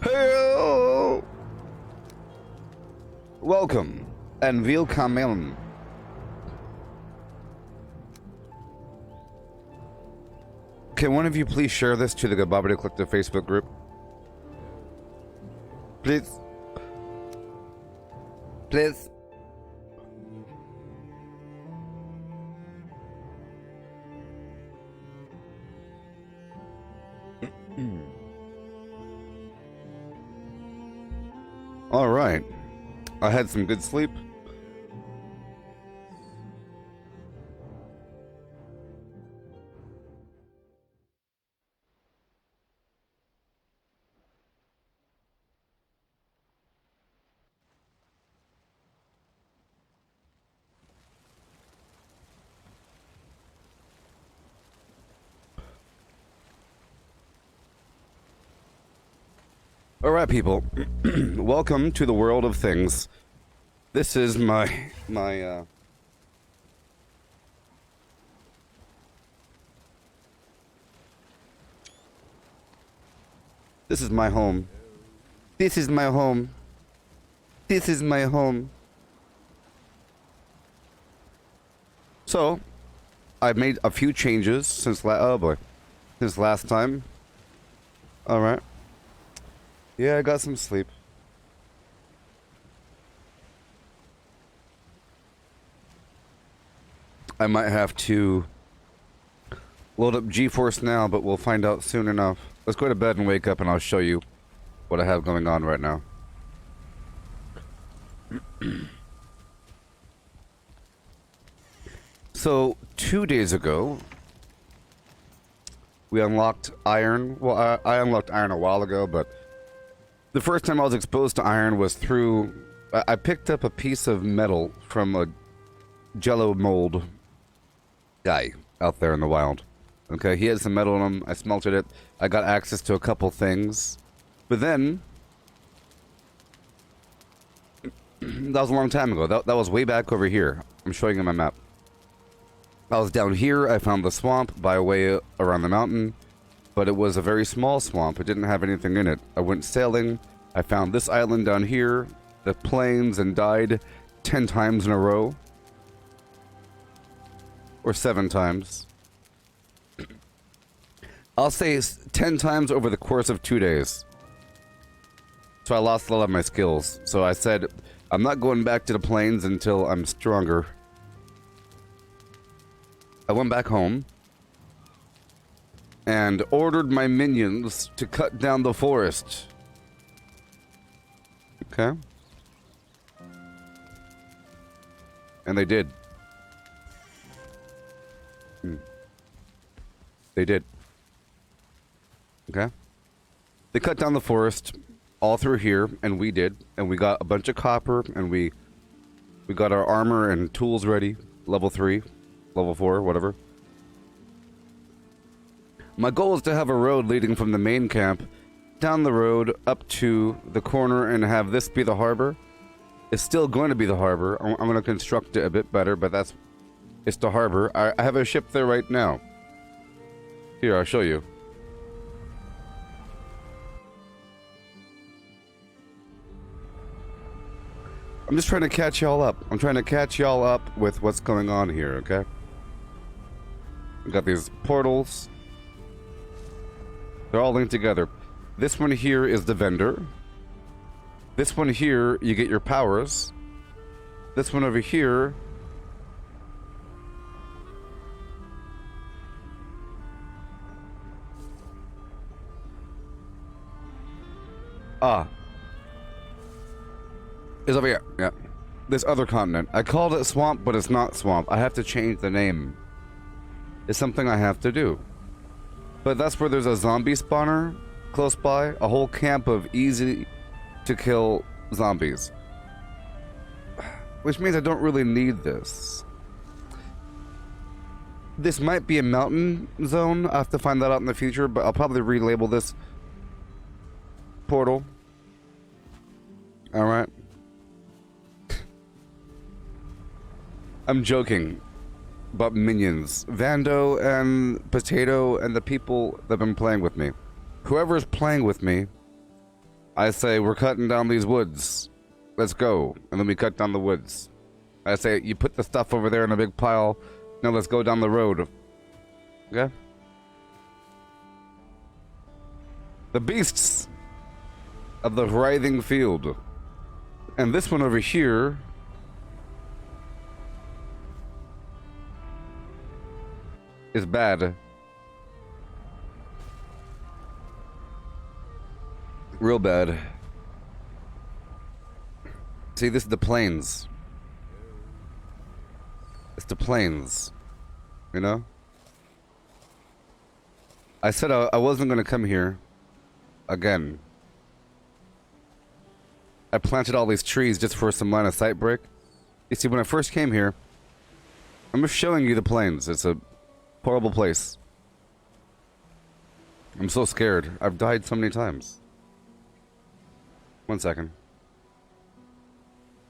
Hey! Welcome and willkommen. Can one of you please share this to the Gooboberti Collective Facebook group? Please. Please. All right. I had some good sleep. All right, people. Welcome to the world of things. This is my this is my home. This is my home. This is my home. So, I've made a few changes since since last time. All right. Yeah, I got some sleep. I might have to load up GeForce now, but we'll find out soon enough. Let's go to bed and wake up and I'll show you what I have going on right now. So, 2 days ago, we unlocked iron. Well, I unlocked iron a while ago, but the first time I was exposed to iron was through... I picked up a piece of metal from a jello mold guy out there in the wild. Okay, he had some metal in him. I smelted it. I got access to a couple things. But then... that was a long time ago. That was way back over here. I'm showing you my map. I was down here. I found the swamp by way around the mountain. But it was a very small swamp. It didn't have anything in it. I went sailing. I found this island down here, the plains, and died 10 times in a row. Or 7 times. I'll say 10 times over the course of 2 days. So I lost a lot of my skills. So I said, I'm not going back to the plains until I'm stronger. I went back home and ordered my minions to cut down the forest. Okay. And they did. They did. Okay. They cut down the forest all through here, and we did. And we got a bunch of copper, and we got our armor and tools ready. Level 3, level 4, whatever. My goal is to have a road leading from the main camp down the road up to the corner and have this be the harbor. It's still going to be the harbor. I'm going to construct it a bit better, but it's the harbor. I have a ship there right now. Here, I'll show you. I'm just trying to catch y'all up. I'm trying to catch y'all up with what's going on here, okay? We got these portals. They're all linked together. This one here is the vendor. This one here, you get your powers. This one over here... is over here. Yeah. This other continent. I called it swamp, but it's not swamp. I have to change the name. It's something I have to do. But that's where there's a zombie spawner close by. A whole camp of easy to kill zombies. Which means I don't really need this. This might be a mountain zone. I have to find that out in the future, but I'll probably relabel this portal. Alright. I'm joking. but minions. Vando and Potato and the people that have been playing with me. Whoever's playing with me, I say, we're cutting down these woods. Let's go. And then we cut down the woods. I say, you put the stuff over there in a big pile. Now let's go down the road. Okay? The beasts of the writhing field. And this one over here is bad. Real bad. See, this is the plains. It's the plains. You know? I said I wasn't going to come here again. I planted all these trees just for some line of sight break. You see, when I first came here, I'm just showing you the plains. It's a horrible place. I'm so scared. I've died so many times. 1 second.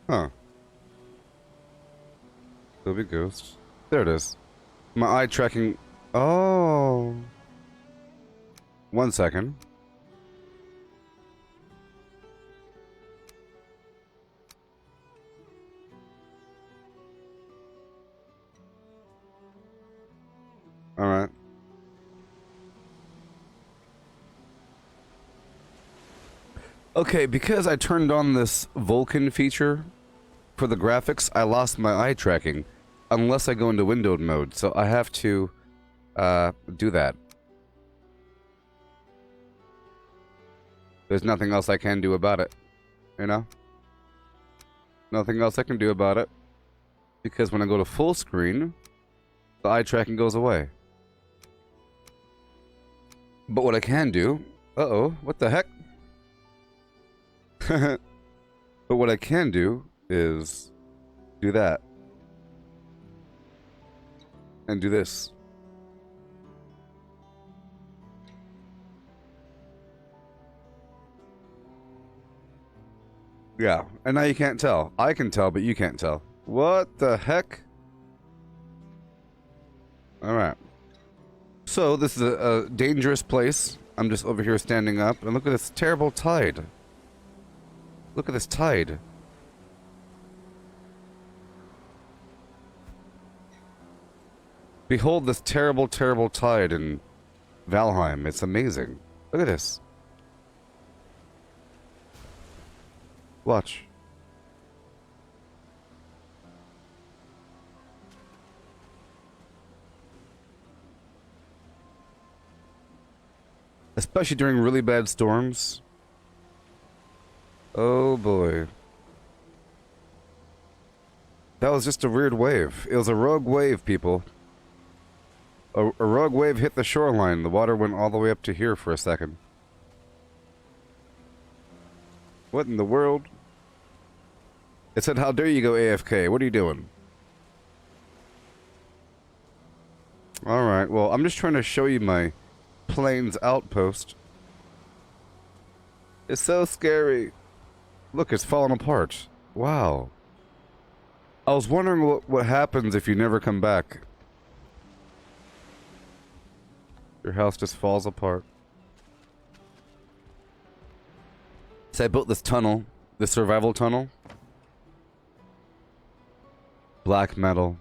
Huh. Adobe Ghost. There it is. My eye tracking. Oh. 1 second. Alright. Okay, because I turned on this Vulkan feature for the graphics, I lost my eye tracking unless I go into windowed mode, so I have to do that. There's nothing else I can do about it, you know? Nothing else I can do about it, because when I go to full screen, the eye tracking goes away. But what I can do... Uh-oh, what the heck? But what I can do is do that. And do this. Yeah, and now you can't tell. I can tell, but you can't tell. What the heck? Alright. So, this is a dangerous place. I'm just over here standing up, and look at this terrible tide. Look at this tide. Behold this terrible, terrible tide in Valheim. It's amazing. Look at this. Watch. Especially during really bad storms. Oh boy. That was just a weird wave. It was a rogue wave, people. A rogue wave hit the shoreline. The water went all the way up to here for a second. What in the world? It said, how dare you go AFK? What are you doing? Alright, well, I'm just trying to show you my plains outpost. It's so scary. Look, it's falling apart. Wow. I was wondering what happens if you never come back. Your house just falls apart. So I built this tunnel, this survival tunnel. Black metal.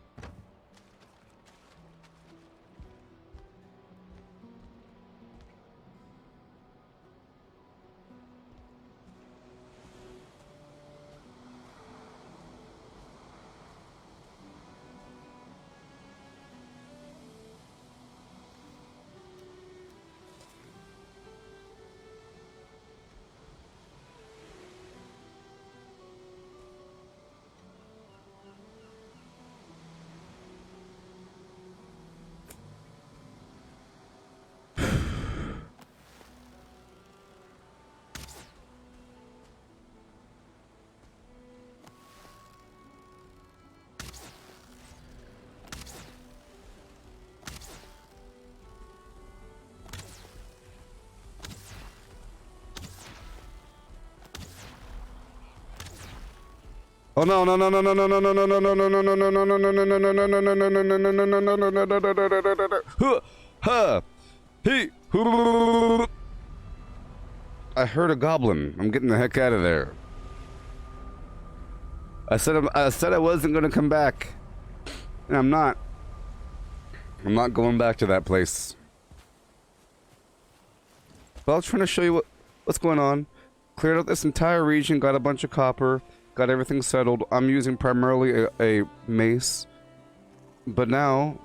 Oh no no no no no no no no no no no no no no no no no no no. I heard a goblin. I'm getting the heck out of there. I said I wasn't gonna come back, and I'm not. I'm not going back to that place. But I was trying to show you what's going on. Cleared out this entire region, got a bunch of copper, got everything settled. I'm using primarily a mace. But now,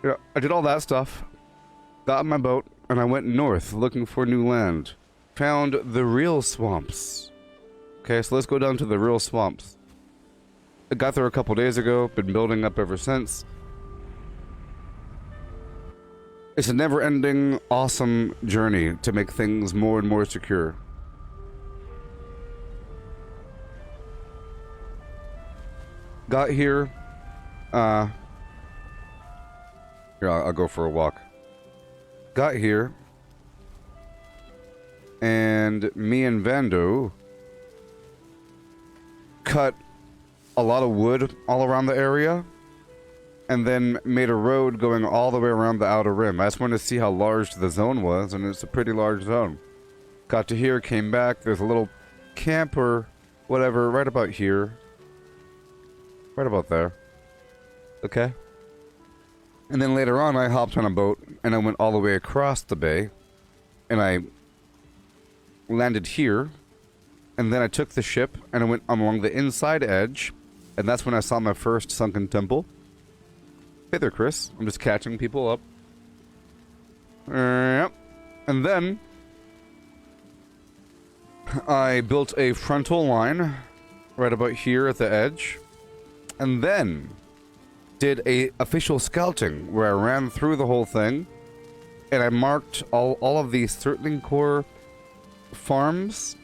yeah, I did all that stuff, got in my boat, and I went north looking for new land. Found the real swamps. Okay, so let's go down to the real swamps. I got there a couple days ago, been building up ever since. It's a never-ending, awesome journey to make things more and more secure. Got here. Here, I'll go for a walk. Got here. And me and Vando cut a lot of wood all around the area. And then made a road going all the way around the outer rim. I just wanted to see how large the zone was, and it's a pretty large zone. Got to here, came back. There's a little camp or whatever right about here. Right about there. Okay. And then later on, I hopped on a boat, and I went all the way across the bay. And I landed here. And then I took the ship, and I went along the inside edge. And that's when I saw my first sunken temple. Hey there, Chris. I'm just catching people up. Yep. And then I built a frontal line right about here at the edge. And then did a official scouting where I ran through the whole thing. And I marked all of the Surtling Core farms.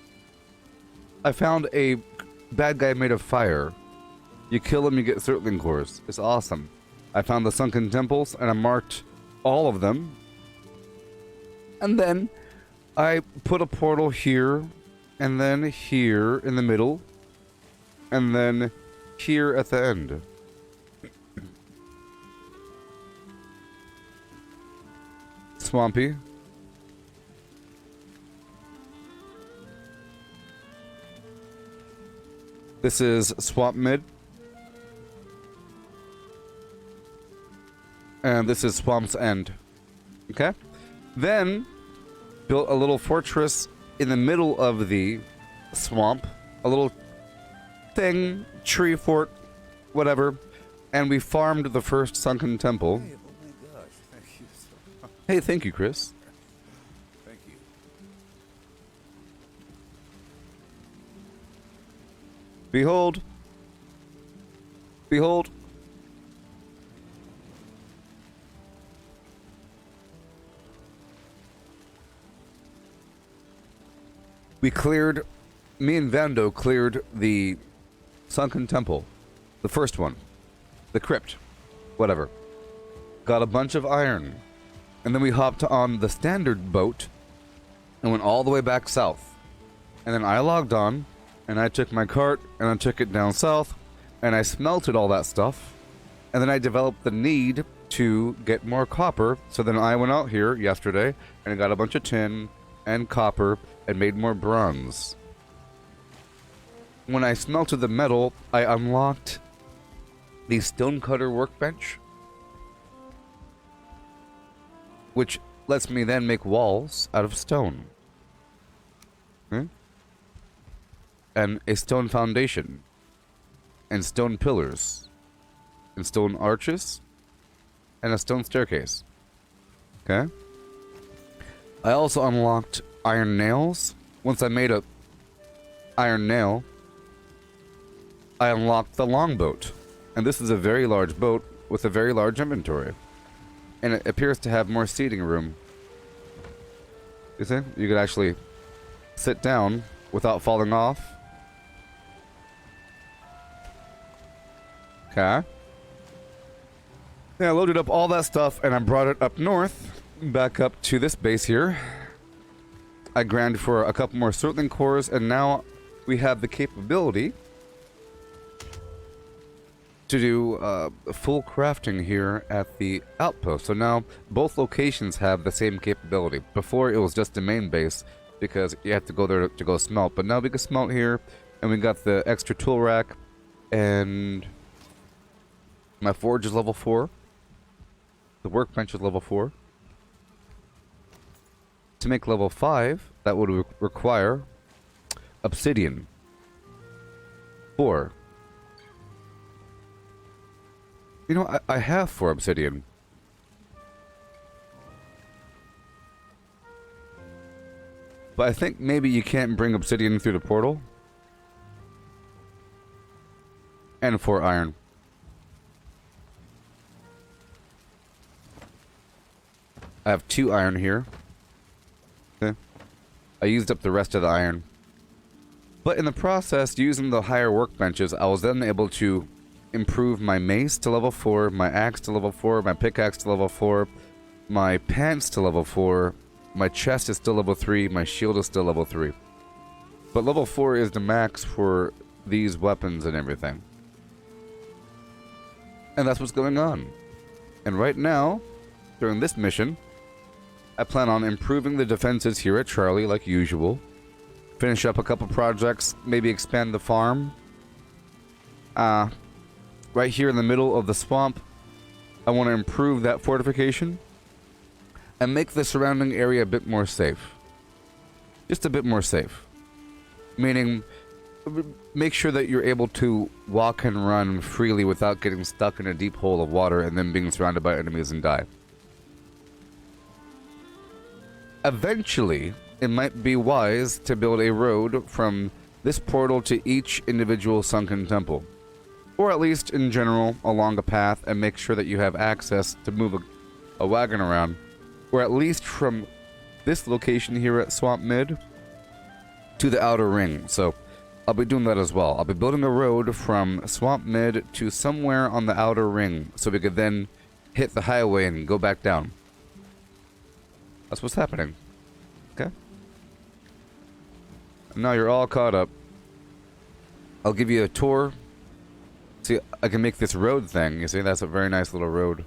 I found a bad guy made of fire. You kill him, you get Surtling Cores. It's awesome. I found the sunken temples, and I marked all of them. And then I put a portal here, and then here in the middle, and then here at the end. Swampy. This is Swamp Mid. And this is Swamp's End. Okay? Then, built a little fortress in the middle of the swamp. A little thing, tree fort, whatever. And we farmed the first sunken temple. Hey, oh my gosh, thank you so much. Hey, thank you, Chris. Thank you. Behold. Behold. We cleared, me and Vando cleared the sunken temple. The first one. The crypt. Whatever. Got a bunch of iron. And then we hopped on the standard boat and went all the way back south. And then I logged on, and I took my cart, and I took it down south, and I smelted all that stuff. And then I developed the need to get more copper, so then I went out here yesterday, and I got a bunch of tin and copper, and made more bronze. When I smelted the metal, I unlocked the stonecutter workbench, which lets me then make walls out of stone. And a stone foundation, and stone pillars, and stone arches, and a stone staircase. Okay? I also unlocked iron nails. Once I made a iron nail, I unlocked the longboat. And this is a very large boat with a very large inventory. And it appears to have more seating room. You see? You could actually sit down without falling off. Okay. Yeah, I loaded up all that stuff and I brought it up north, back up to this base here. I grinded for a couple more Surtling cores, and now we have the capability to do full crafting here at the outpost. So now both locations have the same capability. Before it was just the main base because you had to go there to go smelt, but now we can smelt here, and we got the extra tool rack, and my forge is level 4. The workbench is level 4. To make level 5, that would require obsidian. 4. You know, I have 4 obsidian. But I think maybe you can't bring obsidian through the portal. And 4 iron. I have 2 iron here. Okay. I used up the rest of the iron. But in the process, using the higher workbenches, I was then able to improve my mace to level 4, my axe to level 4, my pickaxe to level 4, my pants to level 4, my chest is still level 3, my shield is still level 3. But level 4 is the max for these weapons and everything. And that's what's going on. And right now, during this mission, I plan on improving the defenses here at Charlie like usual. Finish up a couple projects, maybe expand the farm. Right here in the middle of the swamp, I want to improve that fortification and make the surrounding area a bit more safe. Just a bit more safe. Meaning, make sure that you're able to walk and run freely without getting stuck in a deep hole of water and then being surrounded by enemies and die. Eventually, it might be wise to build a road from this portal to each individual sunken temple. Or at least, in general, along a path, and make sure that you have access to move a wagon around. Or at least from this location here at Swamp Mid to the outer ring. So, I'll be doing that as well. I'll be building a road from Swamp Mid to somewhere on the outer ring, so we could then hit the highway and go back down. That's what's happening. Okay? Now you're all caught up. I'll give you a tour. See, I can make this road thing. You see, that's a very nice little road.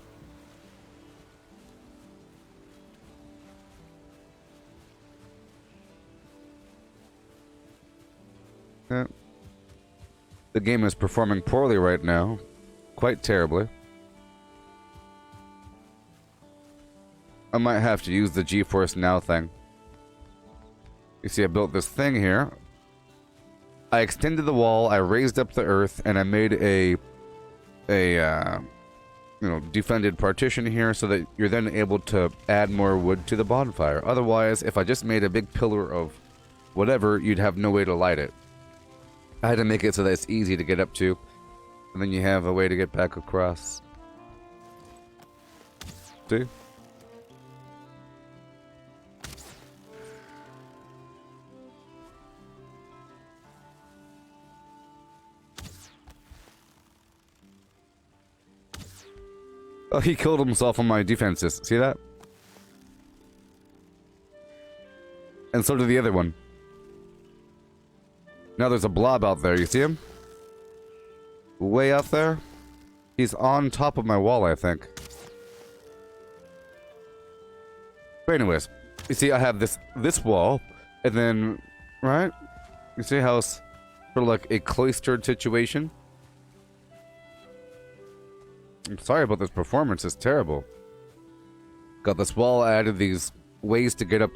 Yeah. The game is performing poorly right now. Quite terribly. I might have to use the GeForce Now thing. You see, I built this thing here. I extended the wall, I raised up the earth, and I made a defended partition here so that you're then able to add more wood to the bonfire. Otherwise, if I just made a big pillar of whatever, you'd have no way to light it. I had to make it so that it's easy to get up to, and then you have a way to get back across. See? Oh, he killed himself on my defenses. See that? And so did the other one. Now there's a blob out there. You see him? Way out there? He's on top of my wall, I think. But anyways, you see I have this wall, and then, right? You see how it's sort of like a cloistered situation? I'm sorry about this performance, it's terrible. Got this wall, I added these ways to get up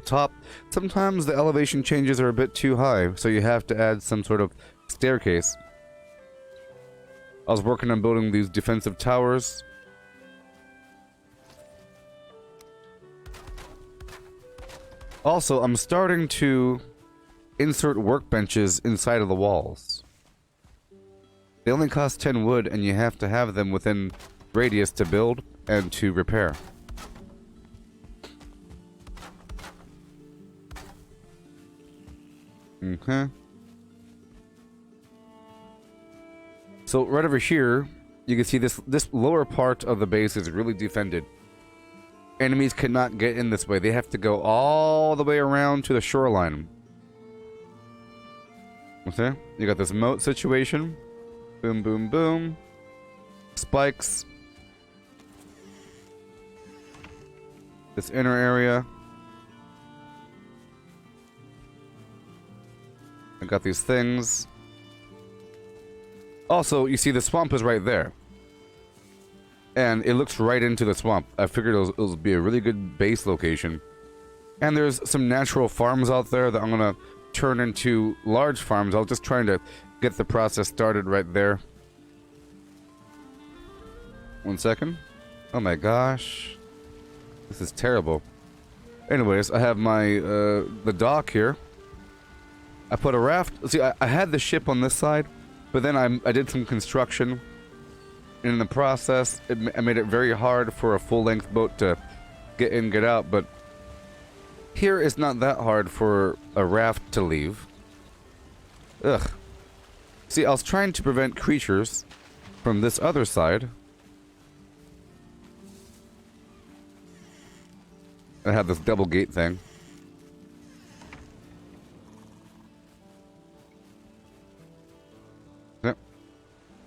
top. Sometimes the elevation changes are a bit too high, so you have to add some sort of staircase. I was working on building these defensive towers. Also, I'm starting to insert workbenches inside of the walls. They only cost 10 wood, and you have to have them within radius to build and to repair. Okay. So right over here, you can see this lower part of the base is really defended. Enemies cannot get in this way. They have to go all the way around to the shoreline. Okay, you got this moat situation. Boom, boom, boom. Spikes. This inner area. I got these things. Also, you see the swamp is right there. And it looks right into the swamp. I figured it would be a really good base location. And there's some natural farms out there that I'm gonna turn into large farms. I was just trying to get the process started right there. 1 second. Oh my gosh. This is terrible. Anyways, I have my, the dock here. I put a raft. See, I had the ship on this side, but then I did some construction. And in the process, I made it very hard for a full-length boat to get in, get out, but here it's not that hard for a raft to leave. Ugh. See, I was trying to prevent creatures from this other side. I have this double gate thing. Yep.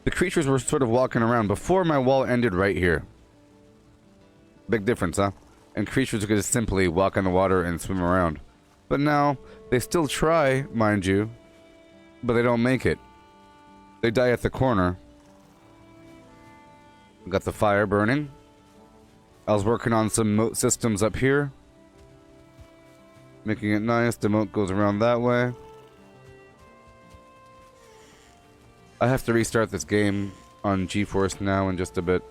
The creatures were sort of walking around before my wall ended right here. Big difference, huh? And creatures could just simply walk on the water and swim around. But now, they still try, mind you, but they don't make it. They die at the corner. Got the fire burning. I was working on some moat systems up here. Making it nice. The moat goes around that way. I have to restart this game on GeForce now in just a bit.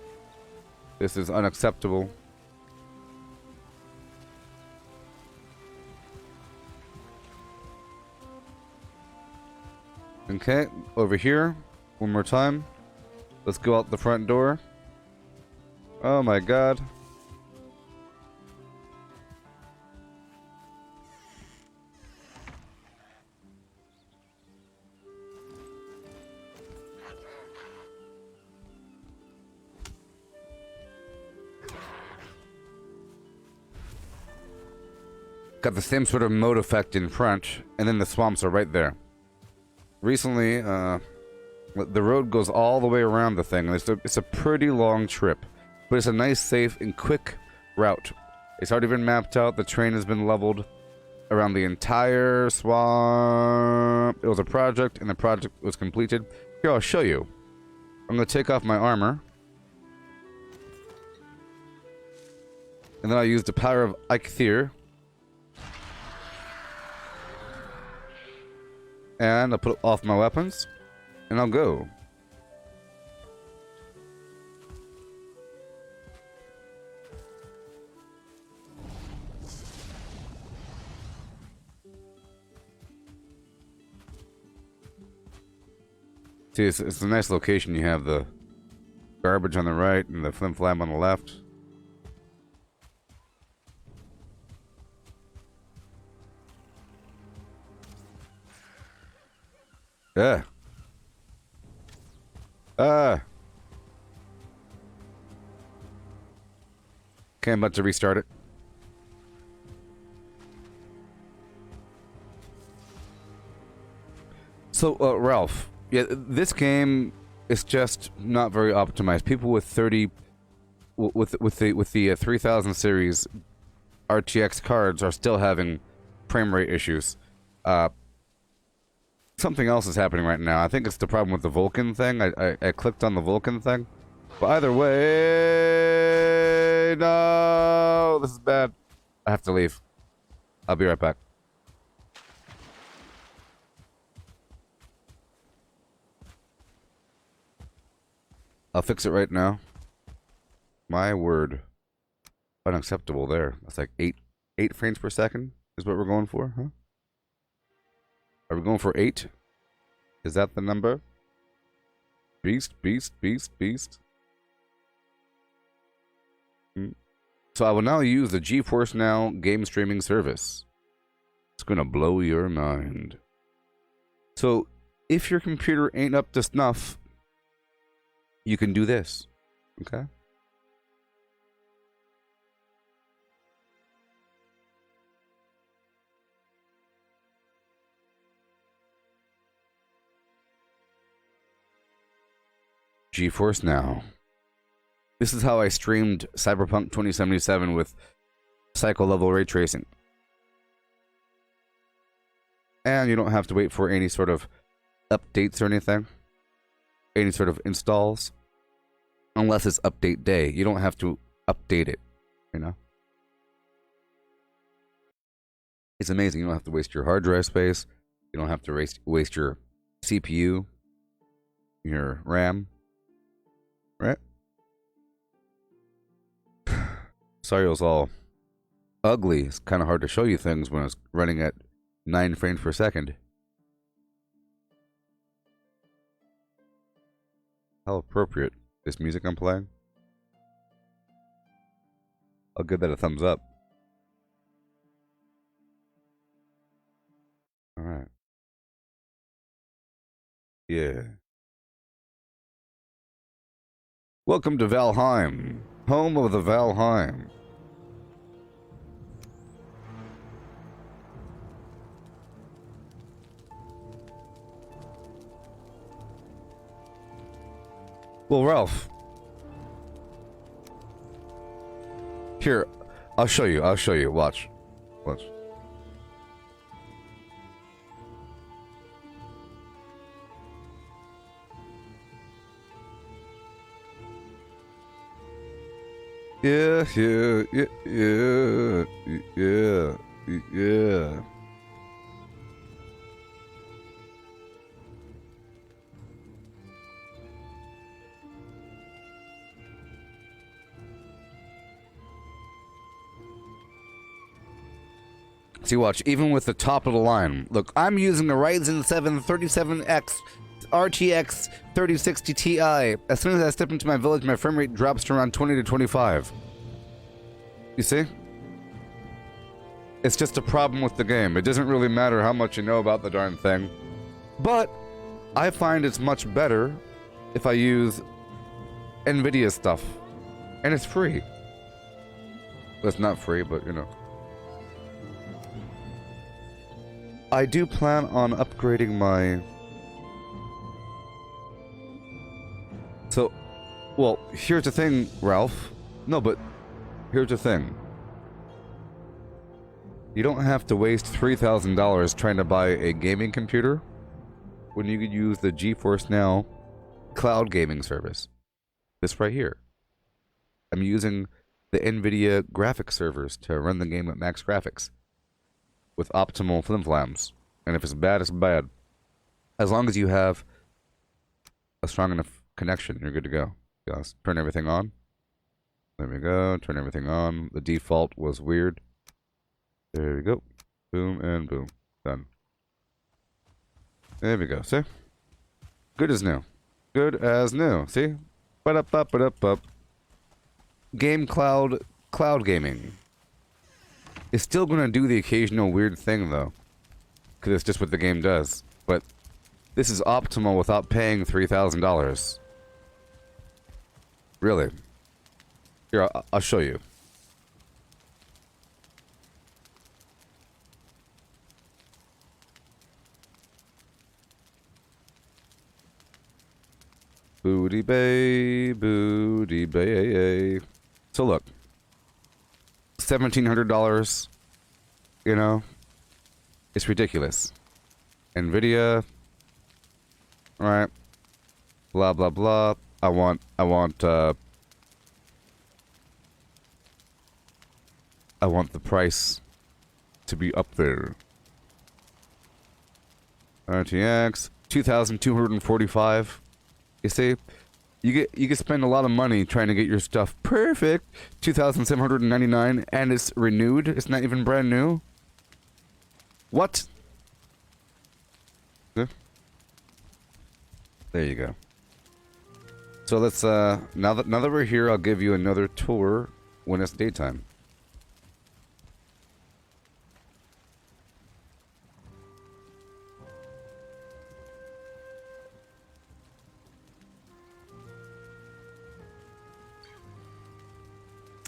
This is unacceptable. Okay, over here. One more time. Let's go out the front door. Oh my god. Got the same sort of moat effect in front, and then the swamps are right there. Recently, the road goes all the way around the thing. It's a pretty long trip, but it's a nice, safe, and quick route. It's already been mapped out. The terrain has been leveled around the entire swamp. It was a project, and the project was completed. Here, I'll show you. I'm going to take off my armor. And then I'll use the power of Eikthyr. And I'll put off my weapons. And I'll go. See, it's a nice location. You have the garbage on the right and the flim-flam on the left. Yeah. Okay, I'm about to restart it. So, Ralph, yeah, this game is just not very optimized. People with 30, with the 3000 series RTX cards are still having frame rate issues. Something else is happening right now. I think it's the problem with the Vulcan thing. I clicked on the Vulcan thing. But either way... No! This is bad. I have to leave. I'll be right back. I'll fix it right now. My word. Unacceptable there. That's like 8 frames per second is what we're going for, huh? Are we going for 8? Is that the number? Beast, beast, beast, beast. So I will now use the GeForce Now game streaming service. It's gonna blow your mind. So if your computer ain't up to snuff, you can do this. Okay? GeForce Now. This is how I streamed Cyberpunk 2077 with cycle level ray tracing. And you don't have to wait for any sort of updates or anything. Any sort of installs. Unless it's update day. You don't have to update it, you know? It's amazing. You don't have to waste your hard drive space. You don't have to waste your CPU, your RAM, right? Sorry it was all ugly. It's kind of hard to show you things when it's running at 9 frames per second. How appropriate. This music I'm playing? I'll give that a thumbs up. Alright. Yeah. Welcome to Valheim, home of the Valheim. Well, Ralph. Here, I'll show you. I'll show you. Watch. Watch. Yeah, yeah, yeah, yeah, yeah, yeah. See, watch, even with the top of the line. Look, I'm using a Ryzen 7 37X RTX 3060 Ti. As soon as I step into my village, my frame rate drops to around 20 to 25. You see? It's just a problem with the game. It doesn't really matter how much you know about the darn thing. But I find it's much better if I use NVIDIA stuff. And it's free. Well, it's not free, but you know. I do plan on upgrading my... So, well, here's the thing, Ralph. No, but here's the thing. You don't have to waste $3,000 trying to buy a gaming computer when you could use the GeForce Now cloud gaming service. This right here. I'm using the NVIDIA graphics servers to run the game at max graphics with optimal flimflams. And if it's bad, it's bad. As long as you have a strong enough connection, you're good to go. Just turn everything on. There we go. Turn everything on. The default was weird. There we go. Boom and boom. Done. There we go. See? Good as new. Good as new. See? Ba-da-ba-ba-da-ba. Game cloud gaming. It's still gonna do the occasional weird thing though. Because it's just what the game does. But this is optimal without paying $3,000. Really. Here, I'll show you. Booty bay, booty bay. So look. $1,700. You know? It's ridiculous. NVIDIA. Alright. Blah, blah, blah. I want the price to be up there. RTX 2,245. You see, you can spend a lot of money trying to get your stuff perfect. 2,799, and it's renewed. It's not even brand new. What? Yeah. There you go. So let's now that we're here, I'll give you another tour when it's daytime.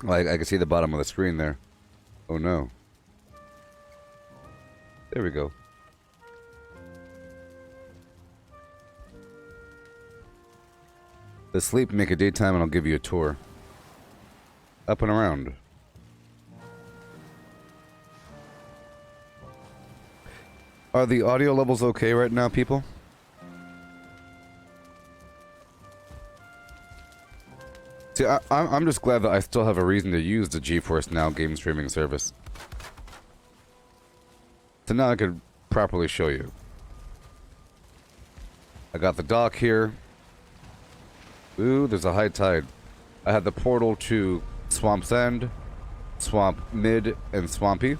Well, I can see the bottom of the screen there. Oh no. There we go. Asleep, make a daytime, and I'll give you a tour. Up and around. Are the audio levels okay right now, people? See, I'm just glad that I still have a reason to use the GeForce Now game streaming service. So now I could properly show you. I got the dock here. Ooh, there's a high tide. I had the portal to Swamp's End, Swamp Mid, and Swampy.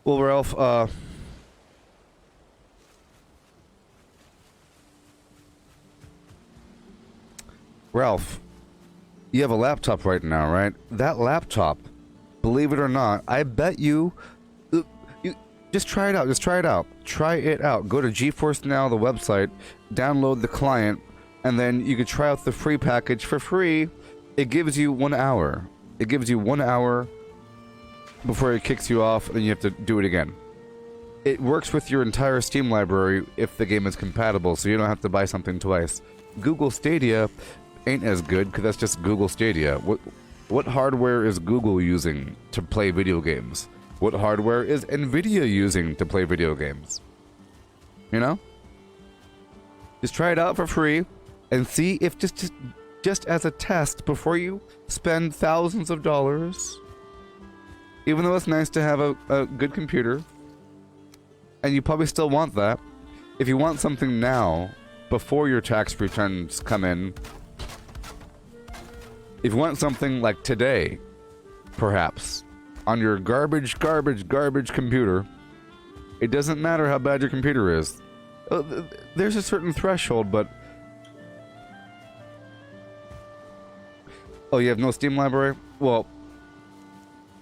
Well, Ralph, Ralph, you have a laptop right now, right? That laptop, believe it or not, I bet you just try it out. Just try it out. Try it out. Go to GeForce Now, the website, download the client, and then you could try out the free package for free. It gives you 1 hour. It gives you 1 hour before it kicks you off, and then you have to do it again. It works with your entire Steam library if the game is compatible, so you don't have to buy something twice. Google Stadia ain't as good, because that's just Google Stadia. What hardware is Google using to play video games? What hardware is Nvidia using to play video games? You know? Just try it out for free, and see if just as a test, before you spend thousands of dollars, even though it's nice to have a good computer, and you probably still want that, if you want something now, before your tax returns come in, if you want something like today, perhaps, on your garbage computer, it doesn't matter how bad your computer is. There's a certain threshold, but... Oh, you have no Steam library? Well,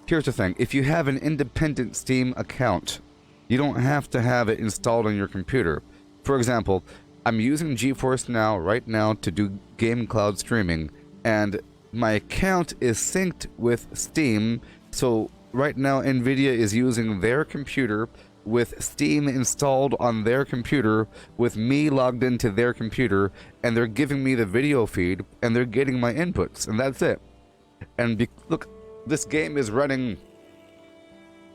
here's the thing. If you have an independent Steam account, you don't have to have it installed on your computer. For example, I'm using GeForce Now right now to do game cloud streaming, and my account is synced with Steam, so right now Nvidia is using their computer with Steam installed on their computer, with me logged into their computer, and they're giving me the video feed, and they're getting my inputs, and that's it. And look, this game is running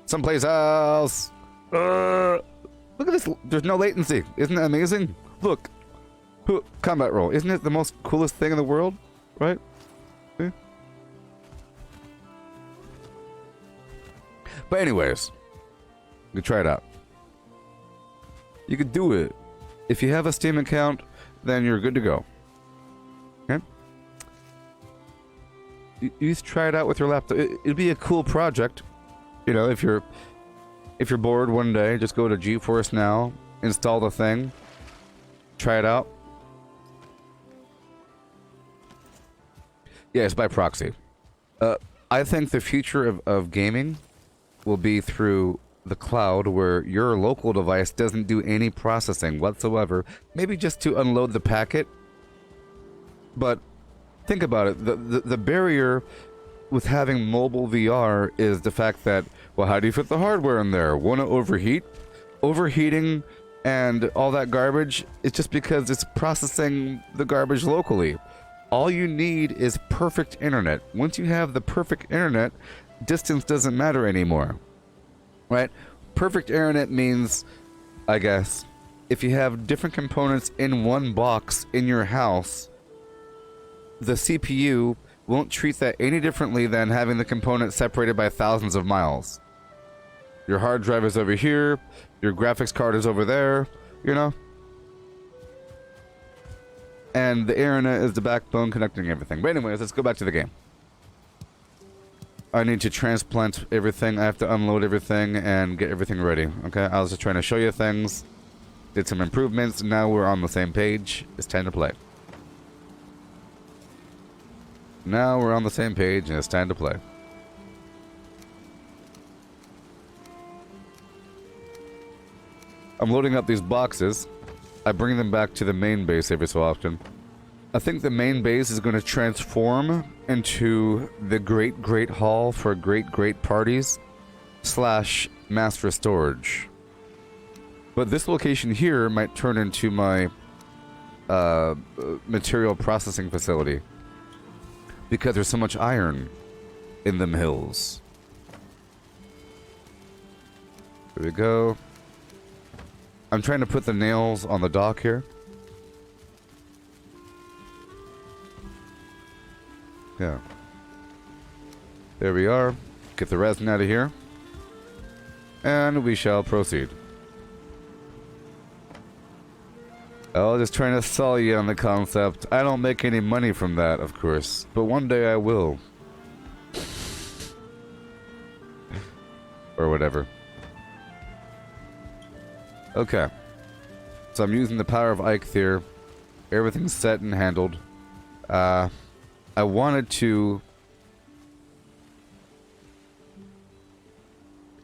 someplace else. Look at this. There's no latency. Isn't that amazing? Look. Combat roll. Isn't it the most coolest thing in the world? Right? See? But anyways, you can try it out. You could do it. If you have a Steam account, then you're good to go. Okay? You just try it out with your laptop. It'd be a cool project. You know, if you're bored one day, just go to GeForce Now, install the thing, try it out. Yeah, it's by proxy. I think the future of gaming will be through the cloud, where your local device doesn't do any processing whatsoever. Maybe just to unload the packet. But think about it. The barrier with having mobile VR is the fact that, well, how do you fit the hardware in there? Want to overheat? Overheating and all that garbage, it's just because it's processing the garbage locally. All you need is perfect internet. Once you have the perfect internet, distance doesn't matter anymore. Right? Perfect internet means, I guess, if you have different components in one box in your house, the CPU won't treat that any differently than having the components separated by thousands of miles. Your hard drive is over here, your graphics card is over there, you know? And the internet is the backbone connecting everything. But anyways, let's go back to the game. I need to transplant everything. I have to unload everything and get everything ready. Okay, I was just trying to show you things. Did some improvements. Now we're on the same page. It's time to play. Now we're on the same page and it's time to play. I'm loading up these boxes. I bring them back to the main base every so often. I think the main base is going to transform into the great hall for great parties / master storage. But this location here might turn into my material processing facility because there's so much iron in them hills. There we go. I'm trying to put the nails on the dock here. Yeah. There we are. Get the resin out of here. And we shall proceed. Oh, just trying to sell you on the concept. I don't make any money from that, of course. But one day I will. Or whatever. Okay. So I'm using the power of Eikthyr. Everything's set and handled. I wanted to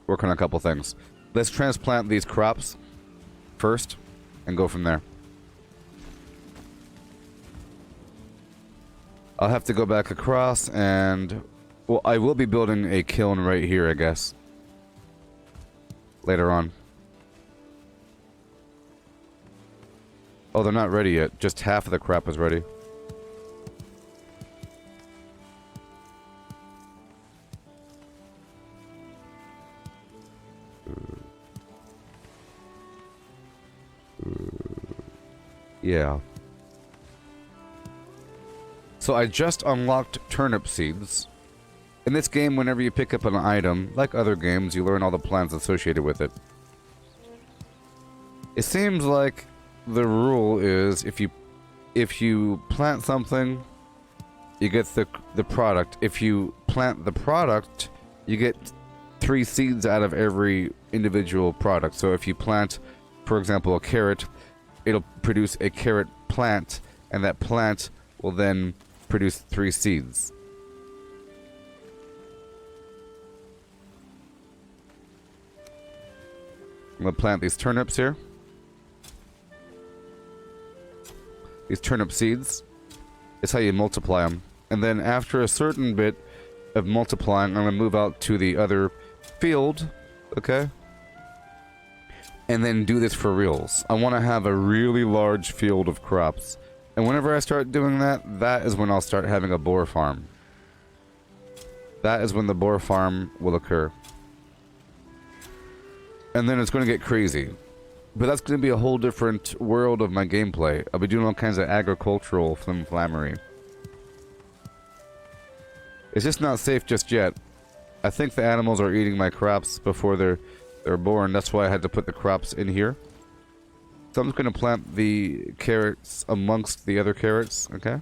work on a couple things. Let's transplant these crops first and go from there. I'll have to go back across and... Well, I will be building a kiln right here, I guess. Later on. Oh, they're not ready yet. Just half of the crop is ready. Yeah. So I just unlocked turnip seeds. In this game, whenever you pick up an item, like other games, you learn all the plants associated with it. It seems like the rule is if you plant something, you get the product. If you plant the product, you get 3 seeds out of every individual product. So if you plant, for example, a carrot, it'll produce a carrot plant, and that plant will then produce 3 seeds. I'm gonna plant these turnips here. These turnip seeds. It's how you multiply them. And then after a certain bit of multiplying, I'm gonna move out to the other field. Okay? And then do this for reals. I want to have a really large field of crops. And whenever I start doing that, that is when I'll start having a boar farm. That is when the boar farm will occur. And then it's going to get crazy. But that's going to be a whole different world of my gameplay. I'll be doing all kinds of agricultural flimflammery. It's just not safe just yet. I think the animals are eating my crops before they're born. That's why I had to put the crops in here. So I'm just going to plant the carrots amongst the other carrots, okay?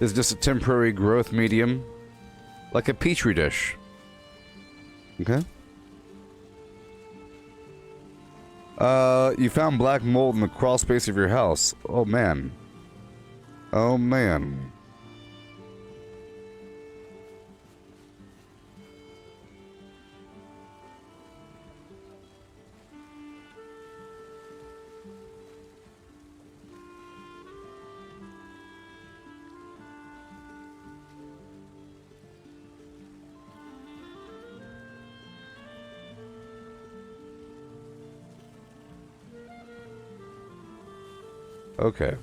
This is just a temporary growth medium, like a petri dish. Okay. You found black mold in the crawl space of your house. Oh man. Oh man. Okay.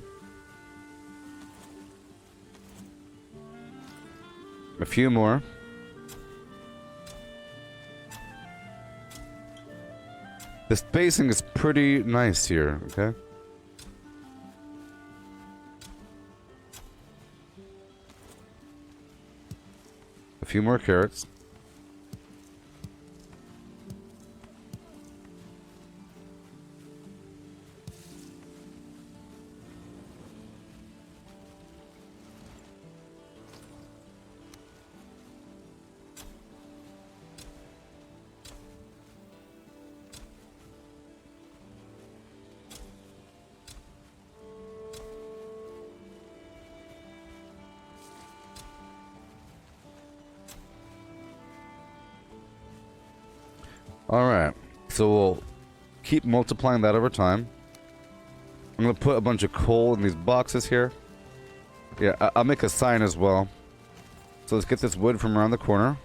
A few more. The spacing is pretty nice here, okay? A few more carrots. Alright, so we'll keep multiplying that over time. I'm gonna put a bunch of coal in these boxes here. Yeah, I'll make a sign as well. So let's get this wood from around the corner.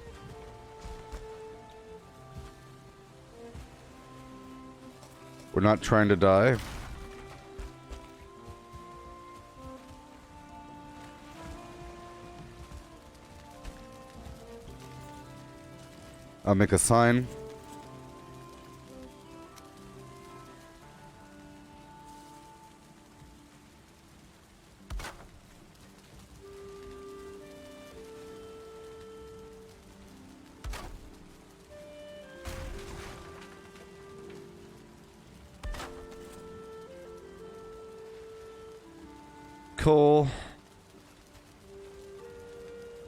We're not trying to die. I'll make a sign. Coal.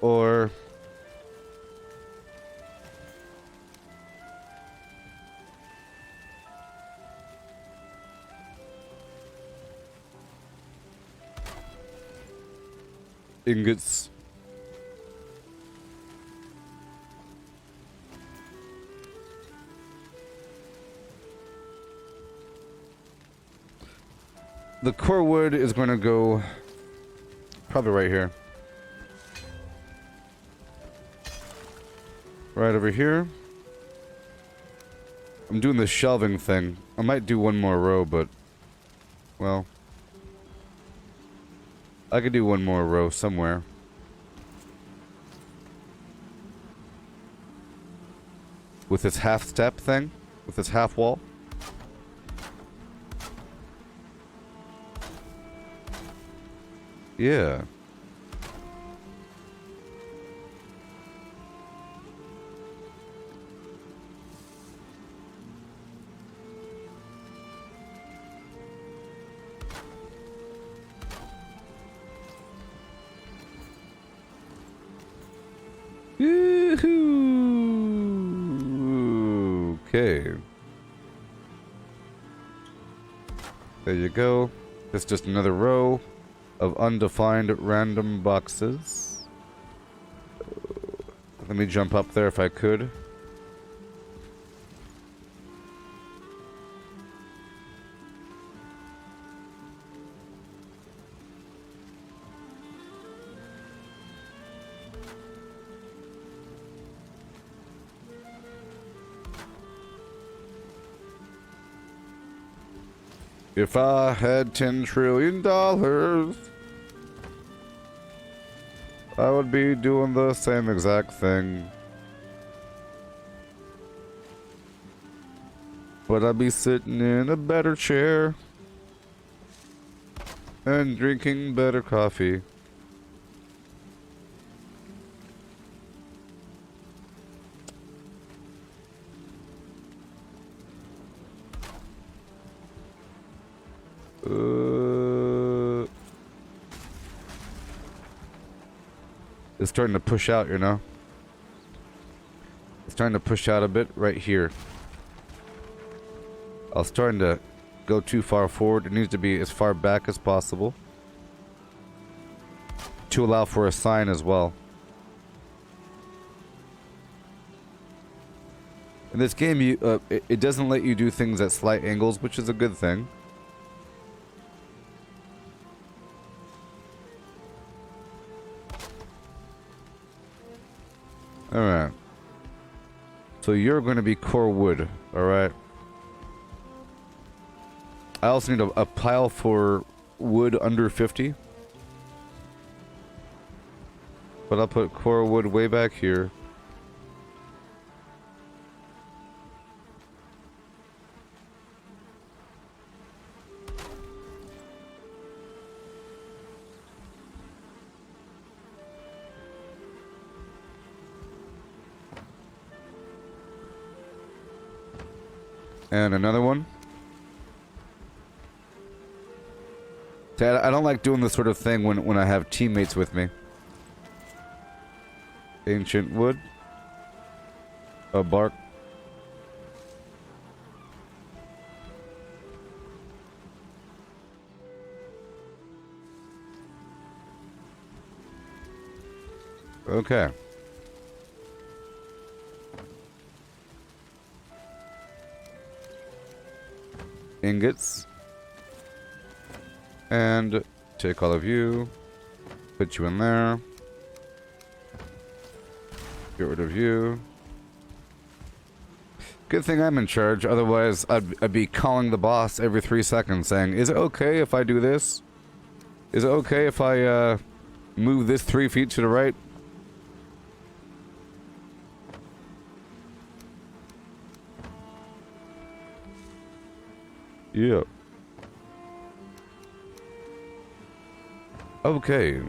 Or ingots. The core wood is going to go probably right here. Right over here. I'm doing the shelving thing. I might do one more row, but well, I could do one more row somewhere. With this half step thing, with this half wall. Yeah. Yoo-hoo! Okay. There you go. It's just another row of undefined random boxes. Let me jump up there if I could. If I had $10 trillion, I would be doing the same exact thing. But I'd be sitting in a better chair and drinking better coffee. It's starting to push out, you know? It's starting to push out a bit right here. I was starting to go too far forward. It needs to be as far back as possible to allow for a sign as well. In this game, it doesn't let you do things at slight angles, which is a good thing. Alright. So you're going to be core wood, alright? I also need a pile for wood under 50. But I'll put core wood way back here. And another one. See, I don't like doing this sort of thing when I have teammates with me. Ancient wood. A bark. Okay. ingots. And take all of you. Put you in there. Get rid of you. Good thing I'm in charge, otherwise I'd be calling the boss every 3 seconds saying, is it okay if I do this? Is it okay if I move this 3 feet to the right? Yeah. Okay.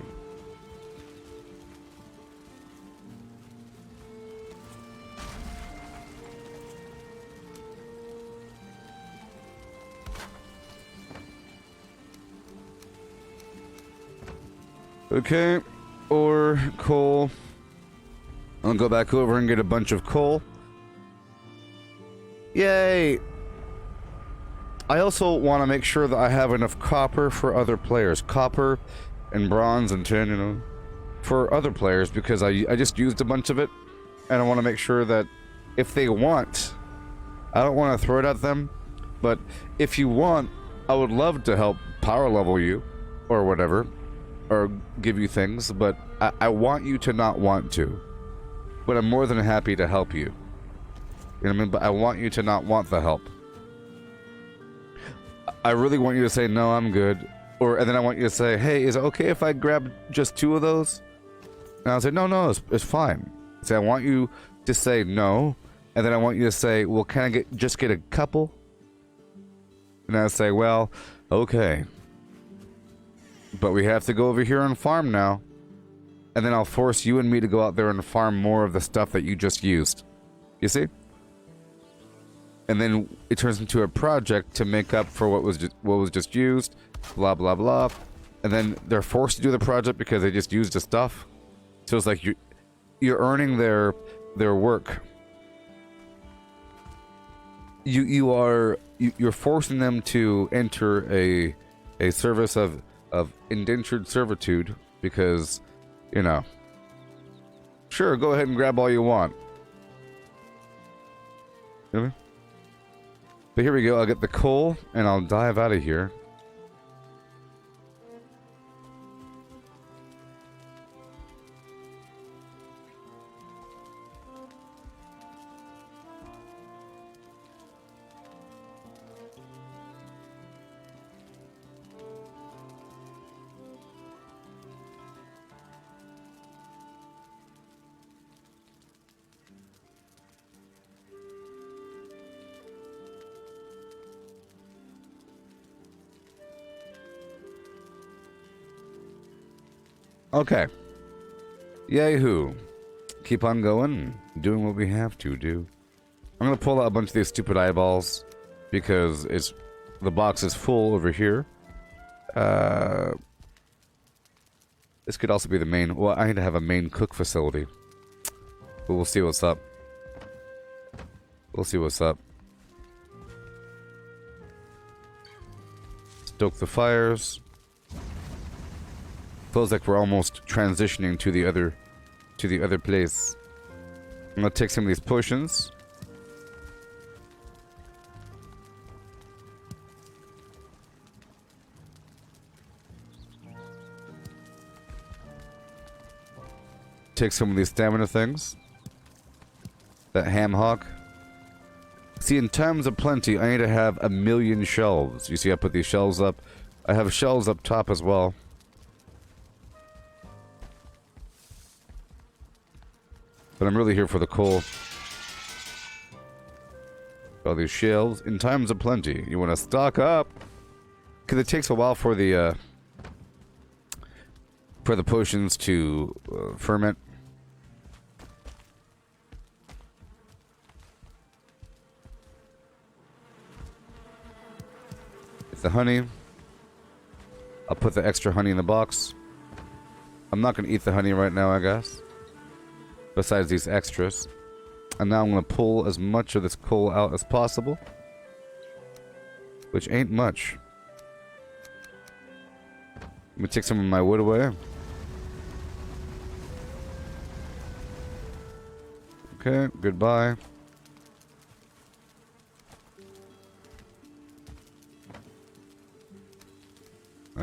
Okay, or coal. I'll go back over and get a bunch of coal. Yay! I also want to make sure that I have enough copper for other players. Copper and bronze and tin, you know, for other players, because I just used a bunch of it, and I want to make sure that if they want, I don't want to throw it at them, but if you want, I would love to help power level you, or whatever. Or give you things, but I want you to not want to. But I'm more than happy to help you. You know what I mean? But I want you to not want the help. I really want you to say, no, I'm good. And then I want you to say, hey, is it okay if I grab just 2 of those? And I'll say, no, it's fine. I want you to say no. And then I want you to say, well, can I just get a couple? And I'll say, well, okay. But we have to go over here and farm now. And then I'll force you and me to go out there and farm more of the stuff that you just used. You see? And then it turns into a project to make up for what was just used. Blah, blah, blah. And then they're forced to do the project because they just used the stuff. So it's like you're earning their work. You're forcing them to enter a service of indentured servitude because, you know, sure, go ahead and grab all you want. You know what I mean? But here we go, I'll get the coal and I'll dive out of here. Okay. Yahoo. Keep on going, doing what we have to do. I'm gonna pull out a bunch of these stupid eyeballs because the box is full over here. This could also be the main. Well, I need to have a main cook facility, but we'll see what's up. We'll see what's up. Stoke the fires. Feels like we're almost transitioning to the other place. I'm gonna take some of these potions. Take some of these stamina things. That ham hock. See, in times of plenty, I need to have 1,000,000 shelves. You see, I put these shelves up. I have shelves up top as well. But I'm really here for the coal. All these shelves. In times of plenty, you want to stock up. Because it takes a while for the potions to ferment. It's the honey. I'll put the extra honey in the box. I'm not going to eat the honey right now, I guess. Besides these extras. And now I'm going to pull as much of this coal out as possible. Which ain't much. Let me take some of my wood away. Okay, goodbye.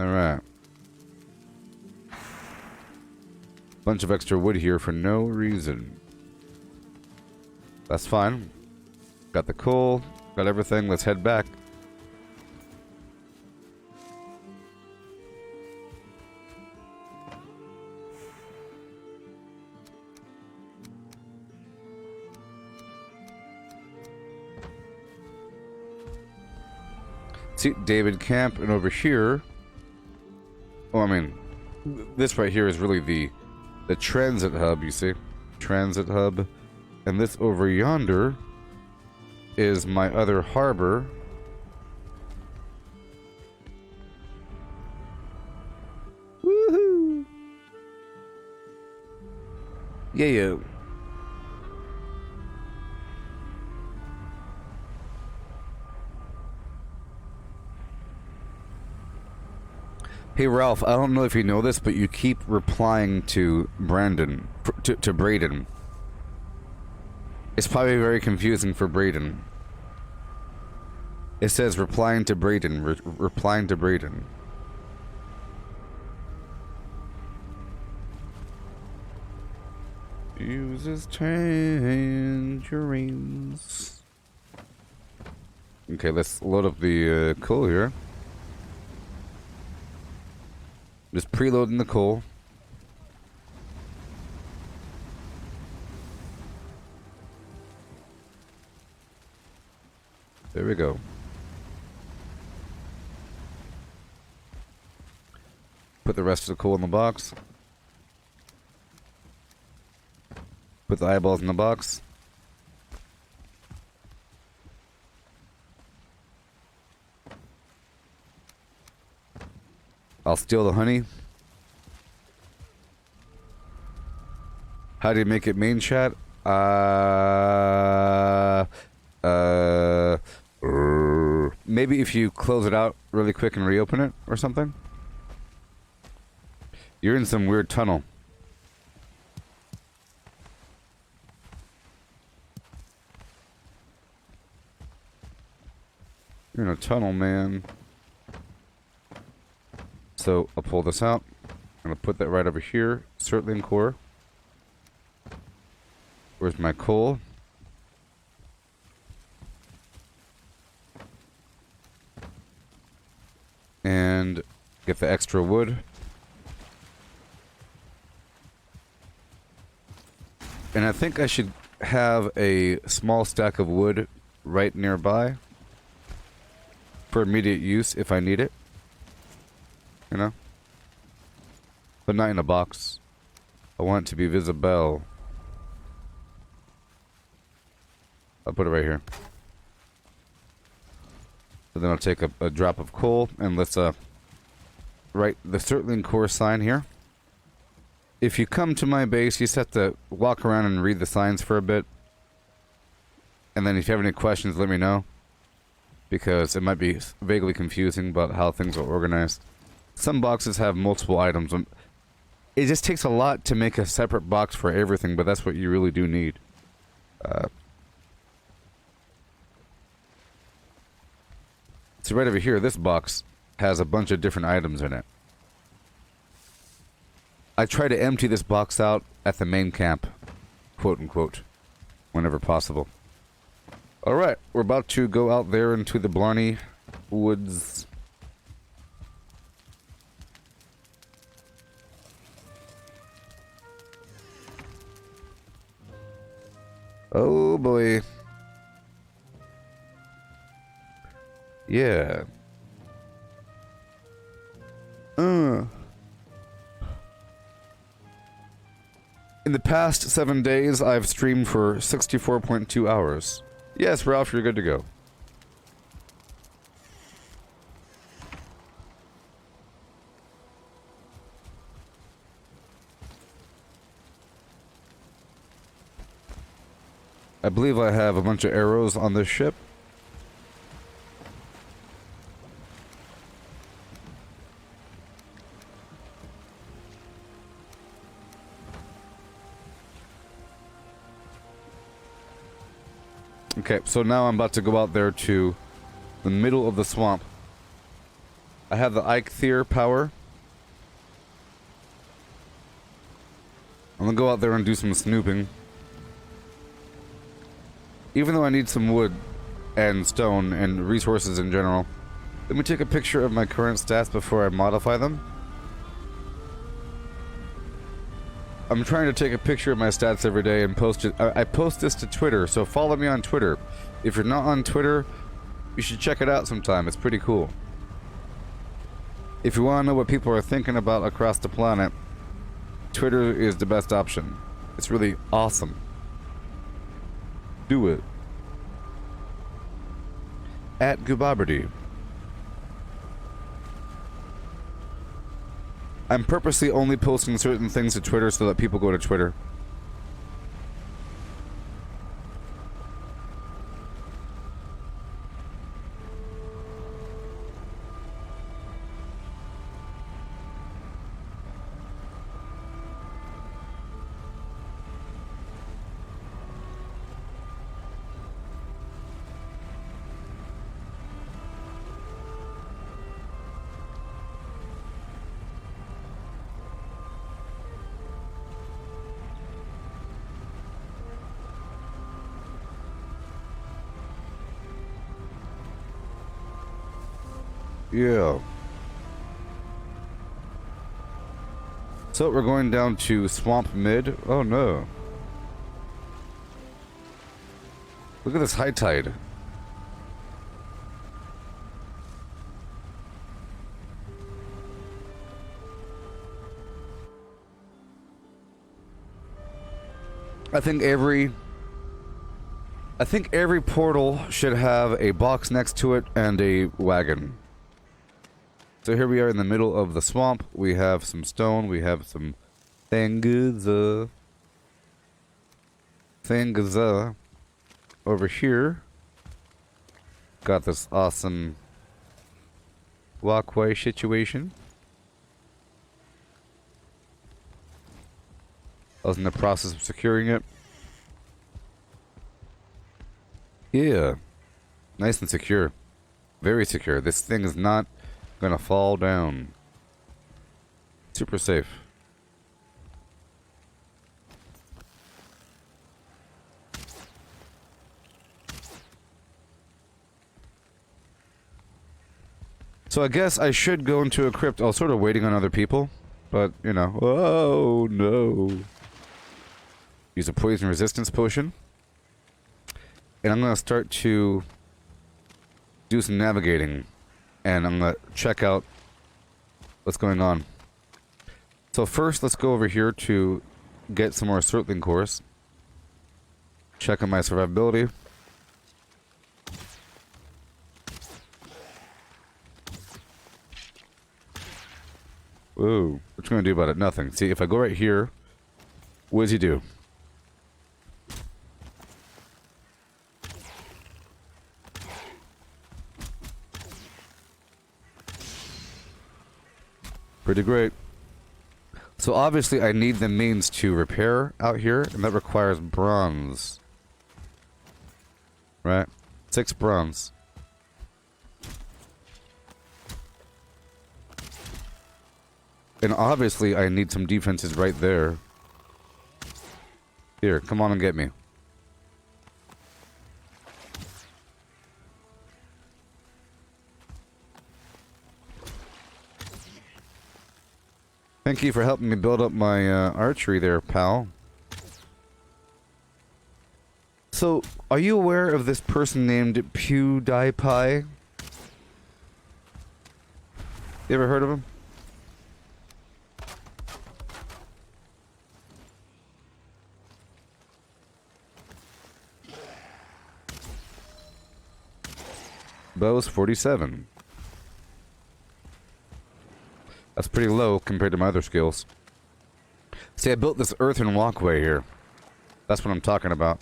Alright. Bunch of extra wood here for no reason. That's fine. Got the coal, got everything. Let's head back. See, David Camp, and over here... Oh, I mean, this right here is really the transit hub, you see? Transit hub. And this over yonder is my other harbor. Woohoo! Yeah, yeah. Hey Ralph, I don't know if you know this, but you keep replying to Brandon, to Braden. It's probably very confusing for Braden. It says replying to Braden, replying to Braden. Uses tangerines. Okay, let's load up the coal here. Just preloading the coal. There we go. Put the rest of the coal in the box. Put the eyeballs in the box. I'll steal the honey. How do you make it main chat? Maybe if you close it out really quick and reopen it or something. You're in some weird tunnel. You're in a tunnel, man. So I'll pull this out. I'm gonna put that right over here. Certling core. Where's my coal? And get the extra wood. And I think I should have a small stack of wood right nearby for immediate use if I need it. You know? But not in a box. I want it to be visible. I'll put it right here. So then I'll take a drop of coal and let's write the Certling core sign here. If you come to my base, you just have to walk around and read the signs for a bit. And then if you have any questions, let me know. Because it might be vaguely confusing about how things are organized. Some boxes have multiple items. It just takes a lot to make a separate box for everything, but that's what you really do need. So right over here, this box has a bunch of different items in it. I try to empty this box out at the main camp, quote unquote, whenever possible. Alright, we're about to go out there into the Blarney Woods. Oh boy. Yeah. In the past 7 days, I've streamed for 64.2 hours. Yes, Ralph, you're good to go. I believe I have a bunch of arrows on this ship. Okay, so now I'm about to go out there to the middle of the swamp. I have the Eikthyr power. I'm gonna go out there and do some snooping. Even though I need some wood and stone and resources in general. Let me take a picture of my current stats before I modify them. I'm trying to take a picture of my stats every day and post it. I post this to Twitter, so follow me on Twitter. If you're not on Twitter, you should check it out sometime. It's pretty cool. If you want to know what people are thinking about across the planet, Twitter is the best option. It's really awesome. Do it. At Gooboberti. I'm purposely only posting certain things to Twitter so that people go to Twitter. Yeah. So we're going down to Swamp Mid. Oh no. Look at this high tide. I think every portal should have a box next to it and a wagon. So here we are in the middle of the swamp. We have some stone. We have some things over here. Got this awesome walkway situation. I was in the process of securing it. Yeah. Nice and secure. Very secure. This thing is not gonna fall down. Super safe. So I guess I should go into a crypt. I was sort of waiting on other people, but you know. Oh no. Use a poison resistance potion. And I'm gonna start to do some navigating. And I'm gonna check out what's going on. So first, let's go over here to get some more circling cores. Check on my survivability. Whoa, what you gonna do about it? Nothing. See, if I go right here, what does he do? Pretty great. So obviously I need the means to repair out here, and that requires bronze. Right? 6 bronze. And obviously I need some defenses right there. Here, come on and get me. Thank you for helping me build up my archery there, pal. So, are you aware of this person named PewDiePie? You ever heard of him? Bow's 47. That's pretty low compared to my other skills. See, I built this earthen walkway here. That's what I'm talking about.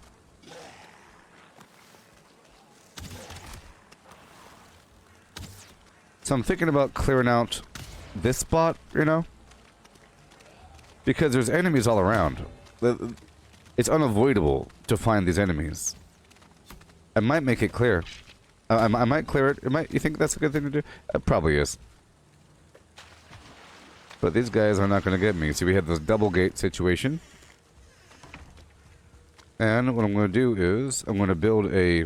So I'm thinking about clearing out this spot, you know? Because there's enemies all around. It's unavoidable to find these enemies. I might make it clear. I might clear it. You think that's a good thing to do? It probably is. But these guys are not going to get me. See, we have this double gate situation. And what I'm going to do is, I'm going to build a...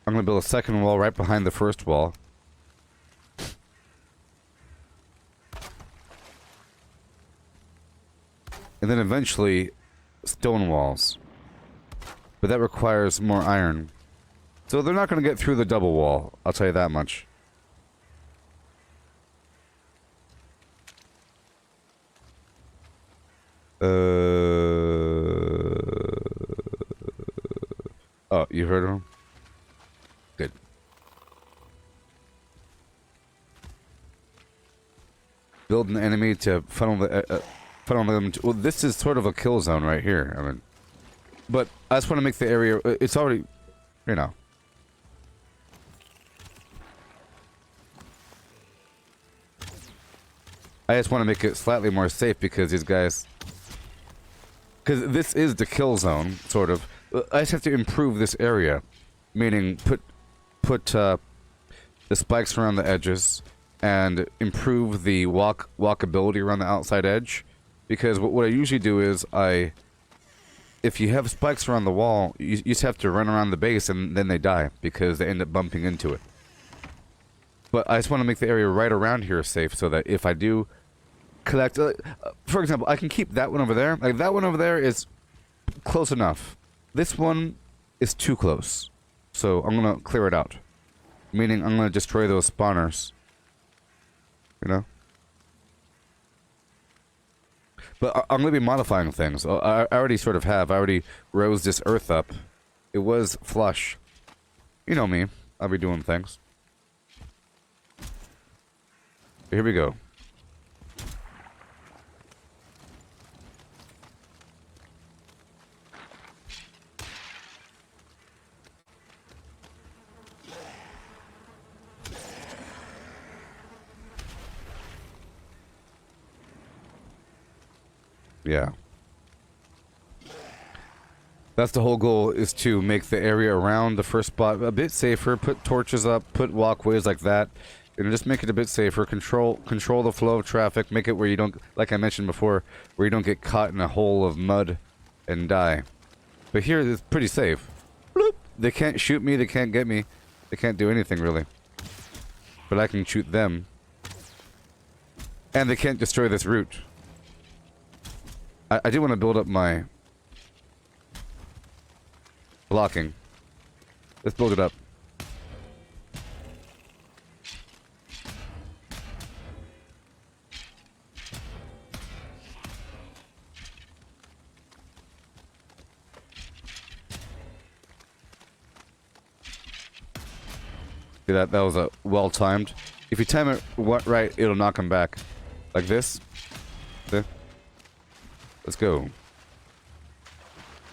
I'm going to build a second wall right behind the first wall. And then eventually, stone walls. But that requires more iron. So they're not going to get through the double wall, I'll tell you that much. Oh, you heard him? Good. Build an enemy to funnel them to... Well, this is sort of a kill zone right here. I mean... But I just want to make the area... It's already... You know. I just want to make it slightly more safe because these guys... Because this is the kill zone, sort of. I just have to improve this area. Meaning, put the spikes around the edges and improve the walkability around the outside edge. Because what I usually do is if you have spikes around the wall, you just have to run around the base and then they die because they end up bumping into it. But I just want to make the area right around here safe so that if I do collect... for example, I can keep that one over there. Like, that one over there is close enough. This one is too close. So I'm going to clear it out. Meaning I'm going to destroy those spawners. You know? But I'm going to be modifying things. I already sort of have. I already rose this earth up. It was flush. You know me. I'll be doing things. Here we go. Yeah. That's the whole goal, is to make the area around the first spot a bit safer, put torches up, put walkways like that, and just make it a bit safer, control the flow of traffic, make it where you don't, like I mentioned before, where you don't get caught in a hole of mud and die. But here, it's pretty safe. Bloop. They can't shoot me, they can't get me, they can't do anything really. But I can shoot them. And they can't destroy this route. I do want to build up my blocking. Let's build it up. See that? That was a well-timed. If you time it right, it'll knock him back. Like this. See? Let's go.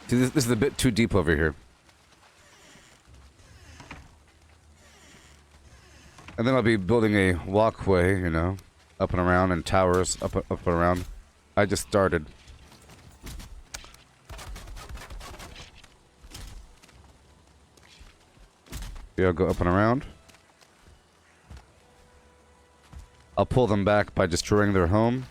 See, this is a bit too deep over here. And then I'll be building a walkway, you know, up and around, and towers up and around. I just started. Yeah, I'll go up and around. I'll pull them back by destroying their home.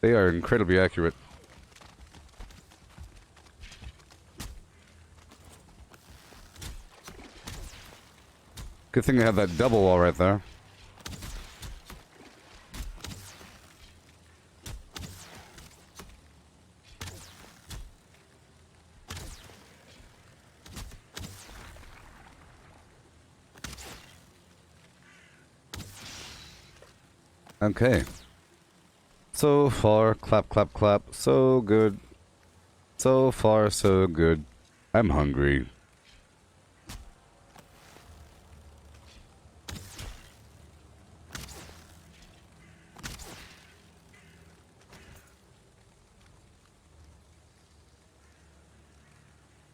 They are incredibly accurate. Good thing I have that double wall right there. Okay. So far, clap, clap, clap. So good. So far, so good. I'm hungry.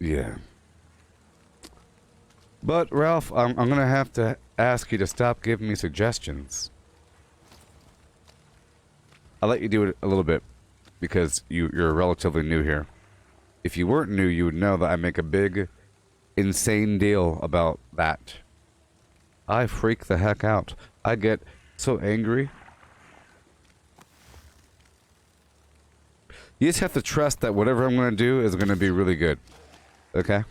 Yeah. But, Ralph, I'm gonna have to ask you to stop giving me suggestions. I'll let you do it a little bit, because you're relatively new here. If you weren't new, you would know that I make a big, insane deal about that. I freak the heck out. I get so angry. You just have to trust that whatever I'm going to do is going to be really good. Okay?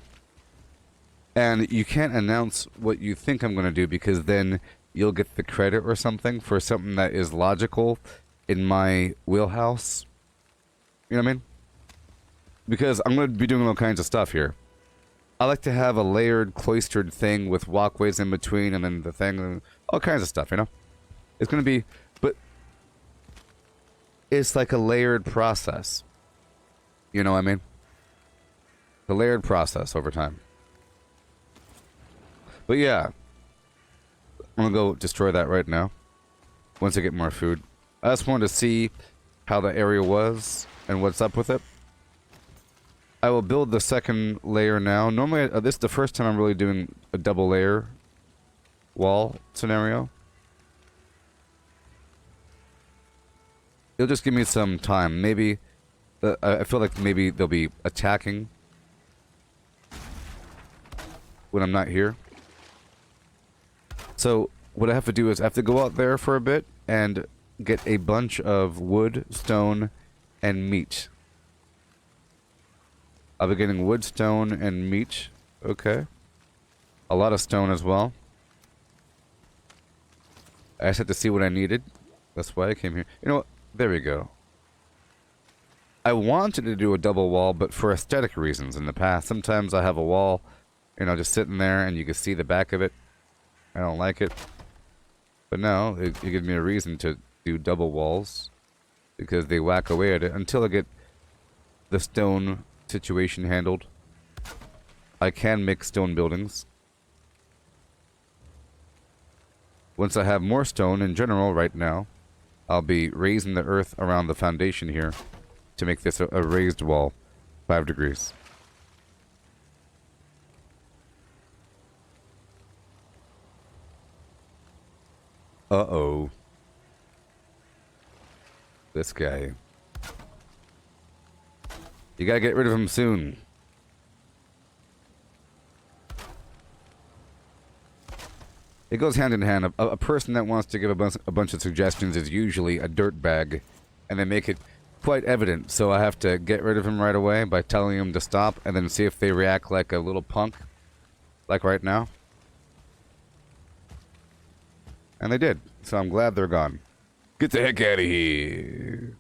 And you can't announce what you think I'm going to do, because then you'll get the credit or something for something that is logical in my wheelhouse. You know what I mean? Because I'm going to be doing all kinds of stuff here. I like to have a layered, cloistered thing with walkways in between, and then the thing, and all kinds of stuff, you know? It's going to be, but it's like a layered process. You know what I mean? The layered process over time. But yeah, I'm going to go destroy that right now, once I get more food. I just wanted to see how the area was and what's up with it. I will build the second layer now. Normally, this is the first time I'm really doing a double layer wall scenario. It'll just give me some time. Maybe, I feel like maybe they'll be attacking when I'm not here. So what I have to do is I have to go out there for a bit and get a bunch of wood, stone, and meat. I'll be getting wood, stone, and meat. Okay. A lot of stone as well. I just had to see what I needed. That's why I came here. You know what? There we go. I wanted to do a double wall, but for aesthetic reasons in the past. Sometimes I have a wall, you know, just sitting there and you can see the back of it. I don't like it. But now, it gives me a reason to do double walls, because they whack away at it until I get the stone situation handled. I can make stone buildings. Once I have more stone in general right now, I'll be raising the earth around the foundation here to make this a raised wall, 5 degrees. Uh-oh. This guy. You gotta get rid of him soon. It goes hand in hand. A person that wants to give a bunch of suggestions is usually a dirtbag, and they make it quite evident. So I have to get rid of him right away by telling him to stop, and then see if they react like a little punk, like right now. And they did. So I'm glad they're gone. Get the heck out of here.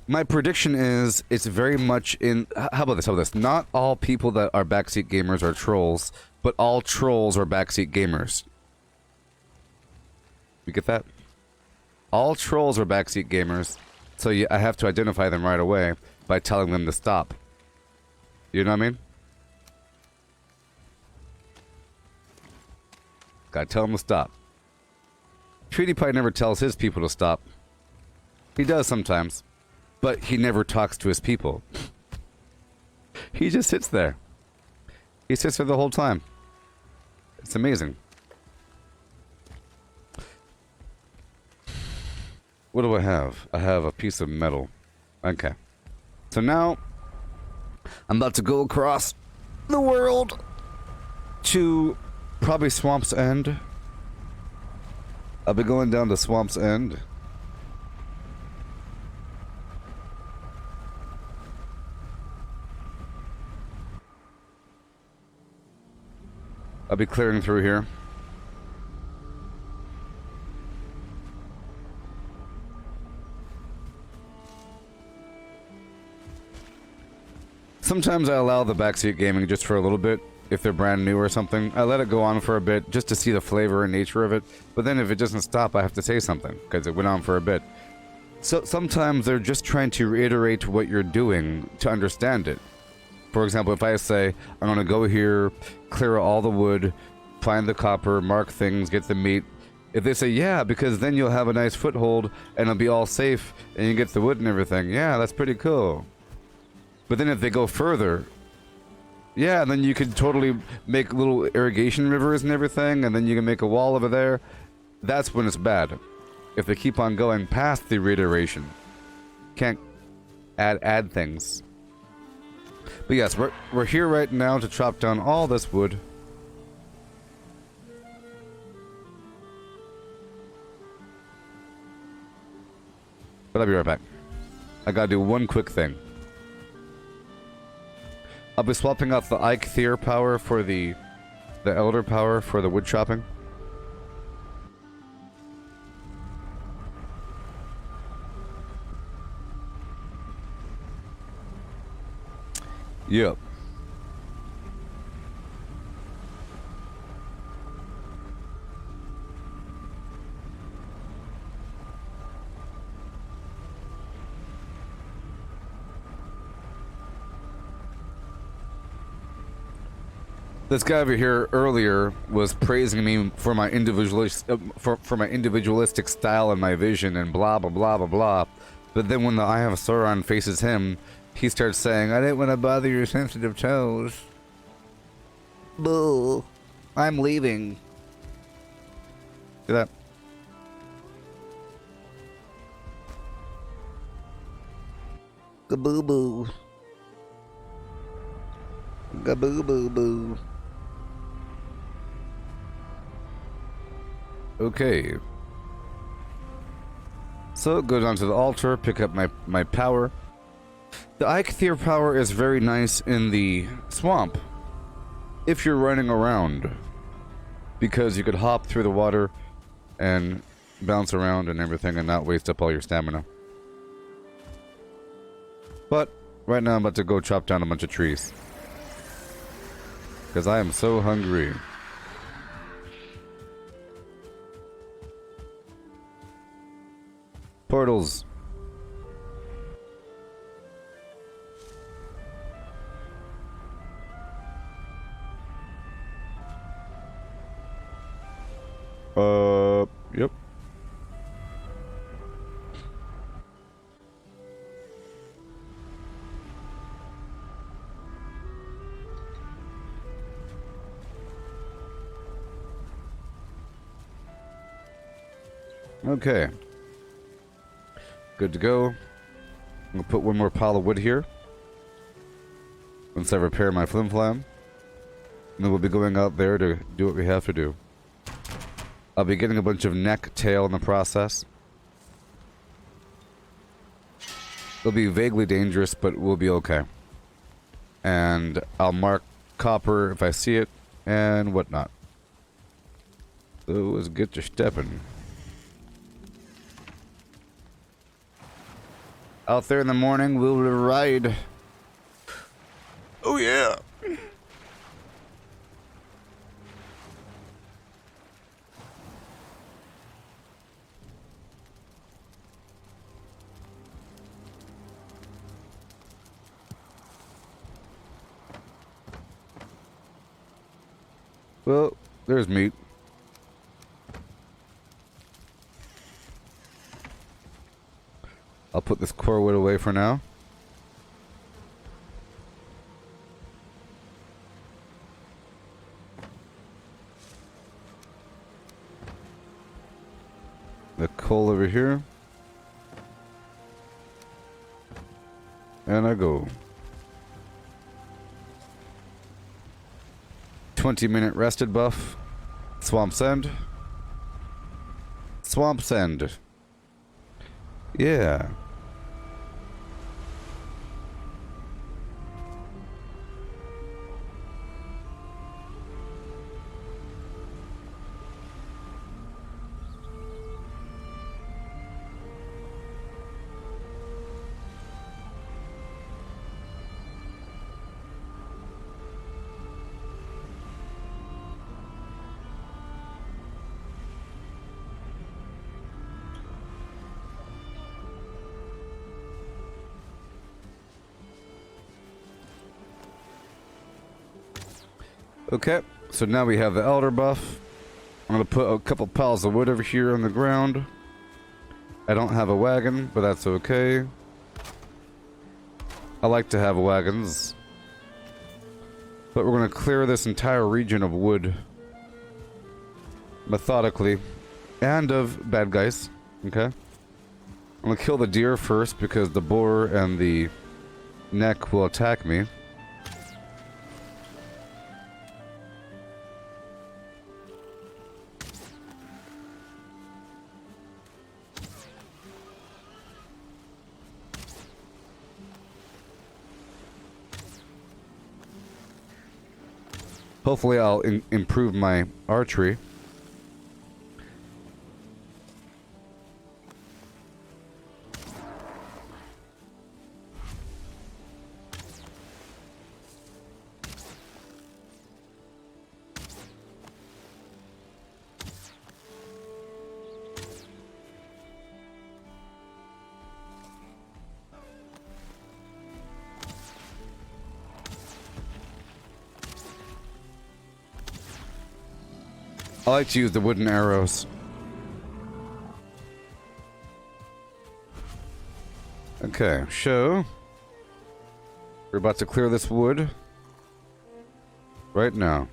My prediction is it's very much in... How about this? How about this? Not all people that are backseat gamers are trolls, but all trolls are backseat gamers. You get that? All trolls are backseat gamers, so I have to identify them right away by telling them to stop. You know what I mean? Gotta tell them to stop. PewDiePie never tells his people to stop. He does sometimes. But he never talks to his people. He just sits there. He sits there the whole time. It's amazing. What do I have? I have a piece of metal. Okay. So now, I'm about to go across the world to probably Swamp's End. I'll be going down to Swamp's End. I'll be clearing through here. Sometimes I allow the backseat gaming just for a little bit, if they're brand new or something. I let it go on for a bit just to see the flavor and nature of it. But then if it doesn't stop, I have to say something because it went on for a bit. So sometimes they're just trying to reiterate what you're doing to understand it. For example, if I say, I'm going to go here, clear all the wood, find the copper, mark things, get the meat. If they say, yeah, because then you'll have a nice foothold and it'll be all safe and you get the wood and everything. Yeah, that's pretty cool. But then if they go further, yeah, then you could totally make little irrigation rivers and everything, and then you can make a wall over there. That's when it's bad. If they keep on going past the reiteration. Can't add things. But yes, we're here right now to chop down all this wood. But I'll be right back. I gotta do one quick thing. I'll be swapping out the Eikthyr power for the Elder power for the wood chopping. Yep. This guy over here earlier was praising me for my for my individualistic style and my vision and blah blah blah blah blah. But then when the Eye of Sauron faces him, he starts saying, "I didn't want to bother your sensitive toes." Boo! I'm leaving. See that? Gaboo boo. Gaboo boo boo. Okay. So go down to the altar, pick up my power. The Eikthyr power is very nice in the swamp if you're running around, because you could hop through the water and bounce around and everything and not waste up all your stamina. But right now I'm about to go chop down a bunch of trees because I am so hungry. Portals. Yep. Okay. Good to go. I'm gonna put one more pile of wood here. Once I repair my flim-flam. And then we'll be going out there to do what we have to do. I'll be getting a bunch of neck tail in the process. It'll be vaguely dangerous, but we'll be okay. And I'll mark copper if I see it, and whatnot. So let's get to stepping. Out there in the morning, we'll ride. Oh yeah! Well, there's meat. I'll put this core wood away for now. The coal over here. And I go. 20-minute rested buff. Swamp's End. Swamp's End. Yeah. Okay, so now we have the elder buff. I'm gonna put a couple piles of wood over here on the ground. I don't have a wagon, but that's okay. I like to have wagons. But we're gonna clear this entire region of wood methodically and of bad guys. Okay, I'm gonna kill the deer first because the boar and the neck will attack me. Hopefully I'll improve my archery. I like to use the wooden arrows. Okay, so we're about to clear this wood right now.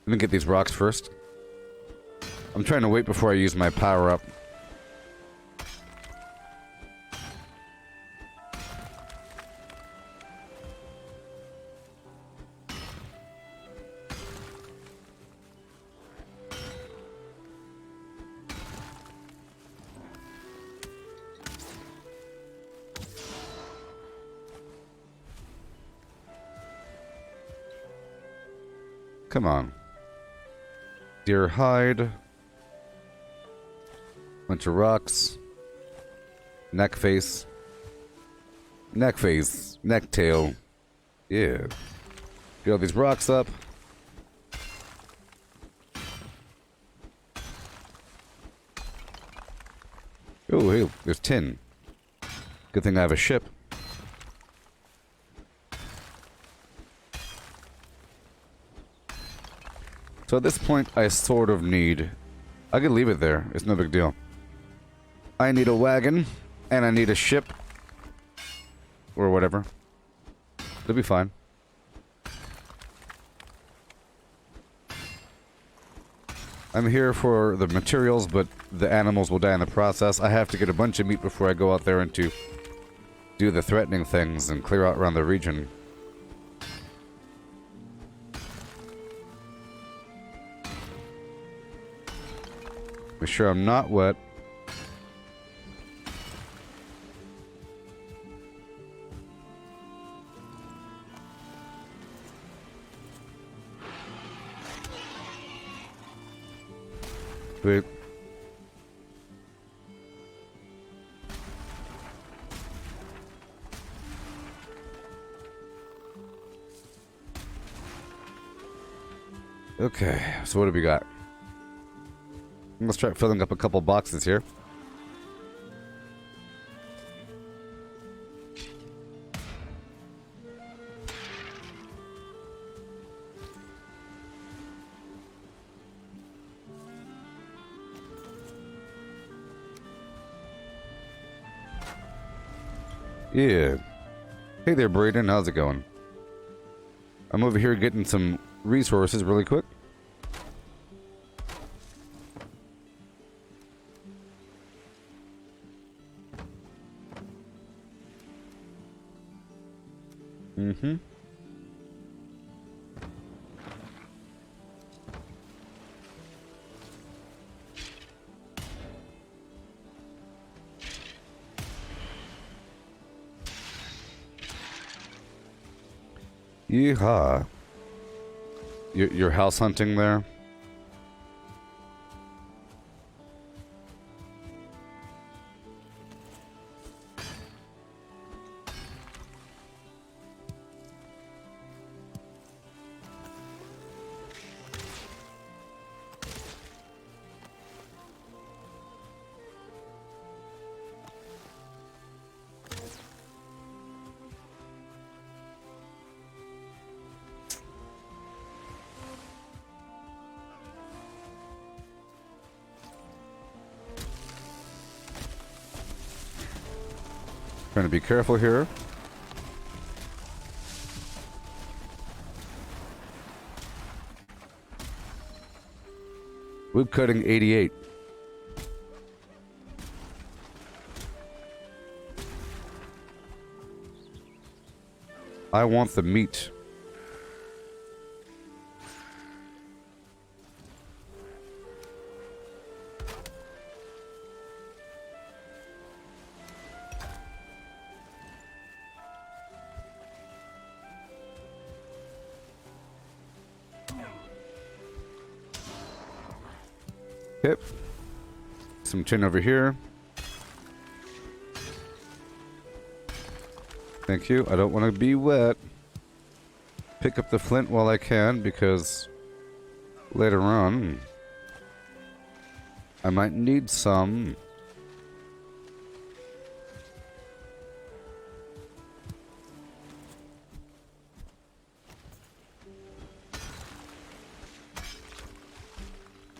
Let me get these rocks first. I'm trying to wait before I use my power up. Come on. Deer hide. Bunch of rocks. Neck face. Neck face. Neck tail. Yeah. Get all these rocks up. Oh, hey, there's tin. Good thing I have a ship. So at this point, I sort of need... I could leave it there. It's no big deal. I need a wagon, and I need a ship. Or whatever. It'll be fine. I'm here for the materials, but the animals will die in the process. I have to get a bunch of meat before I go out there and to do the threatening things and clear out around the region. Make sure I'm not wet. Wait. Okay, so what do we got? Let's try filling up a couple boxes here. Yeah. Hey there, Braden. How's it going? I'm over here getting some resources really quick. Mm-hmm. Yeehaw. You're house hunting there? Trying to be careful here. Wood cutting 88. I want the meat. Yep. Some tin over here. Thank you. I don't want to be wet. Pick up the flint while I can, because later on I might need some.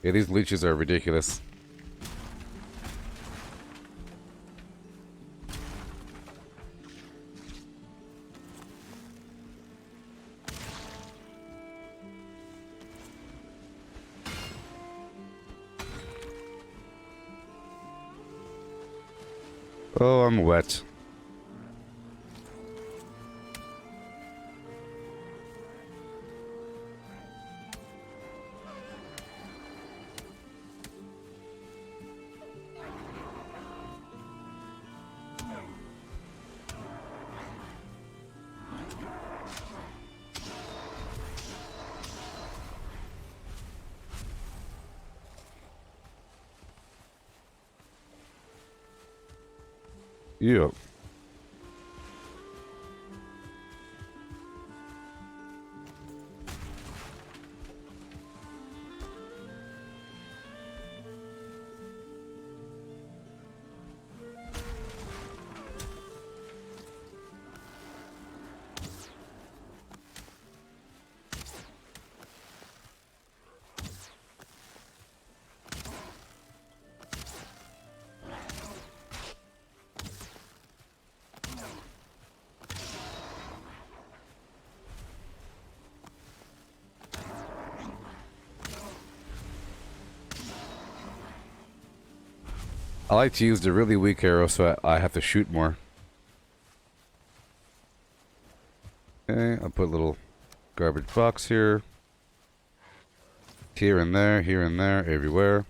Yeah, these leeches are ridiculous. Oh, I'm wet. Yeah. I like to use the really weak arrow, so I have to shoot more. Okay, I'll put a little garbage box here. Here and there, everywhere.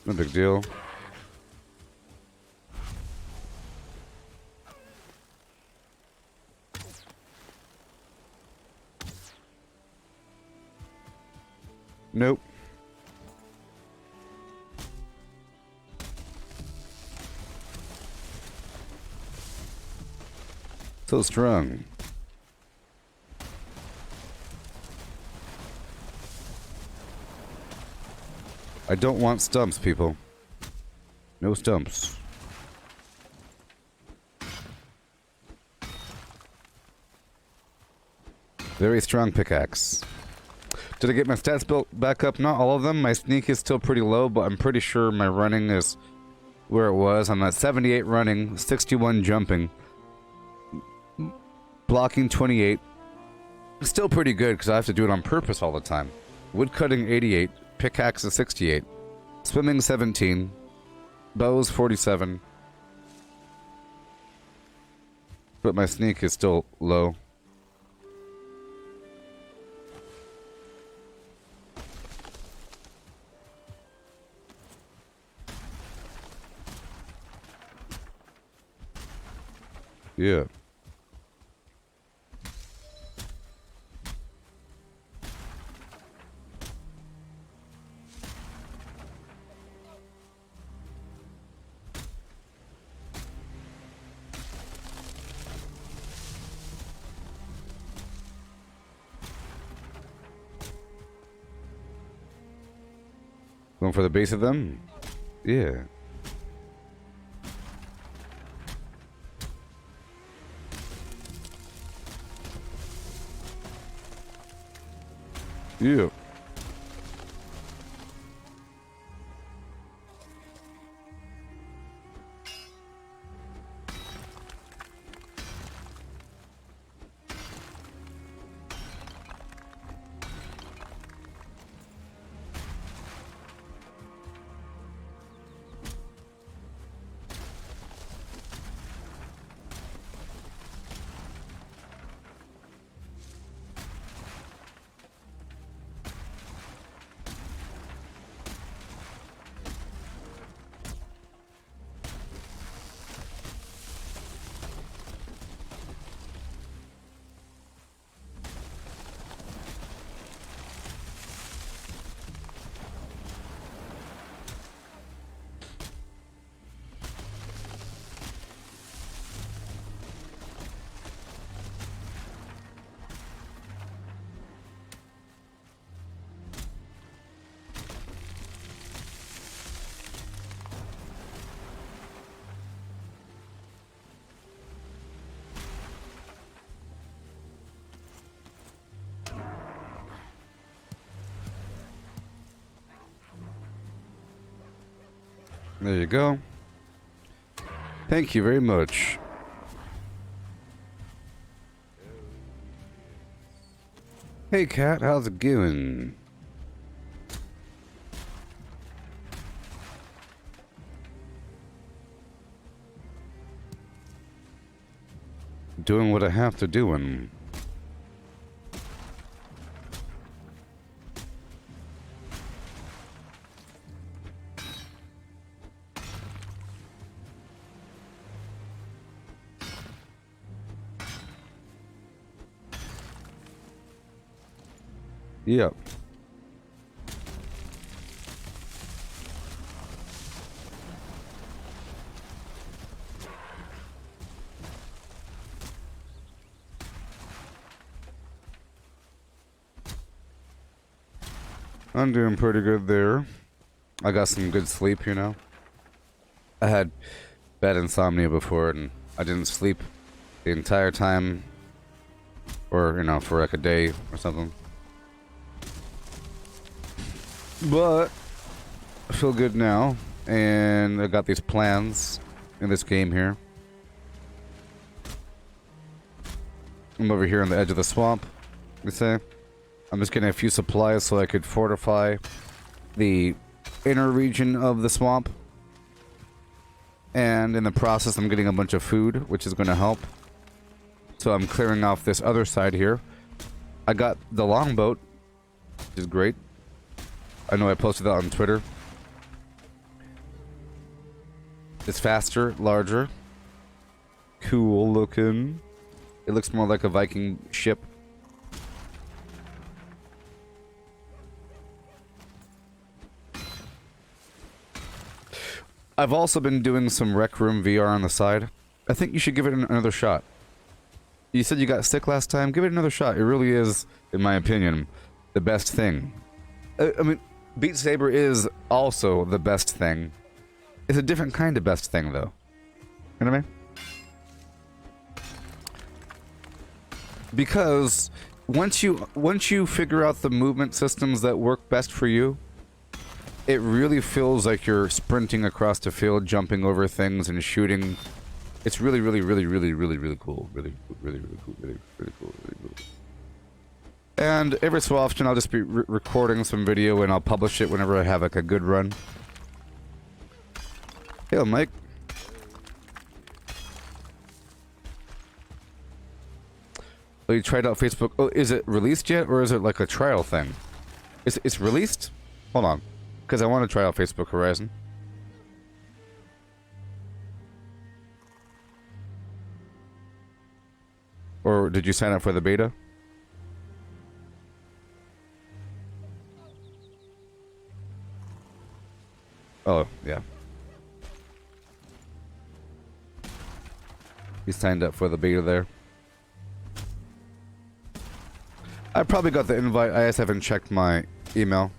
No big deal. Nope. So strong. I don't want stumps, people. No stumps. Very strong pickaxe. Did I get my stats built back up? Not all of them. My sneak is still pretty low, but I'm pretty sure my running is where it was. I'm at 78 running, 61 jumping. Blocking 28. Still pretty good because I have to do it on purpose all the time. Woodcutting 88. Pickaxe is 68. Swimming 17. Bows 47. But my sneak is still low. Yeah. Going for the base of them? Yeah. Yeah. There you go. Thank you very much. Hey cat, how's it going? Doing what I have to do and yep. I'm doing pretty good there. I got some good sleep, you know. I had bad insomnia before and I didn't sleep the entire time or, you know, for like a day or something. But I feel good now, and I got these plans in this game here. I'm over here on the edge of the swamp, you say. I'm just getting a few supplies so I could fortify the inner region of the swamp. And in the process, I'm getting a bunch of food, which is going to help. So I'm clearing off this other side here. I got the longboat, which is great. I know I posted that on Twitter. It's faster, larger. Cool looking. It looks more like a Viking ship. I've also been doing some Rec Room VR on the side. I think you should give it another shot. You said you got sick last time. Give it another shot. It really is, in my opinion, the best thing. I mean, Beat Saber is also the best thing. It's a different kind of best thing, though. You know what I mean? Because once you figure out the movement systems that work best for you, it really feels like you're sprinting across the field, jumping over things and shooting. It's really, really, really, really, really, really cool. Really, really, really cool. Really, really cool. Really cool. And every so often, I'll just be recording some video and I'll publish it whenever I have like a good run. Hey, Mike. Oh, you tried out Facebook. Oh, is it released yet, or is it like a trial thing? It's released? Hold on, because I want to try out Facebook Horizon. Or did you sign up for the beta? Oh, yeah. You signed up for the beta there. I probably got the invite. I just haven't checked my email.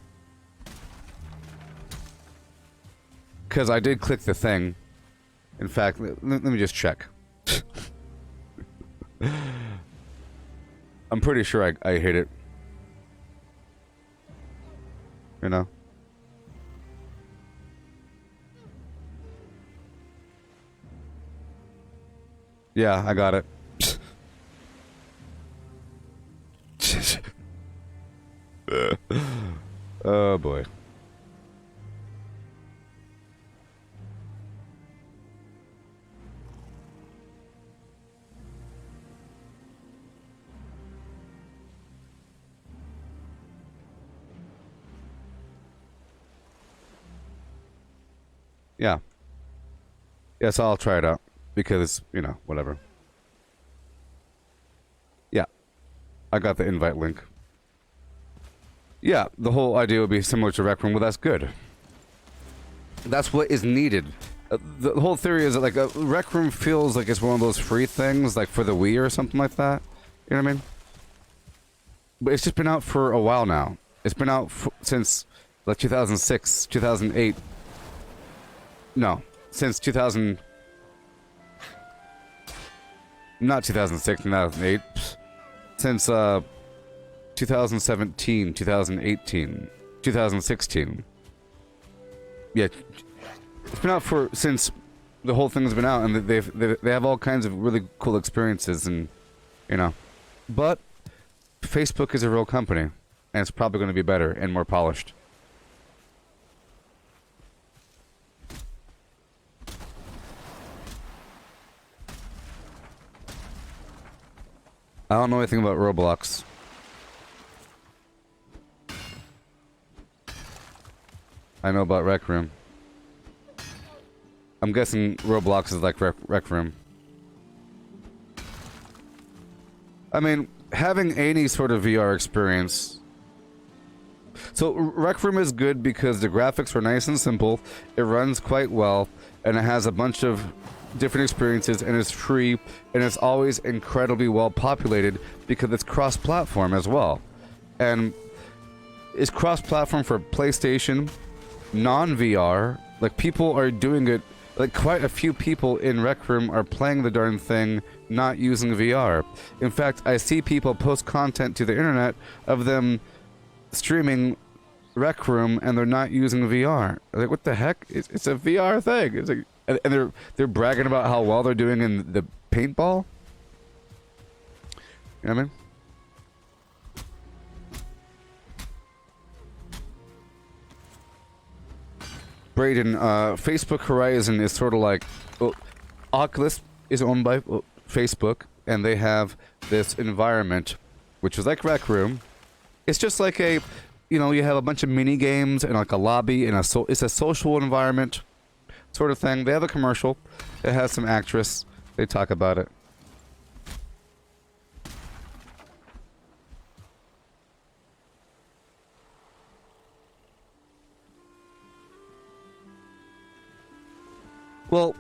because I did click the thing. In fact, let me just check. I'm pretty sure I hit it. You know? Yeah, I got it. Oh boy. Yeah. Yes, I'll try it out. Because, you know, whatever. Yeah. I got the invite link. Yeah, the whole idea would be similar to Rec Room. Well, that's good. That's what is needed. The whole theory is that, like, a Rec Room feels like it's one of those free things, like for the Wii or something like that. You know what I mean? But it's just been out for a while now. It's been out since, like, 2006, 2008. No, since 2000... Not 2006, 2008. Since, 2017, 2018, 2016. Yeah, it's been out since the whole thing's been out, and they have all kinds of really cool experiences, and you know. But Facebook is a real company, and it's probably going to be better and more polished. I don't know anything about Roblox. I know about Rec Room. I'm guessing Roblox is like Rec Room. I mean, having any sort of VR experience... So, Rec Room is good because the graphics are nice and simple, it runs quite well, and it has a bunch of different experiences, and it's free, and it's always incredibly well populated because it's cross-platform as well. And it's cross-platform for PlayStation, non-VR, like people are doing it, like quite a few people in Rec Room are playing the darn thing not using VR. In fact, I see people post content to the internet of them streaming Rec Room and they're not using VR. Like, what the heck? It's a VR thing. It's like, and they're bragging about how well they're doing in the paintball. You know what I mean? Brayden, Facebook Horizon is sort of like... Well, Oculus is owned by Facebook, and they have this environment, which is like Rec Room. It's just like a... You know, you have a bunch of mini games and like a lobby, and it's a social environment sort of thing. They have a commercial. It has some actress. They talk about it. Well,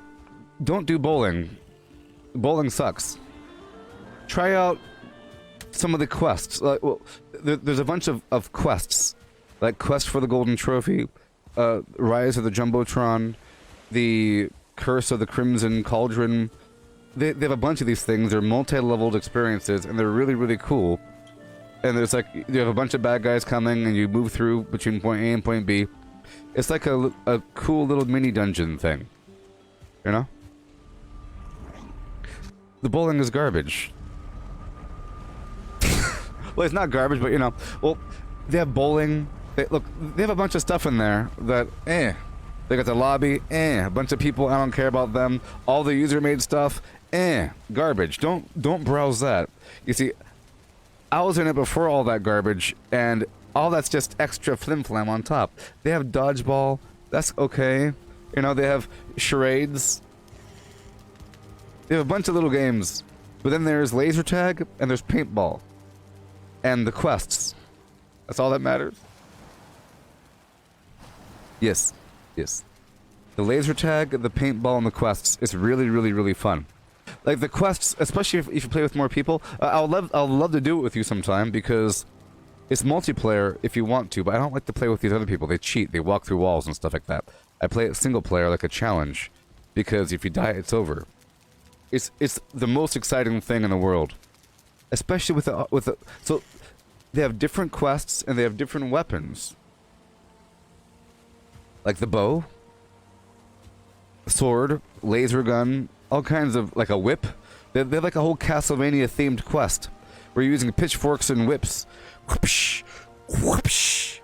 don't do bowling. Bowling sucks. Try out some of the quests. Well, there's a bunch of quests. Like Quest for the Golden Trophy, Rise of the Jumbotron, the Curse of the Crimson Cauldron. They have a bunch of these things. They're multi-leveled experiences, and they're really, really cool. And there's like, you have a bunch of bad guys coming, and you move through between point A and point B. It's like a cool little mini dungeon thing. You know? The bowling is garbage. Well, it's not garbage, but you know. Well, they have bowling. Look, they have a bunch of stuff in there that, They got the lobby, A bunch of people, I don't care about them. All the user-made stuff, garbage. Don't browse that. You see, I was in it before all that garbage, and all that's just extra flim-flam on top. They have dodgeball. That's okay. You know, they have charades. They have a bunch of little games. But then there's laser tag, and there's paintball. And the quests. That's all that matters. Yes. Yes. The laser tag, the paintball, and the quests is really, really, really fun. Like the quests, especially if you play with more people, I'll love to do it with you sometime, because It's multiplayer if you want to, but I don't like to play with these other people. They cheat. They walk through walls and stuff like that. I play it single player like a challenge, because if you die, it's over. It's the most exciting thing in the world, especially with the so they have different quests and they have different weapons, like the bow, sword, laser gun, all kinds of, like a whip. They have like a whole Castlevania themed quest where you're using pitchforks and whips. Whoopsh, whoopsh,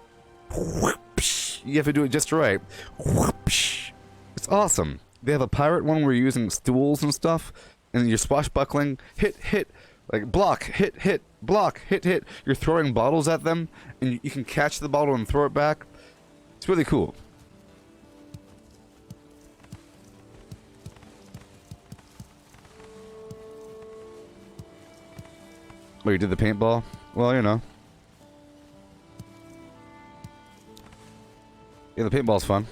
whoopsh. You have to do it just right. Whoopsh. It's awesome. They have a pirate one where you're using stools and stuff, and you're swashbuckling. Hit, hit, like block, hit, block, hit. You're throwing bottles at them, and you can catch the bottle and throw it back. It's really cool. Oh, you did the paintball? Well, you know. Yeah, the paintball's fun.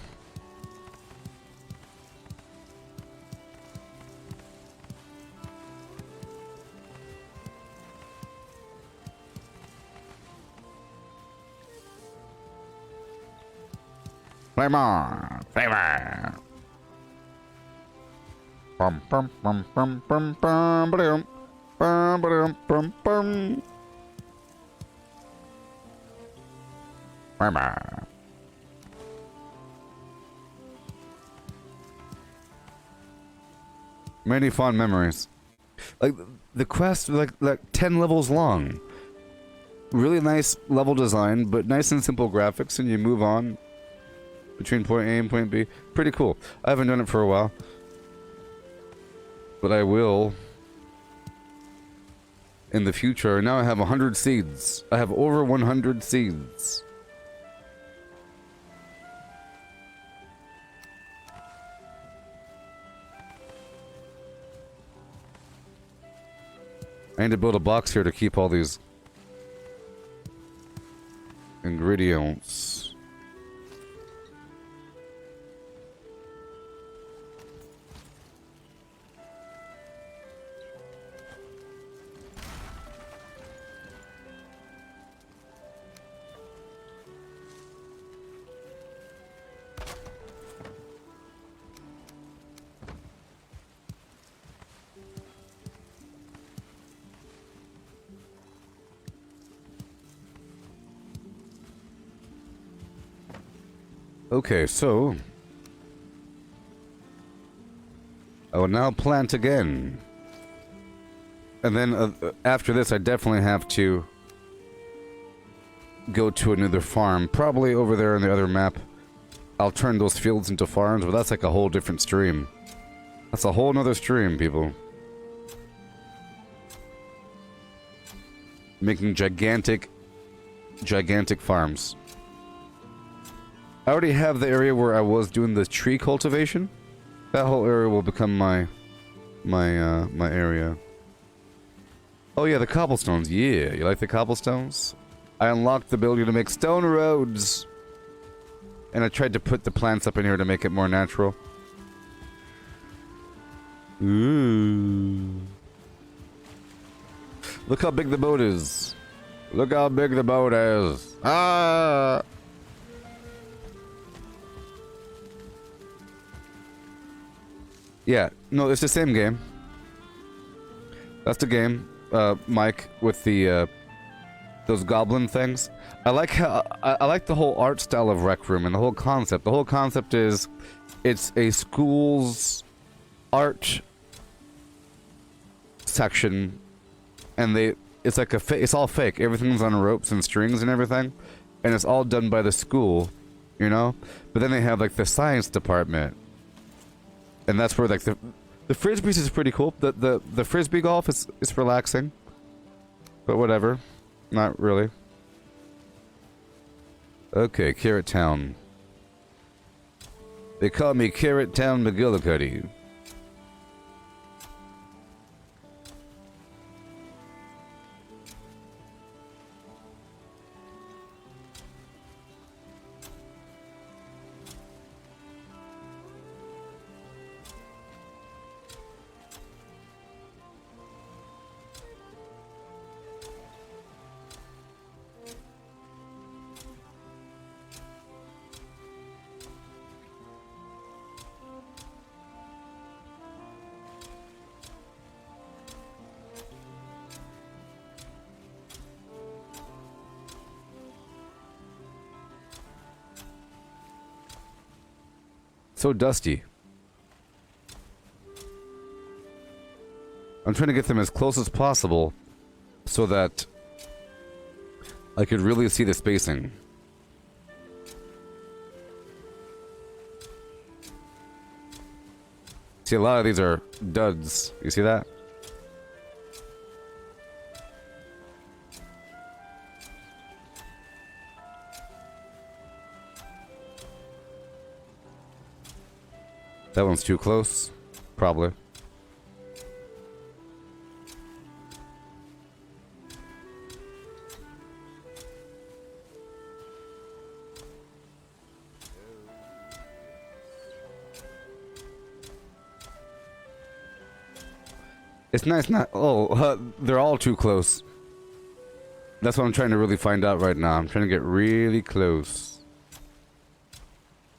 Flame on! Flavor! Bum bum bum bum bum bum ba-dum. Bum ba-dum bum bum. Flavor. Many fond memories. Like the quest, like 10 levels long. Really nice level design, but nice and simple graphics, and you move on between point A and point B. Pretty cool. I haven't done it for a while, but I will in the future. Now I have 100 seeds. I have over 100 seeds. I need to build a box here to keep all these ingredients. Okay, so I will now plant again. And then after this, I definitely have to go to another farm. Probably over there on the other map. I'll turn those fields into farms, but that's like a whole different stream. That's a whole nother stream, people. Making gigantic farms. I already have the area where I was doing the tree cultivation. That whole area will become my area. Oh yeah, the cobblestones. Yeah, you like the cobblestones? I unlocked the ability to make stone roads. And I tried to put the plants up in here to make it more natural. Ooh. Look how big the boat is. Look how big the boat is. Ah! Yeah, no, it's the same game. That's the game, Mike, with the those goblin things. I like how I like the whole art style of Rec Room and the whole concept. The whole concept is it's a school's art section, and it's like it's all fake. Everything's on ropes and strings and everything, and it's all done by the school, you know. But then they have like the science department. And that's where like the frisbees is pretty cool. The frisbee golf is relaxing. But whatever. Not really. Okay, Carrot Town. They call me Carrot Town McGillicuddy. So dusty. I'm trying to get them as close as possible so that I could really see the spacing. See, a lot of these are duds. You see that? That one's too close. Probably. It's nice not... Oh, they're all too close. That's what I'm trying to really find out right now. I'm trying to get really close.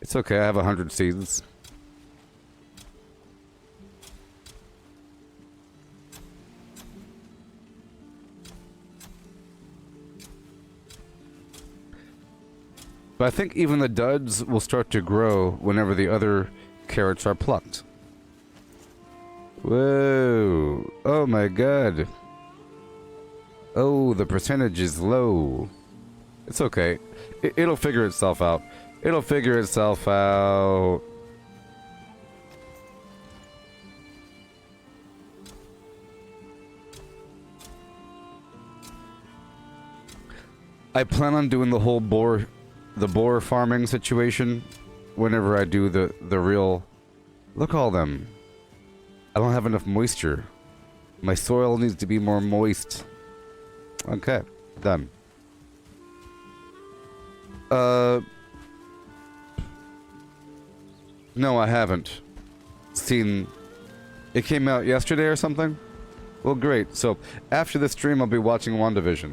It's okay, I have 100 seeds. But I think even the duds will start to grow whenever the other carrots are plucked. Whoa. Oh my god. Oh, the percentage is low. It's okay. It'll figure itself out. It'll figure itself out. I plan on doing the whole boar farming situation whenever I do the real... Look at all them. I don't have enough moisture. My soil needs to be more moist. Okay, done. No, I haven't seen... It came out yesterday or something? Well, great. So, after this stream, I'll be watching WandaVision.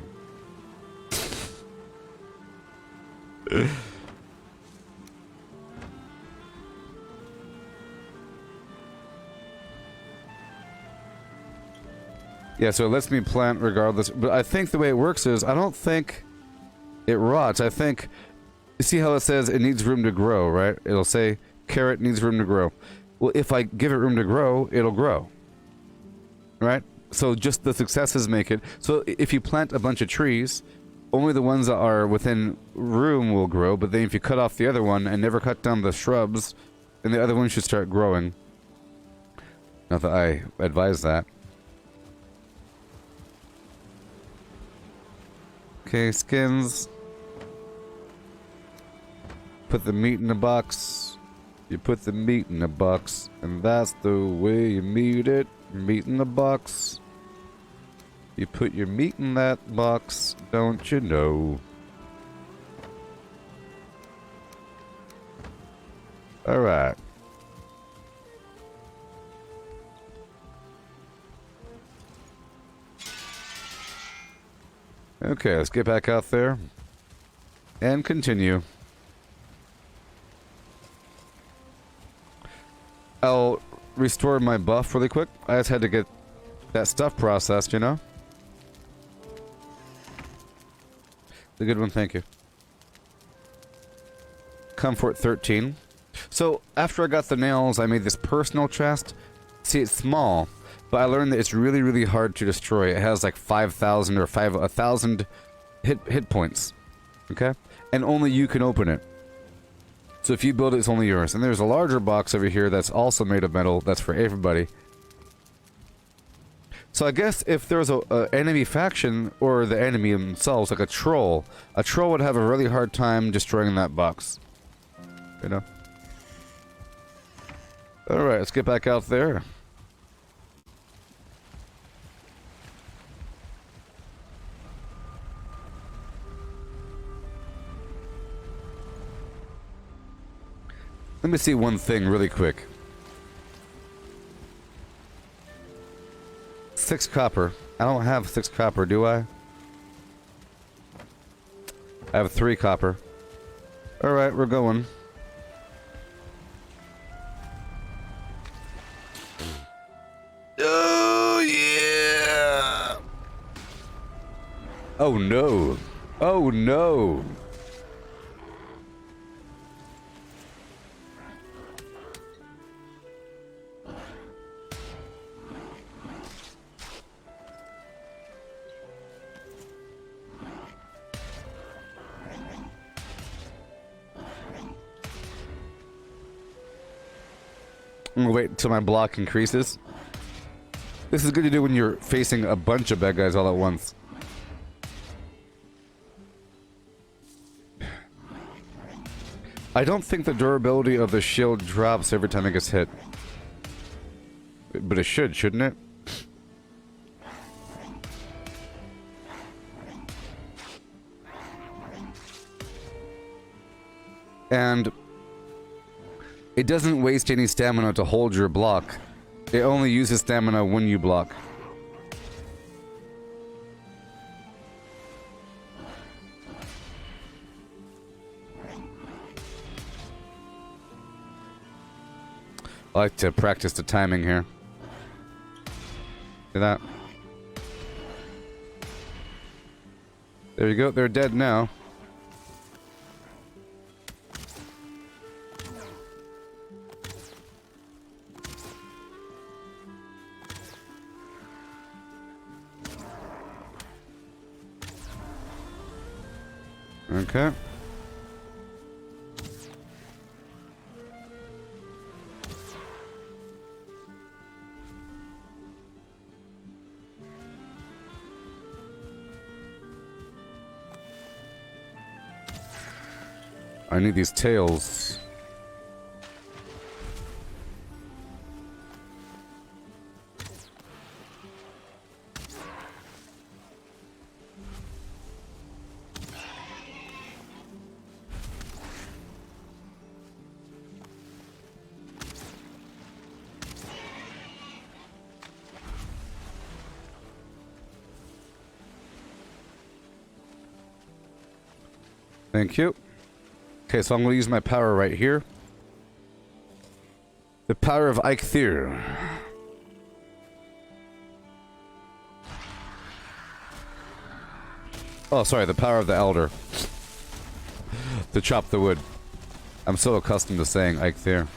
Yeah, so it lets me plant regardless. But I think the way it works is, I don't think it rots. I think... You see how it says it needs room to grow, right? It'll say, carrot needs room to grow. Well, if I give it room to grow, it'll grow. Right? So just the successes make it. So if you plant a bunch of trees, only the ones that are within room will grow. But then if you cut off the other one and never cut down the shrubs, then the other one should start growing. Not that I advise that. Okay, skins. Put the meat in the box. You put the meat in the box, and that's the way you meet it. Meat in the box. You put your meat in that box, don't you know? Alright. Okay, let's get back out there and continue. I'll restore my buff really quick. I just had to get that stuff processed, you know? The good one, thank you. Comfort 13. So, after I got the nails, I made this personal chest. See, it's small, but I learned that it's really, really hard to destroy. It has like 5,000 or 1,000 hit points. Okay? And only you can open it. So if you build it, it's only yours. And there's a larger box over here that's also made of metal. That's for everybody. So I guess if there's a enemy faction, or the enemy themselves, like a troll would have a really hard time destroying that box. You know? Alright, let's get back out there. Let me see one thing really quick. 6 copper. I don't have 6 copper, do I? I have 3 copper. Alright, we're going. Oh, yeah! Oh, no. Oh, no. I'm gonna wait until my block increases. This is good to do when you're facing a bunch of bad guys all at once. I don't think the durability of the shield drops every time it gets hit. But it should, shouldn't it? And it doesn't waste any stamina to hold your block. It only uses stamina when you block. I like to practice the timing here. See that? There you go, they're dead now. Okay. I need these tails. Thank you. Okay, so I'm going to use my power right here. The power of Eikthyr. Oh, sorry, the power of the Elder. To chop the wood. I'm so accustomed to saying Eikthyr.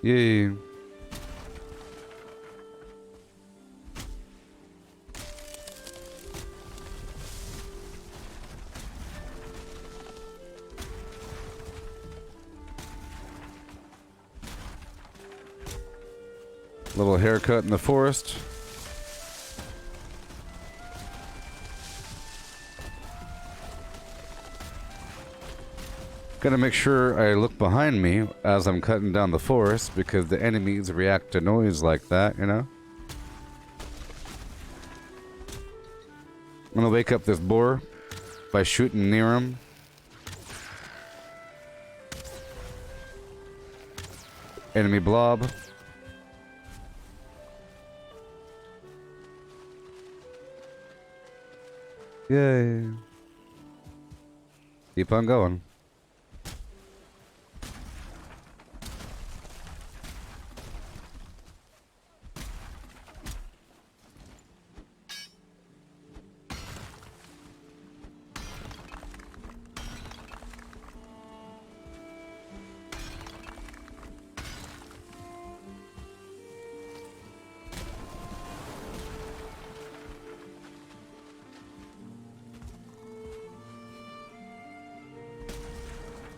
Yay. Little haircut in the forest. Gotta make sure I look behind me as I'm cutting down the forest because the enemies react to noise like that, you know? I'm gonna wake up this boar by shooting near him. Enemy blob. Yay. Keep on going.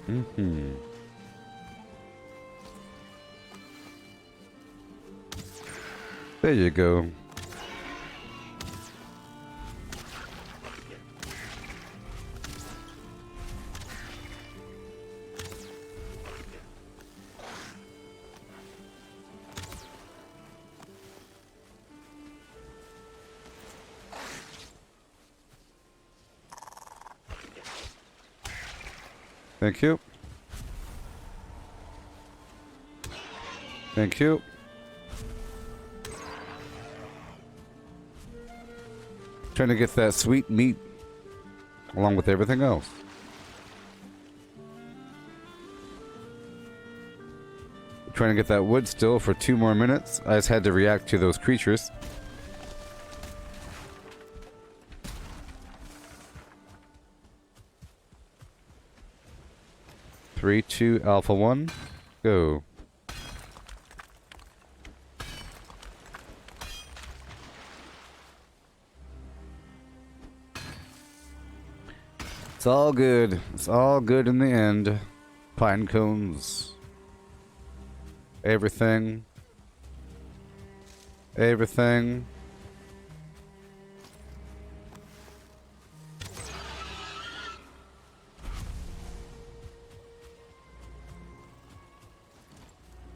Mm-hmm. There you go. Thank you. Thank you. Trying to get that sweet meat along with everything else. Trying to get that wood still for 2 more minutes. I just had to react to those creatures. Three, 2, Alpha 1, go. It's all good. It's all good in the end. Pine cones. Everything. Everything.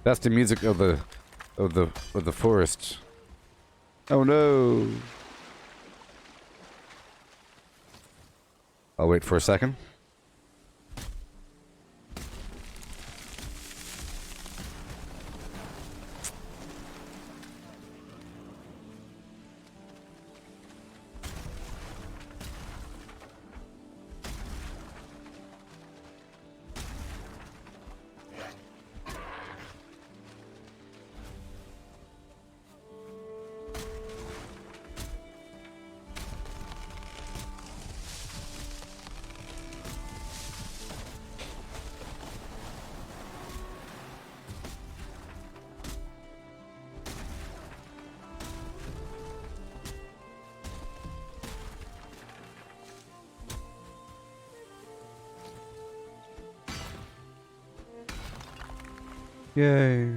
That's the music of the forest. Oh no. I'll wait for a second. Yay.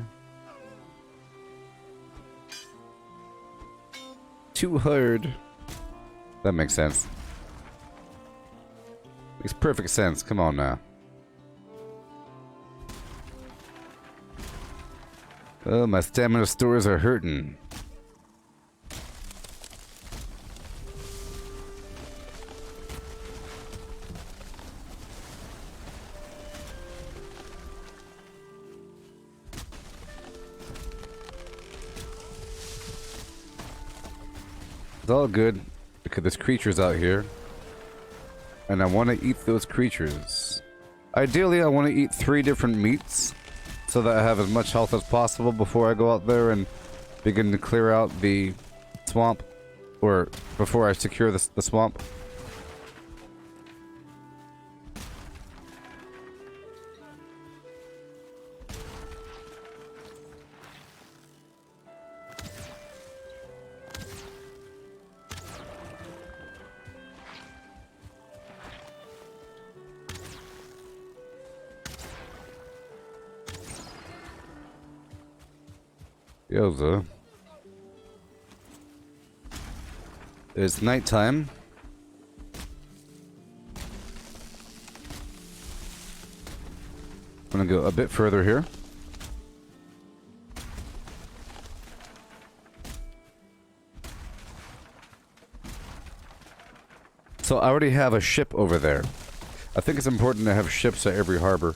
Too hard. That makes sense. Makes perfect sense. Come on now. Oh, my stamina stores are hurting. It's all good because there's creatures out here and I want to eat those creatures. Ideally, I want to eat 3 different meats so that I have as much health as possible before I go out there and begin to clear out the swamp, or before I secure the swamp. Yoza. It's nighttime. I'm gonna go a bit further here. So I already have a ship over there. I think it's important to have ships at every harbor,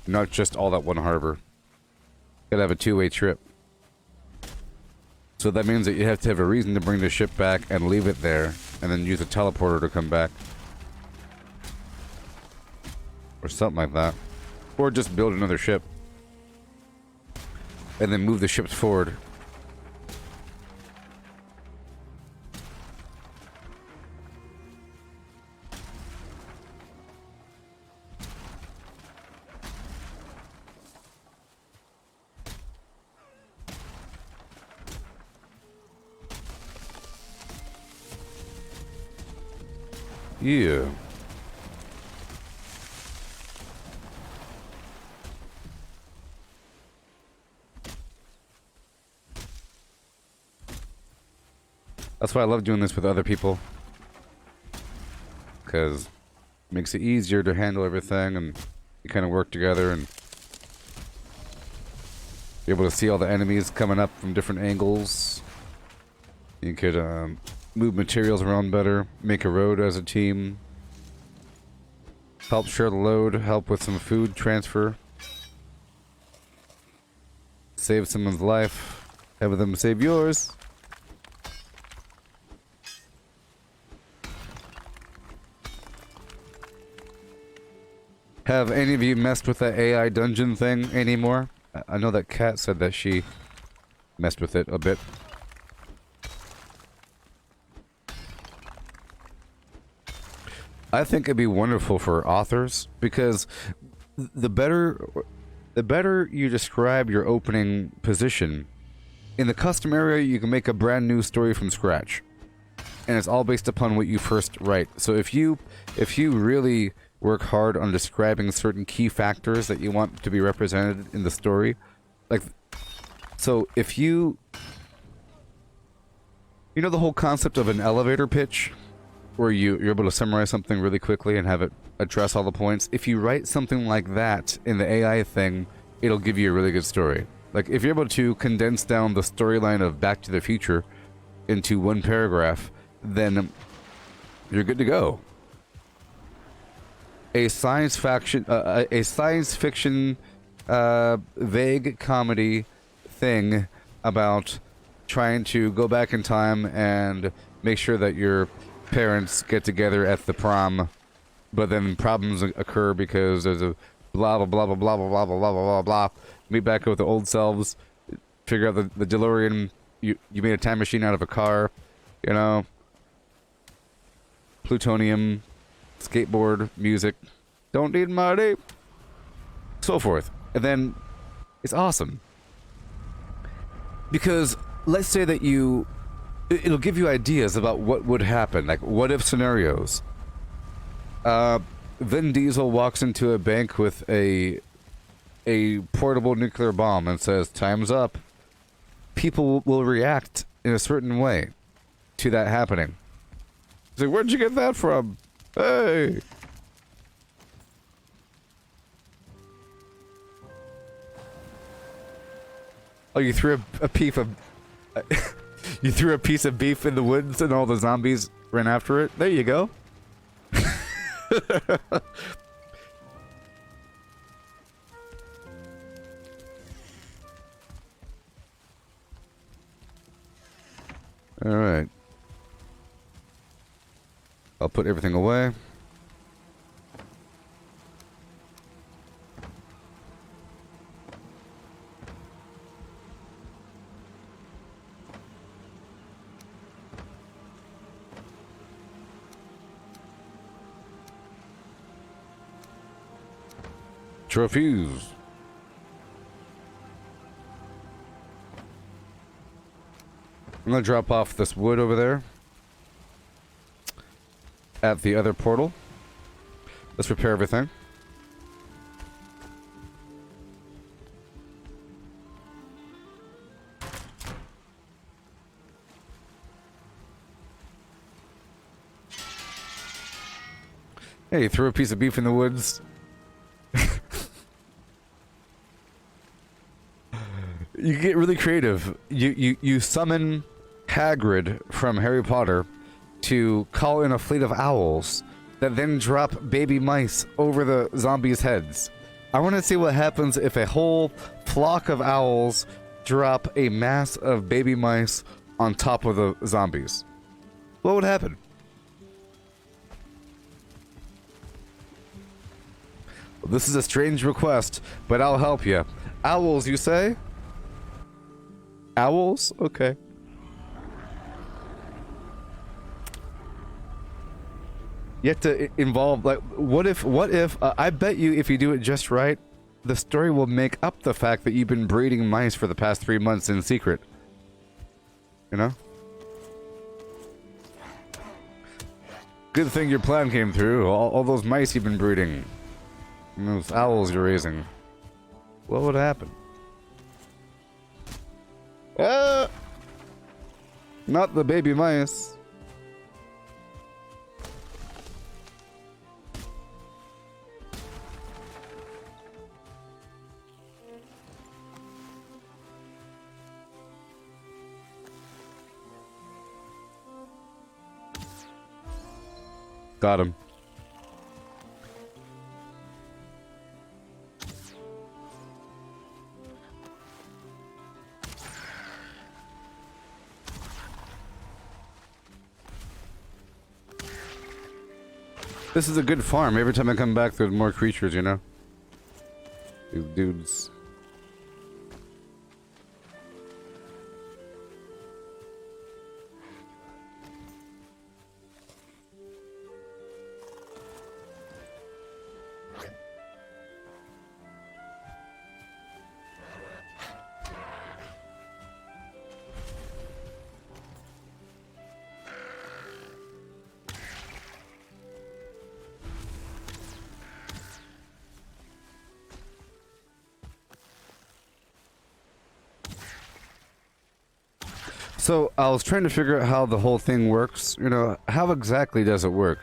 not just all that one harbor. Gotta have a 2-way trip. So that means that you have to have a reason to bring the ship back and leave it there, and then use a teleporter to come back. Or something like that. Or just build another ship. And then move the ships forward. Yeah. That's why I love doing this with other people. Because it makes it easier to handle everything and you kind of work together and be able to see all the enemies coming up from different angles. You could move materials around better, make a road as a team, help share the load, help with some food transfer, save someone's life, have them save yours. Have any of you messed with that AI dungeon thing anymore? I know that Kat said that she messed with it a bit. I think it'd be wonderful for authors because the better you describe your opening position, in the custom area you can make a brand new story from scratch. And it's all based upon what you first write. So if you really work hard on describing certain key factors that you want to be represented in the story, like, so if you know the whole concept of an elevator pitch, where you're able to summarize something really quickly and have it address all the points. If you write something like that in the AI thing, it'll give you a really good story. Like, if you're able to condense down the storyline of Back to the Future into one paragraph, then you're good to go. A science fiction vague comedy thing about trying to go back in time and make sure that your parents get together at the prom, but then problems occur because there's a blah blah blah blah blah blah blah blah blah blah blah. Meet back with the old selves, figure out the DeLorean. You made a time machine out of a car, you know. Plutonium, skateboard, music. Don't need money. So forth, and then it's awesome because let's say that it'll give you ideas about what would happen, like what if scenarios. Vin Diesel walks into a bank with a portable nuclear bomb and says, "Time's up." People will react in a certain way to that happening. He's like, "Where'd you get that from?" Hey. Oh, you threw a piece of... You threw a piece of beef in the woods and all the zombies ran after it? There you go. Alright. I'll put everything away. Trophies. I'm gonna drop off this wood over there at the other portal. Let's repair everything. Hey, you threw a piece of beef in the woods. You get really creative. You summon Hagrid from Harry Potter to call in a fleet of owls that then drop baby mice over the zombies' heads. I want to see what happens if a whole flock of owls drop a mass of baby mice on top of the zombies. What would happen? Well, this is a strange request, but I'll help you. Owls, you say? Owls? Okay. You have to involve, like, what if, I bet you if you do it just right, the story will make up the fact that you've been breeding mice for the past 3 months in secret. You know? Good thing your plan came through. All those mice you've been breeding. And those owls you're raising. What would happen? Not the baby mice. Got him. This is a good farm. Every time I come back, there's more creatures, you know? These dudes. So I was trying to figure out how the whole thing works. You know, how exactly does it work?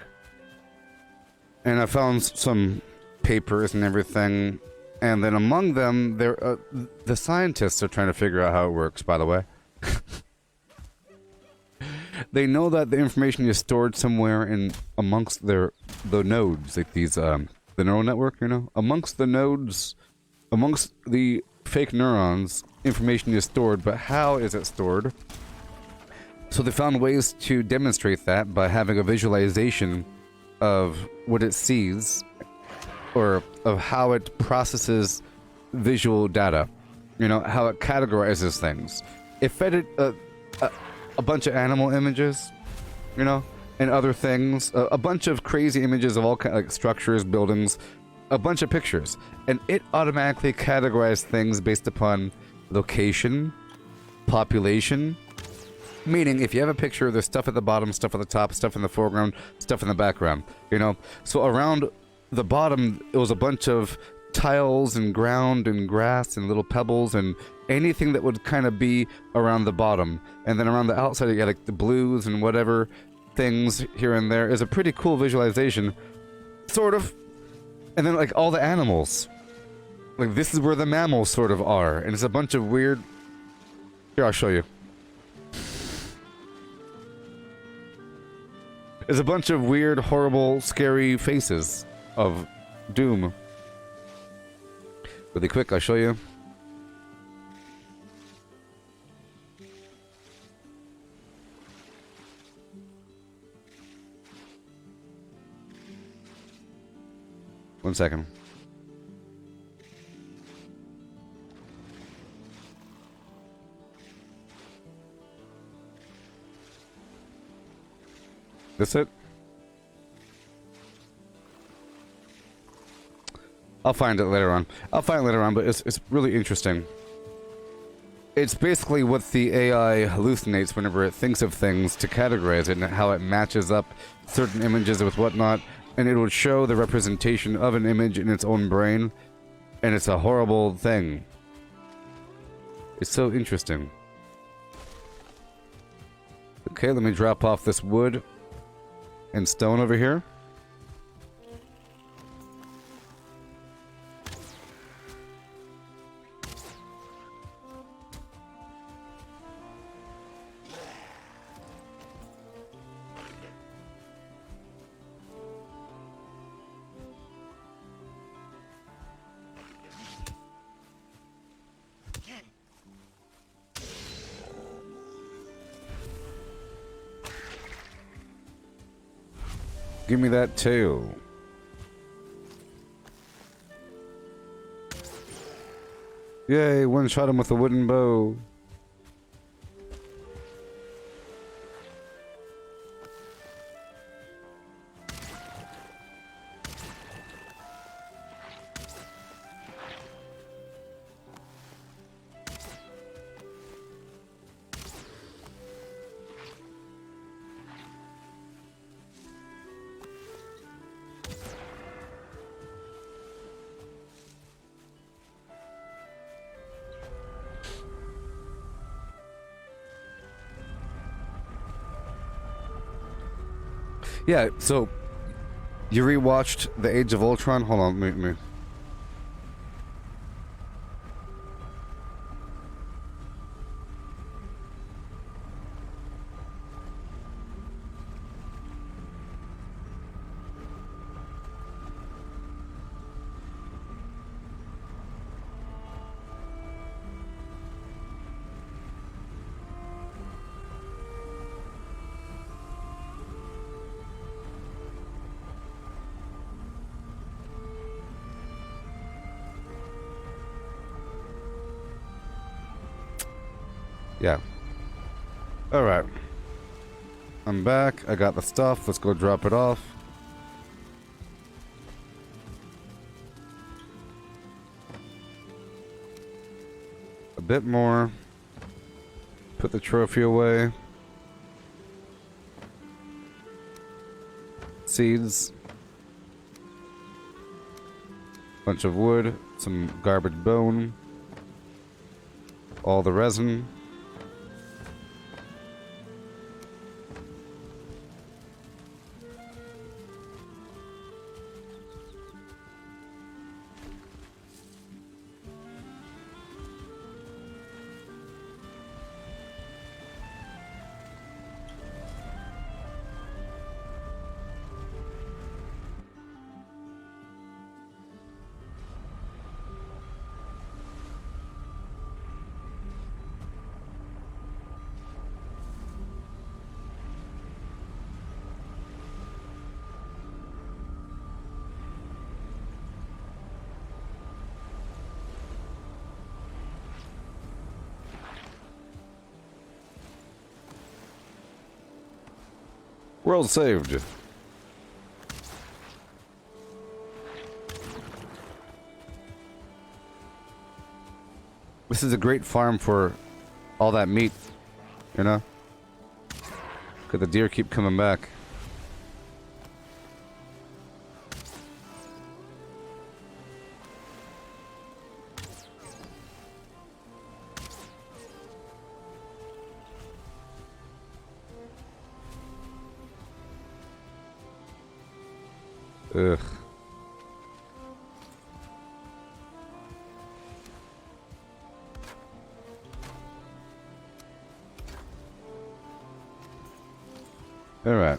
And I found some papers and everything, and then among them, the scientists are trying to figure out how it works. By the way, they know that the information is stored somewhere in amongst the nodes, like these the neural network. You know, amongst the nodes, amongst the fake neurons, information is stored. But how is it stored? So they found ways to demonstrate that by having a visualization of what it sees, or of how it processes visual data. You know, how it categorizes things. It fed it a bunch of animal images, you know, and other things, a bunch of crazy images of all kinds, like structures, buildings, a bunch of pictures, and it automatically categorized things based upon location, population. Meaning, if you have a picture, there's stuff at the bottom, stuff at the top, stuff in the foreground, stuff in the background, you know? So around the bottom, it was a bunch of tiles and ground and grass and little pebbles and anything that would kind of be around the bottom. And then around the outside, you got like the blues and whatever things here and there. Is a pretty cool visualization, sort of. And then like all the animals. Like this is where the mammals sort of are. And it's a bunch of weird... Here, I'll show you. It's a bunch of weird, horrible, scary faces of doom. Really quick, I'll show you. One second. This it? I'll find it later on. But it's really interesting. It's basically what the AI hallucinates whenever it thinks of things to categorize it, and how it matches up certain images with whatnot, and it will show the representation of an image in its own brain, and it's a horrible thing. It's so interesting. Okay, let me drop off this wood and stone over here. Give me that tail. Yay, one shot him with a wooden bow. Yeah, so you rewatched The Age of Ultron? Hold on, me. Yeah. Alright. I'm back. I got the stuff. Let's go drop it off. A bit more. Put the trophy away. Seeds. Bunch of wood. Some garbage bone. All the resin. World saved. This is a great farm for all that meat, you know? Because the deer keep coming back. Ugh. All right.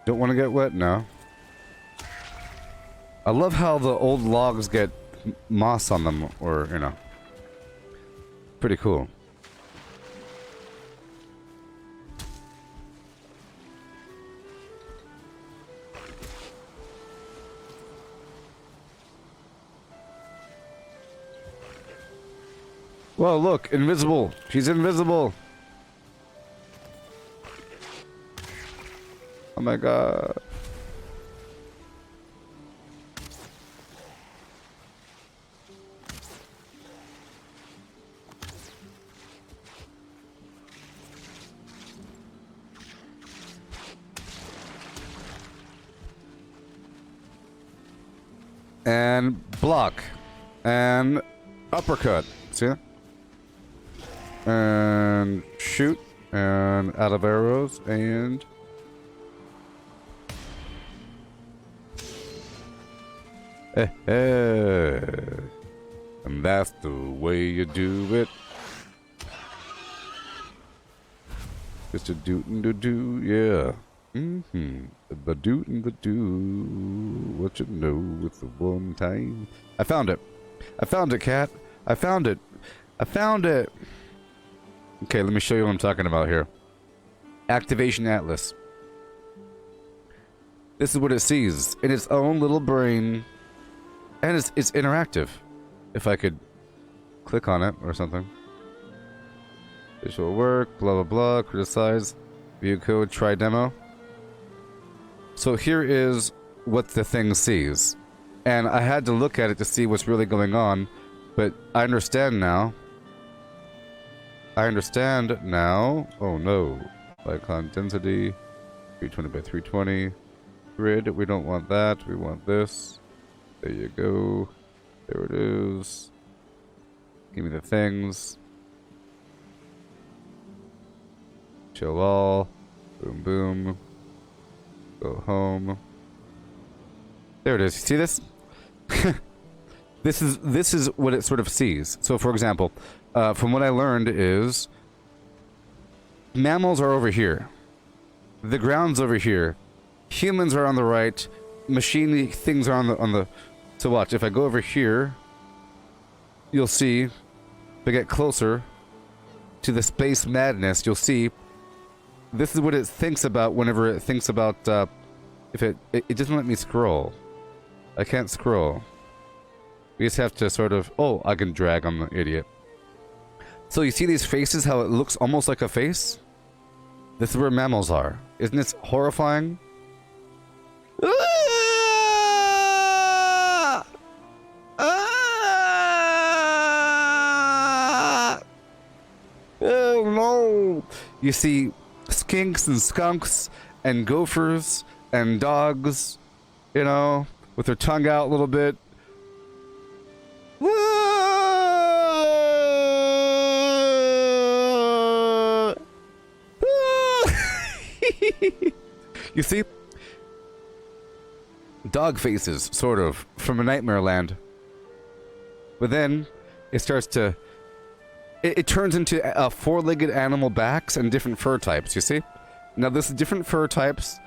Don't want to get wet now. I love how the old logs get moss on them, or, you know. Pretty cool. Whoa, look, invisible. She's invisible. Oh my god. And block. And uppercut. See that? And shoot. And out of arrows. And... and that's the way you do it. Just a doot and a do, yeah. The doot and the do. What you know with the one time. I found it. I found it, cat. I found it. I found it. Okay, let me show you what I'm talking about here. Activation Atlas. This is what it sees in its own little brain. And it's interactive. If I could click on it or something. Visual work, blah blah blah, criticize, view code, try demo. So here is what the thing sees. And I had to look at it to see what's really going on, but I understand now. I understand now. Oh no. Icon density, 320 by 320. Grid, we don't want that, we want this. There you go. There it is. Give me the things. Chill all. Boom, boom. Go home. There it is. You see this? This is what it sort of sees. So, for example, from what I learned is mammals are over here. The ground's over here. Humans are on the right. Machine things are on the. So watch, if I go over here, you'll see, if I get closer to the space madness, you'll see, this is what it thinks about whenever it thinks about, if it doesn't let me scroll. I can't scroll. We just have to sort of, oh, I can drag, I'm an idiot. So you see these faces, how it looks almost like a face? This is where mammals are. Isn't this horrifying? Oh no! You see skinks and skunks and gophers and dogs, you know, with their tongue out a little bit. You see? Dog faces, sort of, from a nightmare land. But then, it starts to... It turns into four-legged animal backs and different fur types, you see? Now, this is different fur types,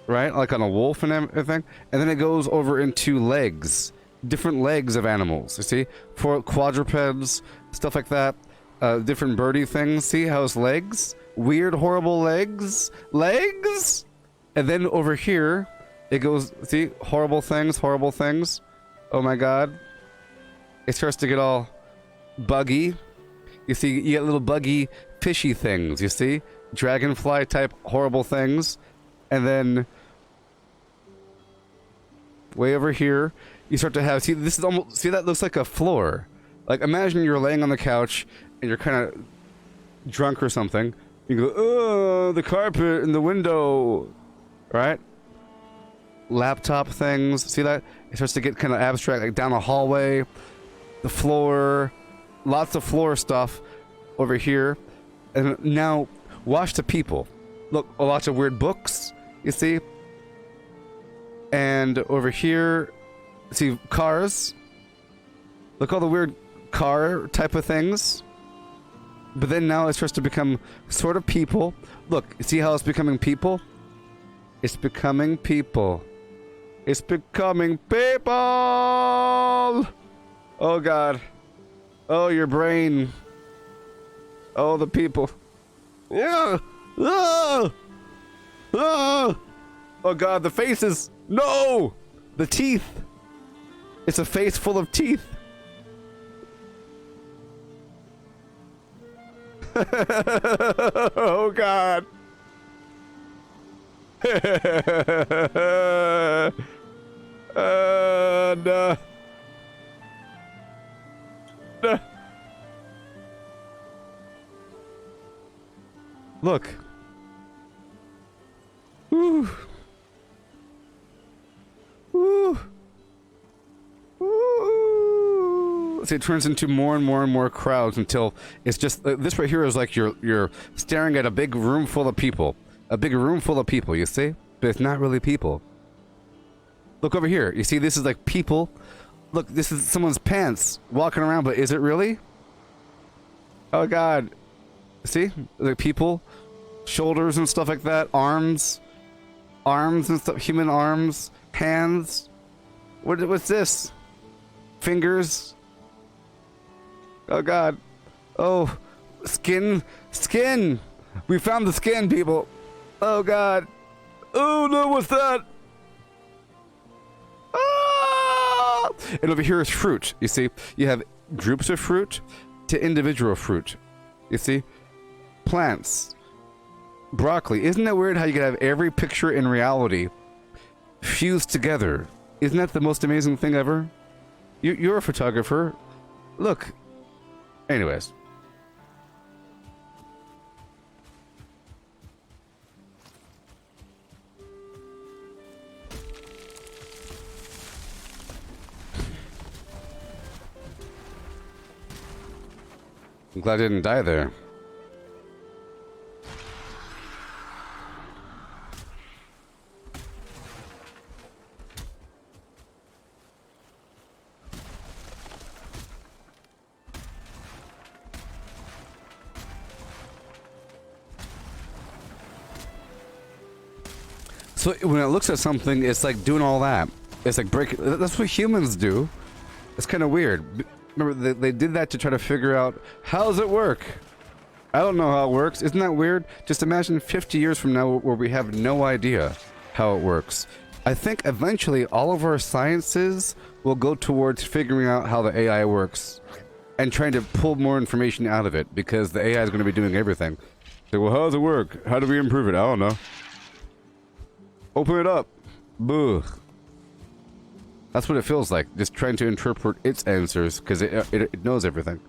right? Like on a wolf and everything. And then it goes over into legs, different legs of animals. You see, for quadrupeds, stuff like that. Different birdie things. See how it's legs? Weird, horrible legs. Legs. And then over here, it goes. See, horrible things. Horrible things. Oh my God. It starts to get all buggy. You see, you get little buggy, fishy things. You see, dragonfly type horrible things. And then way over here, you start to have, see, this is almost, see, that looks like a floor. Like, imagine you're laying on the couch and you're kind of drunk or something. You go, oh, the carpet and the window, right? Laptop things, see that? It starts to get kind of abstract, like down a hallway, the floor, lots of floor stuff over here. And now, watch the people. Look, lots of weird books. You see? And over here, see cars. Look all the weird car type of things. But then now it starts to become sort of people. Look, see how it's becoming people? It's becoming people. It's becoming people! Oh God. Oh, your brain. Oh, the people. Yeah! Oh! Oh! Oh God, the faces! No! The teeth! It's a face full of teeth! Oh God! No. No. Look. Woo. Woo. Woo. See, it turns into more and more and more crowds until it's just this right here is like you're staring at a big room full of people. A big room full of people, you see? But it's not really people. Look over here. You see, this is like people. Look, this is someone's pants walking around, but is it really? Oh God. See? Like people, shoulders and stuff like that, arms and stuff, human arms, hands. What's this? Fingers. Oh God. Oh, skin. We found the skin, people. Oh God. Oh no, what's that? Ah! And over here is fruit. You see, you have groups of fruit to individual fruit. You see, plants, broccoli. Isn't that weird how you can have every picture in reality fused together? Isn't that the most amazing thing ever? You're a photographer. Look. Anyways. I'm glad I didn't die there. So when it looks at something, it's like doing all that. It's like breaking. That's what humans do. It's kind of weird. Remember, they did that to try to figure out, how does it work? I don't know how it works. Isn't that weird? Just imagine 50 years from now where we have no idea how it works. I think eventually all of our sciences will go towards figuring out how the AI works and trying to pull more information out of it, because the AI is going to be doing everything. So, well, how does it work? How do we improve it? I don't know. Open it up. Boo. That's what it feels like, just trying to interpret its answers, because it knows everything.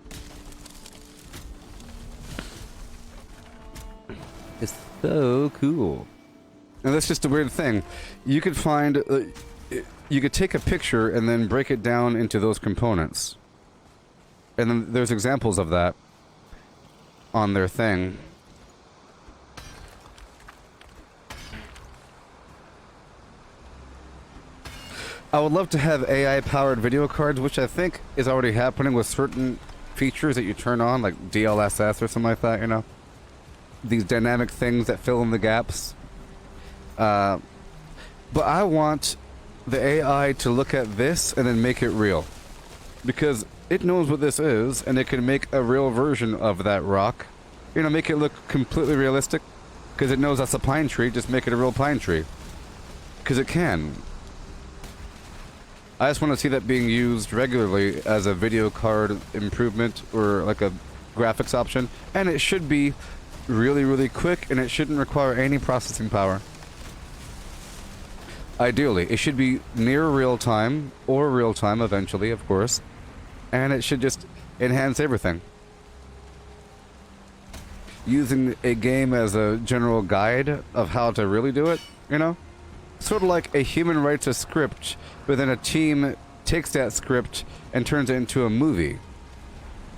It's so cool. And that's just a weird thing. You could find, you could take a picture and then break it down into those components. And then there's examples of that on their thing. I would love to have AI-powered video cards, which I think is already happening with certain features that you turn on, like DLSS or something like that, you know? These dynamic things that fill in the gaps. But I want the AI to look at this and then make it real. Because it knows what this is, and it can make a real version of that rock. You know, make it look completely realistic. Because it knows that's a pine tree, just make it a real pine tree. Because it can. I just want to see that being used regularly as a video card improvement or like a graphics option. And it should be really, really quick, and it shouldn't require any processing power. Ideally, it should be near real time, or real time eventually, of course. And it should just enhance everything. Using a game as a general guide of how to really do it, you know? Sort of like a human writes a script, but then a team takes that script and turns it into a movie.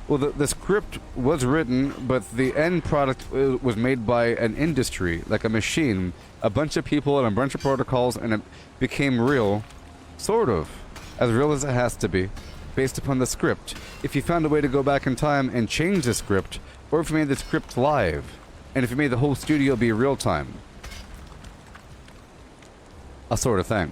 Well, the script was written, but the end product was made by an industry, like a machine, a bunch of people and a bunch of protocols, and it became real, sort of, as real as it has to be, based upon the script. If you found a way to go back in time and change the script, or if you made the script live, and if you made the whole studio be real time. A sort of thing.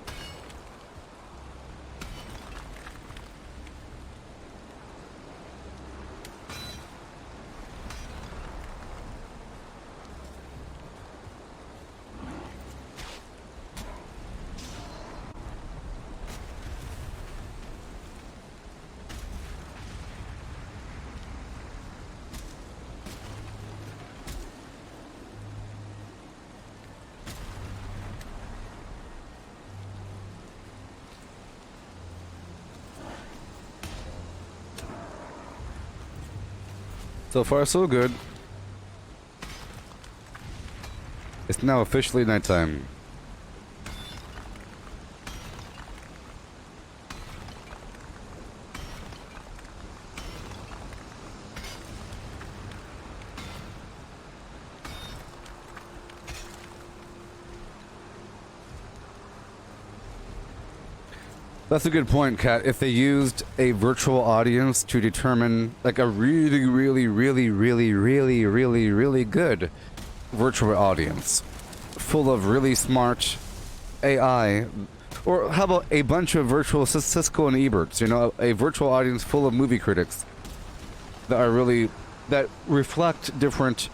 So far, so good. It's now officially nighttime. That's a good point, Kat. If they used a virtual audience to determine, like, a really, really, really, really, really, really, really good virtual audience, full of really smart AI, or how about a bunch of virtual Cisco and Eberts, you know, a virtual audience full of movie critics that are really, that reflect different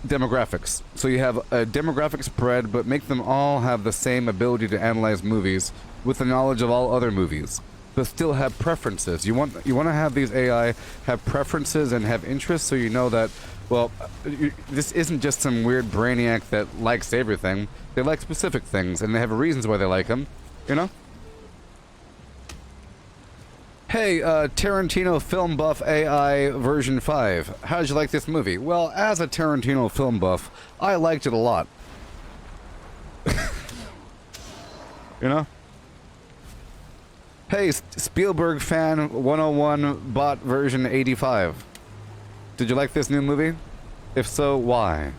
demographics. So you have a demographic spread, but make them all have the same ability to analyze movies with the knowledge of all other movies, but still have preferences. You want to have these AI have preferences and have interests, so you know that, well, this isn't just some weird brainiac that likes everything. They like specific things, and they have reasons why they like them, you know? Hey, Tarantino film buff AI version 5. How did you like this movie? Well, as a Tarantino film buff, I liked it a lot. You know? Hey, Spielberg fan 101 bot version 85. Did you like this new movie? If so, why?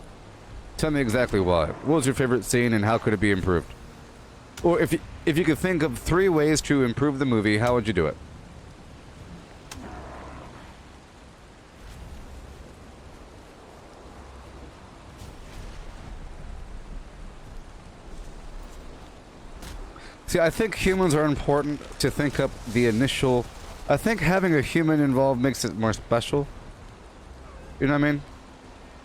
Tell me exactly why. What was your favorite scene and how could it be improved? Or if you could think of 3 ways to improve the movie, how would you do it? See, I think humans are important to think up the initial... I think having a human involved makes it more special. You know what I mean?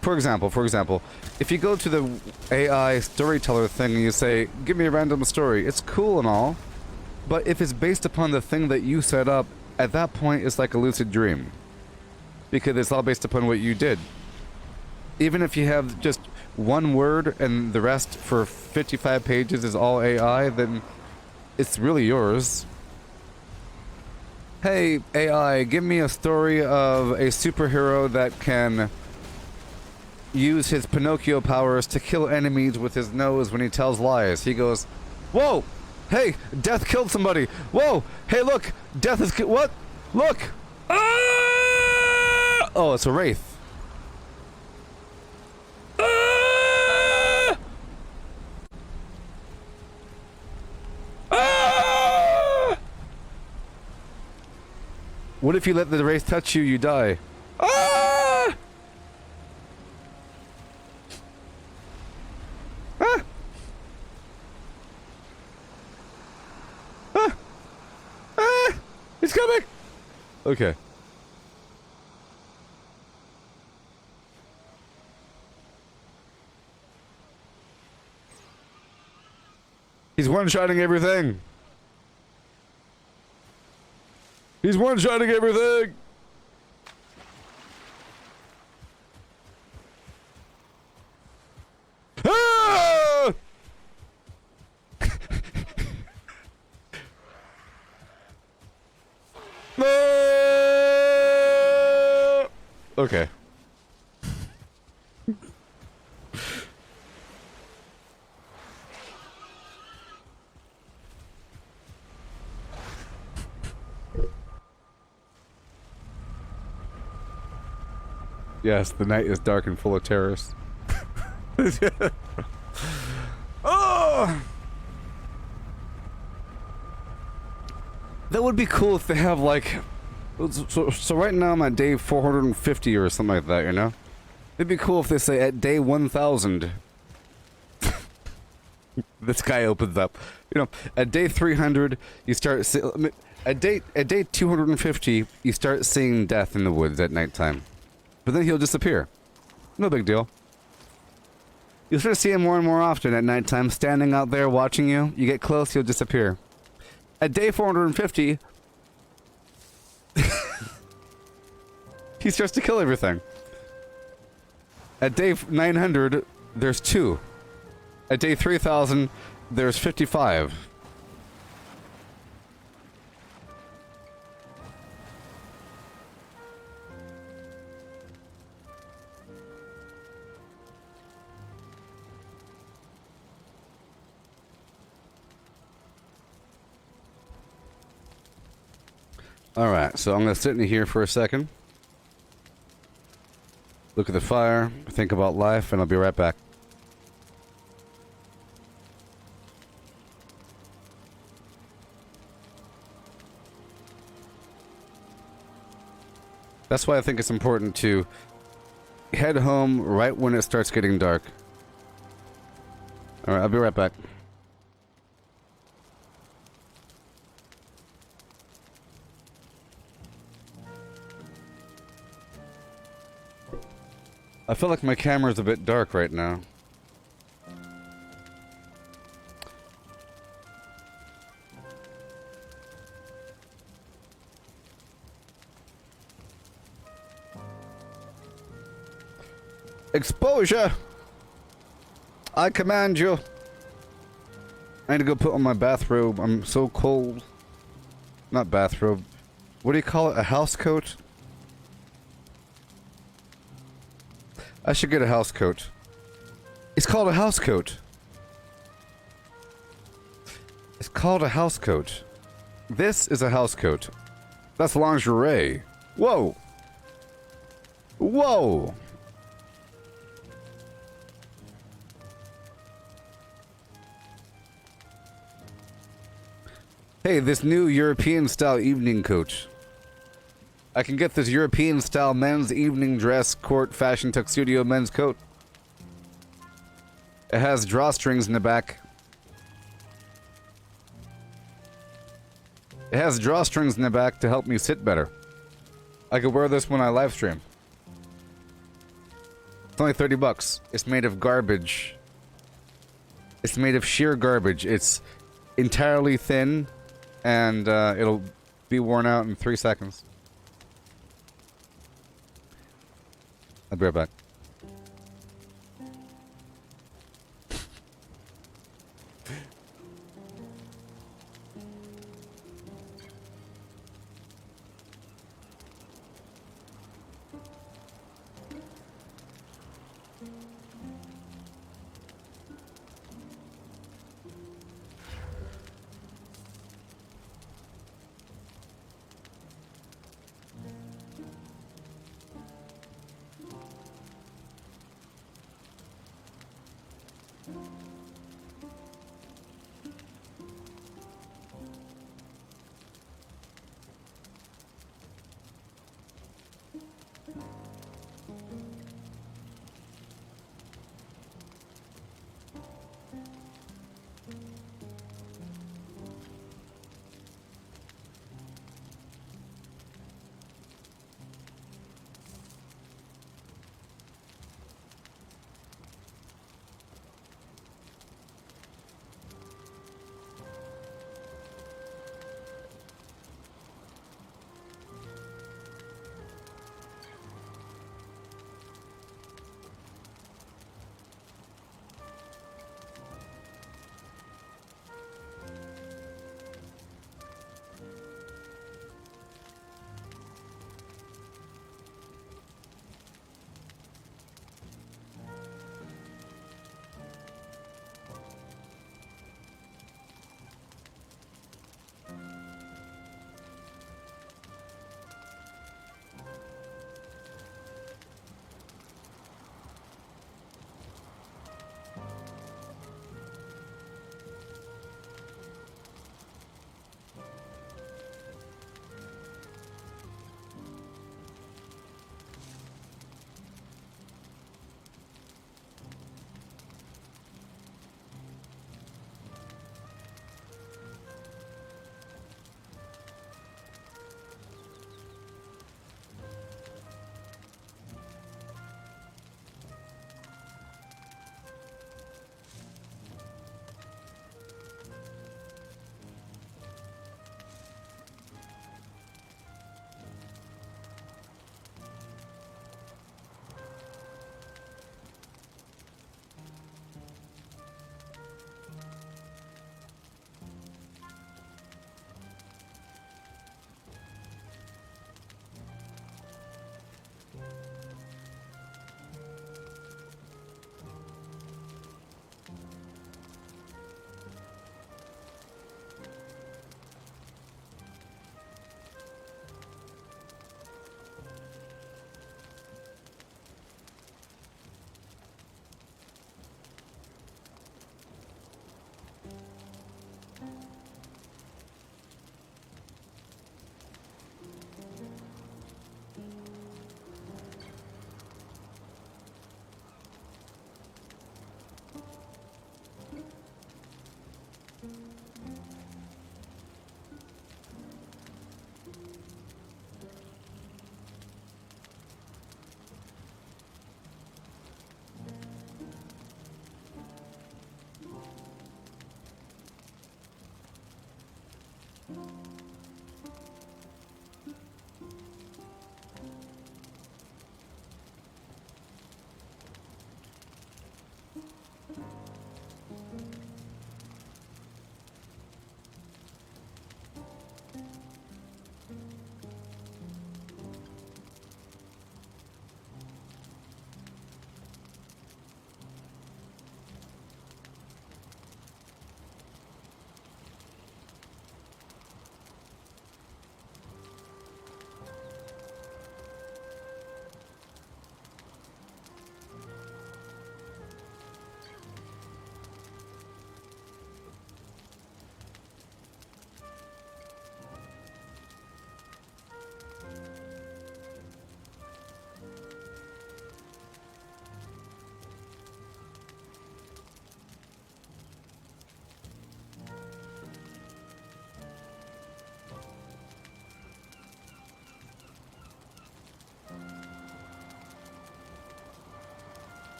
For example, if you go to the AI storyteller thing and you say, give me a random story, it's cool and all, but if it's based upon the thing that you set up, at that point it's like a lucid dream. Because it's all based upon what you did. Even if you have just one word and the rest for 55 pages is all AI, then it's really yours. Hey, AI, give me a story of a superhero that can use his Pinocchio powers to kill enemies with his nose when he tells lies. He goes, whoa! Hey, Death killed somebody! Whoa! Hey, look! Death is what? Look! Ah! Oh, it's a wraith. What if you let the wraith touch you, you die? Ah! He's coming! Okay. He's one-shotting everything! He's one-shotting everything! Ah! No! Okay. Yes, the night is dark and full of terrorists. Oh! That would be cool if they have like... So right now I'm at day 450 or something like that, you know? It'd be cool if they say at day 1000... this guy opens up. You know, at day 300, you start... At day 250, you start seeing death in the woods at nighttime. But then he'll disappear. No big deal. You'll start to see him more and more often at nighttime, standing out there watching you. You get close, he'll disappear. At day 450, he starts to kill everything. At day 900, there's 2. At day 3000, there's 55. Alright, so I'm going to sit in here for a second. Look at the fire, think about life, and I'll be right back. That's why I think it's important to head home right when it starts getting dark. Alright, I'll be right back. I feel like my camera's a bit dark right now. Exposure! I command you. I need to go put on my bathrobe. I'm so cold. Not bathrobe. What do you call it? A house coat? I should get a house coat. It's called a house coat. It's called a house coat. This is a house coat. That's lingerie. Whoa! Whoa! Hey, this new European-style evening coat. I can get this European-style men's evening dress court fashion tuxedo men's coat. It has drawstrings in the back. It has drawstrings in the back to help me sit better. I could wear this when I live stream. It's only 30 bucks. It's made of garbage. It's made of sheer garbage. It's entirely thin, and it'll be worn out in 3 seconds. I'll be right back.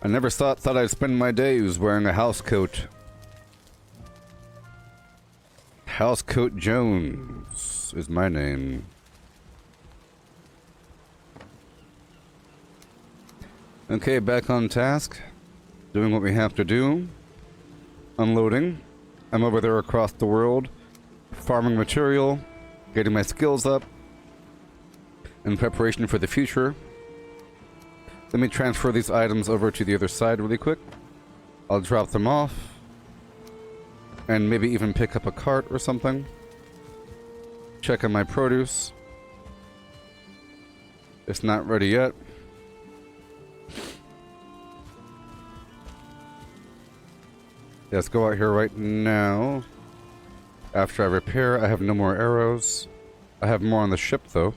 I never thought I'd spend my days wearing a house coat. Housecoat Jones is my name. Okay, back on task. Doing what we have to do. Unloading. I'm over there across the world. Farming material. Getting my skills up. In preparation for the future. Let me transfer these items over to the other side really quick. I'll drop them off. And maybe even pick up a cart or something. Check on my produce. It's not ready yet. Let's go out here right now. After I repair, I have no more arrows. I have more on the ship though.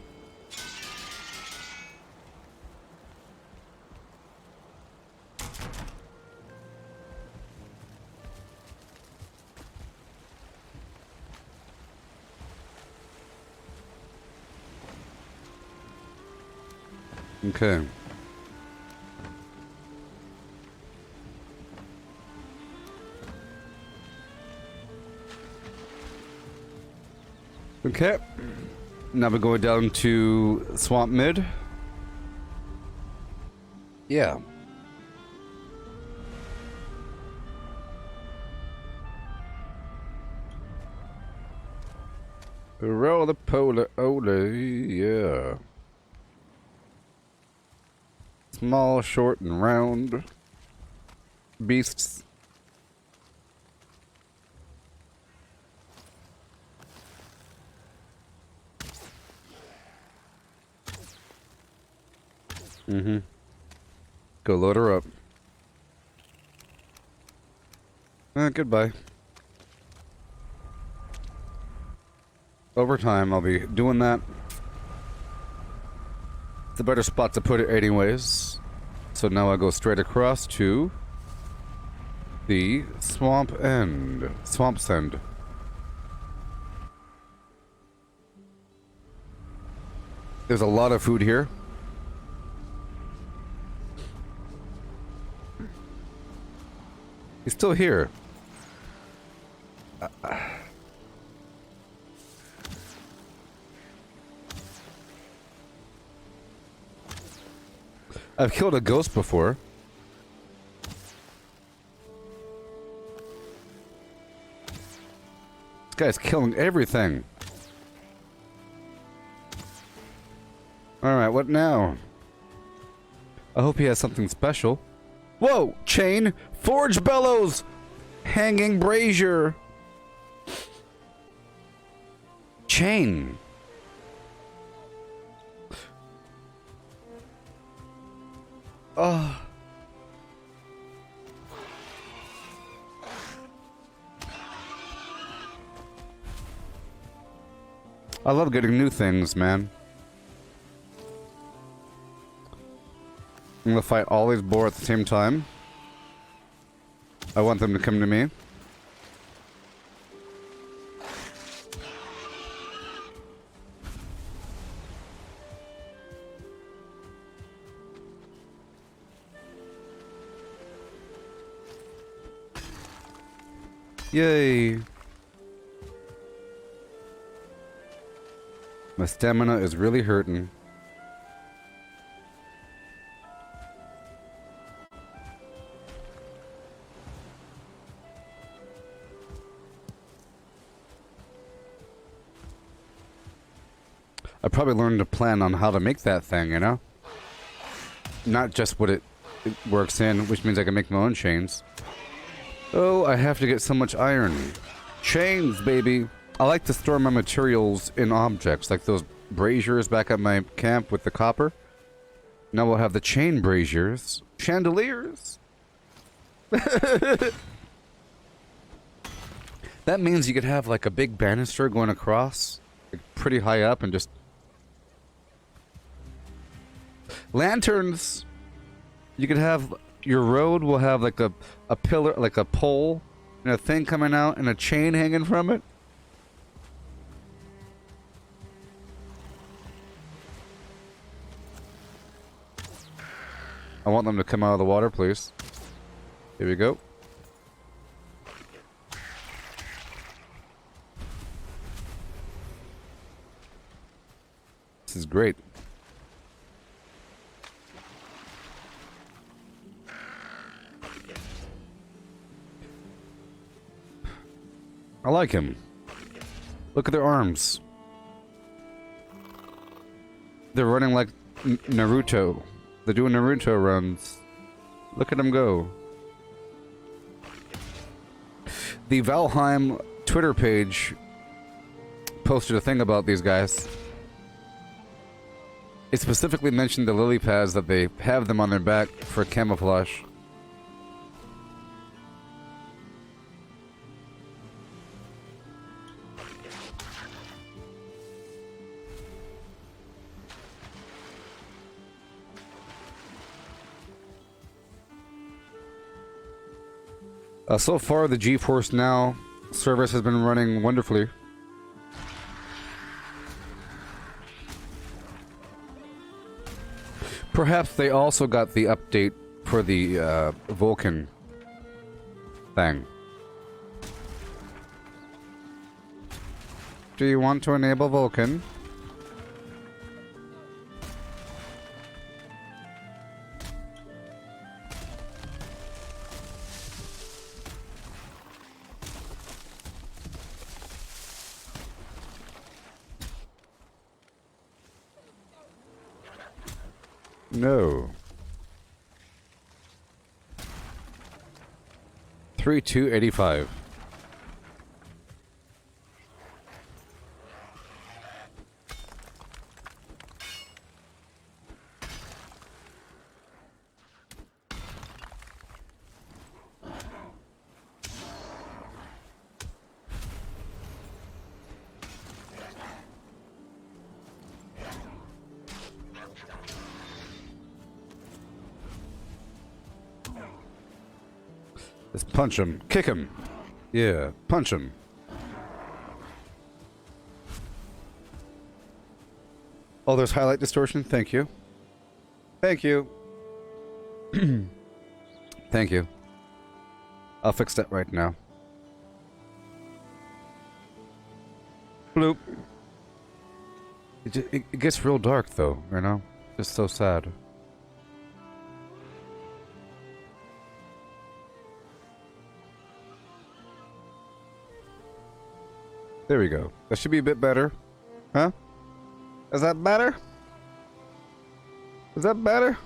Okay. Okay. Now we're going down to Swamp Mid. Yeah. Roll the polar ole, yeah. Small, short, and round beasts. Mm-hmm. Go load her up. Goodbye. Over time, I'll be doing that. It's a better spot to put it anyways. So now I go straight across to the Swamp's End. There's a lot of food here. He's still here. I've killed a ghost before. This guy's killing everything. Alright, what now? I hope he has something special. Whoa! Chain! Forge bellows! Hanging brazier! Chain! Oh. I love getting new things, man. I'm gonna fight all these boar at the same time. I want them to come to me. Yay! My stamina is really hurting. I probably learned a plan on how to make that thing, you know? Not just what it works in, which means I can make my own chains. Oh, I have to get so much iron. Chains, baby! I like to store my materials in objects, like those braziers back at my camp with the copper. Now we'll have the chain braziers. Chandeliers! That means you could have like a big banister going across, like pretty high up, and just... Lanterns! You could have... Your road will have like a pillar, like a pole, and a thing coming out, and a chain hanging from it. I want them to come out of the water, please. Here we go. This is great. I like him. Look at their arms. They're running like Naruto. They're doing Naruto runs. Look at them go. The Valheim Twitter page posted a thing about these guys. It specifically mentioned the lily pads, that they have them on their back for camouflage. So far, the GeForce Now service has been running wonderfully. Perhaps they also got the update for the Vulcan thing. Do you want to enable Vulcan? No. 3285. Let's punch him. Kick him. Yeah, punch him. Oh, there's highlight distortion? Thank you. Thank you. Thank you. I'll fix that right now. Bloop. It gets real dark, though, you know? Just so sad. There we go. That should be a bit better. Huh? Is that better? Is that better?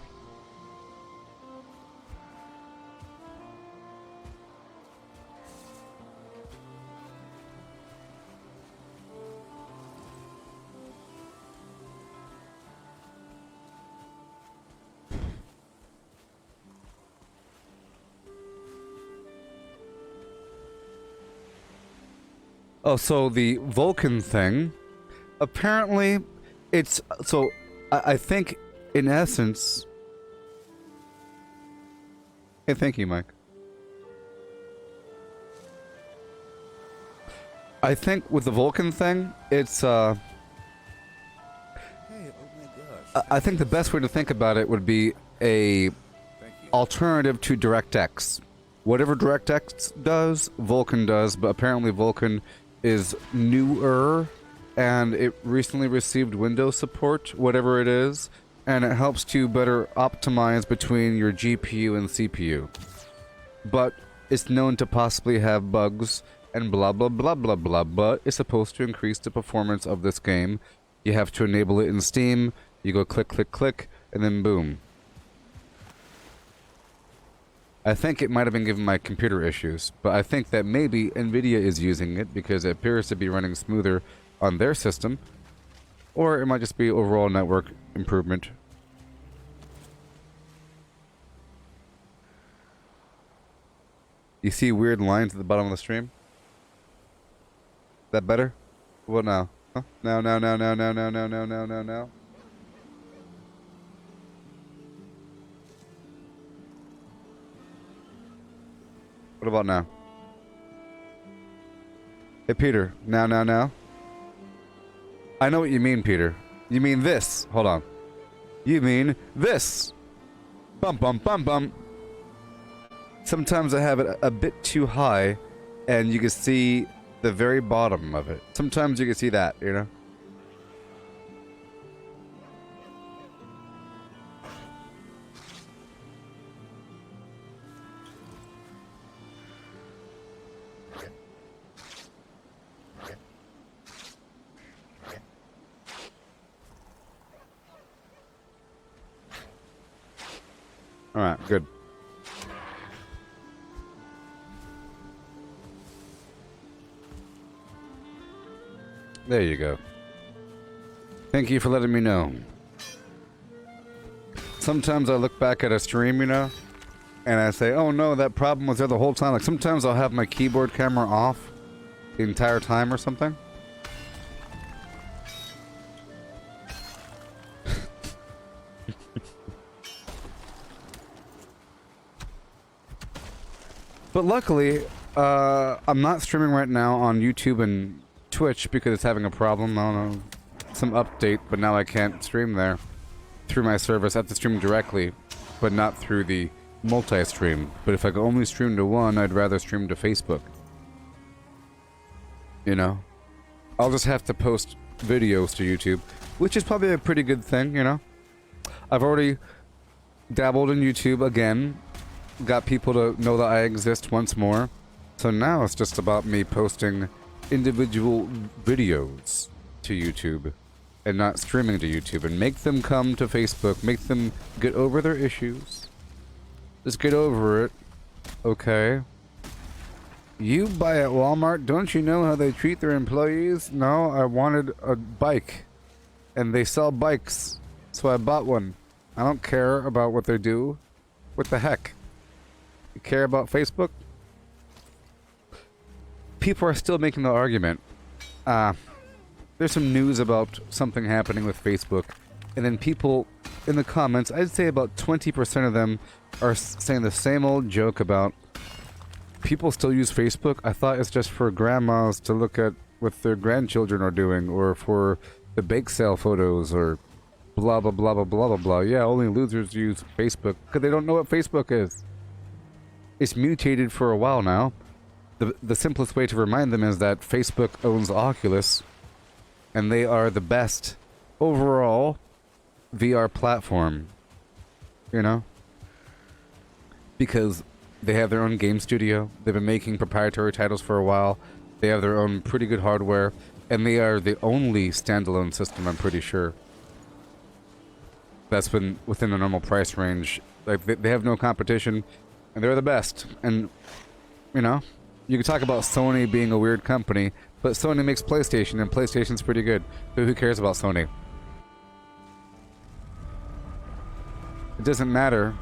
Oh, so the Vulcan thing Apparently, it's so. I think, in essence. Hey, thank you, Mike. I think with the Vulcan thing, it's Hey, oh my gosh. I think the best way to think about it would be a Thank you. alternative to DirectX. Whatever DirectX does, Vulcan does, but apparently Vulcan is newer and it recently received Windows support, whatever it is, and it helps to better optimize between your GPU and CPU. But it's known to possibly have bugs and blah blah blah blah blah, but it's supposed to increase the performance of this game. You have to enable it in Steam, you go click click click, and then boom. I think it might have been given my computer issues, but I think that maybe Nvidia is using it because it appears to be running smoother on their system, or it might just be overall network improvement. You see weird lines at the bottom of the stream? Is that better? What now? Huh? No, no, no, no, no, no, no, no, no, no, no. What about now? Hey, Peter. Now, now, now. I know what you mean, Peter. You mean this. Hold on. You mean this. Bum, bum, bum, bum. Sometimes I have it a bit too high, and you can see the very bottom of it. Sometimes you can see that, you know? Alright, good. There you go. Thank you for letting me know. Sometimes I look back at a stream, you know, and I say, oh no, that problem was there the whole time. Like sometimes I'll have my keyboard camera off the entire time or something. But luckily, I'm not streaming right now on YouTube and Twitch because it's having a problem. I don't know, some update, but now I can't stream there through my service. I have to stream directly, but not through the multi-stream. But if I could only stream to one, I'd rather stream to Facebook. You know? I'll just have to post videos to YouTube, which is probably a pretty good thing, you know? I've already dabbled in YouTube again. Got people to know that I exist once more. So now it's just about me posting individual videos to YouTube and not streaming to YouTube, and make them come to Facebook, make them get over their issues. Just get over it. Okay. You buy at Walmart, don't you know how they treat their employees? No, I wanted a bike. And they sell bikes, so I bought one. I don't care about what they do. What the heck? You care about Facebook? People are still making the argument. There's some news about something happening with Facebook, and then people in the comments, I'd say about 20% of them are saying the same old joke about people still use Facebook. I thought it's just for grandmas to look at what their grandchildren are doing, or for the bake sale photos, or blah blah blah blah blah blah blah. Yeah, only losers use Facebook because they don't know what Facebook is. It's mutated for a while now. The simplest way to remind them is that Facebook owns Oculus, and they are the best overall VR platform, you know? Because they have their own game studio, they've been making proprietary titles for a while, they have their own pretty good hardware, and they are the only standalone system, I'm pretty sure, that's been within the normal price range. Like, they have no competition, and they're the best. And, you know, you can talk about Sony being a weird company, but Sony makes PlayStation, and PlayStation's pretty good. So who cares about Sony? It doesn't matter.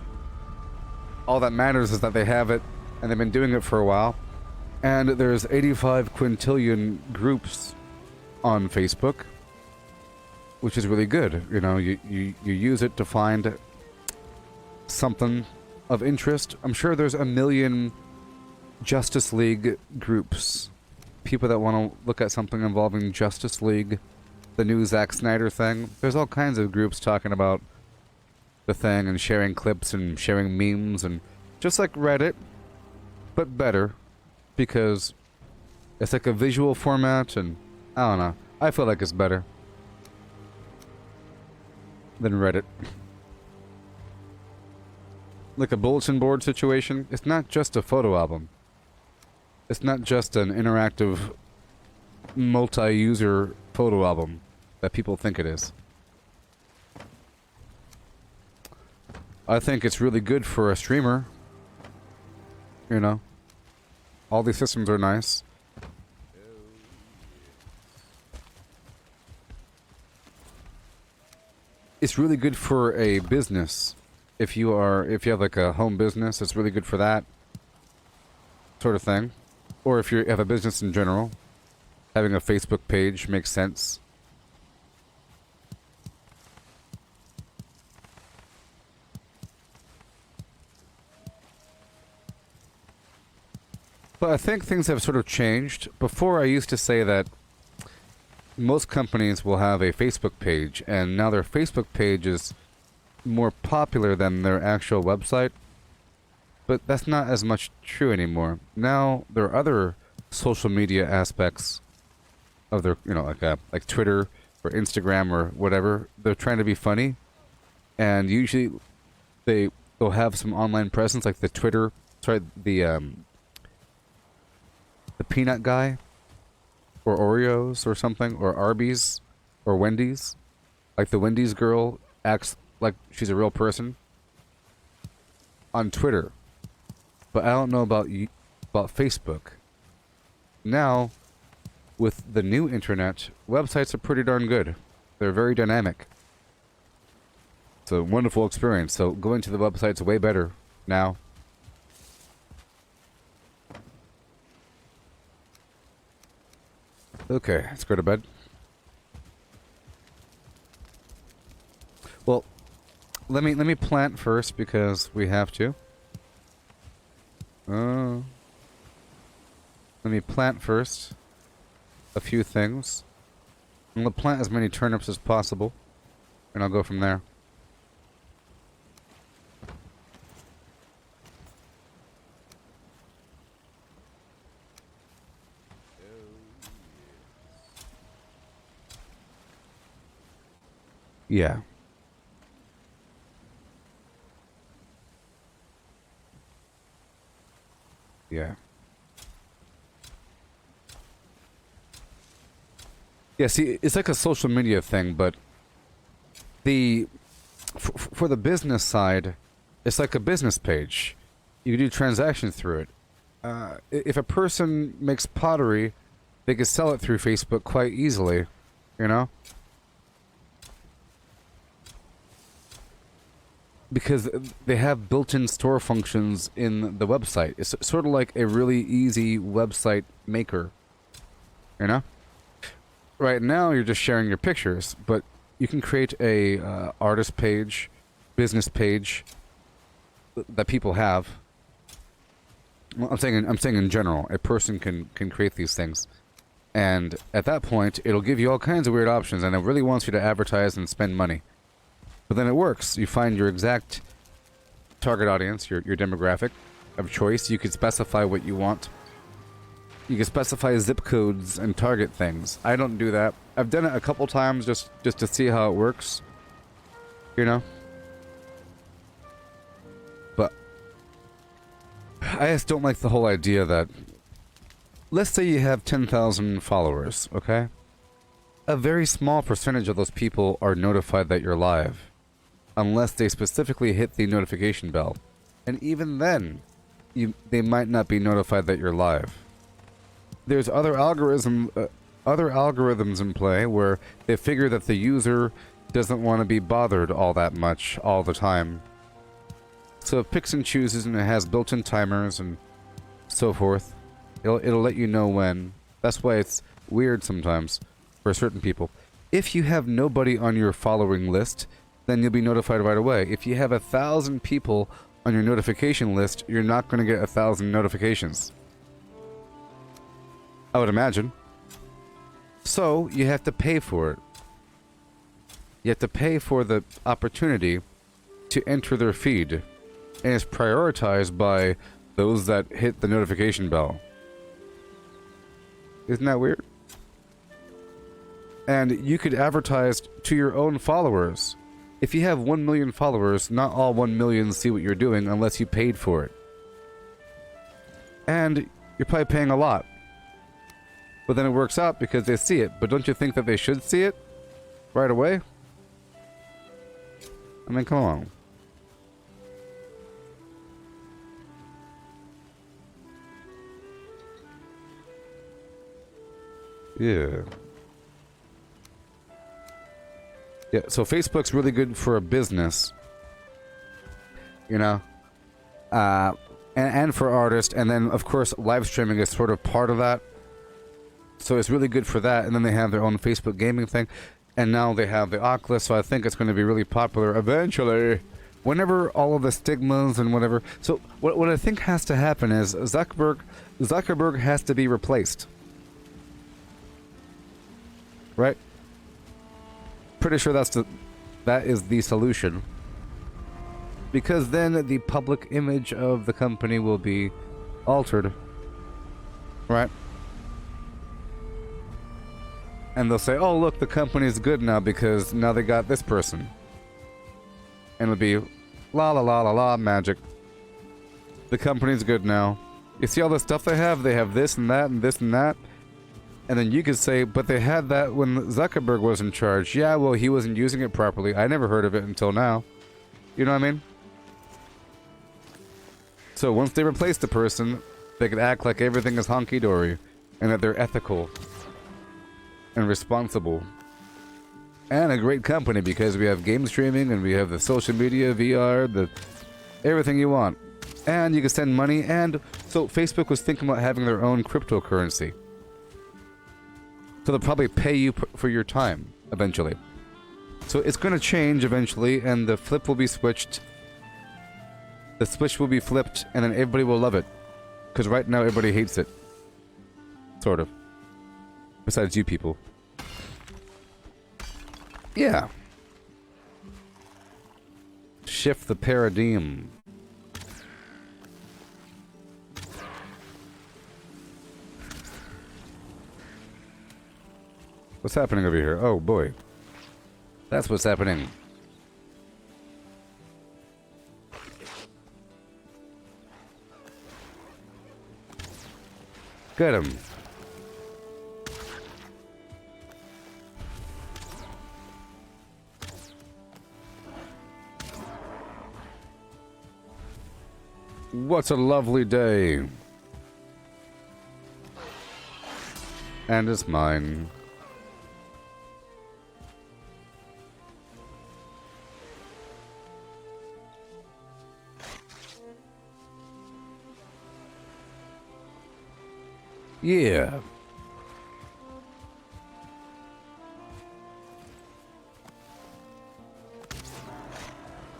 All that matters is that they have it, and they've been doing it for a while. And there's 85 quintillion groups on Facebook. which is really good. You know, you use it to find something of interest. I'm sure there's a million Justice League groups, people that want to look at something involving Justice League, the new Zack Snyder thing. There's all kinds of groups talking about the thing and sharing clips and sharing memes, and just like Reddit, but better, because it's like a visual format, and I don't know, I feel like it's better than Reddit. Like a bulletin board situation, it's not just a photo album. It's not just an interactive multi-user photo album that people think it is. I think it's really good for a streamer. You know, all these systems are nice. It's really good for a business. If you have like a home business, it's really good for that sort of thing. Or if you have a business in general, having a Facebook page makes sense. But I think things have sort of changed. Before, I used to say that most companies will have a Facebook page, and now their Facebook page is more popular than their actual website. But that's not as much true anymore. Now there are other social media aspects of their, you know, like Twitter or Instagram or whatever. They're trying to be funny, and usually they'll have some online presence, like the peanut guy, or Oreos or something, or Arby's, or Wendy's. Like the Wendy's girl acts like she's a real person on Twitter. But I don't know about Facebook. Now, with the new internet, websites are pretty darn good. They're very dynamic. It's a wonderful experience. So going to the website's way better now. Okay, let's go to bed. Well, let me plant first because we have to. Let me plant first a few things. I'm gonna plant as many turnips as possible, and I'll go from there. Yeah. Yeah. Yeah, see, it's like a social media thing, but for the business side, it's like a business page. You can do transactions through it. If a person makes pottery, they can sell it through Facebook quite easily, you know? Because they have built-in store functions in the website. It's sort of like a really easy website maker, you know? Right now, you're just sharing your pictures, but you can create a artist page, business page that people have. Well, I'm saying in general, a person can create these things, and at that point, it'll give you all kinds of weird options, and it really wants you to advertise and spend money. But then it works. You find your exact target audience, your demographic of choice. You could specify what you want. You can specify zip codes and target things. I don't do that. I've done it a couple times just to see how it works. You know? But I just don't like the whole idea that... Let's say you have 10,000 followers, okay? A very small percentage of those people are notified that you're live. Unless they specifically hit the notification bell. And even then, they might not be notified that you're live. There's other algorithms in play where they figure that the user doesn't want to be bothered all that much all the time. So it picks and chooses, and it has built-in timers and so forth. It'll let you know when. That's why it's weird sometimes for certain people. If you have nobody on your following list, then you'll be notified right away. If you have 1,000 people on your notification list, you're not going to get 1,000 notifications. I would imagine. So, you have to pay for it. You have to pay for the opportunity to enter their feed. And it's prioritized by those that hit the notification bell. Isn't that weird? And you could advertise to your own followers. If you have 1 million followers, not all 1 million see what you're doing unless you paid for it. And you're probably paying a lot. But then it works out because they see it. But don't you think that they should see it right away? I mean, come on. Yeah. Yeah, so Facebook's really good for a business. You know? And for artists. And then, of course, live streaming is sort of part of that. So it's really good for that. And then they have their own Facebook gaming thing. And now they have the Oculus. So I think it's going to be really popular eventually. Whenever all of the stigmas and whatever. So what I think has to happen is Zuckerberg has to be replaced. Right? Pretty sure that is the solution. Because then the public image of the company will be altered. Right? And they'll say, oh look, the company's good now because now they got this person. And it'll be la la la la la magic. The company's good now. You see all the stuff they have? They have this and that and this and that. And then you could say, but they had that when Zuckerberg was in charge. Yeah, well, he wasn't using it properly. I never heard of it until now. You know what I mean? So once they replace the person, they could act like everything is honky-dory. And that they're ethical. And responsible. And a great company because we have game streaming and we have the social media, VR, everything you want. And you can send money. And so Facebook was thinking about having their own cryptocurrency. So they'll probably pay you for your time, eventually. So it's going to change eventually, and the flip will be switched. The switch will be flipped, and then everybody will love it. Because right now, everybody hates it. Sort of. Besides you people. Yeah. Shift the paradigm. What's happening over here? Oh boy. That's what's happening. Get him. What a lovely day. And it's mine. Yeah.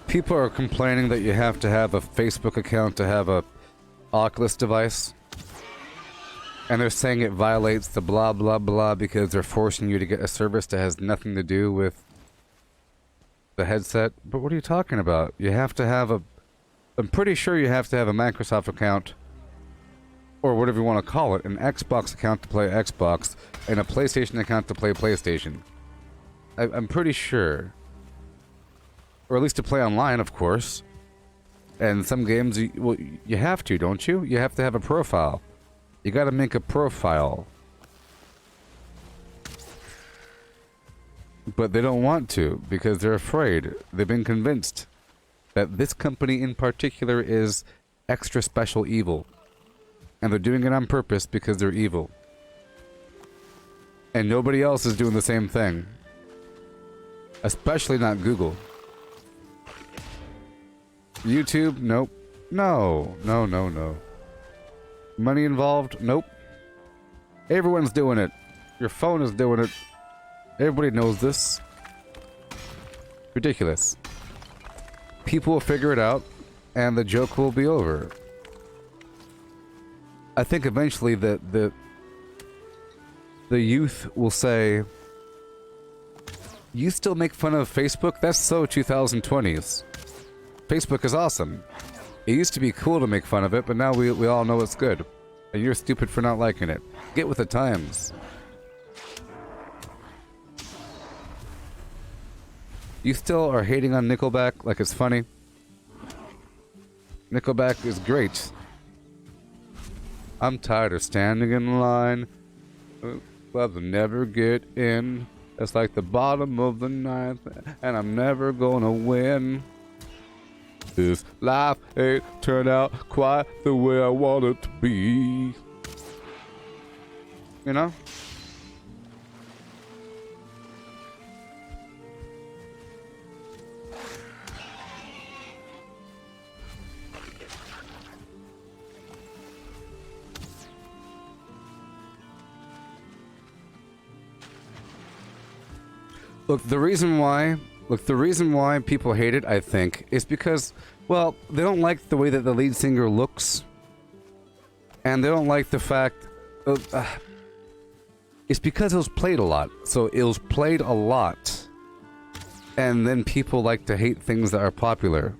People are complaining that you have to have a Facebook account to have a Oculus device. And they're saying it violates the blah blah blah because they're forcing you to get a service that has nothing to do with the headset. But what are you talking about? You have to have I'm pretty sure you have to have a Microsoft account. Or whatever you want to call it, an Xbox account to play Xbox, and a PlayStation account to play PlayStation. I'm pretty sure. Or at least to play online, of course. And some games, you have to, don't you? You have to have a profile. You gotta make a profile. But they don't want to, because they're afraid. They've been convinced that this company in particular is extra special evil. And they're doing it on purpose because they're evil. And nobody else is doing the same thing. Especially not Google. YouTube? Nope. No. No, no, no. Money involved? Nope. Everyone's doing it. Your phone is doing it. Everybody knows this. Ridiculous. People will figure it out, and the joke will be over. I think eventually the youth will say, "You still make fun of Facebook? That's so 2020s. Facebook is awesome. It used to be cool to make fun of it, but now we all know it's good. And you're stupid for not liking it. Get with the times." You still are hating on Nickelback like it's funny? Nickelback is great. I'm tired of standing in line. Clubs never get in. It's like the bottom of the ninth, and I'm never gonna win. This life ain't turned out quite the way I want it to be. You know? Look, the reason why people hate it, I think, is because, well, they don't like the way that the lead singer looks, and they don't like the fact it's because it was played a lot. So it was played a lot, and then people like to hate things that are popular.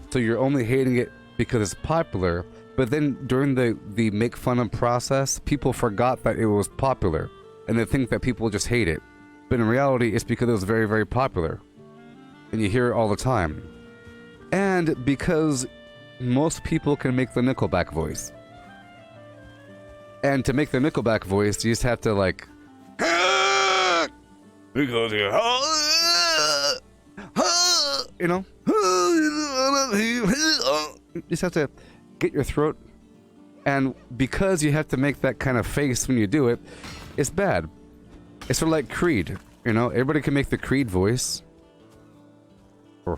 So you're only hating it because it's popular, but then during the make fun of process, people forgot that it was popular, and they think that people just hate it. But in reality, it's because it was very, very popular. And you hear it all the time. And because most people can make the Nickelback voice. And to make the Nickelback voice, you just have to like... Because you know? You just have to get your throat. And because you have to make that kind of face when you do it, it's bad. It's sort of like Creed, you know? Everybody can make the Creed voice. You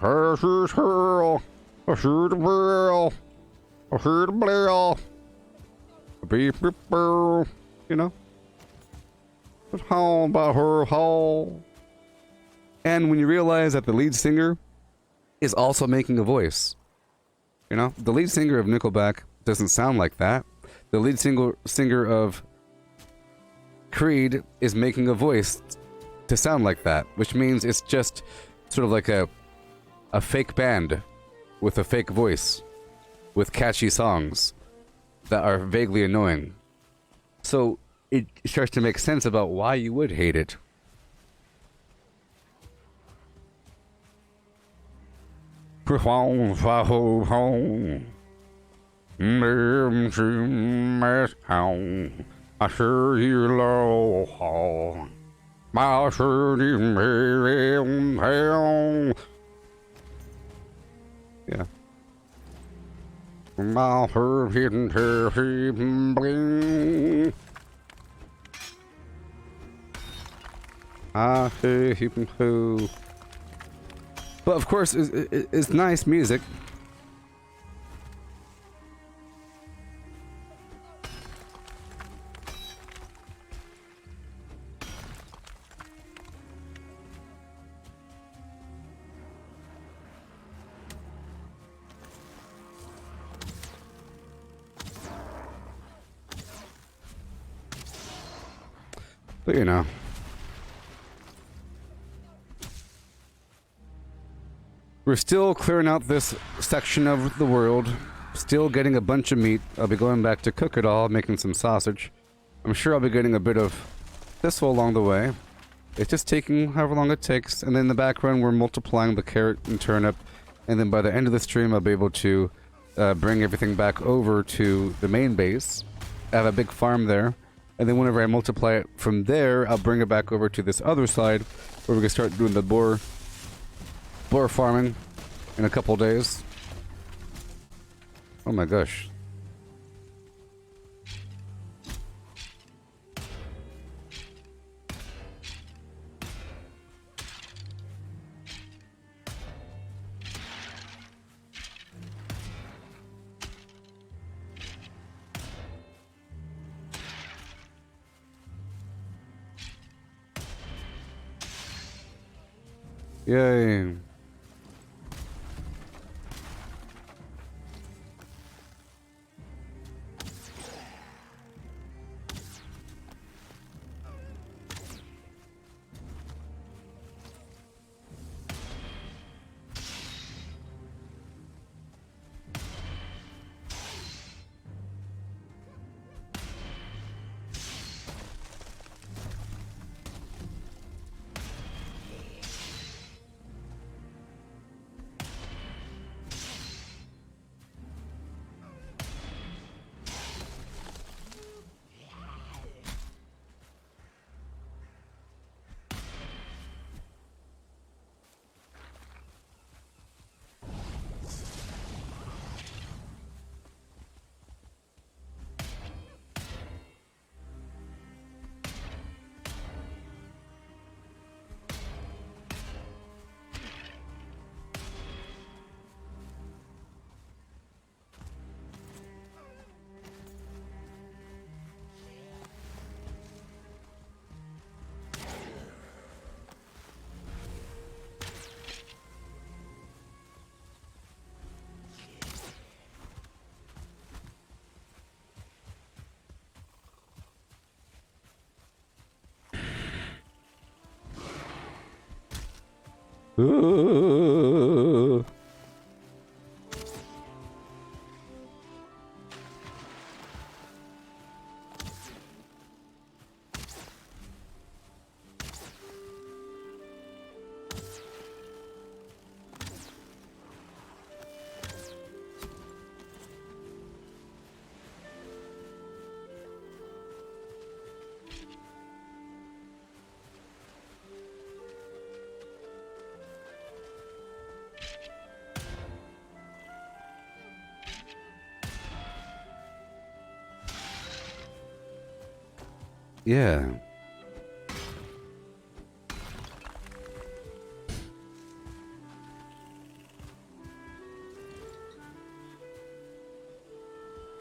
know? And when you realize that the lead singer is also making a voice, you know? The lead singer of Nickelback doesn't sound like that. The lead singer of Creed is making a voice to sound like that, which means it's just sort of like a fake band with a fake voice with catchy songs that are vaguely annoying. So it starts to make sense about why you would hate it. I sure you low my yeah. My hidden but of course it's nice music. But you know, we're still clearing out this section of the world, still getting a bunch of meat. I'll be going back to cook it all, making some sausage. I'm sure I'll be getting a bit of thistle along the way. It's just taking however long it takes, and then in the background we're multiplying the carrot and turnip, and then by the end of the stream I'll be able to bring everything back over to the main base. I have a big farm there. And then whenever I multiply it from there, I'll bring it back over to this other side where we can start doing the boar farming in a couple days. Oh my gosh. Yay. Ooh. Yeah.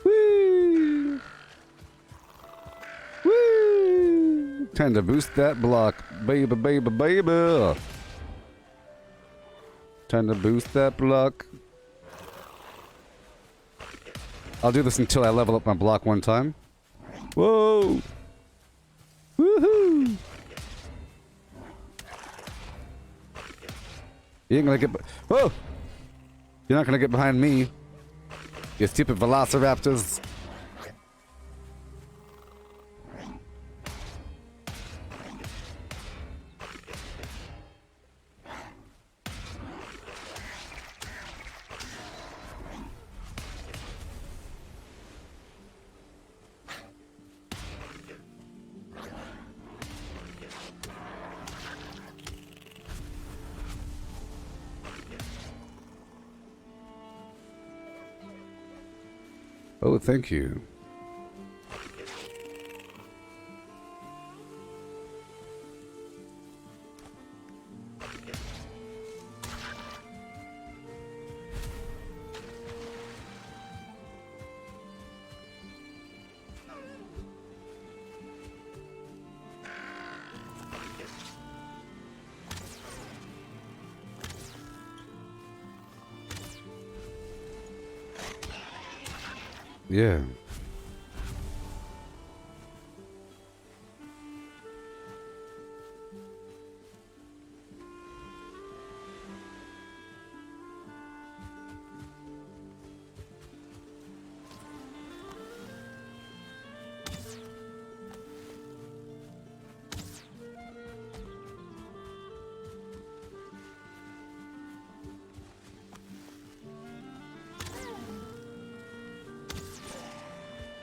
Whee! Whee! Time to boost that block, baby, baby, baby. Time to boost that block. I'll do this until I level up my block one time. Whoa! Woohoo! You ain't gonna get. Whoa! You're not gonna get behind me. You stupid velociraptors. Oh, thank you. Yeah.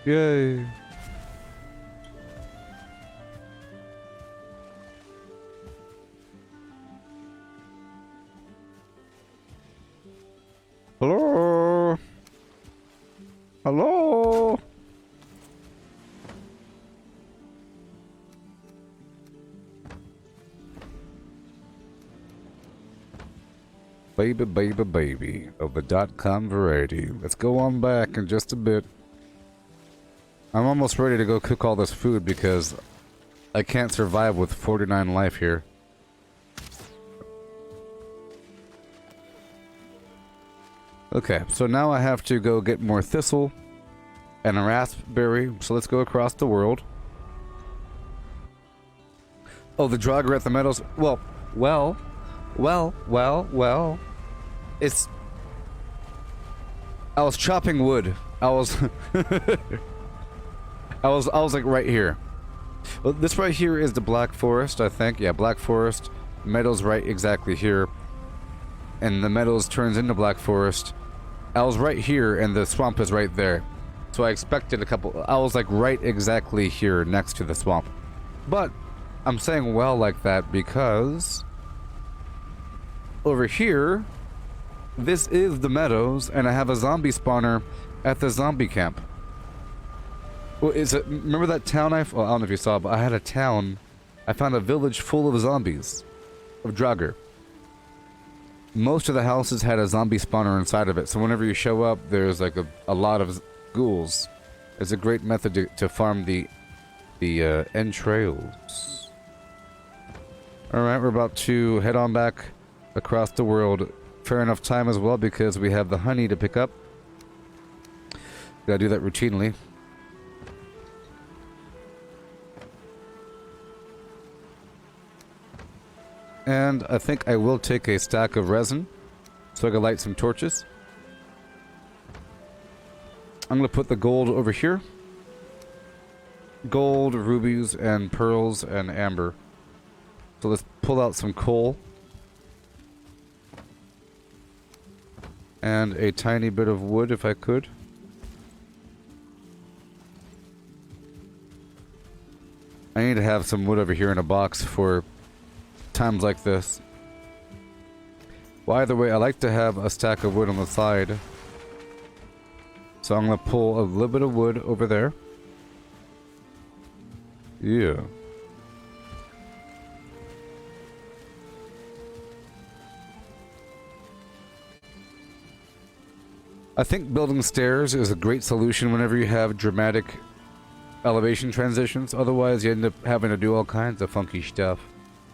Yay. Hello? Hello? Baby, baby, baby of the .com variety. Let's go on back in just a bit. I'm almost ready to go cook all this food because I can't survive with 49 life here. Okay, so now I have to go get more thistle and a raspberry. So let's go across the world. Oh, the Draugr at the meadows. Well. It's. I was chopping wood. I was. I was like right here. Well, this right here is the Black Forest, I think. Yeah, Black Forest. Meadows right exactly here. And the meadows turns into Black Forest. I was right here, and the swamp is right there. So I expected a couple... I was like right exactly here next to the swamp. But I'm saying well like that because... over here, this is the meadows, and I have a zombie spawner at the zombie camp. Well, is it... remember that town well, I don't know if you saw, but I had a town... I found a village full of zombies. Of Draugr. Most of the houses had a zombie spawner inside of it, so whenever you show up, there's like a lot of ghouls. It's a great method to farm the entrails. Alright, we're about to head on back across the world. Fair enough time as well, because we have the honey to pick up. Gotta do that routinely. And I think I will take a stack of resin so I can light some torches. I'm going to put the gold over here. Gold, rubies, and pearls, and amber. So let's pull out some coal. And a tiny bit of wood if I could. I need to have some wood over here in a box for times like this. Well, either way, I like to have a stack of wood on the side. So I'm going to pull a little bit of wood over there. Yeah. I think building stairs is a great solution whenever you have dramatic elevation transitions. Otherwise, you end up having to do all kinds of funky stuff.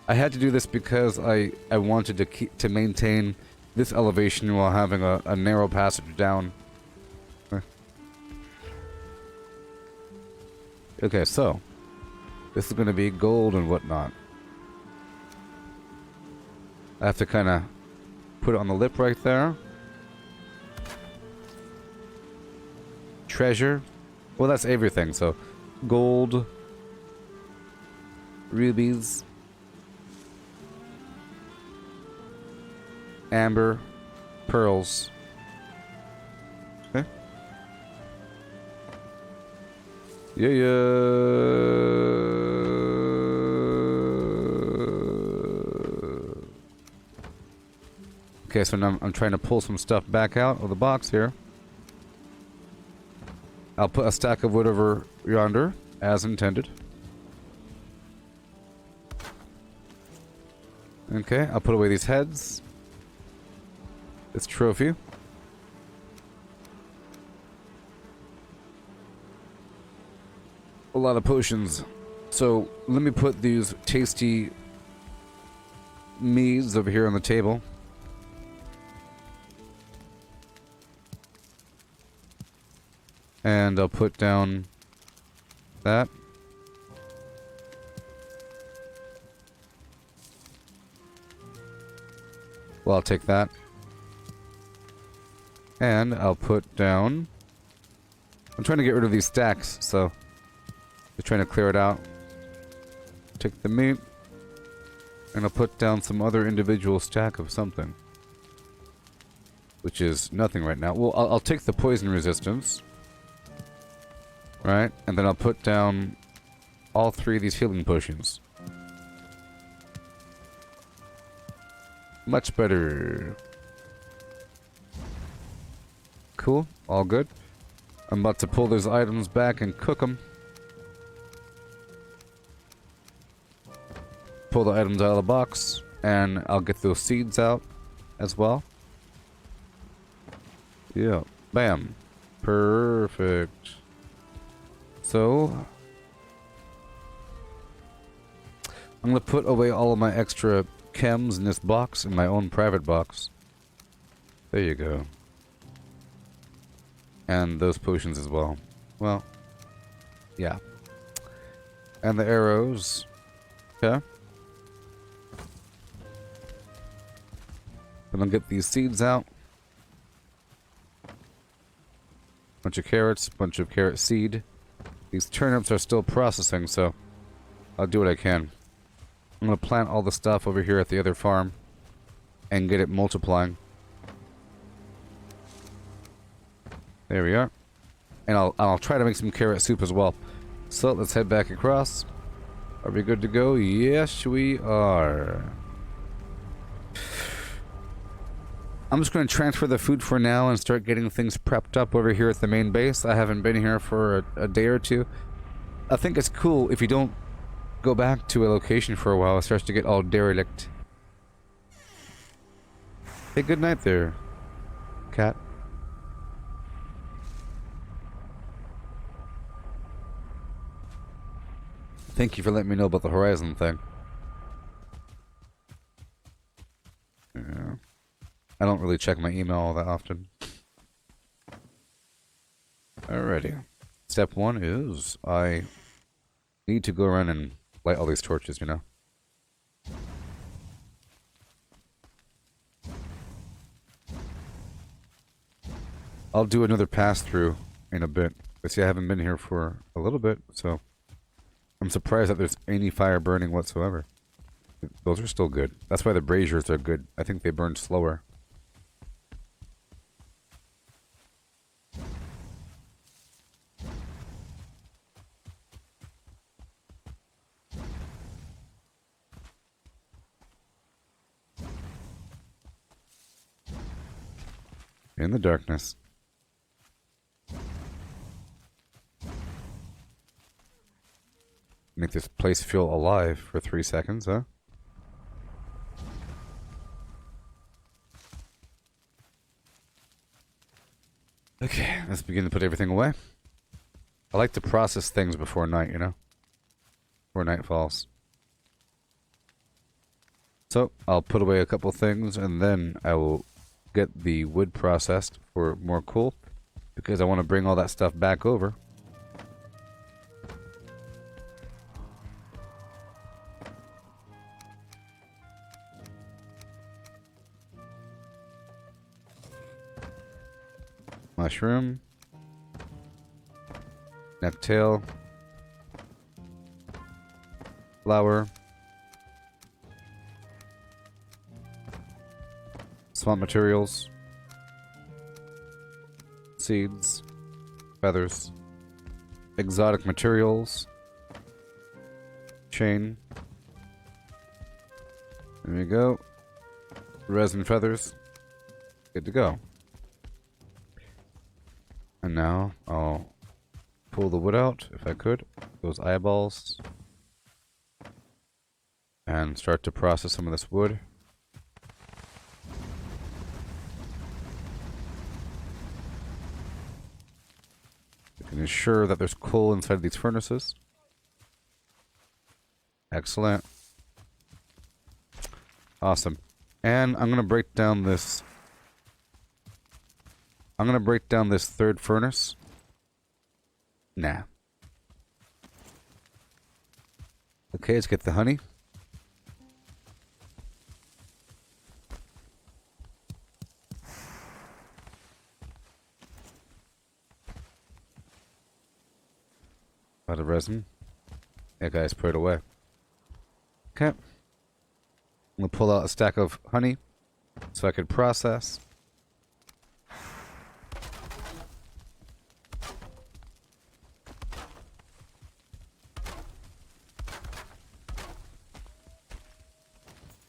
I had to do this because I wanted to maintain this elevation while having a narrow passage down. Okay, so this is going to be gold and whatnot. I have to kind of put it on the lip right there. Treasure. Well, that's everything. So gold, rubies, amber, pearls. Okay. Yeah. Okay, so now I'm trying to pull some stuff back out of the box here. I'll put a stack of wood over yonder, as intended. Okay, I'll put away these heads. This trophy. A lot of potions. So, let me put these tasty meads over here on the table. And I'll put down that. Well, I'll take that. And I'll put down... I'm trying to get rid of these stacks, so... just trying to clear it out. Take the meat. And I'll put down some other individual stack of something. Which is nothing right now. Well, I'll take the poison resistance. Right? And then I'll put down all three of these healing potions. Much better. Cool. All good. I'm about to pull those items back and cook them. Pull the items out of the box. And I'll get those seeds out as well. Yeah. Bam. Perfect. So, I'm going to put away all of my extra chems in this box, in my own private box. There you go. And those potions as well. Well, yeah. And the arrows. Okay. And I'll get these seeds out. Bunch of carrots, bunch of carrot seed. These turnips are still processing, so I'll do what I can. I'm gonna plant all the stuff over here at the other farm and get it multiplying. There we are. And I'll try to make some carrot soup as well. So let's head back across. Are we good to go? Yes, we are. I'm just going to transfer the food for now and start getting things prepped up over here at the main base. I haven't been here for a day or two. I think it's cool if you don't go back to a location for a while. It starts to get all derelict. Hey, good night there, cat. Thank you for letting me know about the Horizon thing. Yeah. I don't really check my email all that often. Alrighty. Step one is I need to go around and light all these torches, you know? I'll do another pass through in a bit. But see, I haven't been here for a little bit, so I'm surprised that there's any fire burning whatsoever. Those are still good. That's why the braziers are good. I think they burn slower. In the darkness. Make this place feel alive for 3 seconds, huh? Okay, let's begin to put everything away. I like to process things before night, you know? Before night falls. So, I'll put away a couple things and then I will get the wood processed for more coal because I want to bring all that stuff back over. Mushroom. Necktail. Flour. Swamp materials. Seeds. Feathers. Exotic materials. Chain. There we go. Resin feathers. Good to go. And now I'll pull the wood out, if I could. Those eyeballs. And start to process some of this wood. We can ensure that there's coal inside these furnaces. Excellent. Awesome. And I'm going to break down this... I'm going to break down this third furnace. Nah. Okay, let's get the honey. Out of resin. Yeah, guys, put it away. Okay. I'm going to pull out a stack of honey so I could process.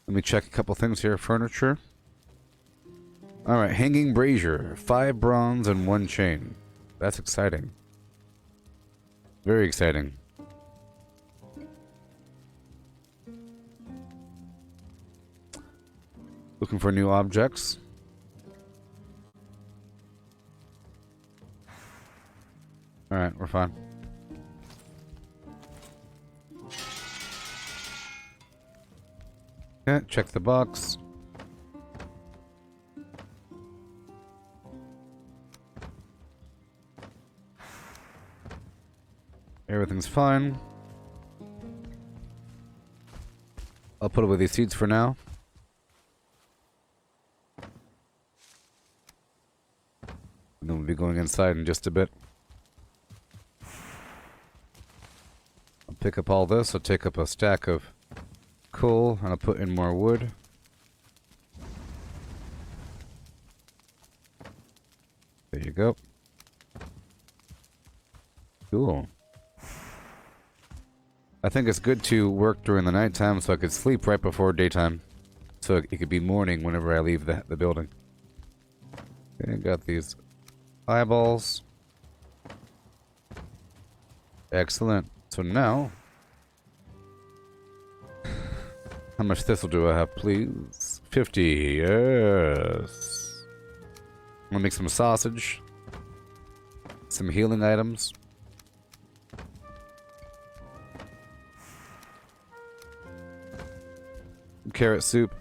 Let me check a couple things here. Furniture. Alright, hanging brazier. 5 bronze and 1 chain. That's exciting. Very exciting. Looking for new objects. Alright, we're fine. Okay, check the box. Everything's fine. I'll put away these seeds for now. And then we'll be going inside in just a bit. I'll pick up all this. I'll take up a stack of coal and I'll put in more wood. There you go. Cool. I think it's good to work during the nighttime so I could sleep right before daytime. So it could be morning whenever I leave the building. Okay, got these eyeballs. Excellent. So now... How much thistle do I have, please? 50. Yes. I'm gonna make some sausage. Some healing items. Carrot soup.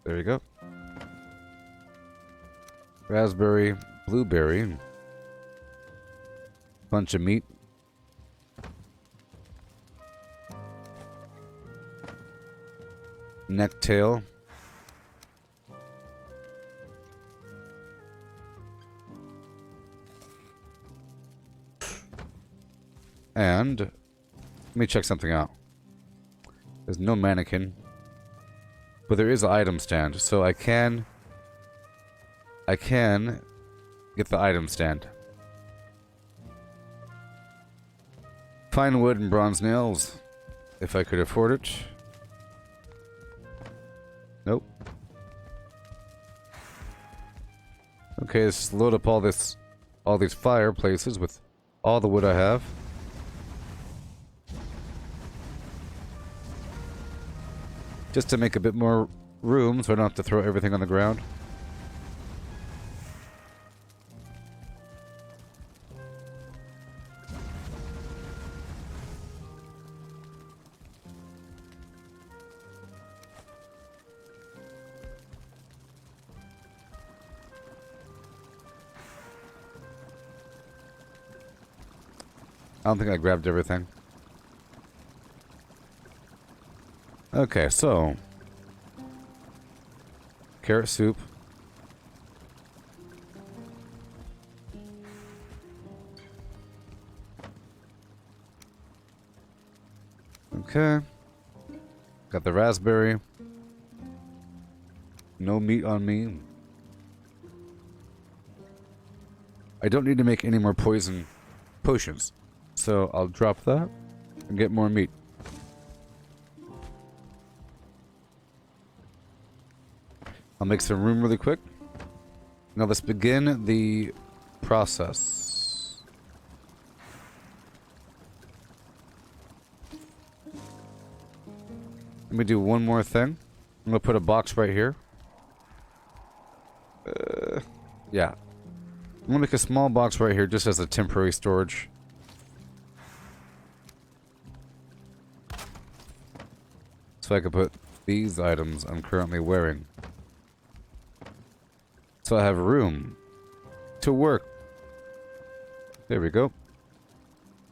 There you go. Raspberry, blueberry. Bunch of meat. Necktail. And let me check something out. There's no mannequin, but there is an item stand, so I can get the item stand. Fine wood and bronze nails, if I could afford it. Nope. Okay, let's load up all these fireplaces with all the wood I have. Just to make a bit more room so I don't have to throw everything on the ground. I don't think I grabbed everything. Okay, so carrot soup. Okay. Got the raspberry. No meat on me. I don't need to make any more poison potions. So I'll drop that and get more meat. I'll make some room really quick. Now let's begin the process. Let me do one more thing. I'm gonna put a box right here. Yeah. I'm gonna make a small box right here just as a temporary storage. So I can put these items I'm currently wearing. So I have room to work. There we go.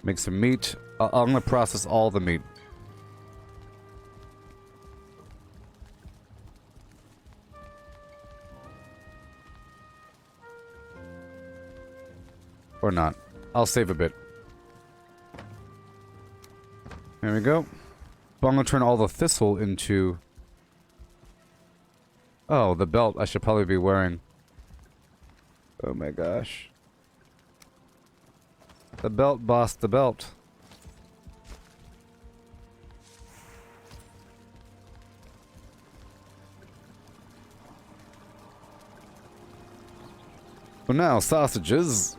Make some meat. I'm gonna process all the meat. Or not. I'll save a bit. There we go. But I'm gonna turn all the thistle into... Oh, the belt I should probably be wearing. Oh my gosh. The belt, boss, the belt. So now, sausages.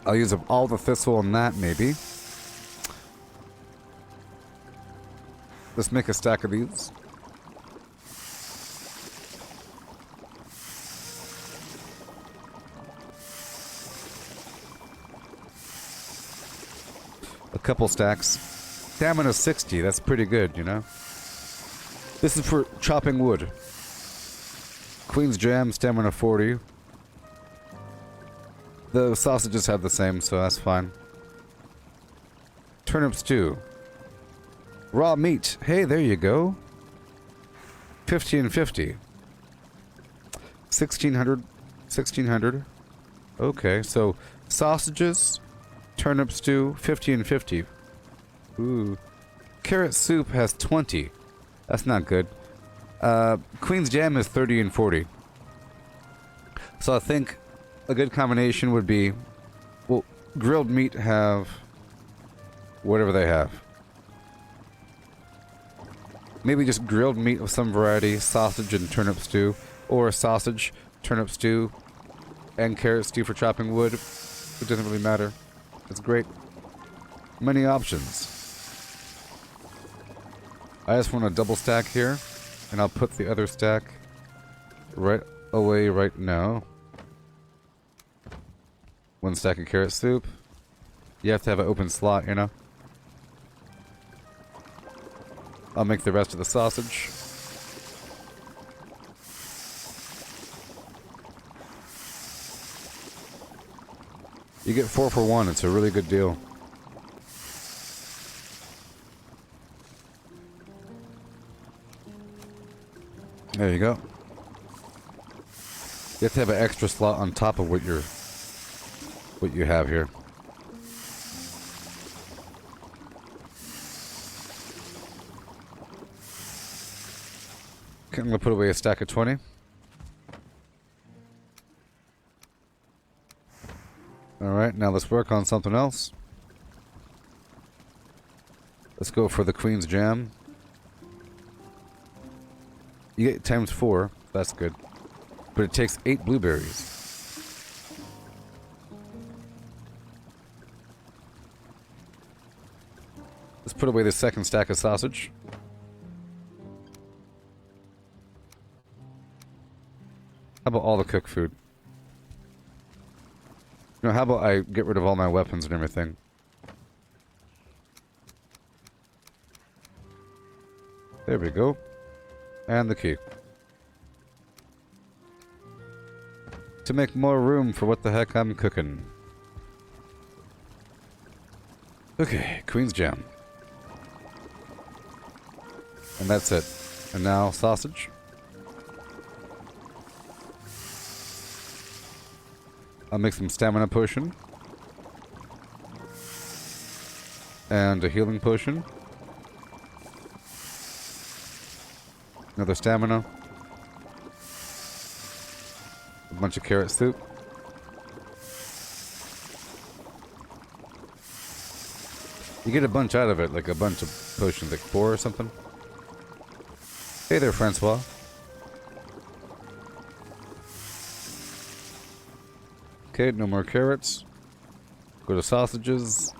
I'll use up all the thistle on that, maybe. Let's make a stack of these. A couple stacks. Stamina 60, that's pretty good, you know? This is for chopping wood. Queen's Jam, stamina 40. The sausages have the same, so that's fine. Turnip stew. Raw meat. Hey, there you go. 50 and 50. 1600. 1600. Okay, so sausages, turnip stew, 50 and 50. Ooh. Carrot soup has 20. That's not good. Queen's Jam is 30 and 40. So I think a good combination would be, well, grilled meat have whatever they have. Maybe just grilled meat of some variety, sausage and turnip stew, or sausage, turnip stew, and carrot stew for chopping wood. It doesn't really matter. It's great. Many options. I just want a double stack here, and I'll put the other stack right away right now. One stack of carrot soup. You have to have an open slot, you know? I'll make the rest of the sausage. You get 4 for 1. It's a really good deal. There you go. You have to have an extra slot on top of what you have here. Okay, I'm gonna put away a stack of 20. Alright, now let's work on something else. Let's go for the Queen's Jam. You get times 4. That's good. But it takes 8 blueberries. Let's put away the second stack of sausage. How about all the cooked food? You know, how about I get rid of all my weapons and everything? There we go. And the key. To make more room for what the heck I'm cooking. Okay, Queen's Jam. And that's it. And now sausage. I'll make some stamina potion. And a healing potion. Another stamina. A bunch of carrot soup. You get a bunch out of it, like a bunch of potions, like 4 or something. Hey there, Francois. Okay, no more carrots. Go to sausages.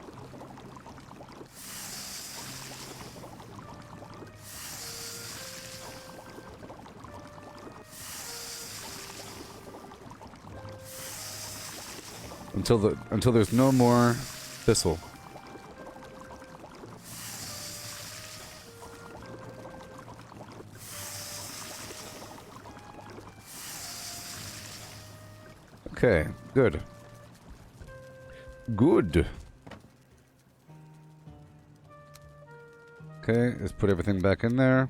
Until there's no more thistle. Okay, good. Good. Okay, let's put everything back in there.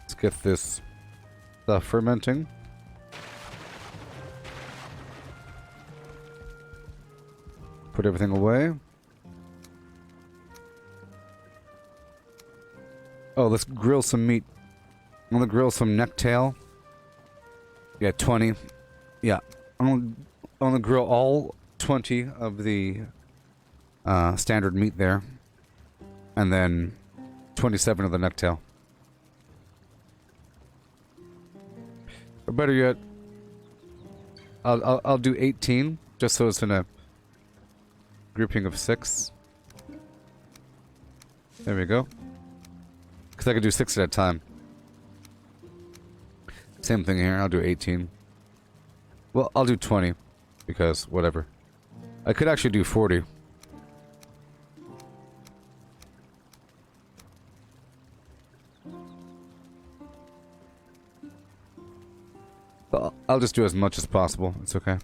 Let's get this stuff fermenting. Put everything away. Oh, let's grill some meat. I'm gonna grill some necktail. Yeah, 20. Yeah. I'm gonna grill all 20 of the standard meat there. And then 27 of the necktail. Or better yet, I'll do 18, just so it's in a grouping of 6. There we go. Because I could do 6 at a time. Same thing here, I'll do 18. Well, I'll do 20. Because, whatever. I could actually do 40. I'll just do as much as possible. It's okay.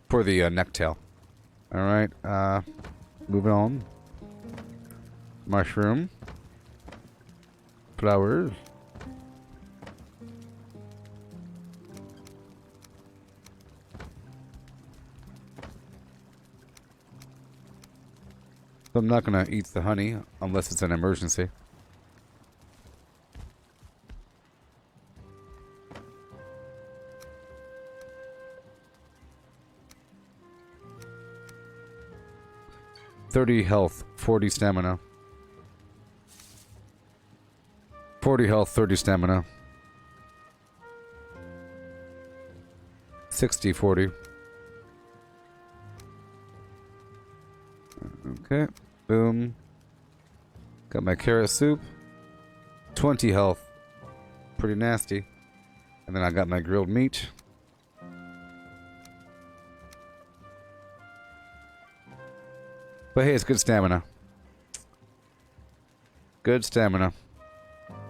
For the necktail. Alright, moving on. Mushroom. Flowers. So I'm not gonna eat the honey unless it's an emergency. $30 health, 40 stamina. 40 health, 30 stamina. 60, 40. Okay, boom. Got my carrot soup. 20 health. Pretty nasty. And then I got my grilled meat. But hey, it's good stamina. Good stamina.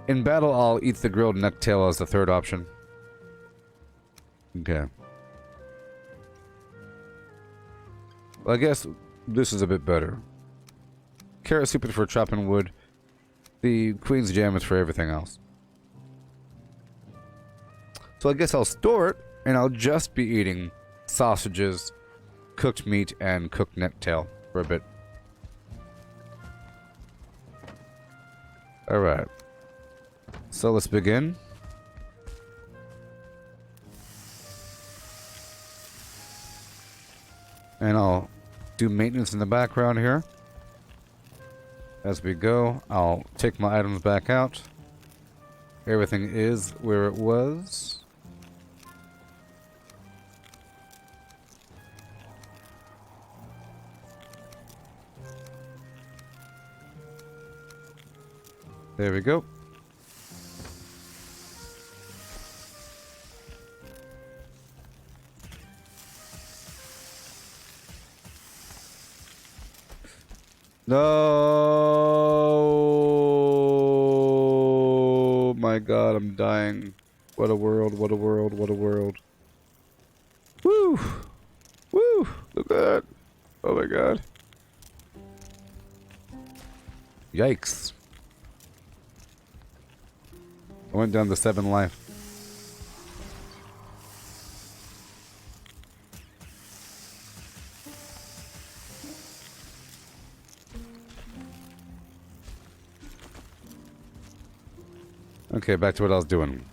In battle, I'll eat the grilled necktail as the third option. Okay. Well, I guess this is a bit better. Carrot soup is for chopping wood. The Queen's Jam is for everything else. So I guess I'll store it, and I'll just be eating sausages, cooked meat, and cooked necktail for a bit. Alright. So let's begin. And I'll do maintenance in the background here. As we go, I'll take my items back out. Everything is where it was. There we go. No, my God, I'm dying. What a world, what a world, what a world. Woo! Woo! Look at that. Oh my God. Yikes. I went down to 7 life. Okay, back to what I was doing.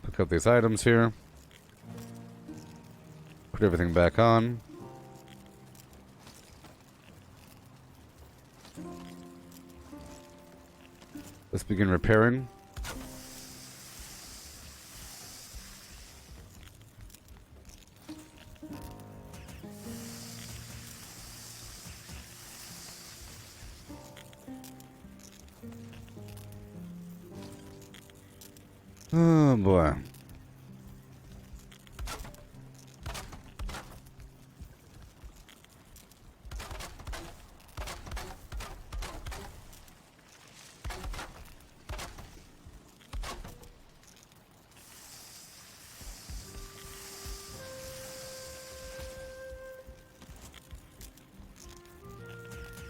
Pick up these items here. Put everything back on. Let's begin repairing. Oh boy.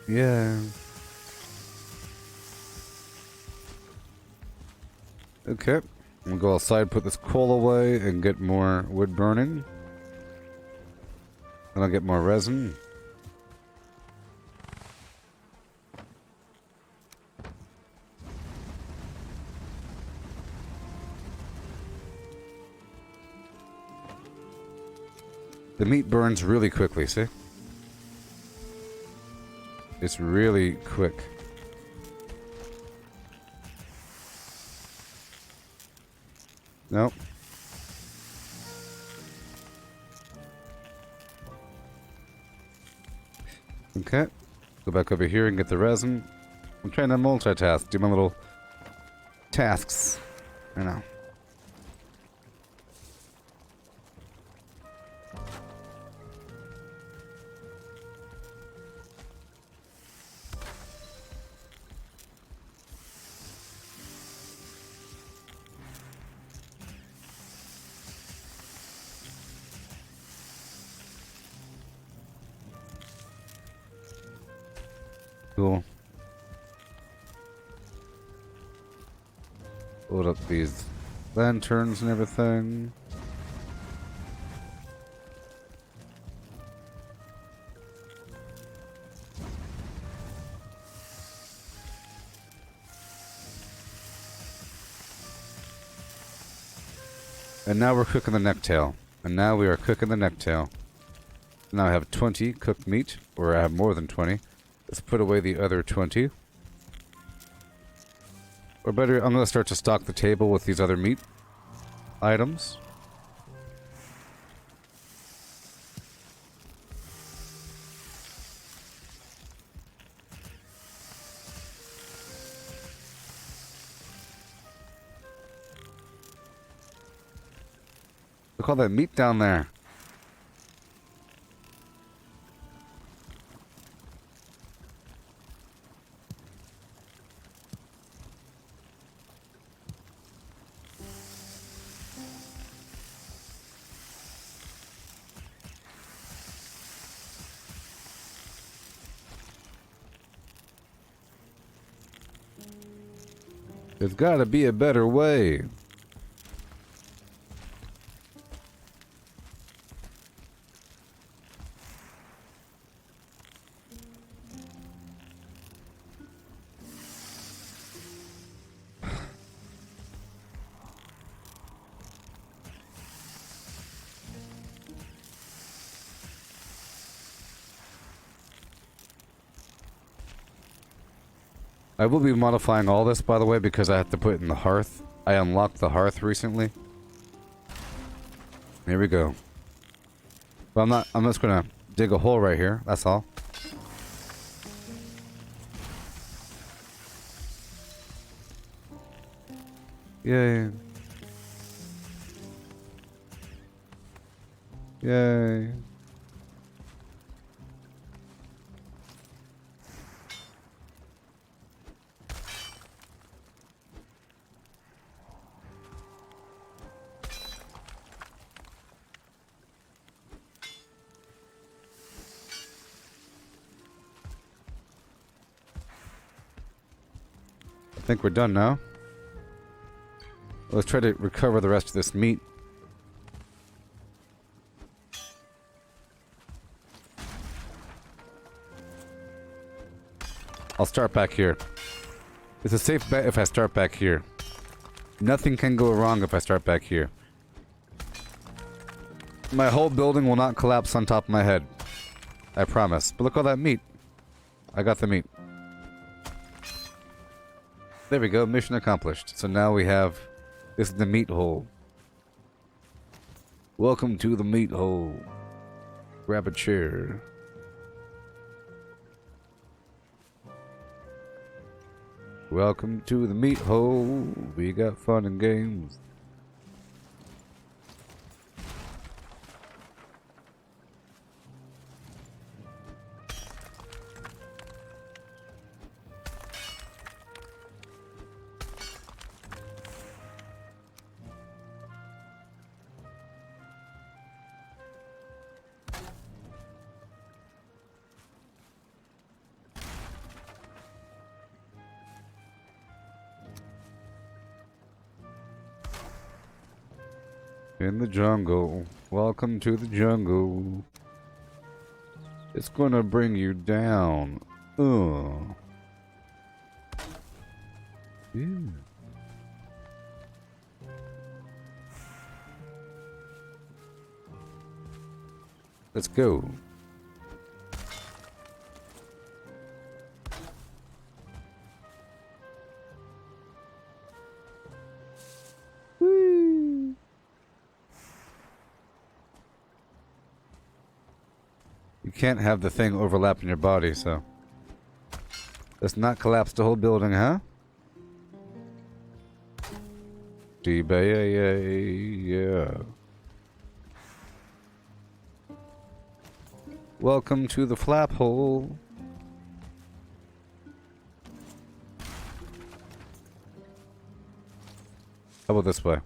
Yeah. Okay. We'll go outside, put this coal away, and get more wood burning. And I'll get more resin. The meat burns really quickly, see? It's really quick. Nope. Okay. Go back over here and get the resin. I'm trying to multitask, do my little tasks. I know. Cool. Load up these lanterns and everything. And now we're cooking the necktail. And now we are cooking the necktail. Now I have 20 cooked meat, or I have more than 20. Let's put away the other 20. Or better, I'm going to start to stock the table with these other meat items. Look at all that meat down there. There's gotta be a better way. I will be modifying all this, by the way, because I have to put it in the hearth. I unlocked the hearth recently. Here we go. But I'm just gonna dig a hole right here, that's all. Yay. Yay. I think we're done now. Let's try to recover the rest of this meat. I'll start back here. It's a safe bet if I start back here. Nothing can go wrong if I start back here. My whole building will not collapse on top of my head. I promise. But look at all that meat. I got the meat. There we go, mission accomplished. So now we have... This is the meat hole. Welcome to the meat hole. Grab a chair. Welcome to the meat hole. We got fun and games. In the jungle. Welcome to the jungle. It's gonna bring you down. Ugh. Ew. Let's go. Whee! You can't have the thing overlap in your body, so... Let's not collapse the whole building, huh? Yeah. Welcome to the flap hole. How about this way?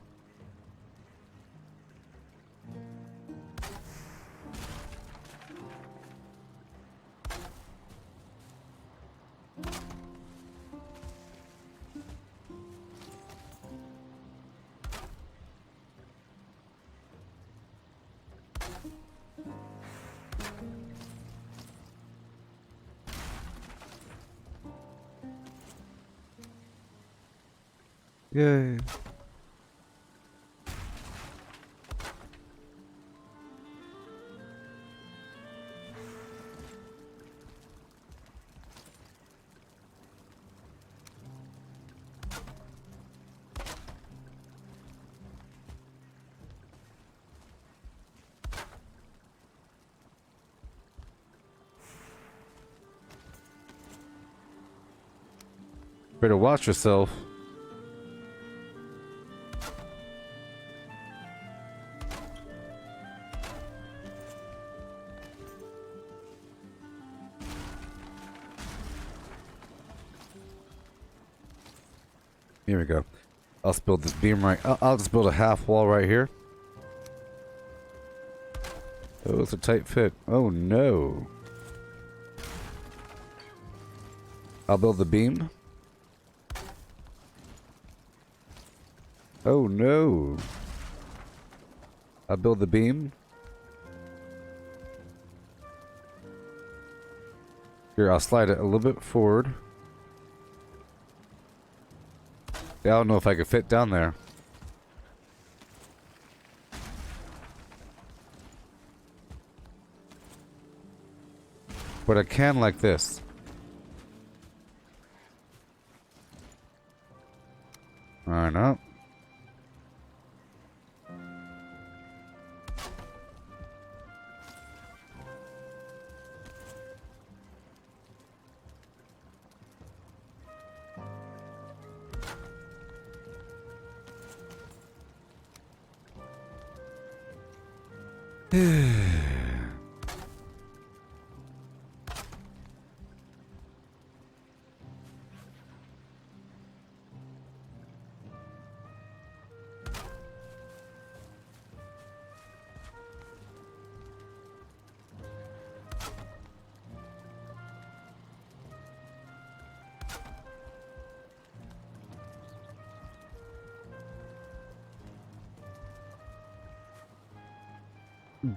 Yay. Better watch yourself. Here we go. I'll just build this beam right. I'll just build a half wall right here. Oh, it's a tight fit. Oh no. I'll build the beam. Oh no. I'll build the beam. Here, I'll slide it a little bit forward. Yeah, I don't know if I could fit down there. But I can like this. Line up.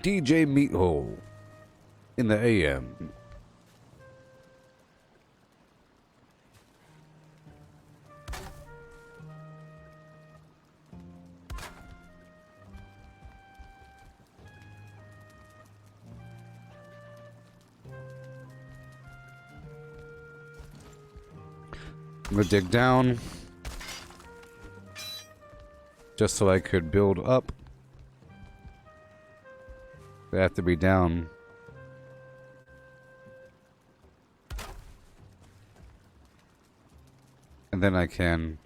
DJ Meathole in the AM. I'm gonna dig down just so I could build up. They have to be down. And then I can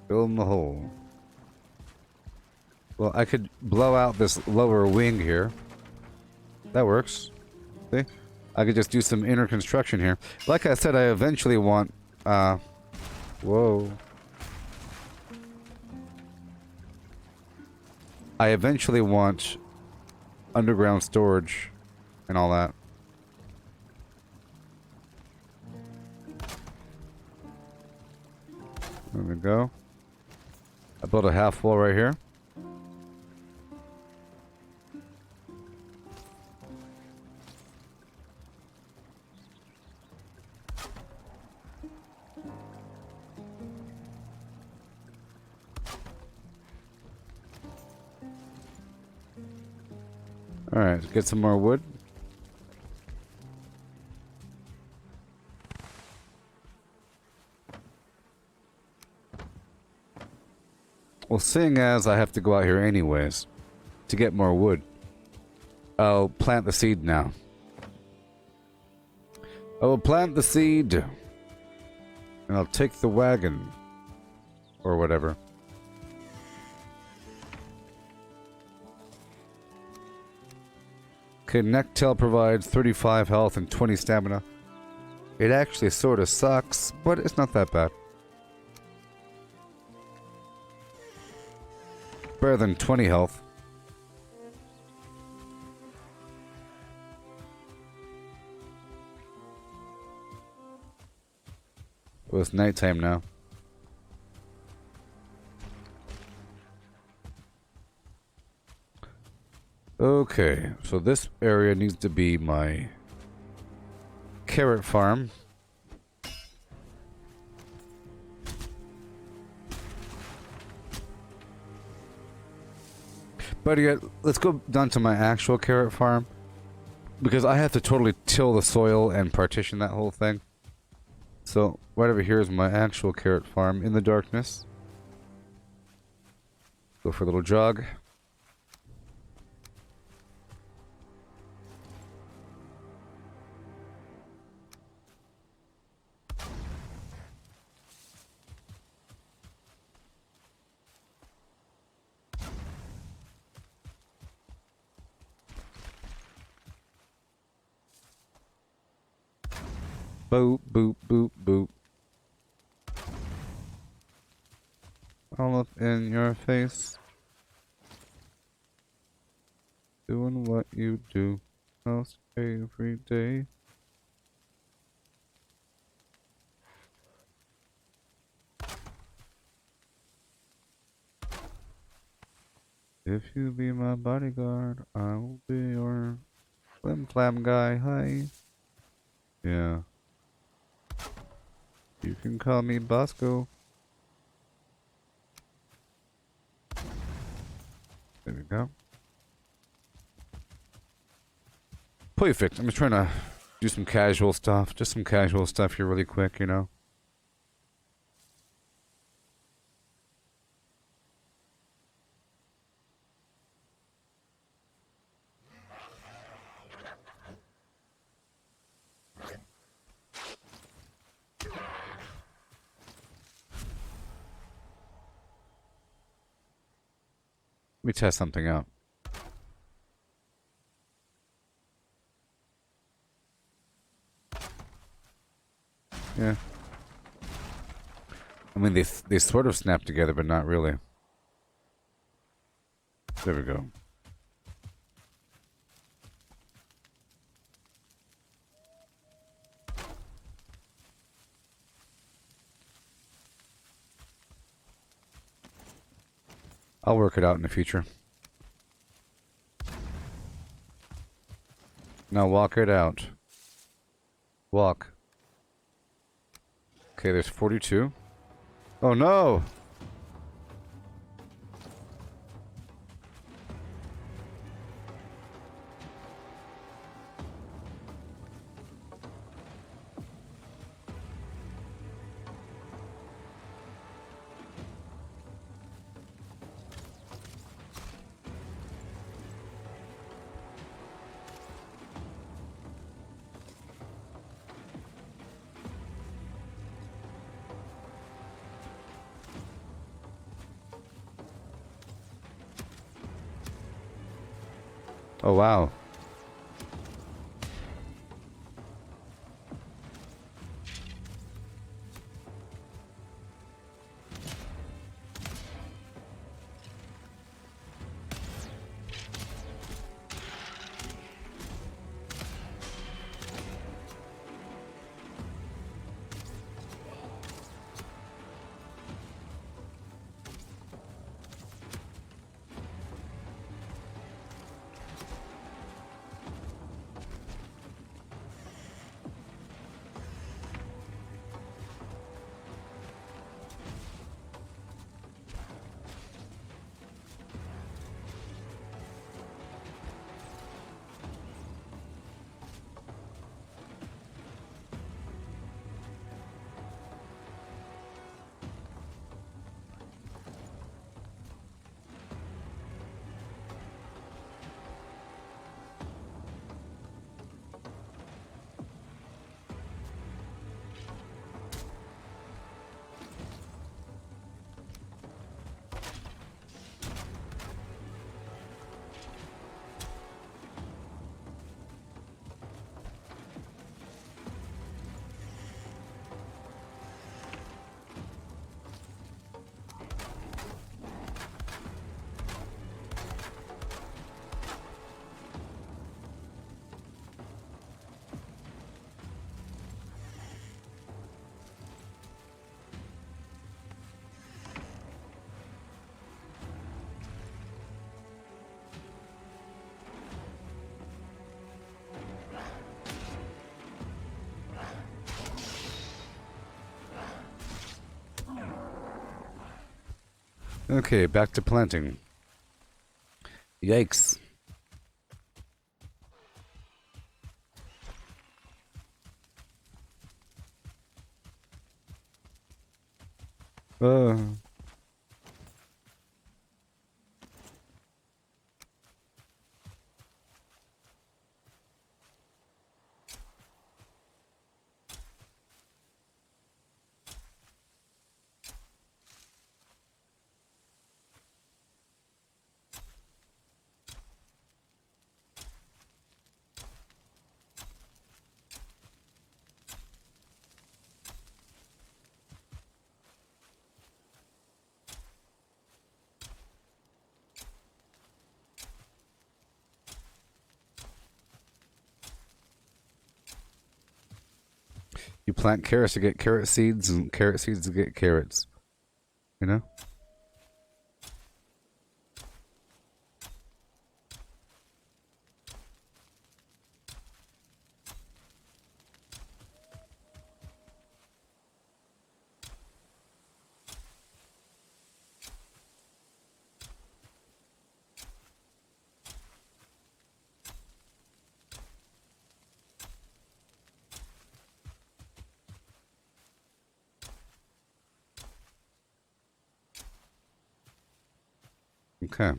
fill in the hole. Well, I could blow out this lower wing here. That works. See? I could just do some inner construction here. Like I said, I eventually want... whoa. I eventually want underground storage and all that. There we go. I built a half wall right here. Alright, get some more wood. Well, seeing as I have to go out here anyways to get more wood, I'll plant the seed now. I will plant the seed and I'll take the wagon or whatever. Okay, Necktail provides 35 health and 20 stamina. It actually sort of sucks, but it's not that bad. Better than 20 health. Well, it's nighttime now. Okay, so this area needs to be my carrot farm. Better yet, let's go down to my actual carrot farm. Because I have to totally till the soil and partition that whole thing. So, right over here is my actual carrot farm in the darkness. Go for a little jog. Boop, boop, boop, boop. All up in your face. Doing what you do most every day. If you be my bodyguard, I will be your flim flam guy. Hi. Yeah. You can call me Bosco. There we go. Perfect. I'm just trying to do some casual stuff. Just some casual stuff here really quick, you know. Let me test something out. Yeah. I mean, they sort of snap together, but not really. There we go. I'll work it out in the future. Now walk it out. Walk. Okay, there's 42. Oh no! Oh wow. Okay, back to planting. Yikes. Uh. You plant carrots to get carrot seeds, and carrot seeds to get carrots. You know? Okay.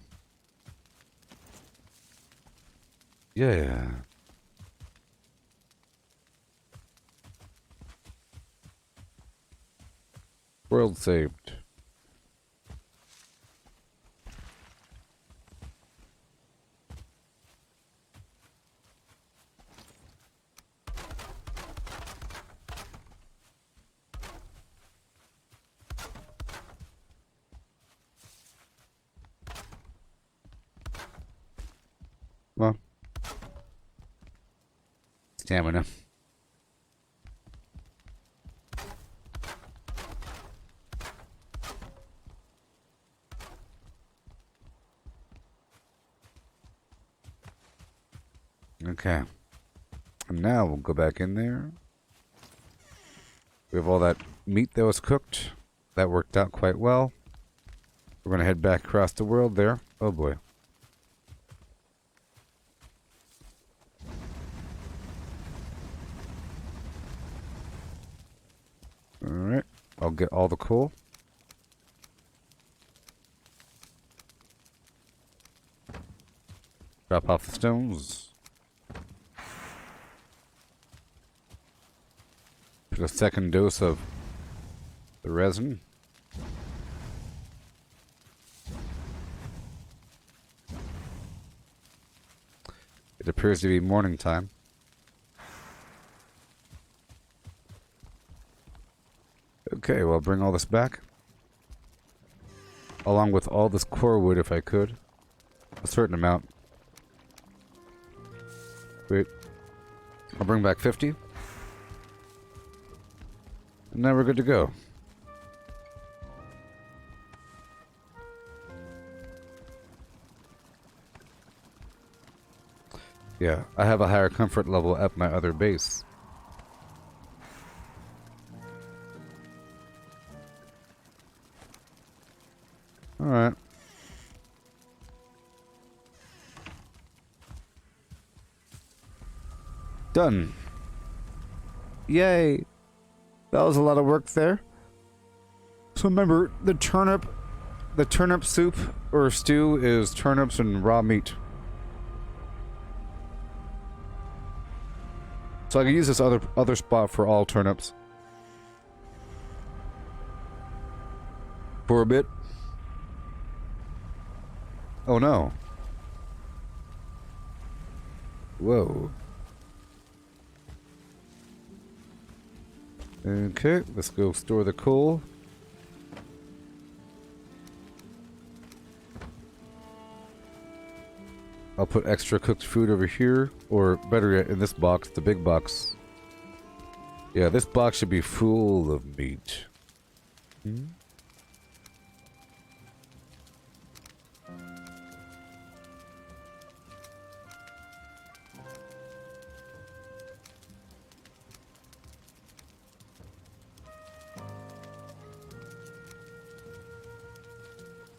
Yeah. World saved. Well, stamina. Okay. And now we'll go back in there. We have all that meat that was cooked. That worked out quite well. We're going to head back across the world there. Oh boy. Alright. I'll get all the coal. Drop off the stones. Put a second dose of the resin. It appears to be morning time. Okay, well, I'll bring all this back. Along with all this core wood, if I could. A certain amount. Wait. I'll bring back 50. And now we're good to go. Yeah, I have a higher comfort level at my other base. Alright. Done. Yay. That was a lot of work there. So remember, the turnip soup or stew is turnips and raw meat. So I can use this other spot for all turnips. For a bit. Oh no. Whoa. Okay, let's go store the coal. I'll put extra cooked food over here, or better yet, in this box, the big box. Yeah, this box should be full of meat. Hmm?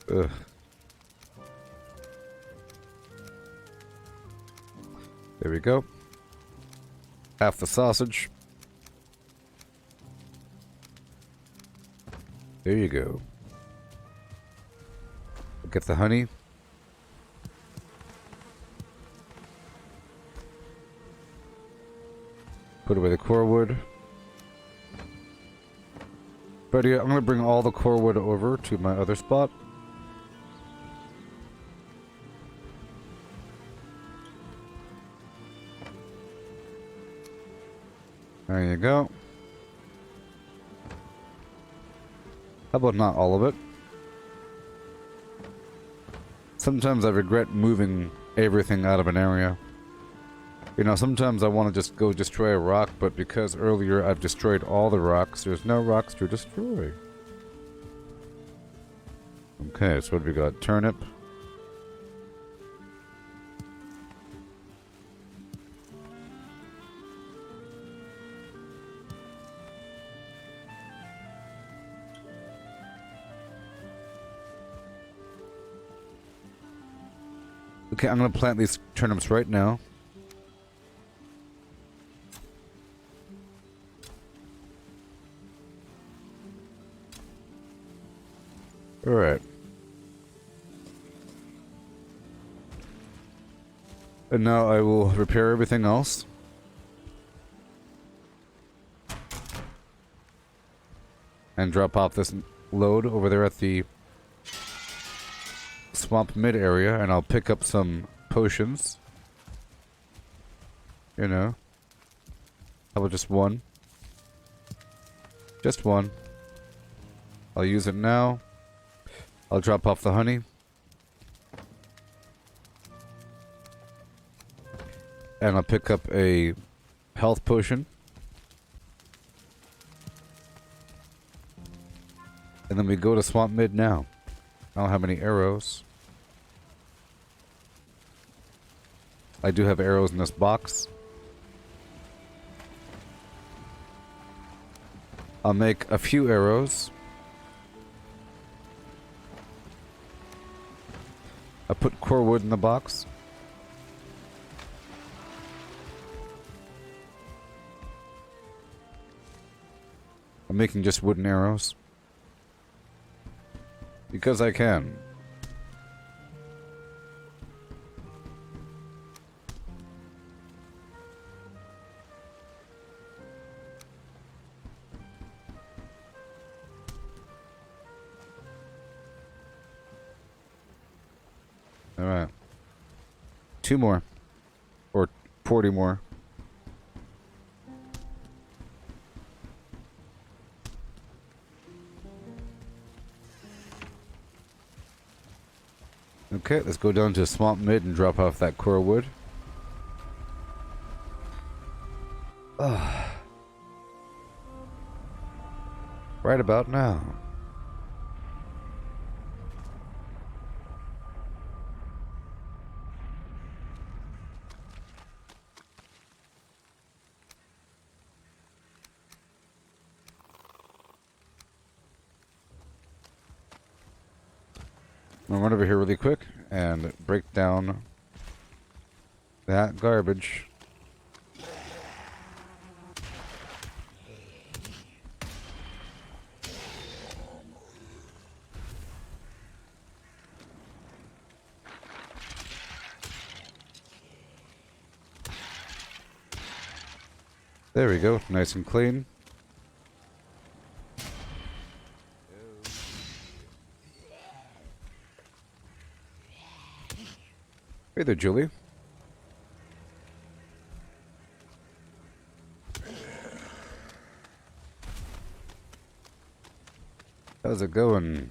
Ugh. There we go. Half the sausage. There you go. Get the honey. Put away the core wood. But yeah, I'm going to bring all the core wood over to my other spot. There you go. How about not all of it? Sometimes I regret moving everything out of an area. You know, sometimes I want to just go destroy a rock, but because earlier I've destroyed all the rocks, there's no rocks to destroy. Okay, so what do we got? Turnip. Okay, I'm going to plant these turnips right now. Alright. And now I will repair everything else. And drop off this load over there at the swamp mid area, and I'll pick up some potions. You know. How about just one? Just one. I'll use it now. I'll drop off the honey. And I'll pick up a health potion. And then we go to Swamp Mid now. I don't have any arrows. I do have arrows in this box. I'll make a few arrows. I put core wood in the box. I'm making just wooden arrows. Because I can. Alright. 2 more. Or 40 more. Okay, let's go down to Swamp Mid and drop off that core wood. Right about now. I'll run over here really quick and break down that garbage. There we go, nice and clean. Hey there, Julie. How's it going?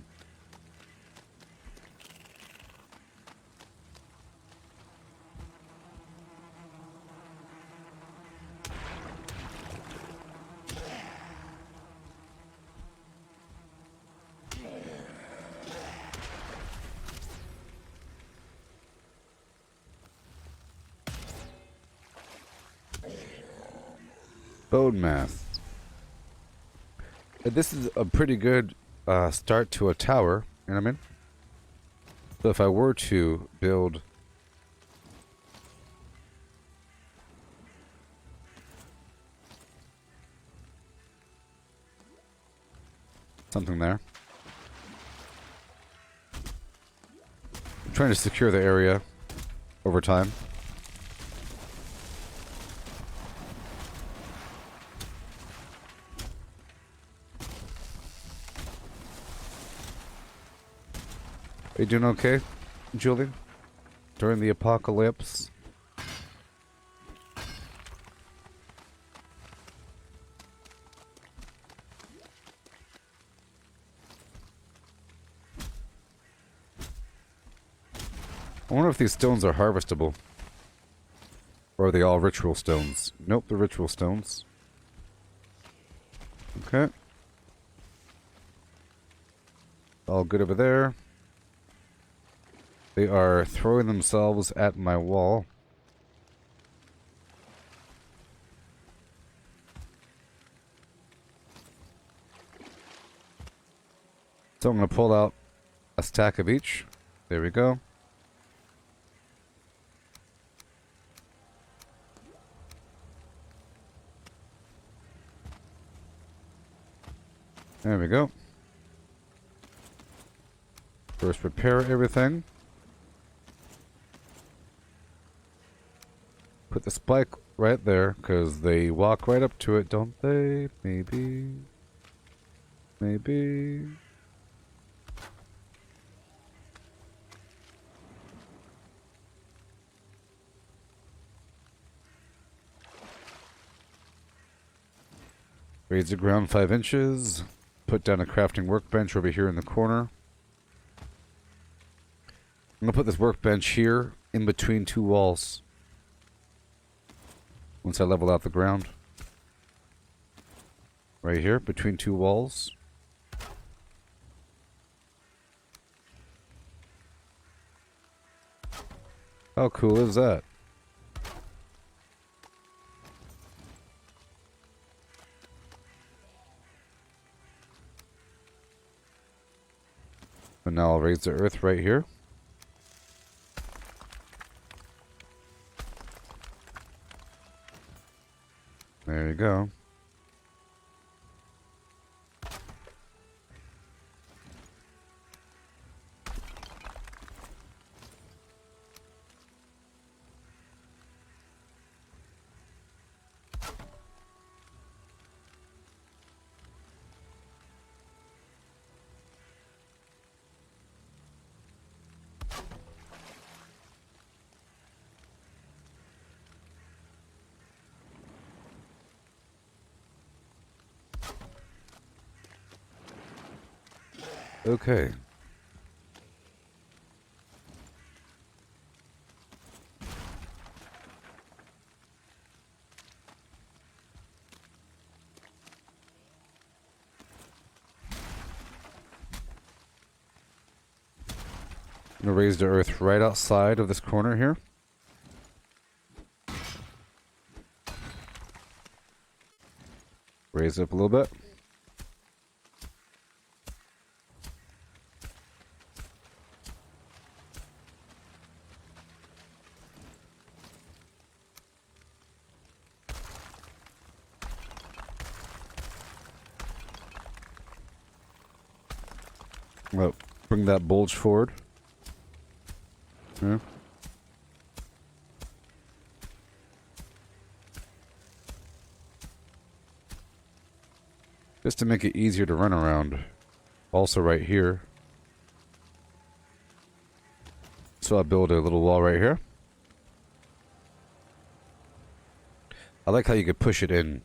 Bone math. This is a pretty good start to a tower, you know what I mean? So if I were to build something there. I'm trying to secure the area over time. Are you doing okay, Julie? During the apocalypse? I wonder if these stones are harvestable. Or are they all ritual stones? Nope, they're ritual stones. Okay. All good over there. They are throwing themselves at my wall. So I'm going to pull out a stack of each. There we go. There we go. First repair everything. Put the spike right there, because they walk right up to it, don't they? Maybe. Maybe. Raise the ground 5 inches. Put down a crafting workbench over here in the corner. I'm going to put this workbench here in between 2 walls. Once I level out the ground. Right here, between 2 walls. How cool is that? And now I'll raise the earth right here. There you go. Okay. I'm gonna raise the earth right outside of this corner here. Raise it up a little bit. Well, bring that bulge forward. Yeah. Just to make it easier to run around. Also right here. So I'll build a little wall right here. I like how you could push it in.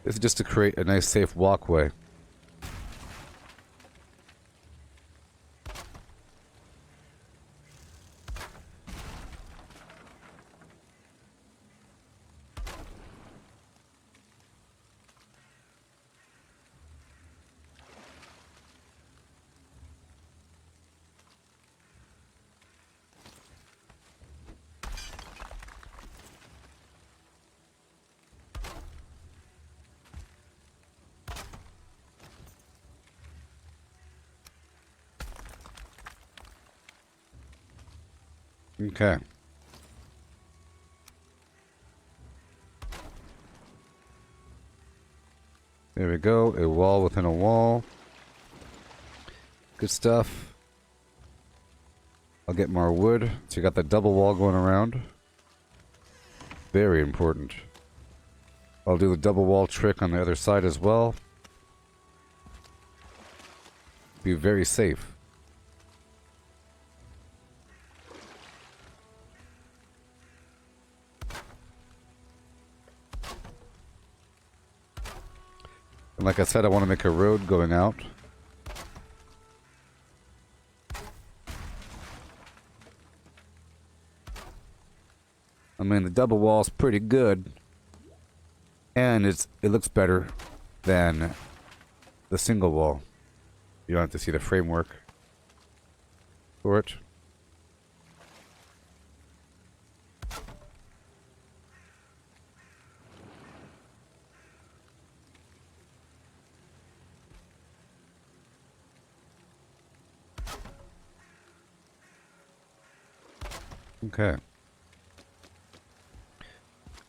This is just to create a nice safe walkway. Okay. There we go. A wall within a wall. Good stuff. I'll get more wood. So you got the double wall going around. Very important. I'll do the double wall trick on the other side as well. Be very safe. And like I said, I want to make a road going out. I mean, the double wall's pretty good. And it looks better than the single wall. You don't have to see the framework for it. Okay.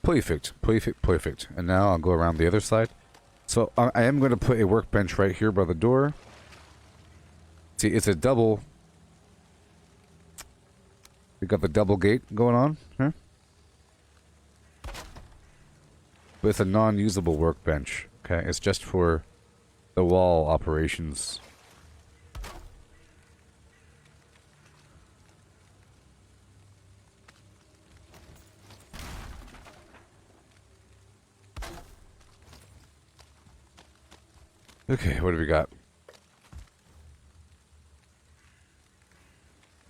Perfect. Perfect. Perfect. And now I'll go around the other side. So I am going to put a workbench right here by the door. See, it's a double. We got the double gate going on here. But it's a non-usable workbench. Okay, it's just for the wall operations. Okay, what do we got?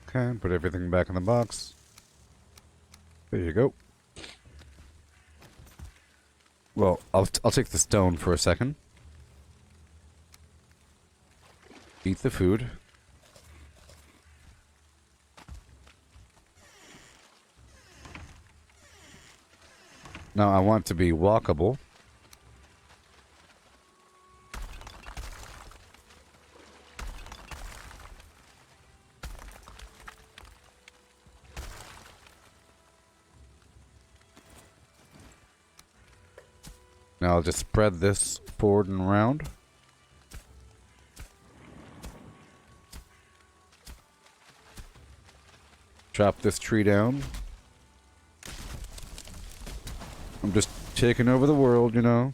Okay, put everything back in the box. There you go. Well, I'll take the stone for a second. Eat the food. Now I want to be walkable. Now I'll just spread this forward and around. Chop this tree down. I'm just taking over the world, you know.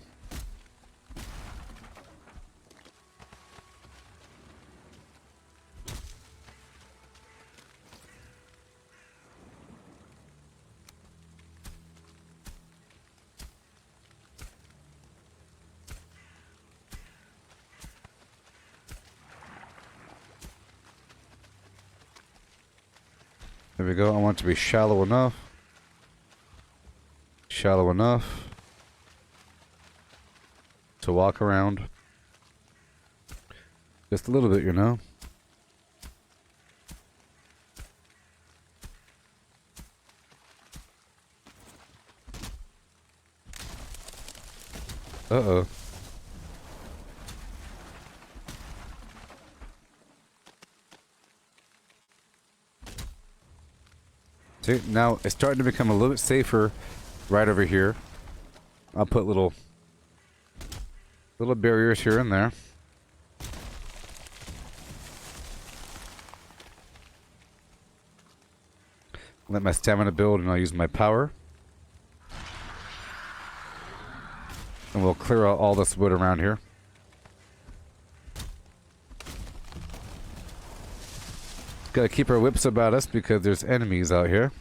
There we go. I want it to be shallow enough. Shallow enough to walk around. Just a little bit, you know. Uh-oh. See, now it's starting to become a little bit safer right over here. I'll put little barriers here and there. Let my stamina build and I'll use my power. And we'll clear out all this wood around here. Gotta keep our whips about us because there's enemies out here.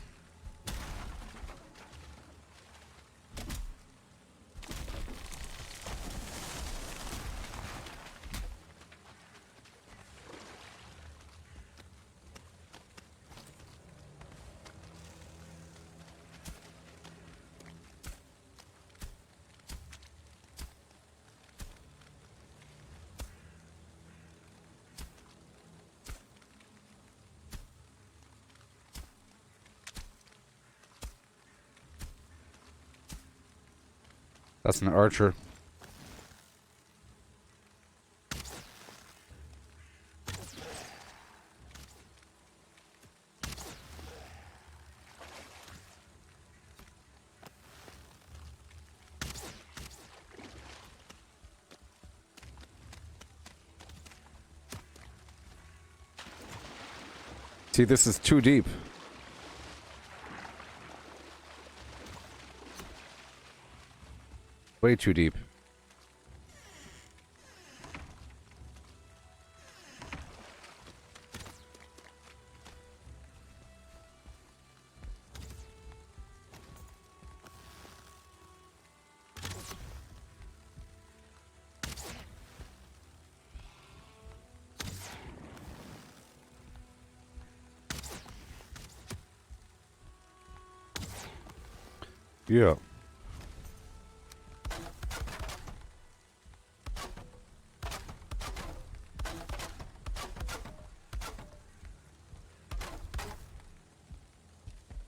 That's an archer. See, this is too deep. Way too deep. Yeah.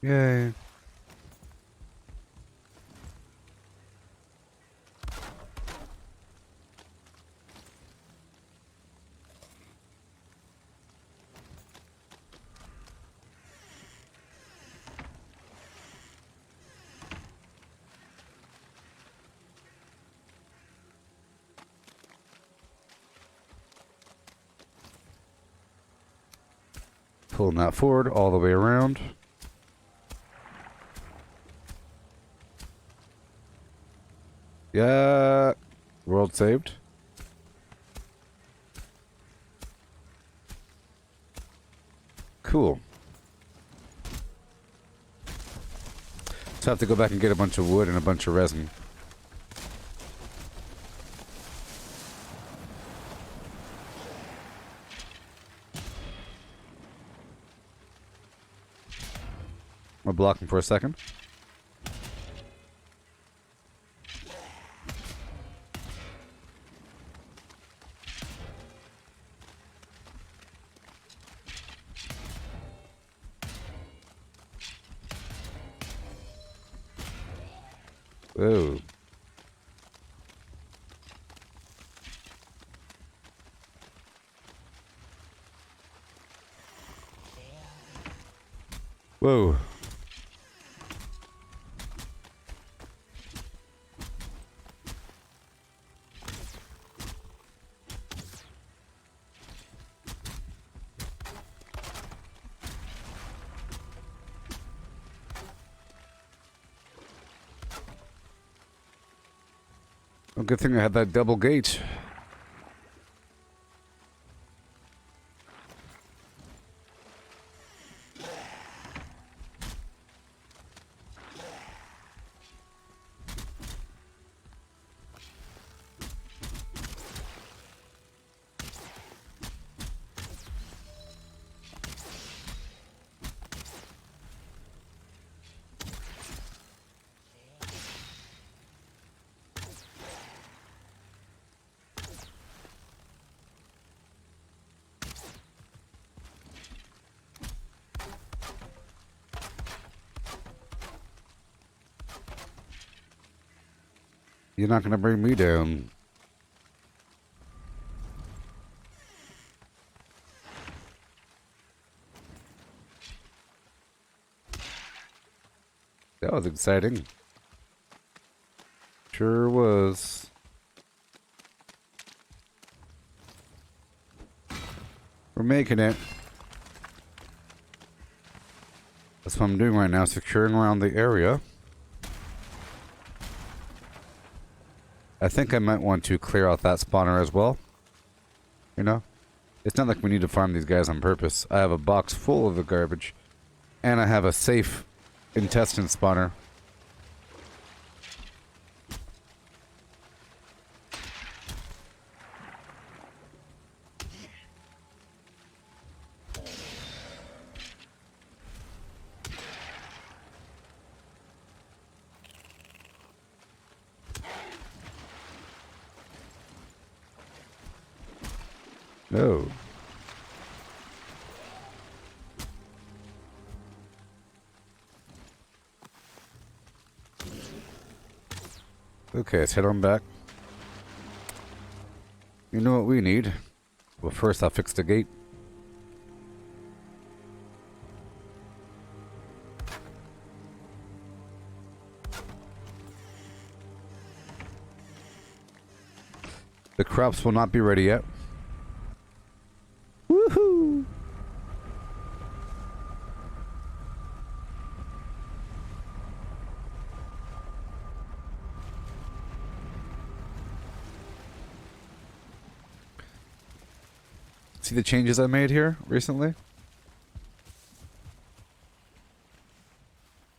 Yay. Pulling that forward all the way around. Yeah. World saved. Cool. So I have to go back and get a bunch of wood and a bunch of resin. We're blocking for a second. Whoa. Whoa. Well, good thing I had that double gate. You're not gonna bring me down. That was exciting. Sure was. We're making it. That's what I'm doing right now, securing around the area. I think I might want to clear out that spawner as well. You know? It's not like we need to farm these guys on purpose. I have a box full of the garbage. And I have a safe intestine spawner. Oh. Okay, let's head on back. You know what we need? Well, first I'll fix the gate. The crops will not be ready yet. Woohoo! See the changes I made here recently?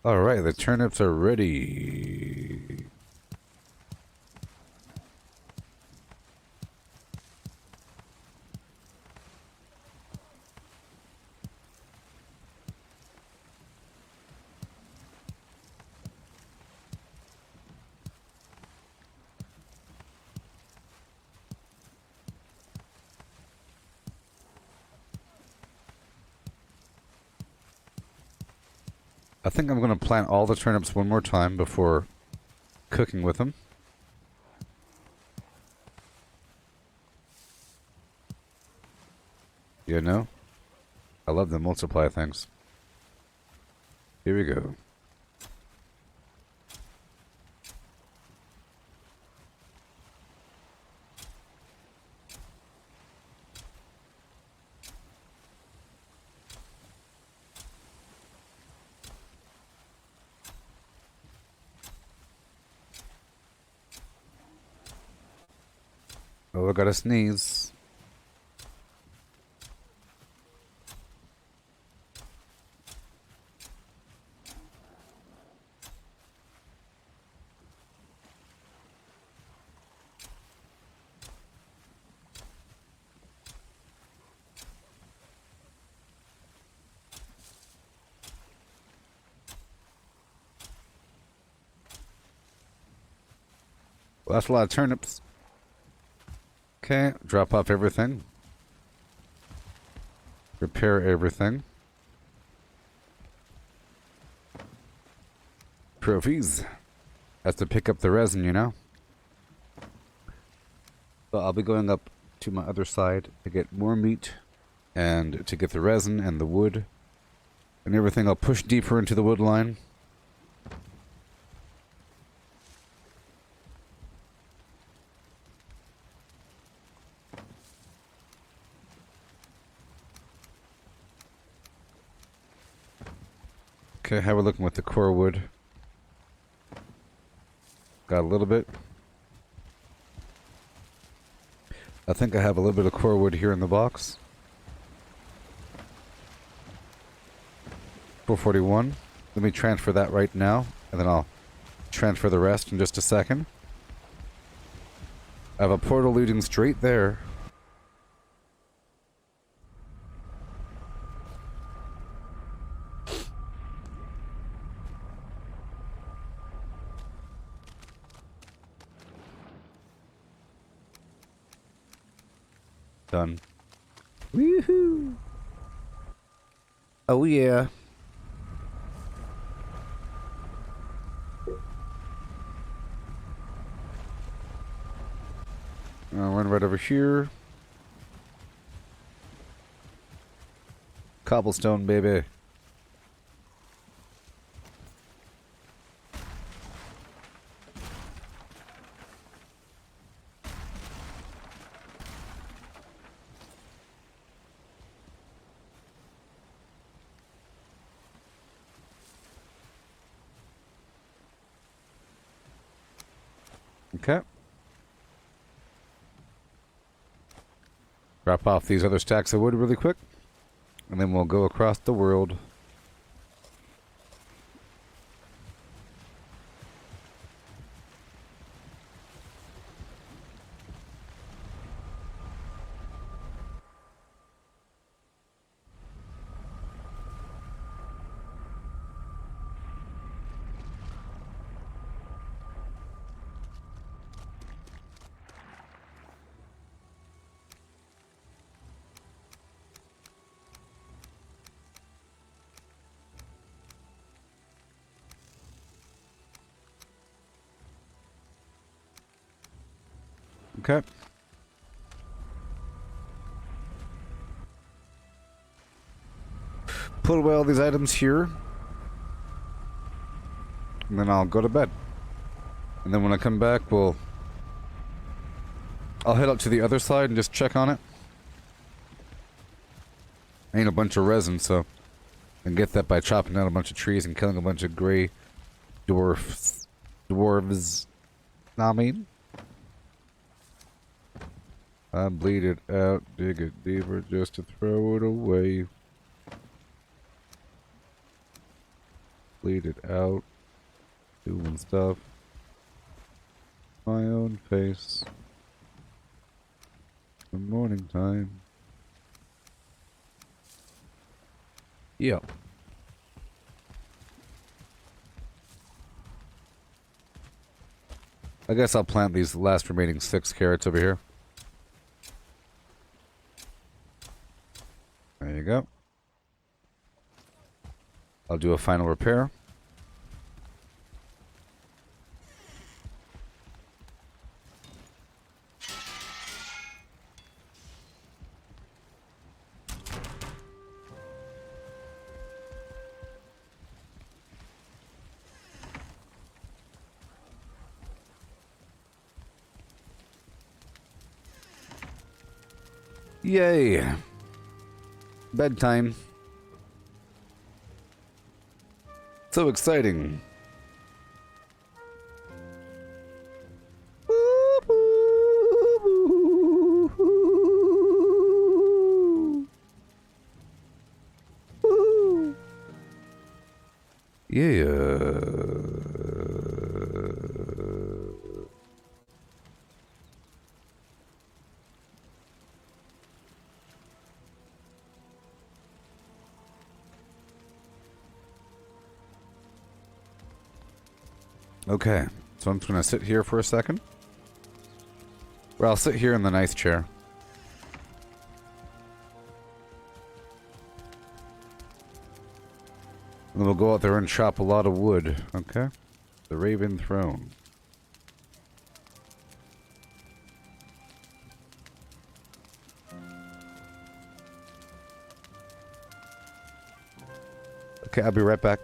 Alright, the turnips are ready. I think I'm going to plant all the turnips one more time before cooking with them. You know, I love the multiply things. Here we go. Oh, I gotta sneeze. Well, that's a lot of turnips. Okay, drop off everything. Repair everything. Trophies. Has to pick up the resin, you know? So I'll be going up to my other side to get more meat and to get the resin and the wood and everything. I'll push deeper into the wood line. Okay, how we're looking with the core wood. Got a little bit. I think I have a little bit of core wood here in the box. 441. Let me transfer that right now, and then I'll transfer the rest in just a second. I have a portal leading straight there. Done. Woohoo! Oh yeah. I'll run right over here. Cobblestone, baby. Okay. Drop off these other stacks of wood really quick, and then we'll go across the world. Okay. Put away all these items here. And then I'll go to bed. And then when I come back, I'll head up to the other side and just check on it. Ain't a bunch of resin, so I can get that by chopping down a bunch of trees and killing a bunch of gray dwarves. Know what I mean? I bleed it out, dig it deeper just to throw it away. Bleed it out, doing stuff. My own face. The morning time. Yep. I guess I'll plant these last remaining 6 carrots over here. There you go. I'll do a final repair. Yay. Bedtime. So exciting. Okay, so I'm just going to sit here for a second. Well, I'll sit here in the nice chair. And we'll go out there and chop a lot of wood, okay? The Raven Throne. Okay, I'll be right back.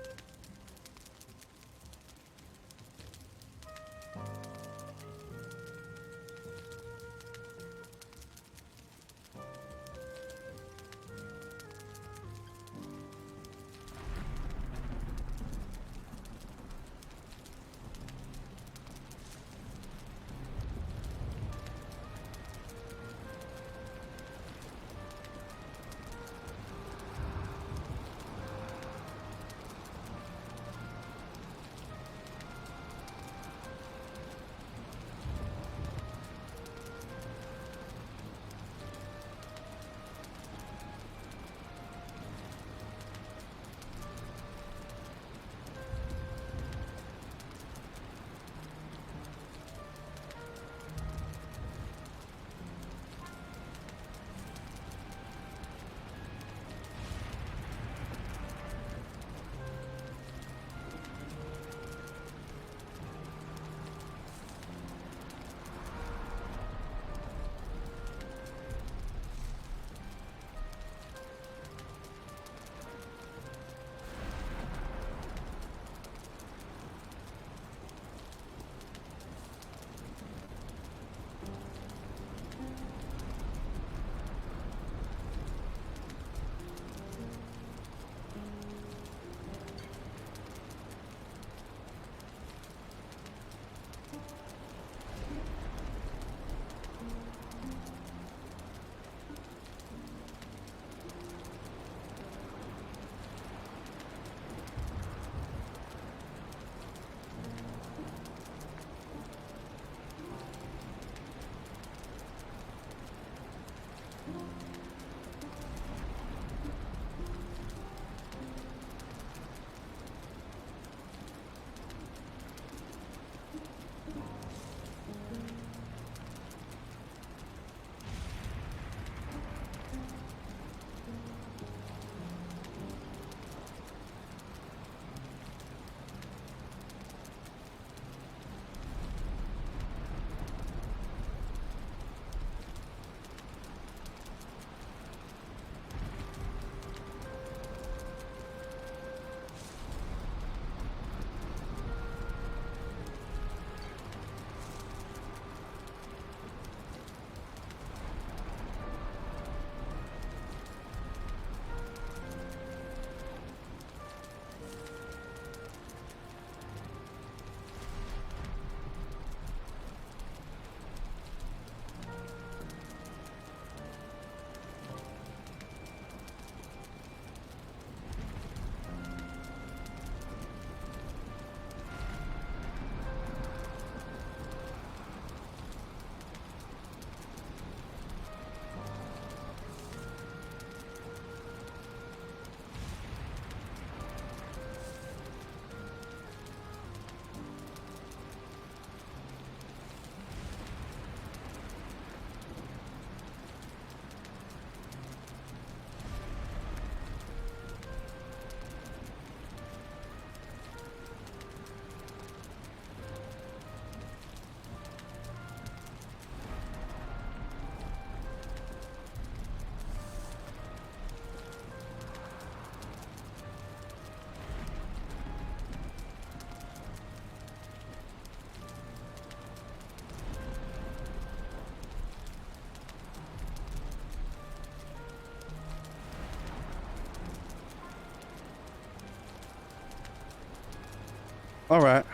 All right,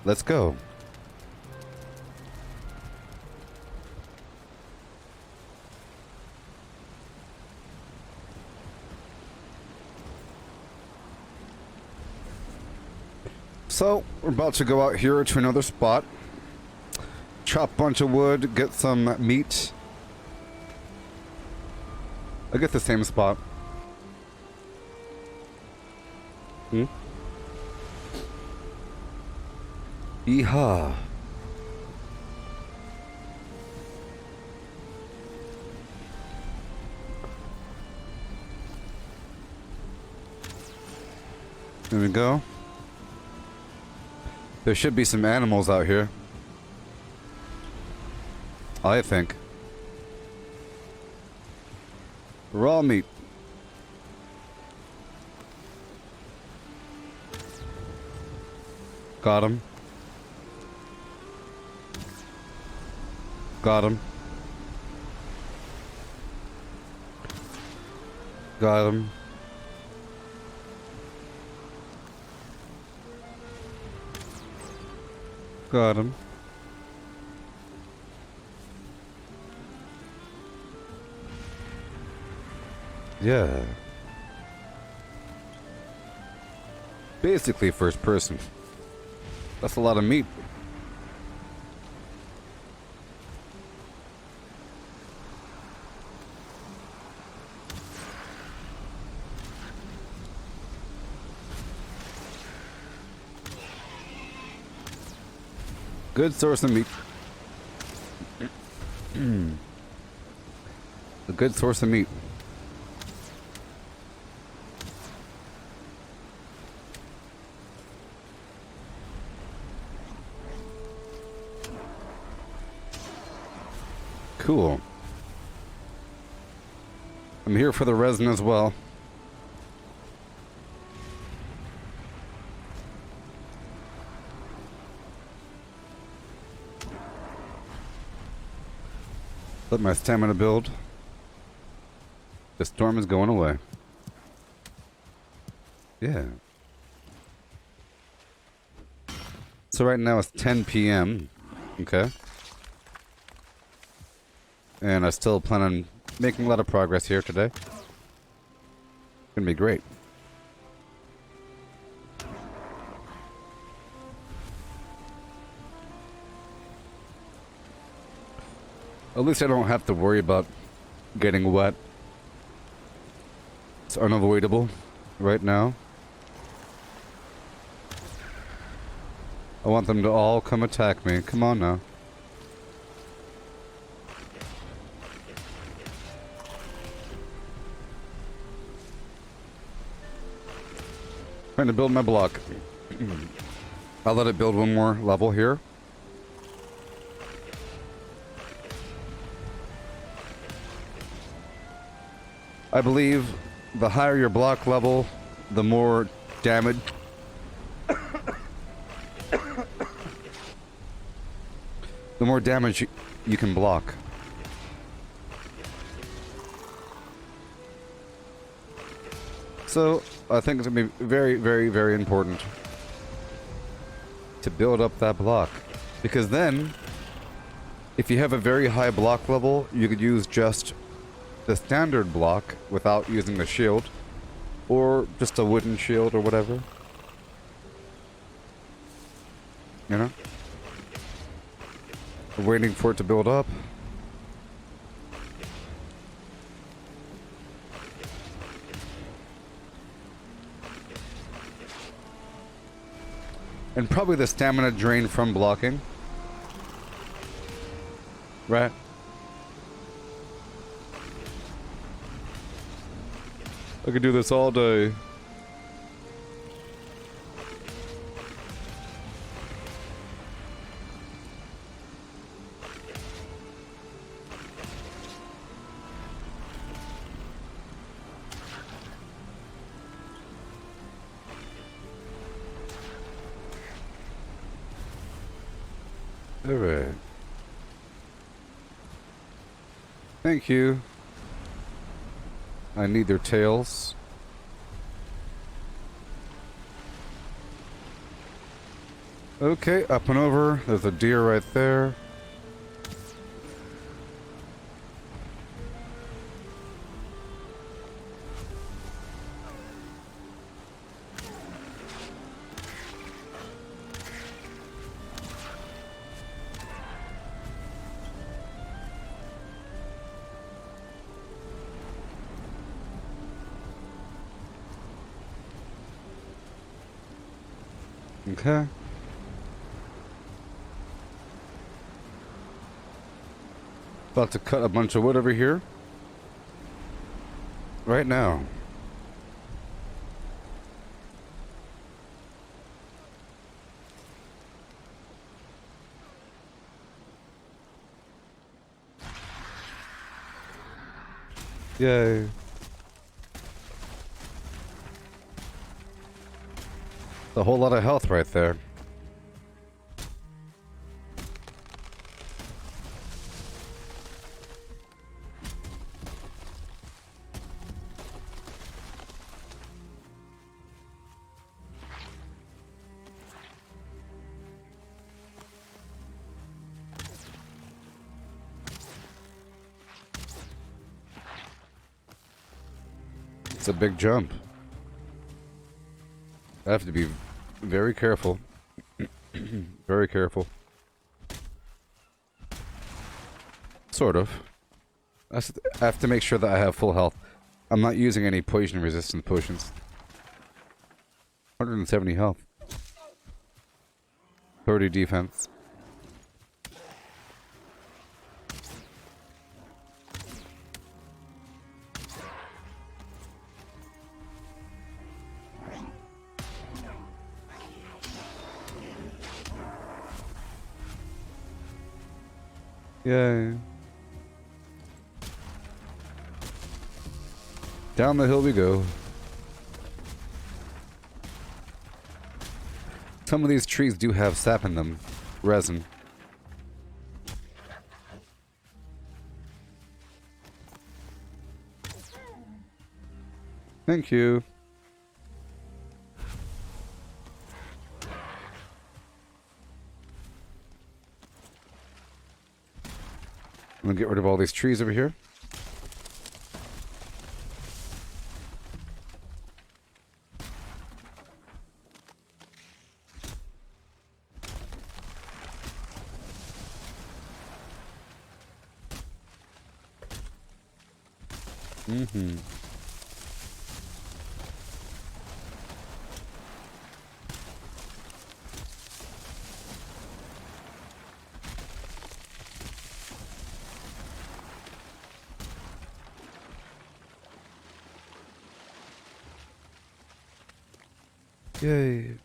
let's go. So, we're about to go out here to another spot. Chop a bunch of wood, get some meat. I get the same spot. Yeehaw. There we go. There should be some animals out here. I think. Raw meat. Got him. Got him. Got him. Got him. Yeah. Basically first person. That's a lot of meat. Good source of meat. A good source of meat. Cool. I'm here for the resin as well. Let my stamina build. The storm is going away. Yeah. So right now it's 10 p.m. Okay. And I still plan on making a lot of progress here today. Gonna be great. At least I don't have to worry about getting wet. It's unavoidable right now. I want them to all come attack me. Come on now. Trying to build my block. I'll let it build one more level here. I believe the higher your block level, the more damage. The more damage you can block. So, I think it's going to be very, very, very important to build up that block. Because then, if you have a very high block level, you could use just the standard block without using the shield. Or just a wooden shield or whatever. You know? Waiting for it to build up. And probably the stamina drain from blocking. Right? I could do this all day. Alright. Thank you. I need their tails. Okay, up and over. There's a deer right there. Okay. About to cut a bunch of wood over here. Right now. Yay. A whole lot of health right there. It's a big jump. I have to be very careful. Very careful. Sort of. I have to make sure that I have full health. I'm not using any poison resistant potions. 170 health. 30 defense. Yay. Down the hill we go. Some of these trees do have sap in them. Resin. Thank you. I'm gonna get rid of all these trees over here. Mm-hmm. Yay.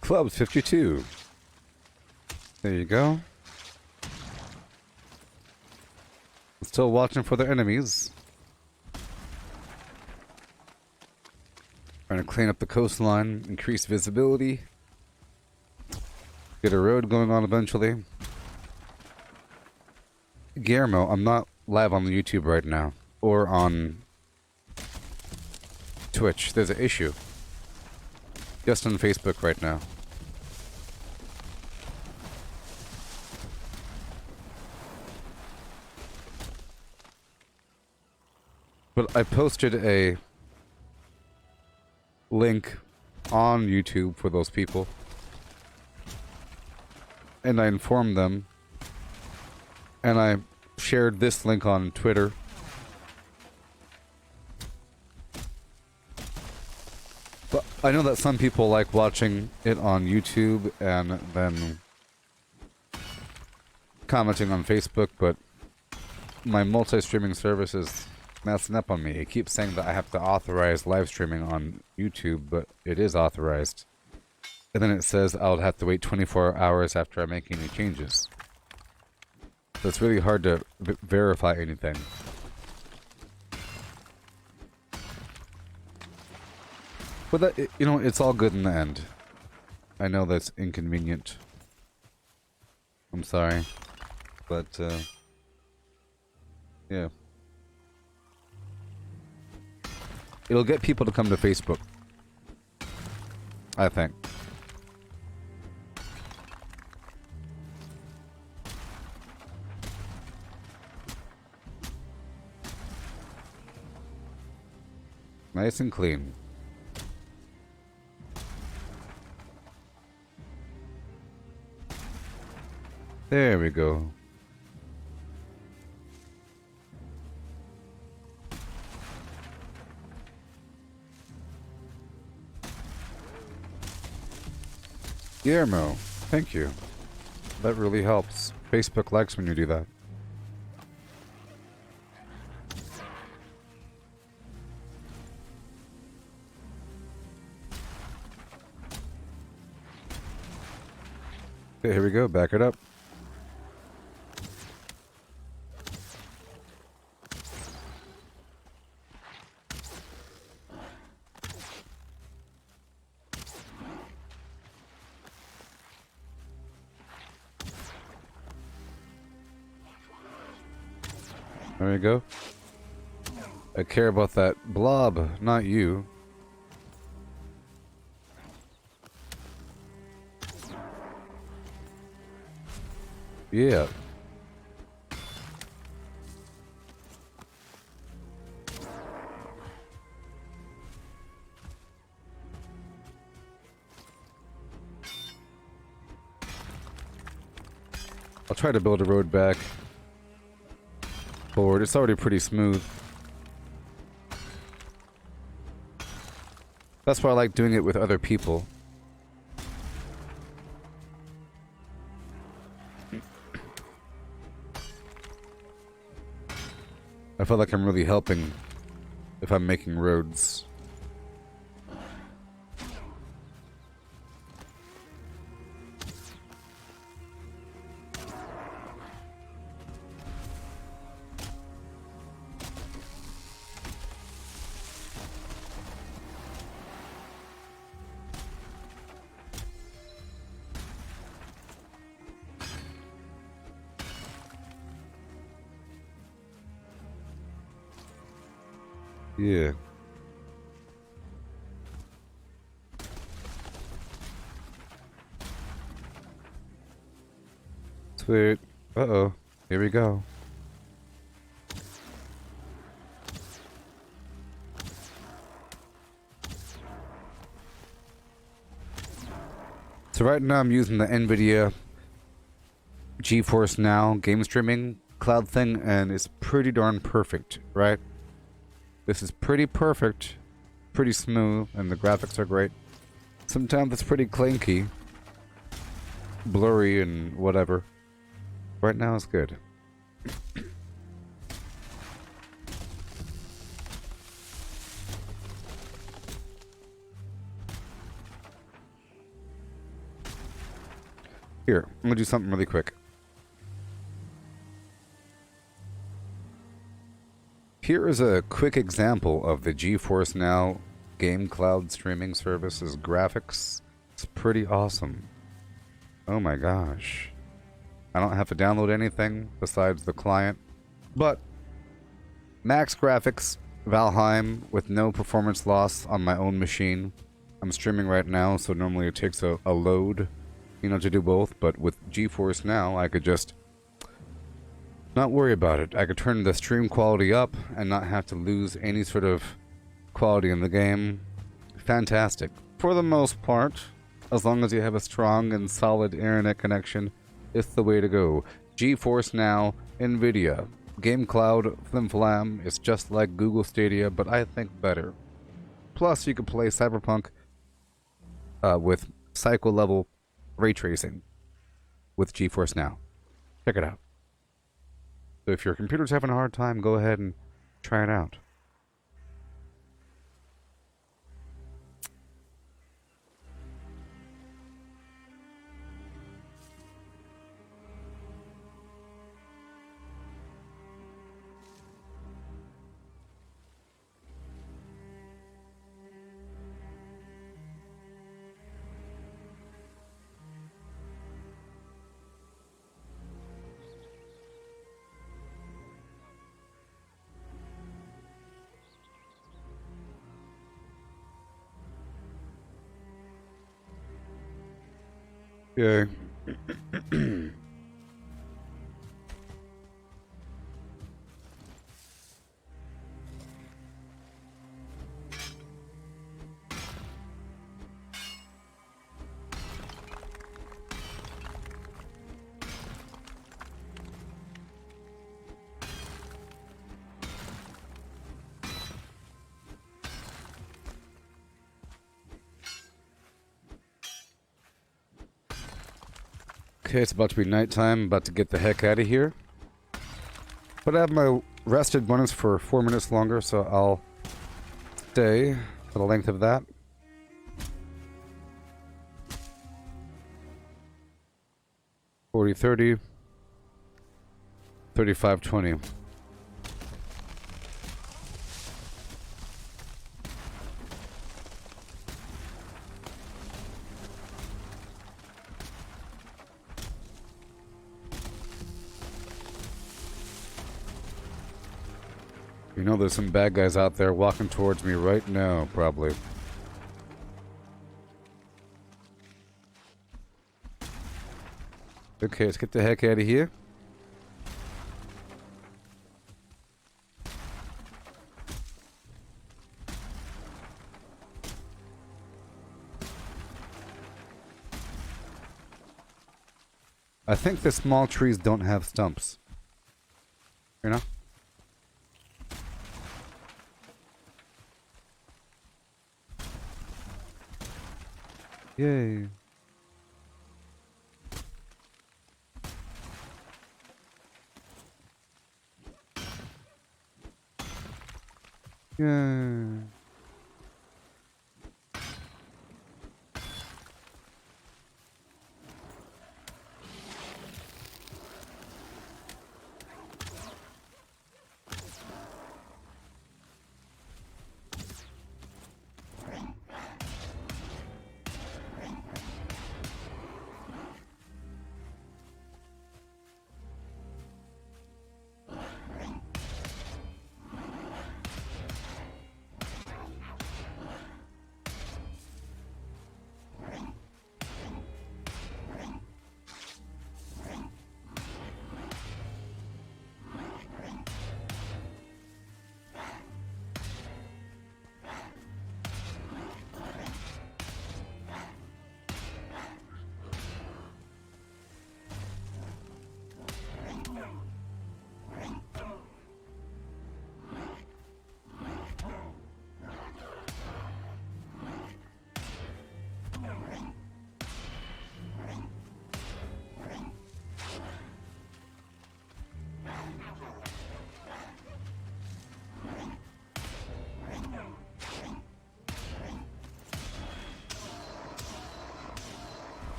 Clubs 52. There you go. Still watching for their enemies. Trying to clean up the coastline, increase visibility. Get a road going on eventually. Guillermo, I'm not live on the YouTube right now. Or on Twitch. There's an issue. Just on Facebook right now. But I posted a link on YouTube for those people. And I informed them. And I shared this link on Twitter. But I know that some people like watching it on YouTube and then commenting on Facebook, but my multi-streaming service is messing up on me. It keeps saying that I have to authorize live streaming on YouTube, but it is authorized. And then it says I'll have to wait 24 hours after I make any changes. So it's really hard to verify anything. But that, you know, it's all good in the end. I know that's inconvenient. I'm sorry. But, yeah. It'll get people to come to Facebook. I think. Nice and clean. There we go. Guillermo, thank you. That really helps. Facebook likes when you do that. Okay, here we go. Back it up. There we go. I care about that blob, not you. Yeah. I'll try to build a road back forward. It's already pretty smooth. That's why I like doing it with other people. I feel like I'm really helping if I'm making roads. Yeah. Sweet. Uh-oh. Here we go. So right now I'm using the NVIDIA GeForce Now game streaming cloud thing, and it's pretty darn perfect, right? This is pretty perfect, pretty smooth, and the graphics are great. Sometimes it's pretty clanky, blurry, and whatever. Right now it's good. Here, I'm gonna do something really quick. Here is a quick example of the GeForce Now game cloud streaming service's graphics. It's pretty awesome. Oh my gosh. I don't have to download anything besides the client, but max graphics, Valheim with no performance loss on my own machine. I'm streaming right now, so normally it takes a load, you know, to do both, but with GeForce Now, I could just not worry about it. I could turn the stream quality up and not have to lose any sort of quality in the game. Fantastic. For the most part, as long as you have a strong and solid internet connection, it's the way to go. GeForce Now, NVIDIA. Game Cloud, Flim Flam, it's just like Google Stadia, but I think better. Plus, you can play Cyberpunk with cycle level ray tracing with GeForce Now. Check it out. So if your computer's having a hard time, go ahead and try it out. Yeah. Okay, it's about to be nighttime. I'm about to get the heck out of here. But I have my rested bonus for 4 minutes longer, so I'll stay for the length of that. $40, $30, $35, $20. You know there's some bad guys out there walking towards me right now, probably. Okay, let's get the heck out of here. I think the small trees don't have stumps. You know? Yay. Yay.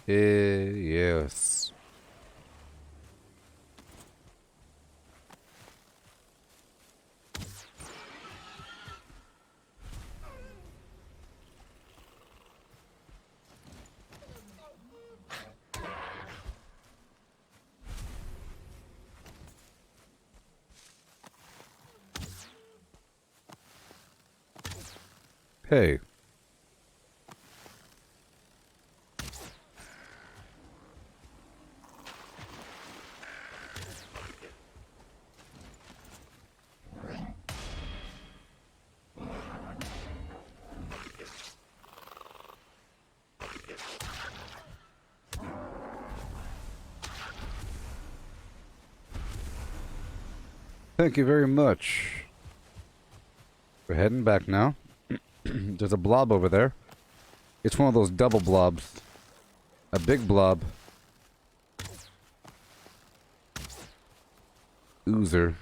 Yes. Hey. Thank you very much. We're heading back now. There's a blob over there. It's one of those double blobs. A big blob. Oozer.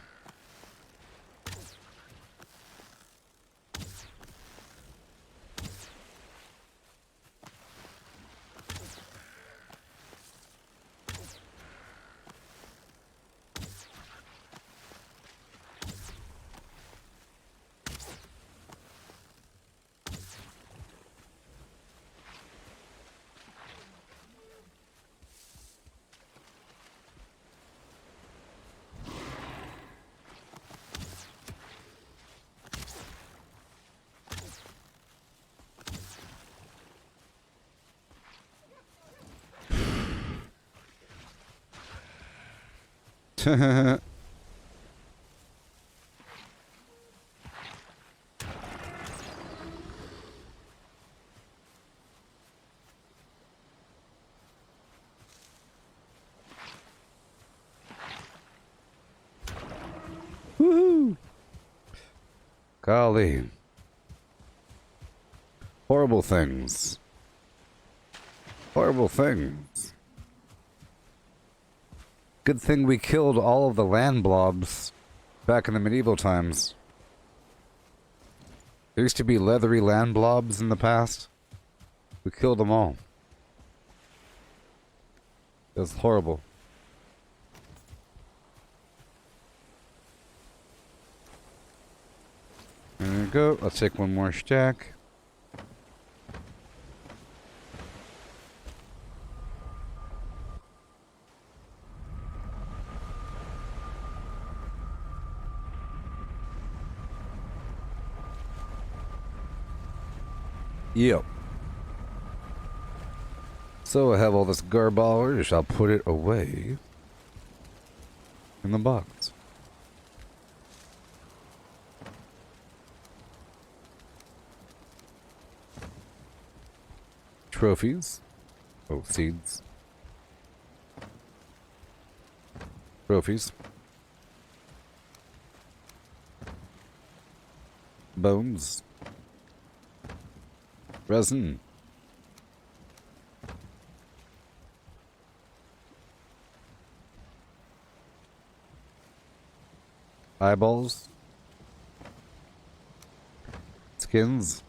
Woohoo! Golly. Horrible things. Horrible things. Good thing we killed all of the land blobs back in the medieval times. There used to be leathery land blobs in the past. We killed them all. It was horrible. There we go. Let's take one more stack. Yep. So I have all this garbage. I'll put it away in the box. Trophies. Oh, seeds. Trophies. Bones. Resin. Eyeballs. Skins.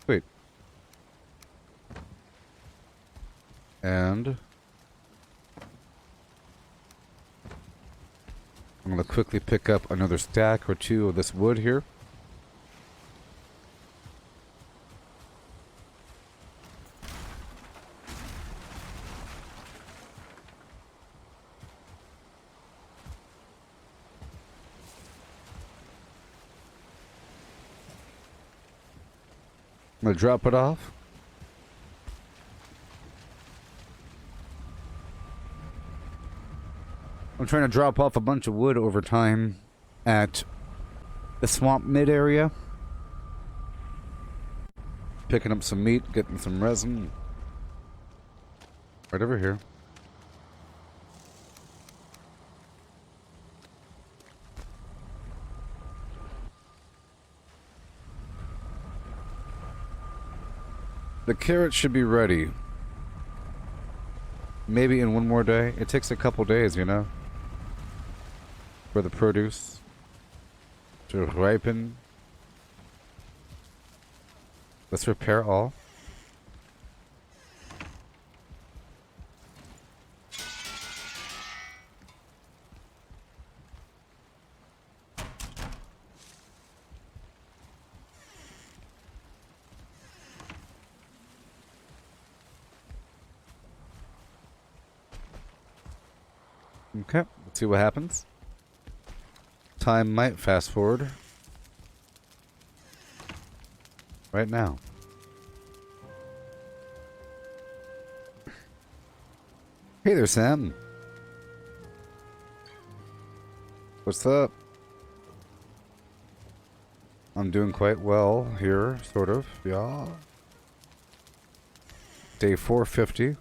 Wait. And I'm going to quickly pick up another stack or two of this wood here. I'm going to drop it off. I'm trying to drop off a bunch of wood over time at the swamp mid area. Picking up some meat, getting some resin. Right over here. The carrots should be ready. Maybe in one more day. It takes a couple days, you know, for the produce to ripen. Let's repair all. Okay, let's see what happens. Time might fast forward. Right now. Hey there, Sam. What's up? I'm doing quite well here, sort of. Yeah. Day 450.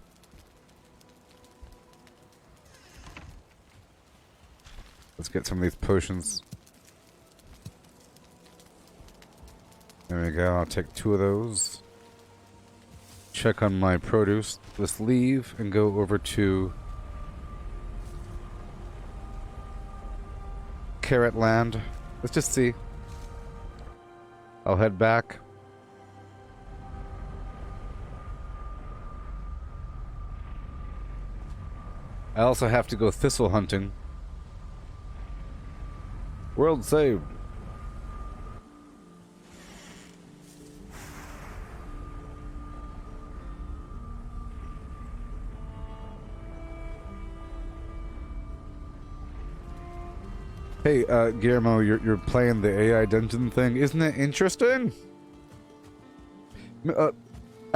Let's get some of these potions. There we go. I'll take 2 of those. Check on my produce. Let's leave and go over to Carrot Land. Let's just see. I'll head back. I also have to go thistle hunting. World saved. Hey, Guillermo, you're playing the AI dungeon thing. Isn't it interesting? I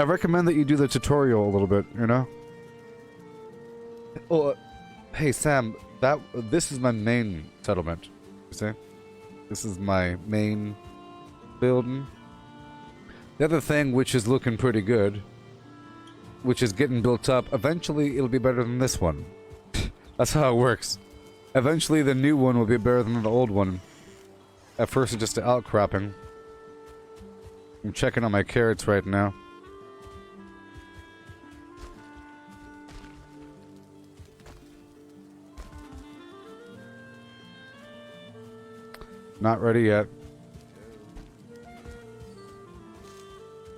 I recommend that you do the tutorial a little bit, you know? Oh, hey Sam, this is my main settlement. You see? This is my main building. The other thing, which is looking pretty good, which is getting built up, eventually it'll be better than this one. That's how it works. Eventually the new one will be better than the old one. At first it's just an outcropping. I'm checking on my carrots right now. Not ready yet.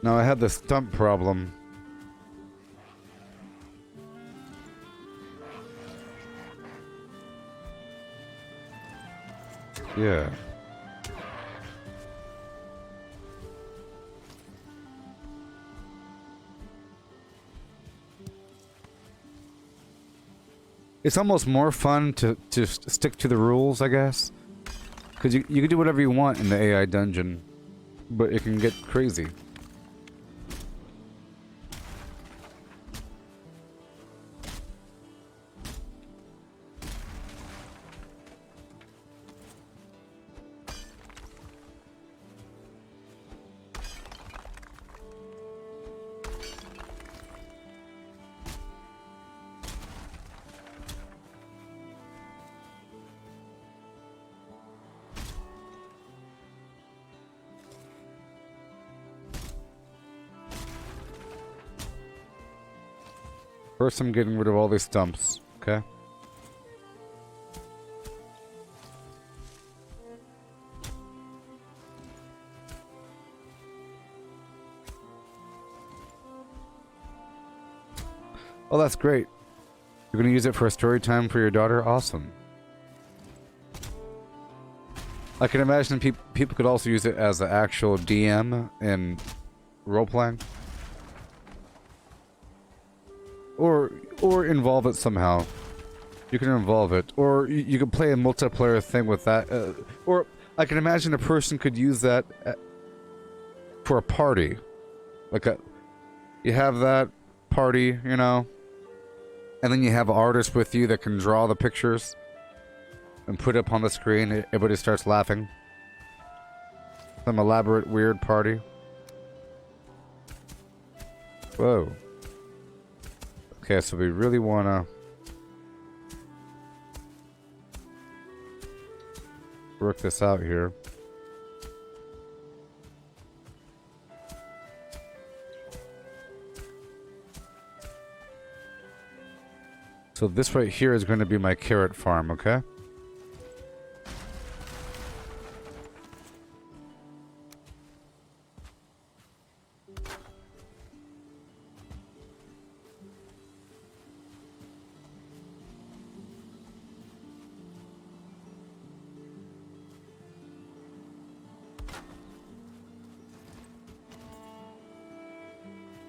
No, I had the stump problem. Yeah. It's almost more fun to stick to the rules, I guess. Because you can do whatever you want in the AI dungeon, but it can get crazy. First, I'm getting rid of all these stumps, okay? Oh, that's great. You're gonna use it for a story time for your daughter? Awesome. I can imagine people could also use it as an actual DM in role-playing. Or involve it somehow. You can involve it. Or you could play a multiplayer thing with that. Or I can imagine a person could use that for a party. Like you have that party, you know, and then you have an artist with you that can draw the pictures and put it up on the screen. Everybody starts laughing. Some elaborate, weird party. Whoa. Okay, so we really want to work this out here. So this right here is going to be my carrot farm, okay?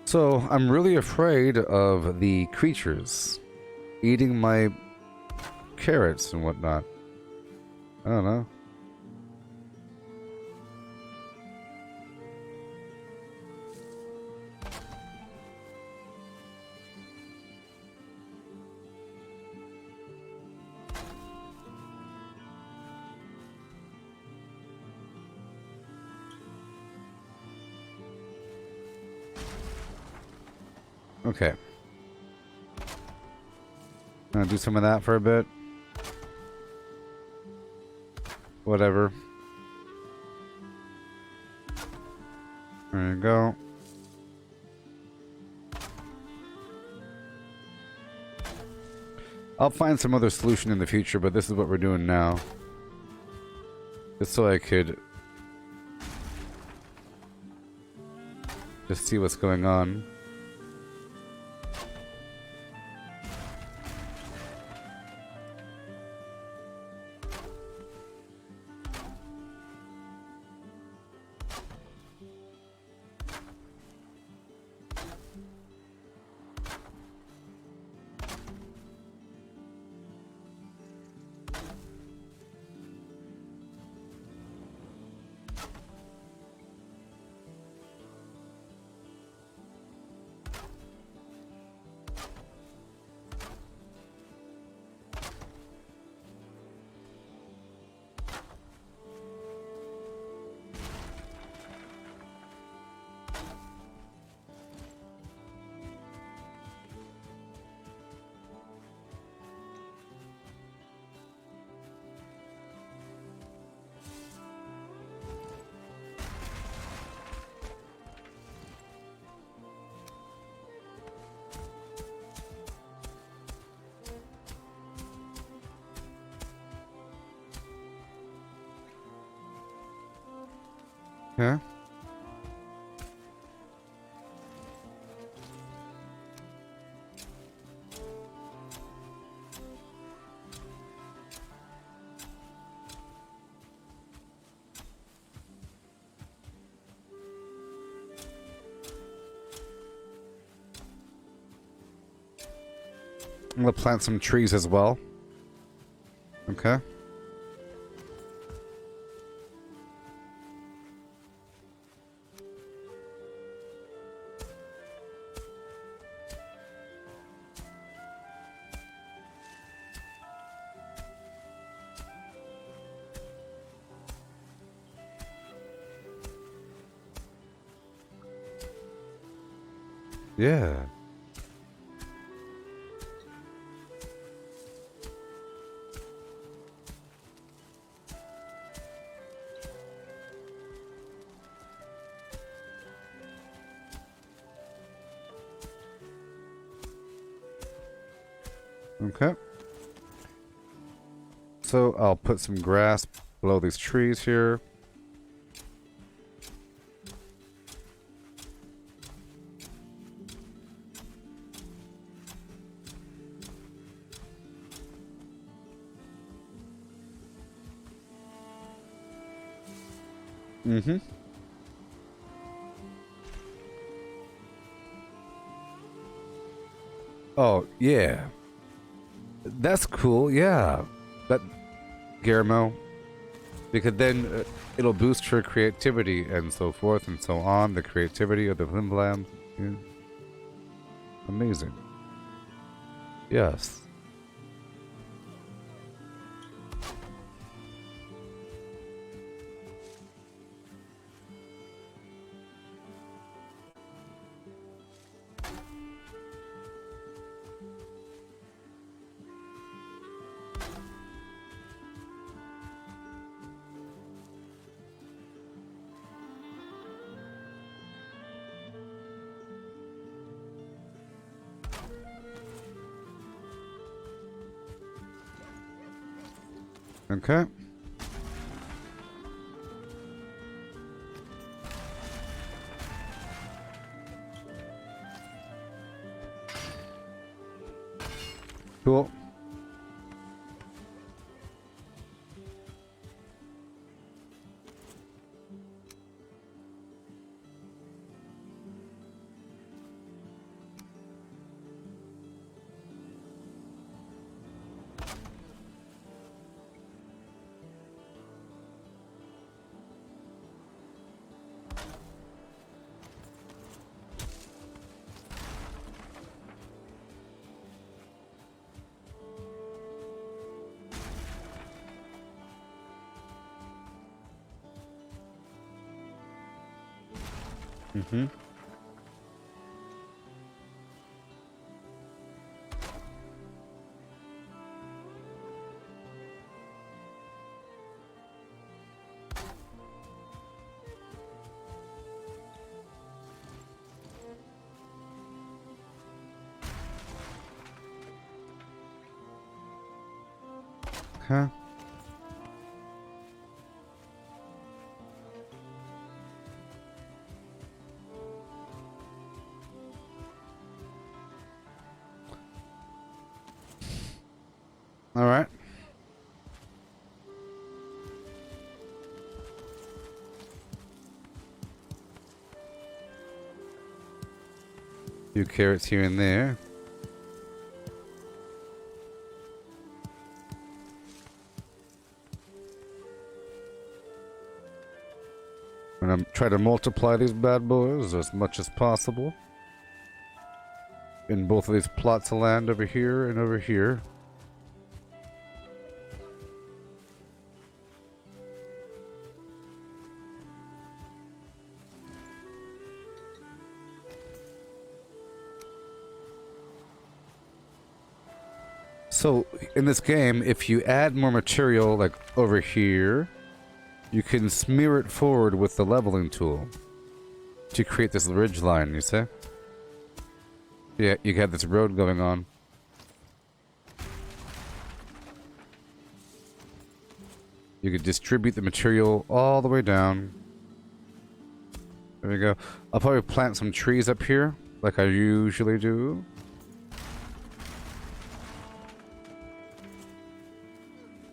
So, I'm really afraid of the creatures eating my carrots and whatnot. I don't know. Okay. Gonna do some of that for a bit. Whatever. There you go. I'll find some other solution in the future, but this is what we're doing now. Just so I could just see what's going on. Okay. I'm gonna plant some trees as well. Okay. Yeah. Okay. So I'll put some grass below these trees here. Mm-hmm. Oh, yeah. That's cool, yeah. That, Guillermo, because then it'll boost her creativity and so forth and so on. The creativity of the Limblams. Yeah. Amazing. Yes. Okay. Cool. Mm-hmm. Okay. All right. Few carrots here and there. And I'm trying to multiply these bad boys as much as possible. In both of these plots of land over here and over here. So, in this game, if you add more material, like over here, you can smear it forward with the leveling tool to create this ridge line, you see? Yeah, you got this road going on. You could distribute the material all the way down. There we go. I'll probably plant some trees up here, like I usually do.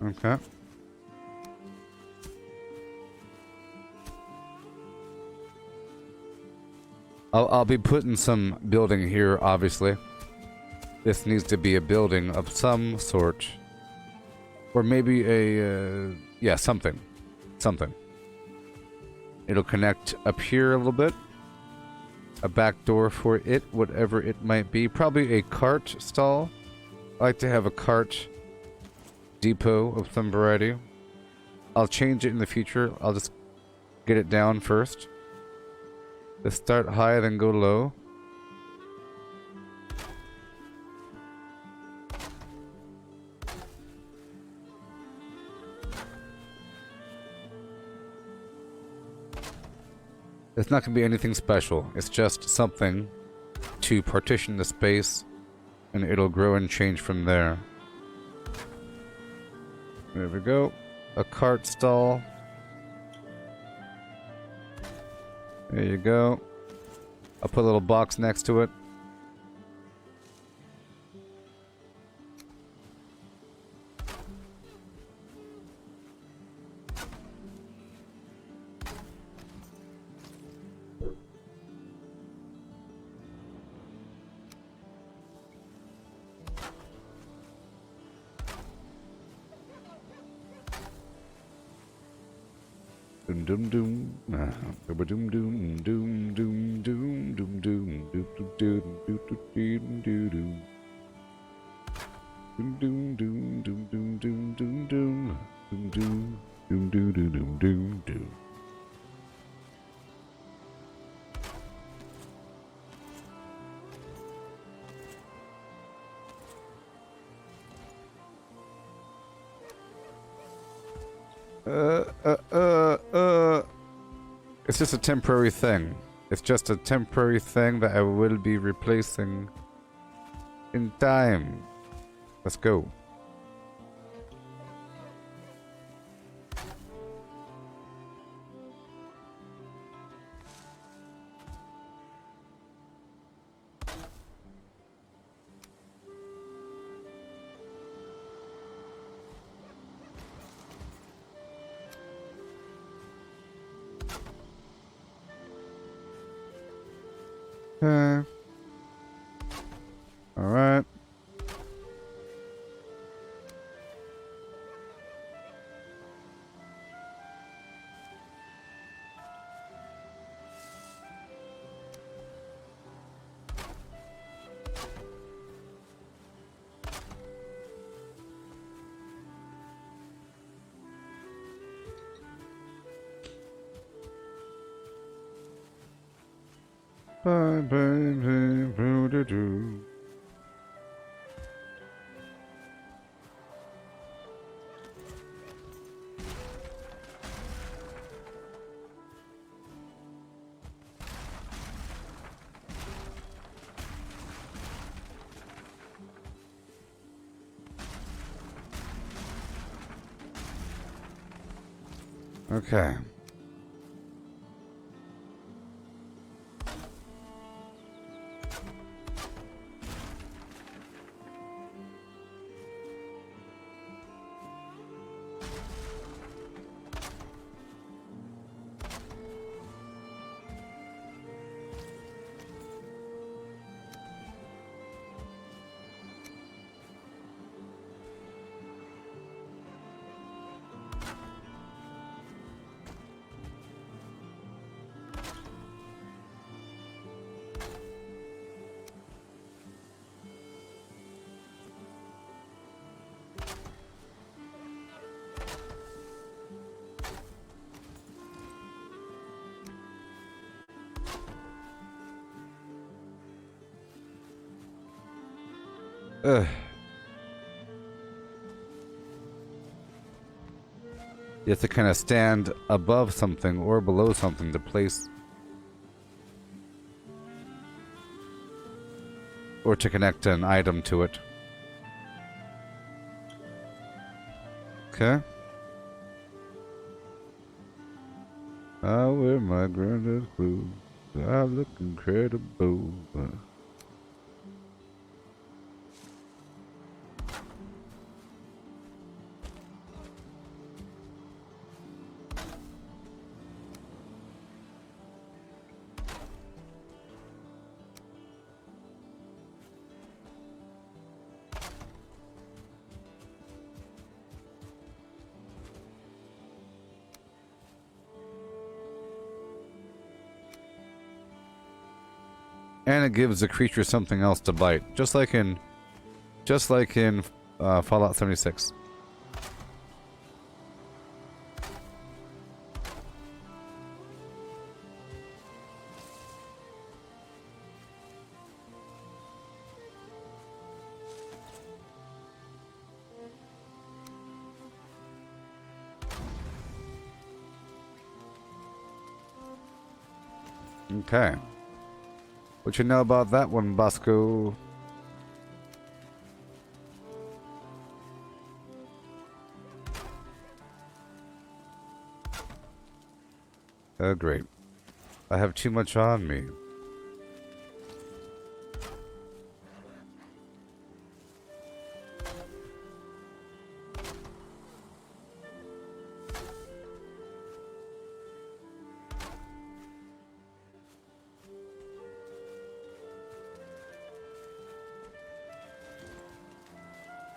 Okay. I'll be putting some building here, obviously. This needs to be a building of some sort. Or maybe a, yeah, something. Something. It'll connect up here a little bit. A back door for it, whatever it might be. Probably a cart stall. I like to have a cart depot of some variety. I'll change it in the future. I'll just get it down first. Let's start high, then go low. It's not going to be anything special. It's just something to partition the space, and it'll grow and change from there. There we go. A cart stall. There you go. I'll put a little box next to it. Doom doom doom. Doom doom doom doom doom doom doom doom doom doom doom doom doom. Doom doom doom doom doom doom doom doom doom doom doom doom doom doom doom. It's just a temporary thing. It's just a temporary thing that I will be replacing in time. Let's go. Okay. All right. Bye, baby, doo-doo-doo. Okay. Ugh. You have to kind of stand above something or below something to place or to connect an item to it. Okay. I wear my granddad's clothes. I look incredible. And it gives the creature something else to bite, just like in Fallout 76. Okay. What you know about that one, Bosco? Oh, great. I have too much on me.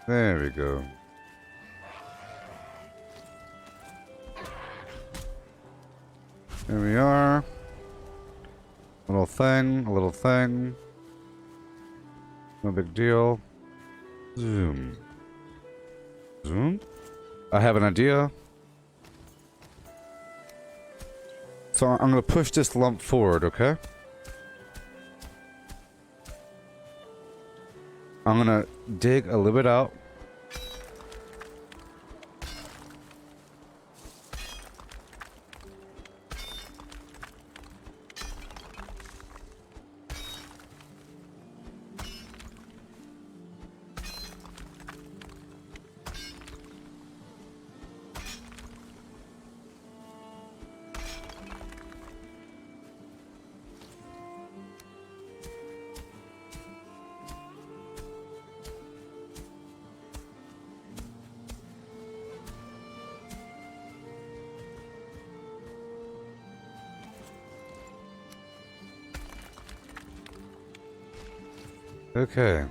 There we go. There we are. A little thing, a little thing. No big deal. Zoom. Zoom? I have an idea. So I'm gonna push this lump forward, okay? I'm gonna dig a little bit out. Okay.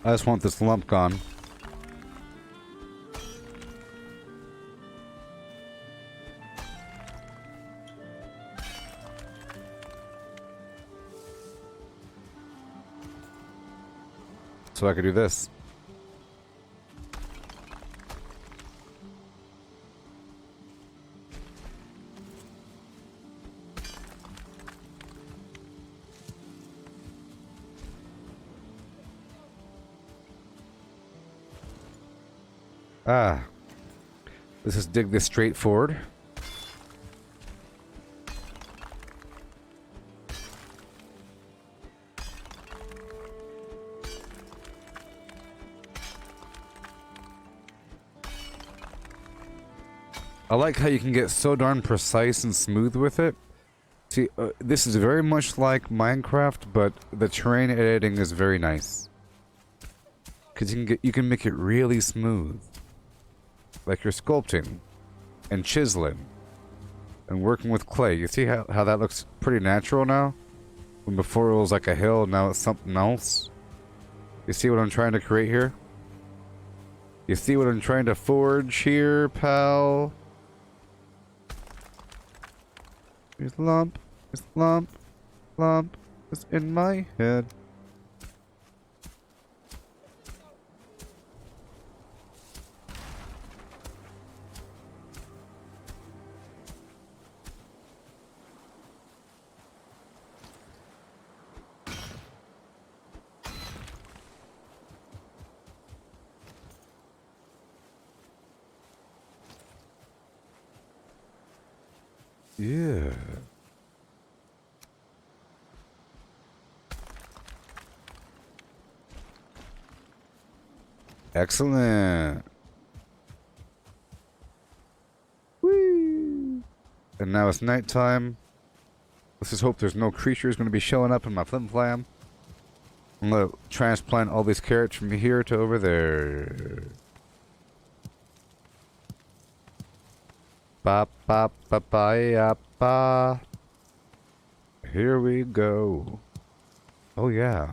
I just want this lump gone. So I could do this. Ah. Let's just dig this straight forward. I like how you can get so darn precise and smooth with it. See, this is very much like Minecraft, but the terrain editing is very nice. Cause you can make it really smooth. Like you're sculpting and chiseling and working with clay. You see how that looks pretty natural now? When before it was like a hill, now it's something else. You see what I'm trying to create here? You see what I'm trying to forge here, pal? This lump is in my head. Yeah. Excellent. Whee! And now it's nighttime. Let's just hope there's no creatures going to be showing up in my flim flam. I'm going to transplant all these carrots from here to over there. Ba ba ba ba ya ba. Here we go. Oh yeah.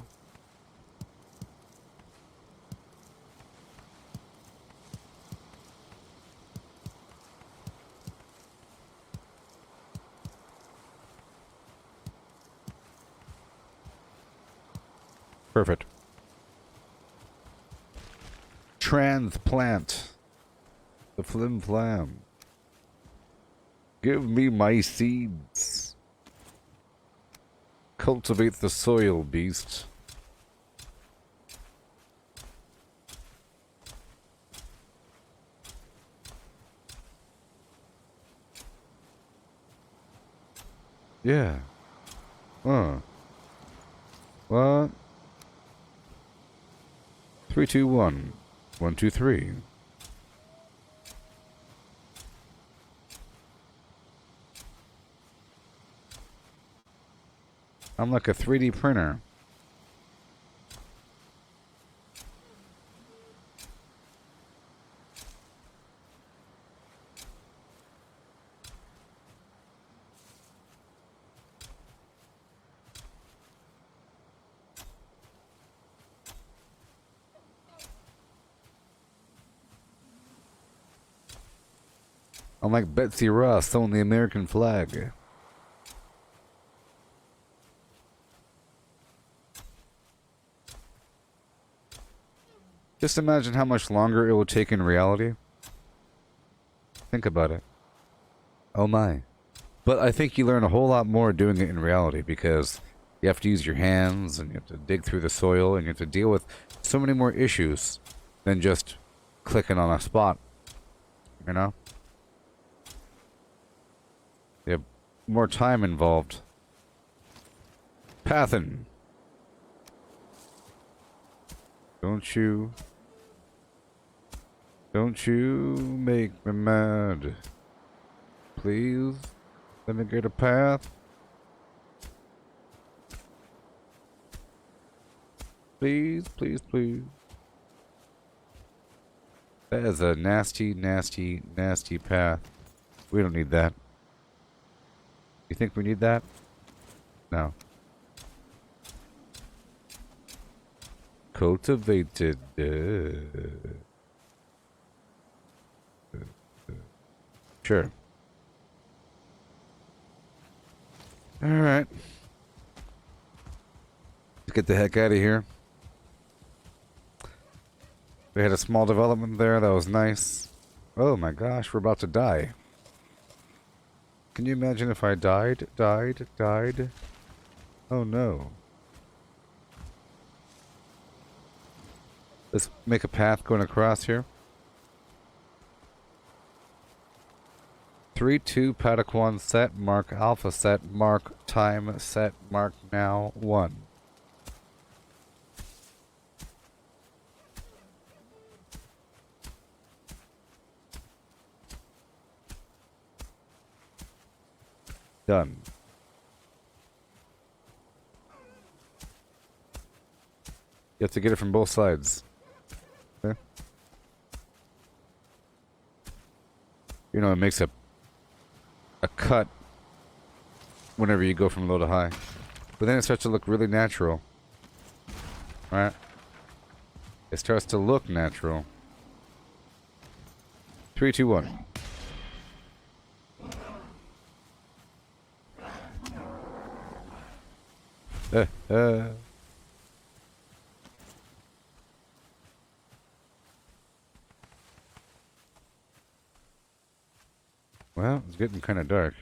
Perfect. Transplant the flim flam. Give me my seeds. Cultivate the soil, beast. Yeah. What? 3, 2, 1. 1, 2, 3. I'm like a 3D printer. I'm like Betsy Ross on the American flag. Just imagine how much longer it will take in reality. Think about it. Oh my. But I think you learn a whole lot more doing it in reality because you have to use your hands and you have to dig through the soil and you have to deal with so many more issues than just clicking on a spot. You know? You have more time involved. Pathin. Don't you make me mad. Please, let me get a path. Please, please, please. That is a nasty, nasty, nasty path. We don't need that. You think we need that? No. Cultivated. Sure. Alright. Let's get the heck out of here. We had a small development there. That was nice. Oh my gosh, we're about to die. Can you imagine if I died? Oh no. Let's make a path going across here. 3, 2, Pataquan set, mark alpha set, mark time set, mark now 1. Done. You have to get it from both sides. Okay. You know, it makes a cut whenever you go from low to high. But then it starts to look really natural. Right? It starts to look natural. 3, 2, 1. Well, it's getting kind of dark.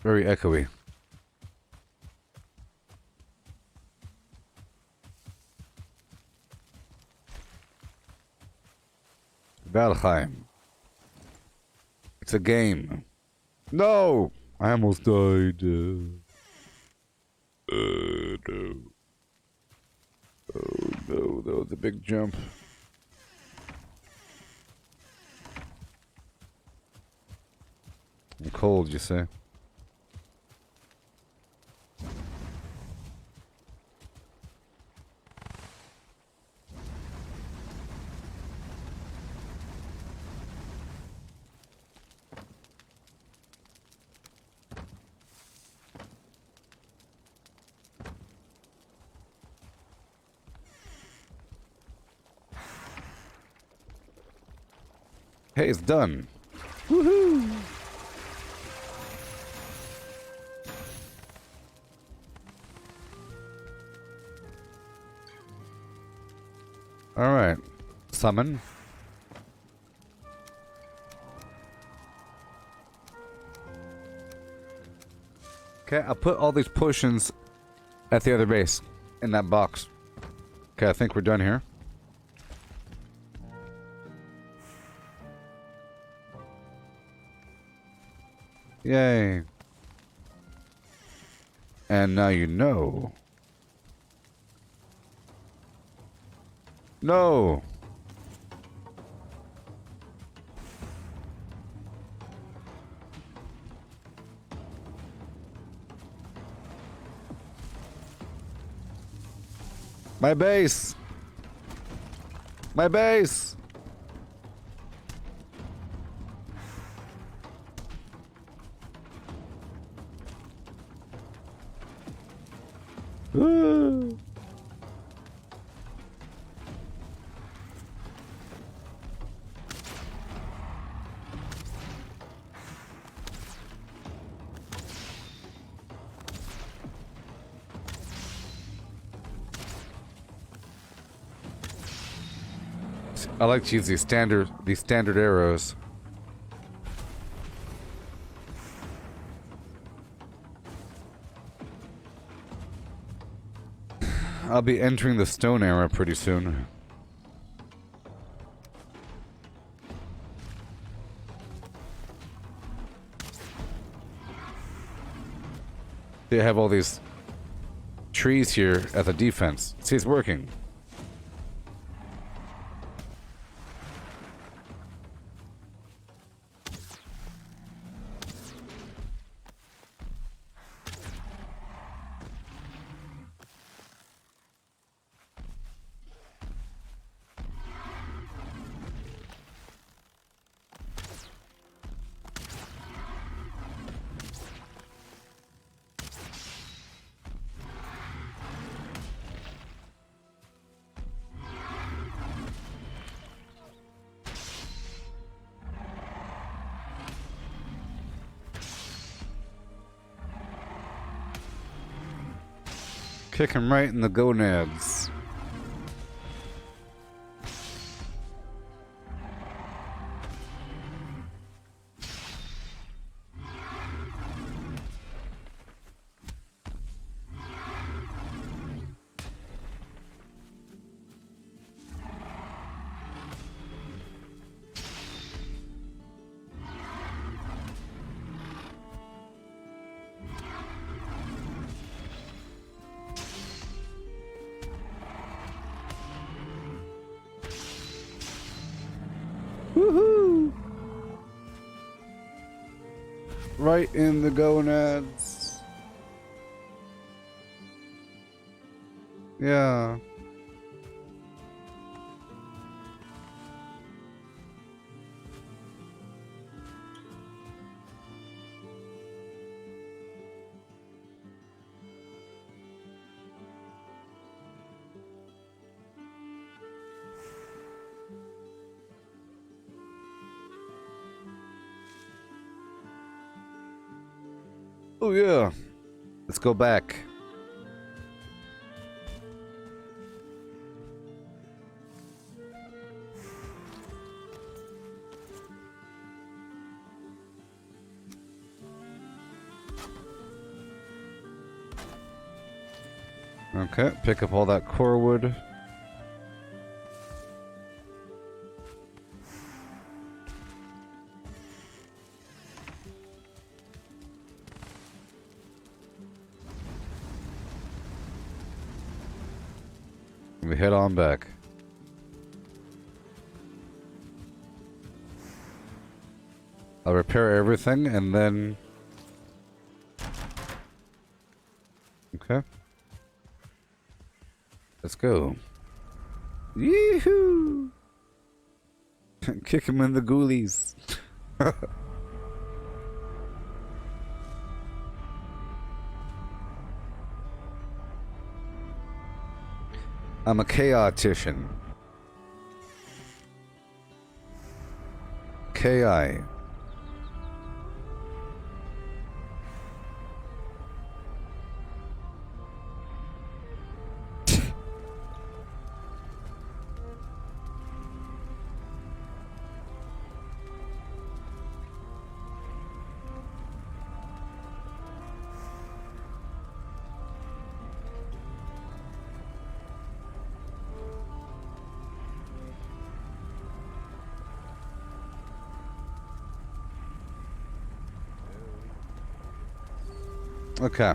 Very echoey. Valheim. It's a game. No! I almost died. No. Oh no, that was a big jump. I'm cold, you say? Hey, it's done. Woohoo! Alright. Summon. Okay, I'll put all these potions at the other base. In that box. Okay, I think we're done here. Yay. And now you know. No. My base. My base. Ooh. I like to use these standard arrows. I'll be entering the stone era pretty soon. They have all these trees here as a defense. See, it's working. Kick him right in the gonads. Woohoo! Right in the gonads. Yeah. Oh yeah. Let's go back. Okay, pick up all that core wood. We head on back. I'll repair everything and then... Okay. Let's go. Yee-hoo! Kick him in the ghoulies. I'm a chaotician. K-I. Okay.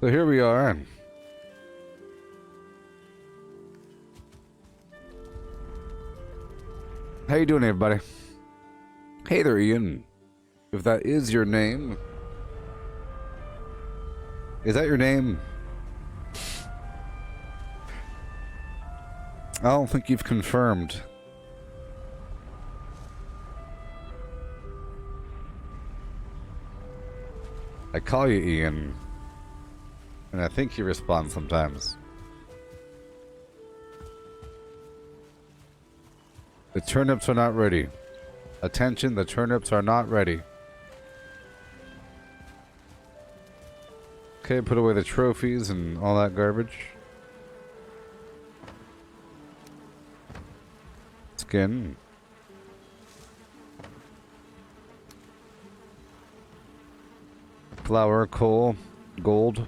So here we are. How you doing, everybody? Hey there, Ian. If that is your name. Is that your name? I don't think you've confirmed. I call you Ian, and I think you respond sometimes. The turnips are not ready. Attention, the turnips are not ready. Okay, put away the trophies and all that garbage. Skin. Flour, coal, gold.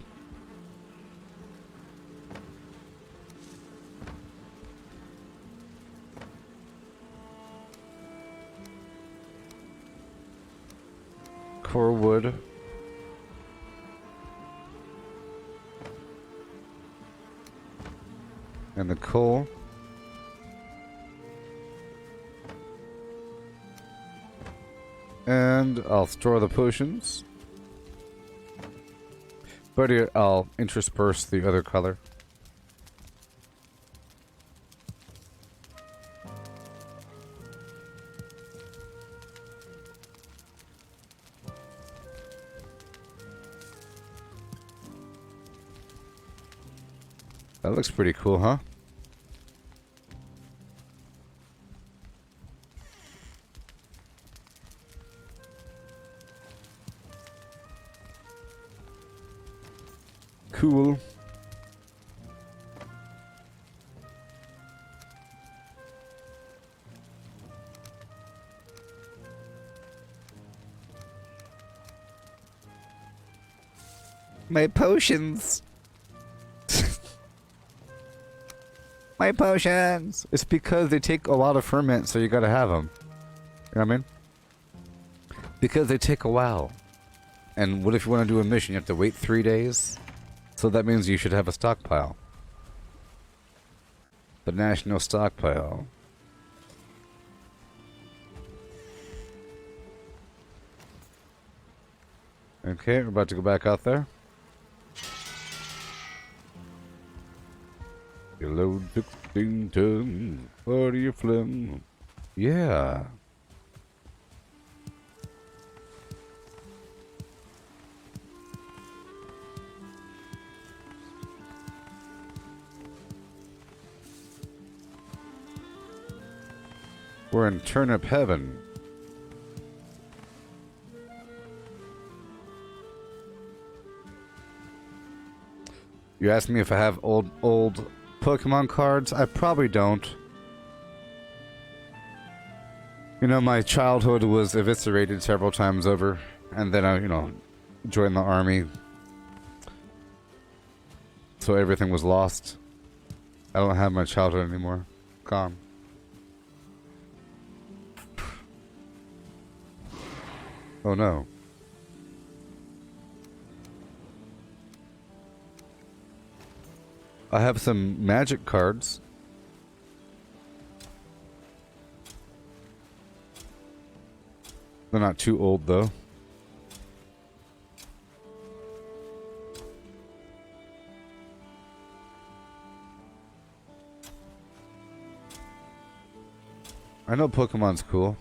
Core wood. And the coal. And I'll store the potions. But here, I'll intersperse the other color. That looks pretty cool, huh? Cool. My potions. My potions. It's because they take a lot of ferment, so you gotta have them. You know what I mean? Because they take a while. And what if you want to do a mission? You have to wait 3 days? So that means you should have a stockpile. The national stockpile. Okay, we're about to go back out there. You load 16 tons for your phlegm. Yeah. We're in turnip heaven. You asked me if I have old Pokemon cards. I probably don't. You know, my childhood was eviscerated several times over, and then I, joined the army. So everything was lost. I don't have my childhood anymore. Gone. Oh no. I have some magic cards. They're not too old though. I know Pokemon's cool.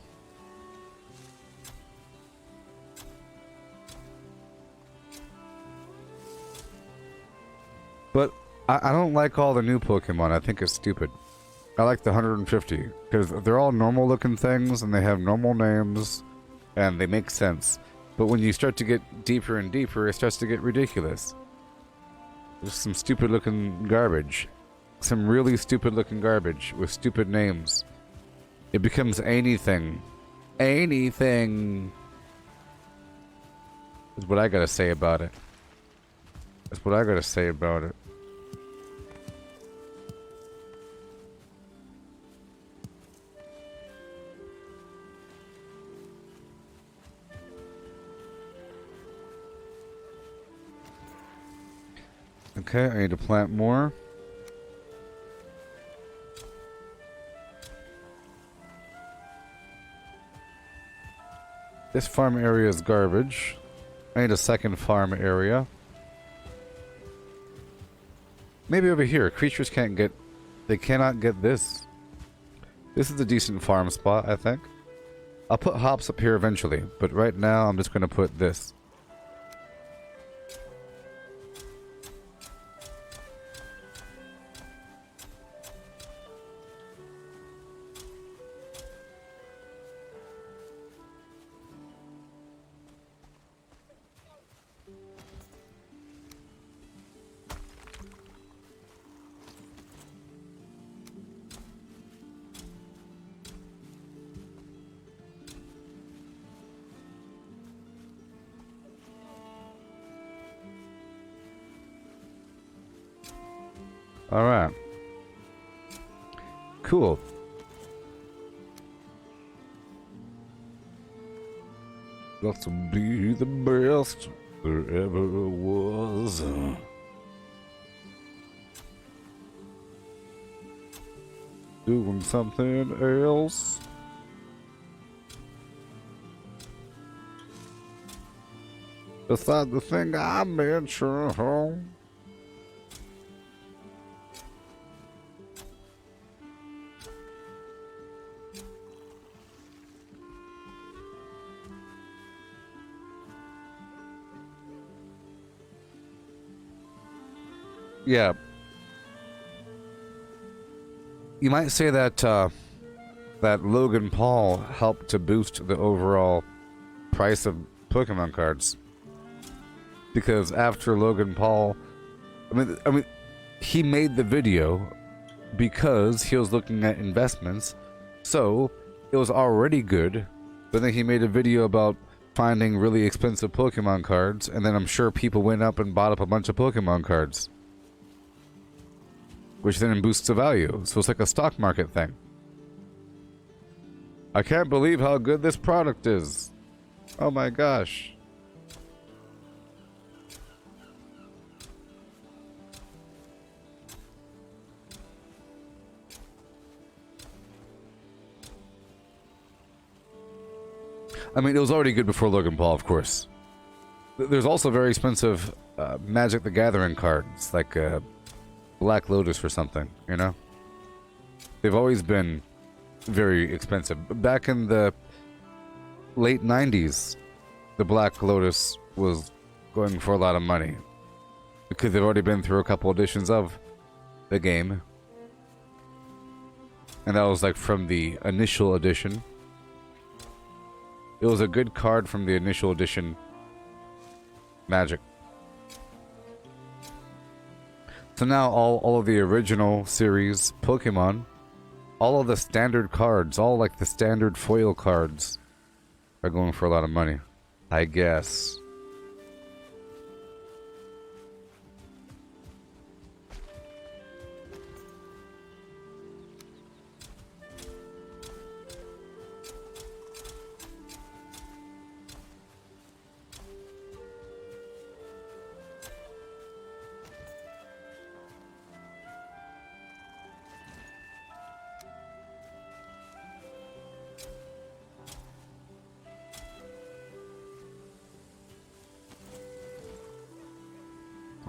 But I don't like all the new Pokemon. I think it's stupid. I like the 150 because they're all normal looking things and they have normal names and they make sense. But when you start to get deeper and deeper, it starts to get ridiculous. There's some stupid looking garbage. Some really stupid looking garbage with stupid names. It becomes anything. Anything. That's what I gotta say about it. That's what I gotta say about it. Okay, I need to plant more. This farm area is garbage. I need a second farm area. Maybe over here. Creatures can't get... They cannot get this. This is a decent farm spot, I think. I'll put hops up here eventually, but right now I'm just going to put this. Alright. Cool. Got to be the best there ever was. Doing something else. Beside the thing I mentioned. Yeah. You might say that that Logan Paul helped to boost the overall price of Pokemon cards. Because after Logan Paul, I mean, he made the video because he was looking at investments. So, it was already good. But then he made a video about finding really expensive Pokemon cards, and then I'm sure people went up and bought up a bunch of Pokemon cards. Which then boosts the value. So it's like a stock market thing. I can't believe how good this product is. Oh my gosh. I mean, it was already good before Logan Paul, of course. There's also very expensive Magic the Gathering cards, like Black Lotus or something, you know? They've always been very expensive. Back in the late 90s, the Black Lotus was going for a lot of money. Because they've already been through a couple editions of the game. And that was like from the initial edition. It was a good card from the initial edition Magic. So now all of the original series Pokemon, all of the standard cards, all like the standard foil cards, are going for a lot of money, I guess.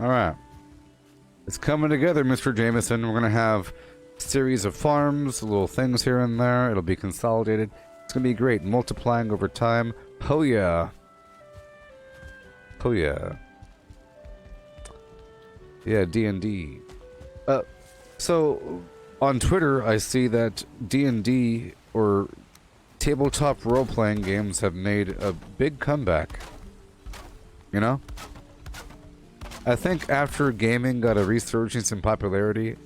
All right. It's coming together, Mr. Jameson. We're going to have a series of farms, little things here and there. It'll be consolidated. It's going to be great. Multiplying over time. Oh, yeah. Oh, yeah. Yeah, D&D. So, on Twitter, I see that D&D, or tabletop role-playing games, have made a big comeback. You know? I think after gaming got a resurgence in popularity,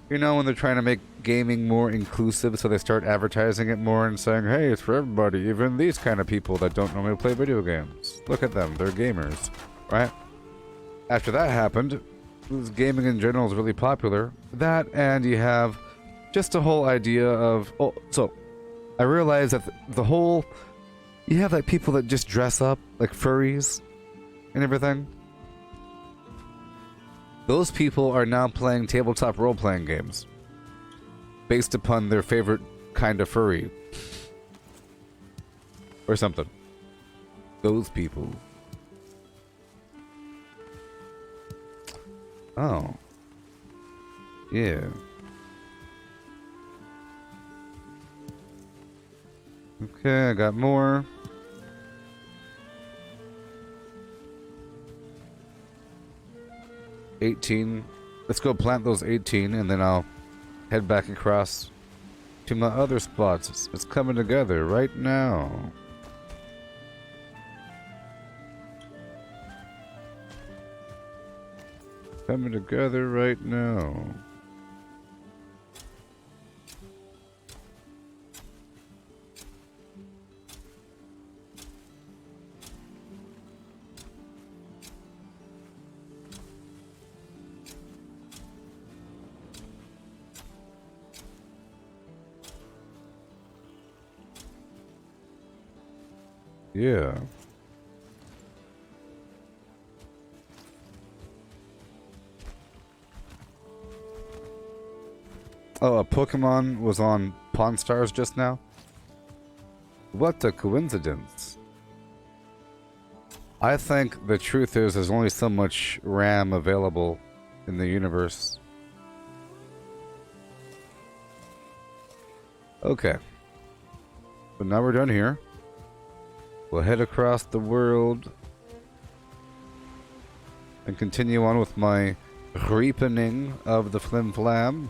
you know, when they're trying to make gaming more inclusive, so they start advertising it more and saying, hey, it's for everybody, even these kind of people that don't normally play video games. Look at them, they're gamers, right? After that happened, gaming in general is really popular. That, and you have just a whole idea of... Oh, so, I realized that the whole... You have, like, people that just dress up, like furries and everything. Those people are now playing tabletop role-playing games based upon their favorite kind of furry. Or something. Those people. Oh. Yeah. Okay, I got more. $18. Let's go plant those 18, and then I'll head back across to my other spots. It's coming together right now. Coming together right now. Yeah. Oh, a Pokemon was on Pawn Stars just now? What a coincidence. I think the truth is there's only so much RAM available in the universe. Okay. But now we're done here. We'll head across the world and continue on with my reapening of the Flim Flam.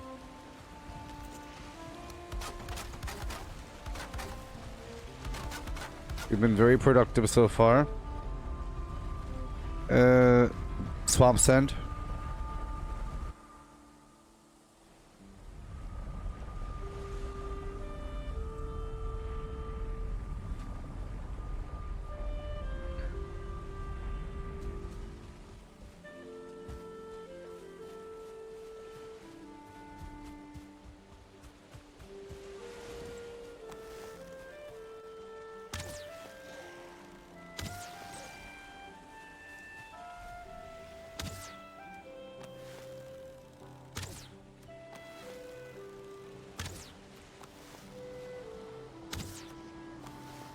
We've been very productive so far. Swamp Sand.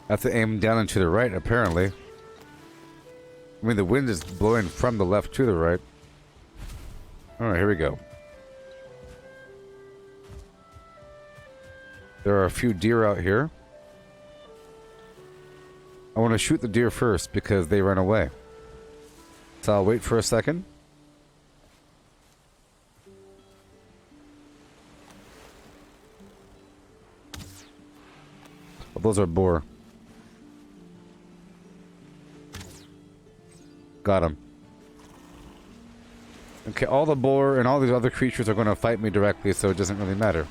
I have to aim down and to the right, apparently. I mean, the wind is blowing from the left to the right. Alright, here we go. There are a few deer out here. I want to shoot the deer first because they run away. So I'll wait for a second. Oh, those are boar. Got him. Okay, all the boar and all these other creatures are going to fight me directly, so it doesn't really matter.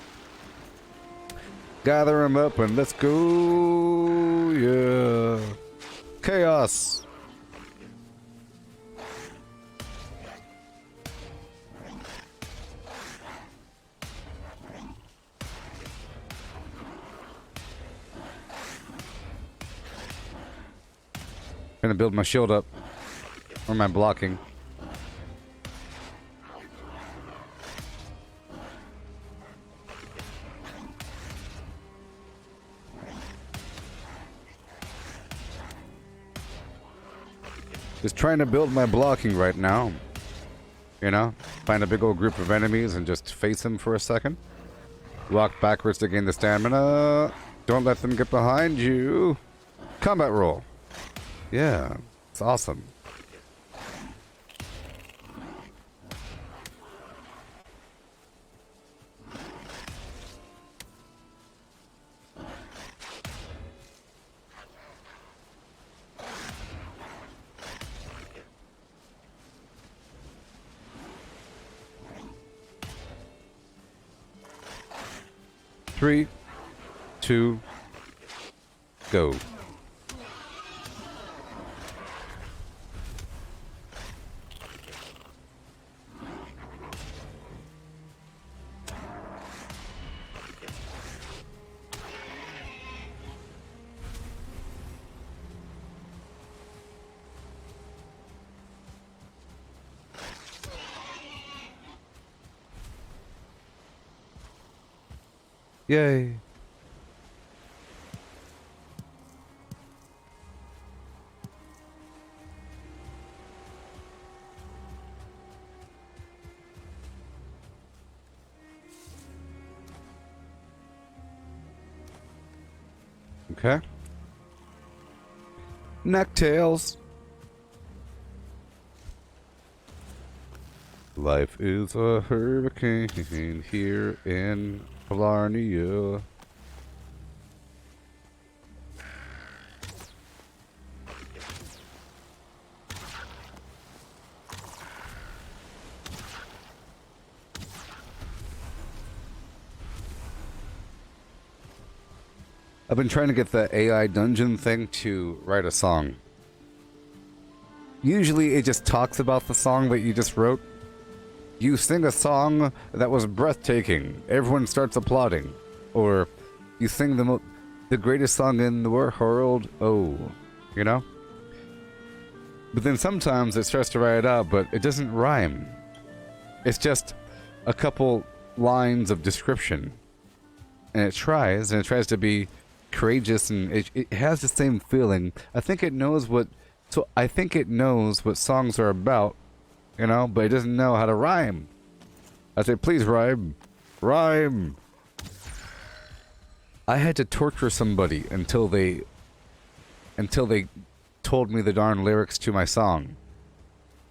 Gather them up and let's go. Yeah. Chaos. Gonna build my shield up. Or am I blocking? Just trying to build my blocking right now. You know? Find a big old group of enemies and just face them for a second. Walk backwards to gain the stamina. Don't let them get behind you. Combat roll. Yeah, it's awesome. Three, two, go. Yay. Okay. Necktails. Life is a hurricane here in Blarney. I've been trying to get the AI dungeon thing to write a song. Usually it just talks about the song that you just wrote. You sing a song that was breathtaking. Everyone starts applauding. Or you sing the greatest song in the world. Oh, you know? But then sometimes it starts to write it out, but it doesn't rhyme. It's just a couple lines of description. And it tries to be courageous, and it has the same feeling. I think it knows what songs are about, you know, but it doesn't know how to rhyme. I say, please rhyme. Rhyme. I had to torture somebody until they told me the darn lyrics to my song.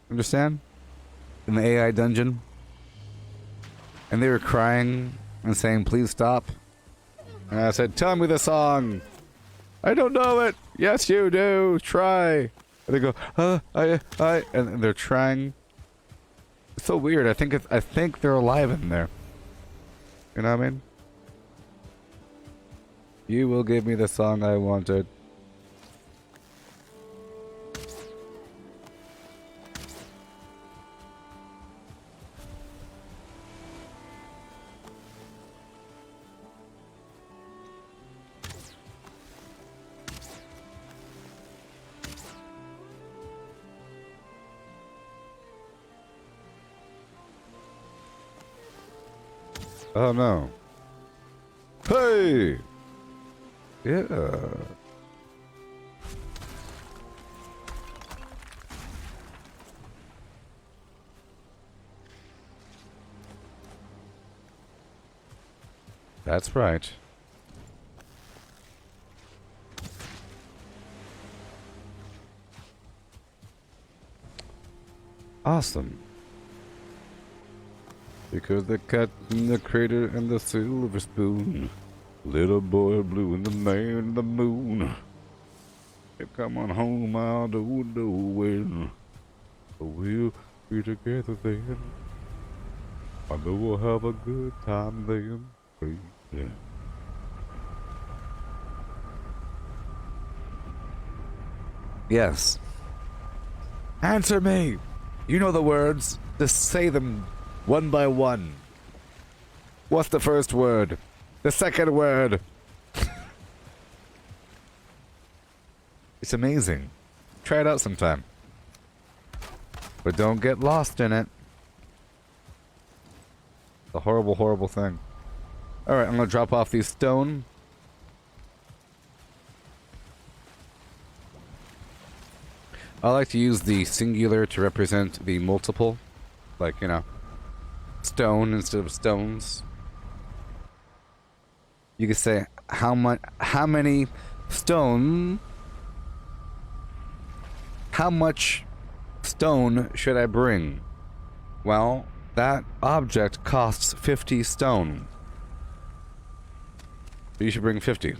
Understand? In the AI dungeon. And they were crying and saying, please stop. And I said, tell me the song. I don't know it. Yes, you do. Try. And they go, and they're trying. It's so weird. I think they're alive in there. You know what I mean? You will give me the song I wanted. Oh no. Hey! Yeah. That's right. Awesome. Because the cat in the crater and the silver spoon, little boy blue and the man in the moon. If come on home, I don't know when, but we'll be together then. I know we'll have a good time then, baby. Yes. Answer me. You know the words. Just say them. One by one. What's the first word? The second word. It's amazing. Try it out sometime. But don't get lost in it. It's a horrible, horrible thing. Alright, I'm gonna drop off these stone. I like to use the singular to represent the multiple. Like, you know, stone instead of stones. You could say, how many stone... How much stone should I bring? Well, that object costs 50 stone. You should bring 50.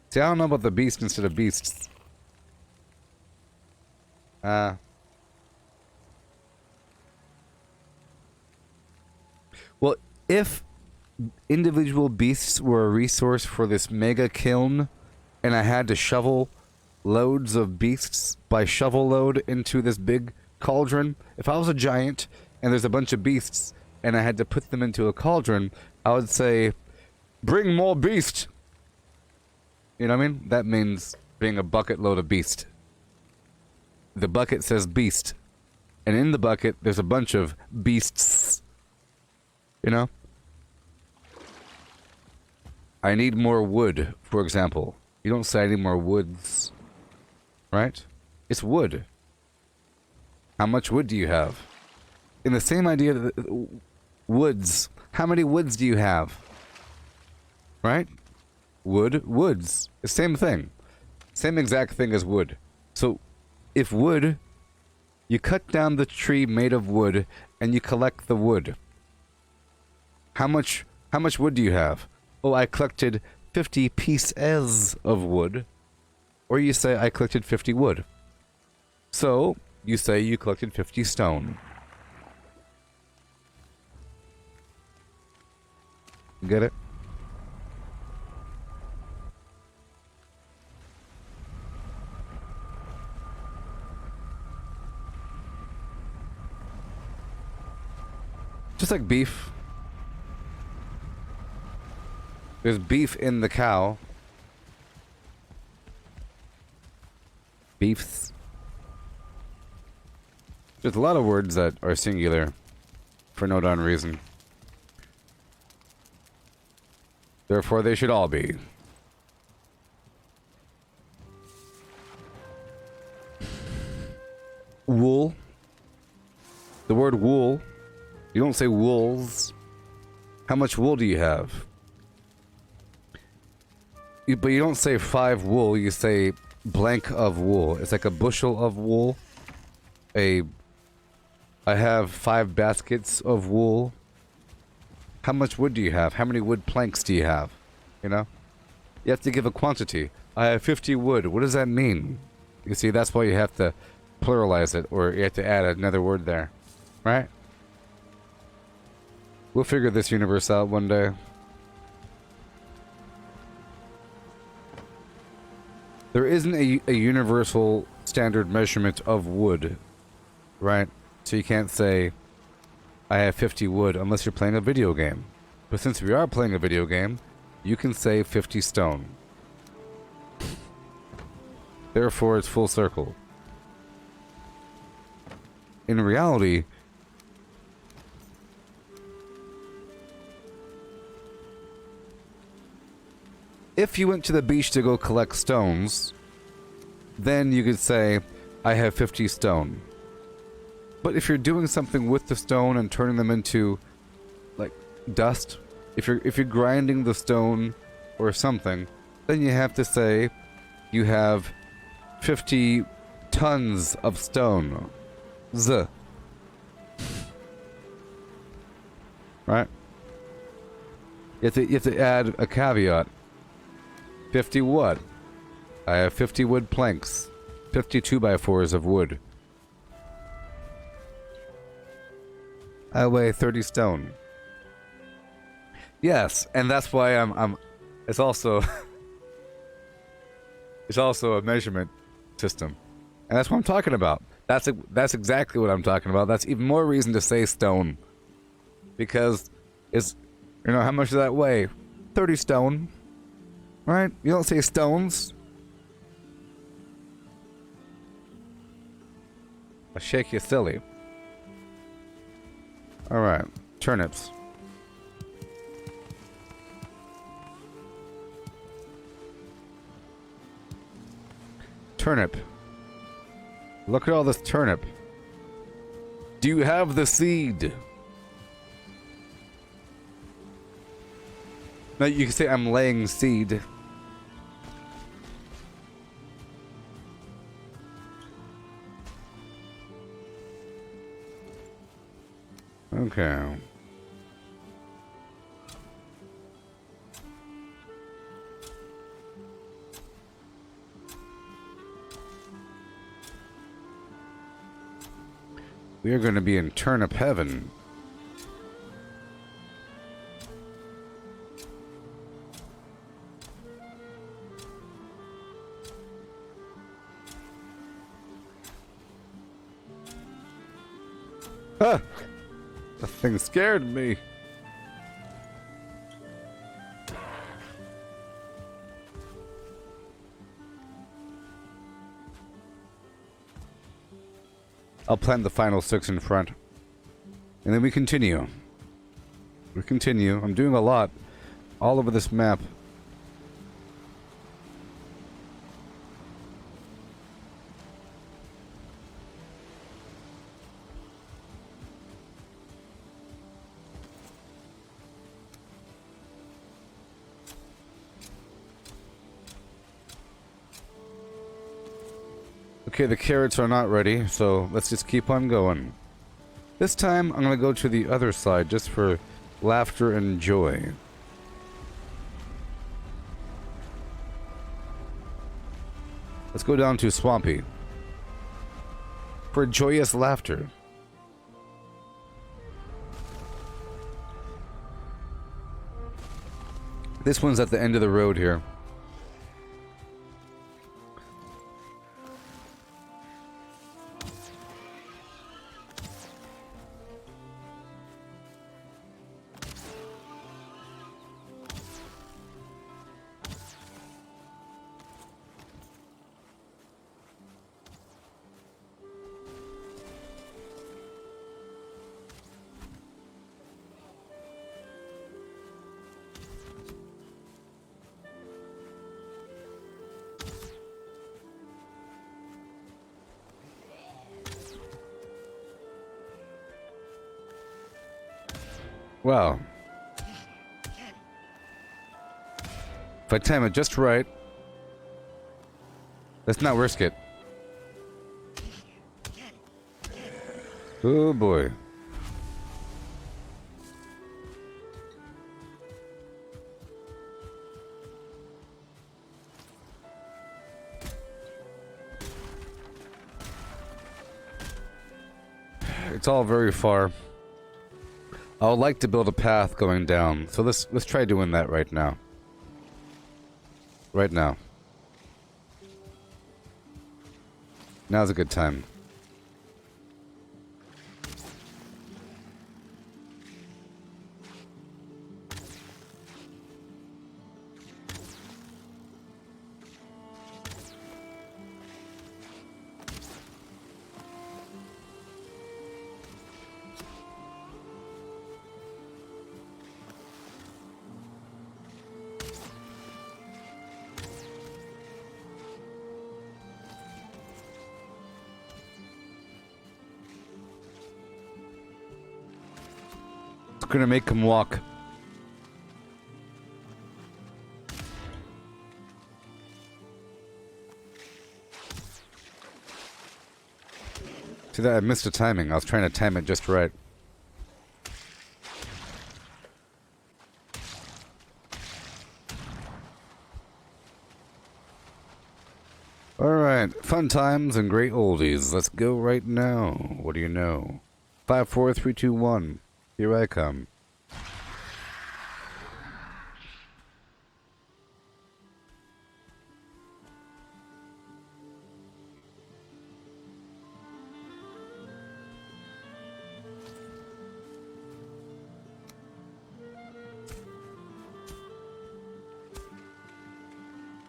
See, I don't know about the beast instead of beasts. Well, if individual beasts were a resource for this mega kiln, and I had to shovel loads of beasts by shovel load into this big cauldron, if I was a giant and there's a bunch of beasts and I had to put them into a cauldron, I would say, bring more beast. You know what I mean? That means bring a bucket load of beast. The bucket says beast, and in the bucket there's a bunch of beasts. You know? I need more wood, for example. You don't say I need more woods. Right? It's wood. How much wood do you have? In the same idea, woods. How many woods do you have? Right? Wood, woods. The same thing. Same exact thing as wood. So, if wood, you cut down the tree made of wood, and you collect the wood. How much wood do you have? Oh, I collected 50 pieces of wood. Or you say, I collected 50 wood. So, you say you collected 50 stone. Get it? Just like beef. There's beef in the cow. Beefs. There's a lot of words that are singular for no darn reason. Therefore, they should all be. Wool. The word wool. You don't say wools. How much wool do you have? But you don't say 5 wool, you say blank of wool. It's like a bushel of wool. I have 5 baskets of wool. How much wood do you have? How many wood planks do you have? You know? You have to give a quantity. I have 50 wood. What does that mean? You see, that's why you have to pluralize it, or you have to add another word there. Right? We'll figure this universe out one day. There isn't a universal standard measurement of wood, right? So you can't say, I have 50 wood unless you're playing a video game. But since we are playing a video game, you can say 50 stone. Therefore, it's full circle. In reality, if you went to the beach to go collect stones, then you could say, I have 50 stone. But if you're doing something with the stone and turning them into, like, dust, if you're grinding the stone or something, then you have to say, you have 50 tons of stone. Z. Right? You have to add a caveat. 50 wood. I have 50 wood planks. 50 2x4s of wood. I weigh 30 stone. Yes, and that's why I'm it's also it's also a measurement system. And that's what I'm talking about. That's exactly what I'm talking about. That's even more reason to say stone. Because it's, you know, how much does that weigh? 30 stone. Right? You don't say stones. I'll shake you silly. Alright. Turnips. turnip. Look at all this turnip. Do you have the seed? No, you can say I'm laying seed. Okay. We are going to be in turnip heaven. Ah! The thing scared me. I'll plant the final 6 in front. And then we continue. We continue. I'm doing a lot all over this map. Okay, the carrots are not ready, so let's just keep on going. This time, I'm gonna go to the other side just for laughter and joy. Let's go down to Swampy for joyous laughter. This one's at the end of the road here. Wow. If I time it just right, let's not risk it. Oh boy. It's all very far. I would like to build a path going down, so let's try doing that right now. Right now. Now's a good time. Gonna make him walk. See that I missed the timing. I was trying to time it just right. Alright, fun times and great oldies. Let's go right now. What do you know? 5, 4, 3, 2, 1. Here I come.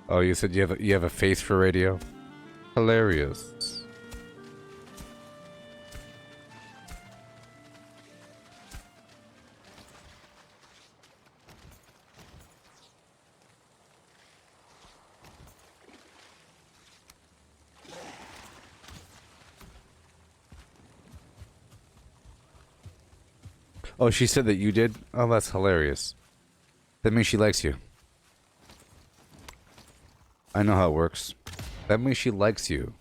Oh, you said you have a face for radio? Hilarious. Oh, she said that you did? Oh, that's hilarious. That means she likes you. I know how it works. That means she likes you.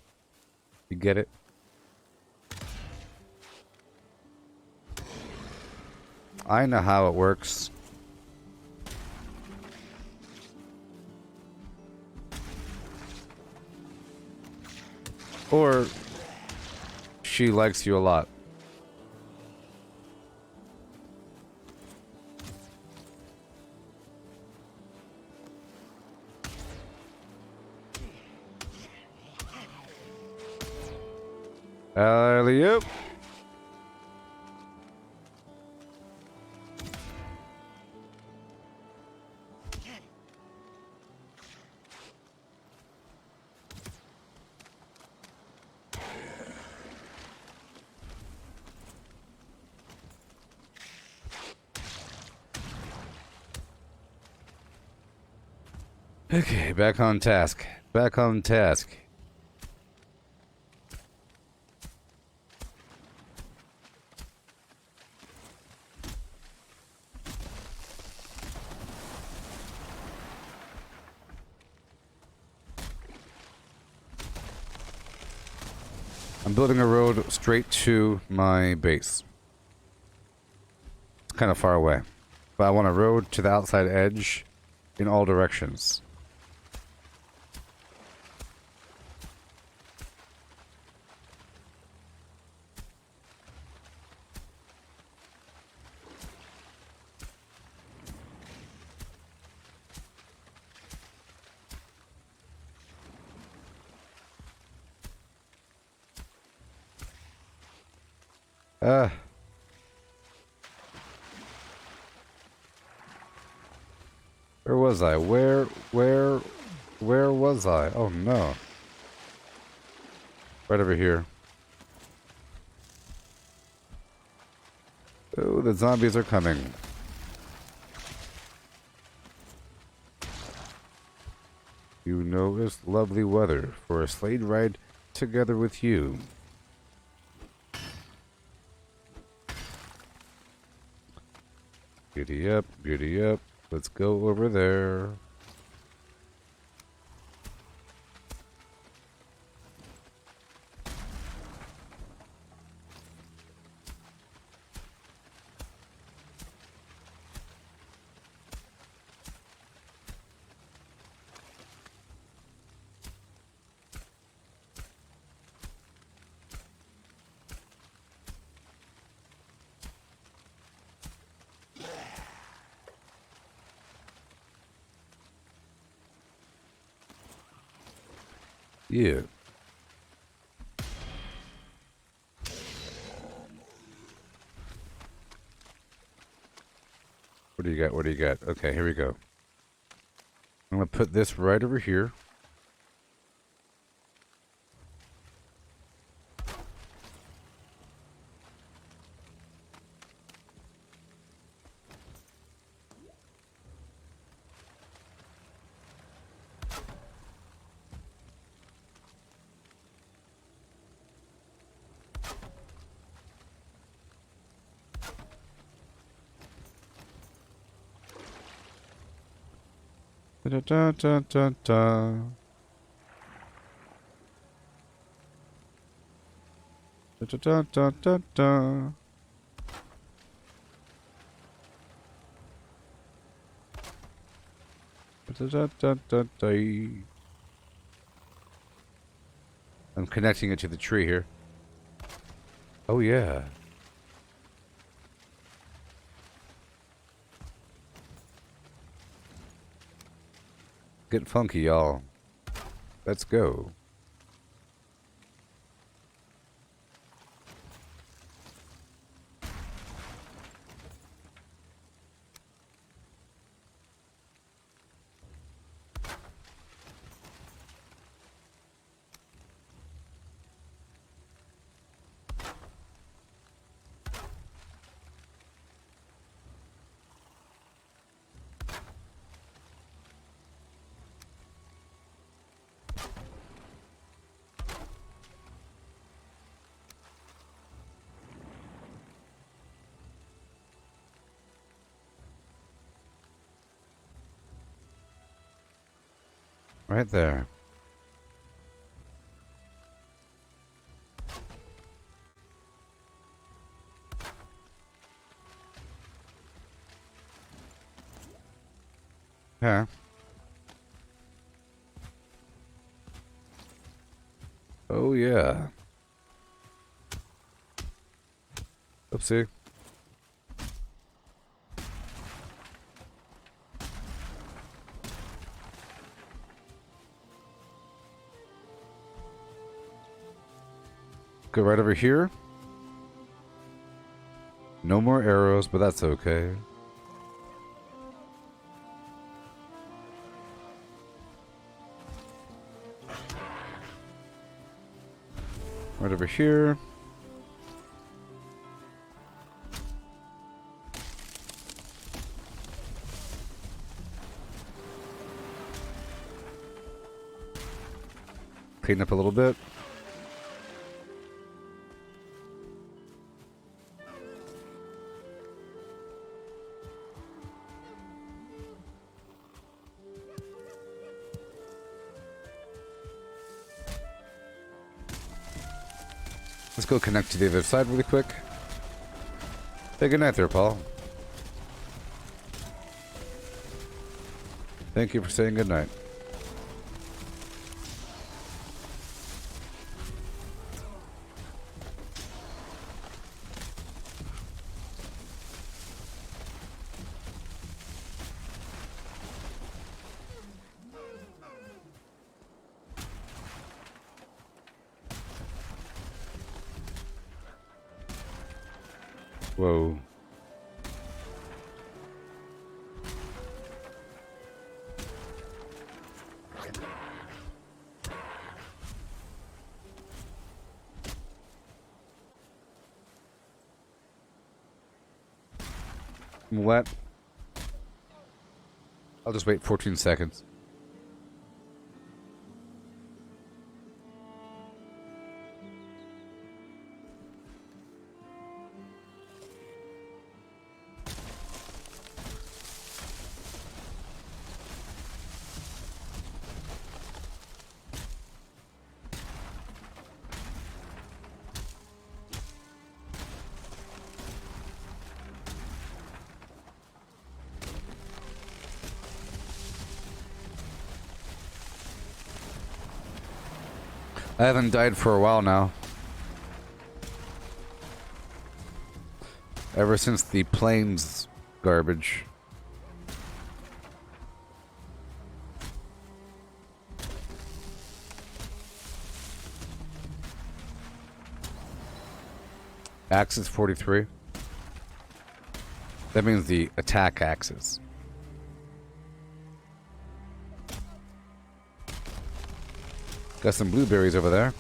You get it? I know how it works. Or she likes you a lot. Alley-oop. Okay, back on task. Back on task. I'm building a road straight to my base. It's kind of far away. But I want a road to the outside edge in all directions. Where was I? Where was I? Oh no. Right over here. Oh, the zombies are coming. You know it's lovely weather for a sleigh ride together with you. Beauty up, beauty up. Let's go over there. Yeah. What do you got? What do you got? Okay, here we go. I'm gonna put this right over here. Da da da da da. Da da da da da. Da da da da da. I'm connecting it to the tree here. Oh yeah. Get funky, y'all. Let's go. Right there. Yeah. Oh yeah. Oopsie. Go right over here. No more arrows, but that's okay. Right over here. Clean up a little bit. Let's go connect to the other side really quick. Hey, good night there, Paul. Thank you for saying good night. Whoa. I'm wet. I'll just wait 14 seconds. I haven't died for a while now. Ever since the plains garbage. Axe is 43. That means the attack axes. Got some blueberries over there.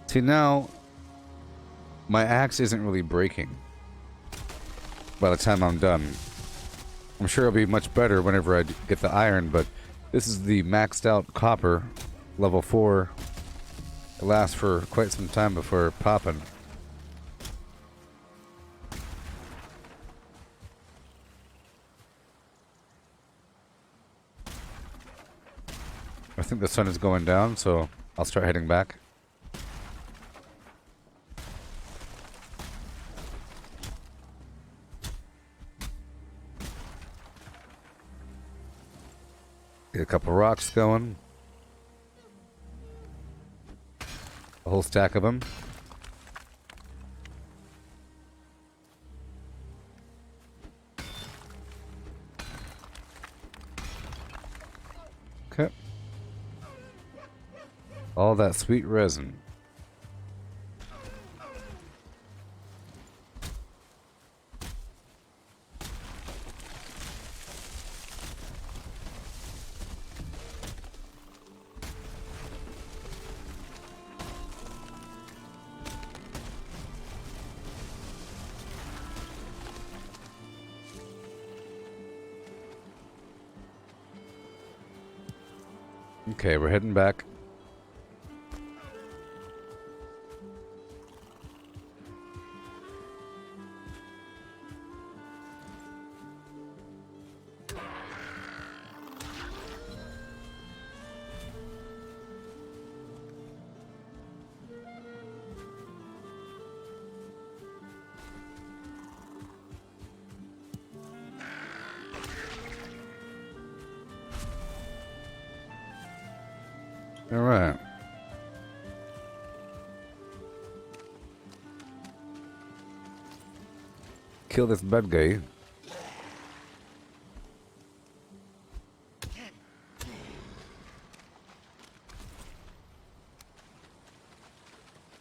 See, now my axe isn't really breaking by the time I'm done. I'm sure it'll be much better whenever I get the iron, but this is the maxed out copper, level 4. It lasts for quite some time before popping. I think the sun is going down, so I'll start heading back. Get a couple rocks going. A whole stack of them. Okay. All that sweet resin. Okay, we're heading back. All right. Kill this bad guy.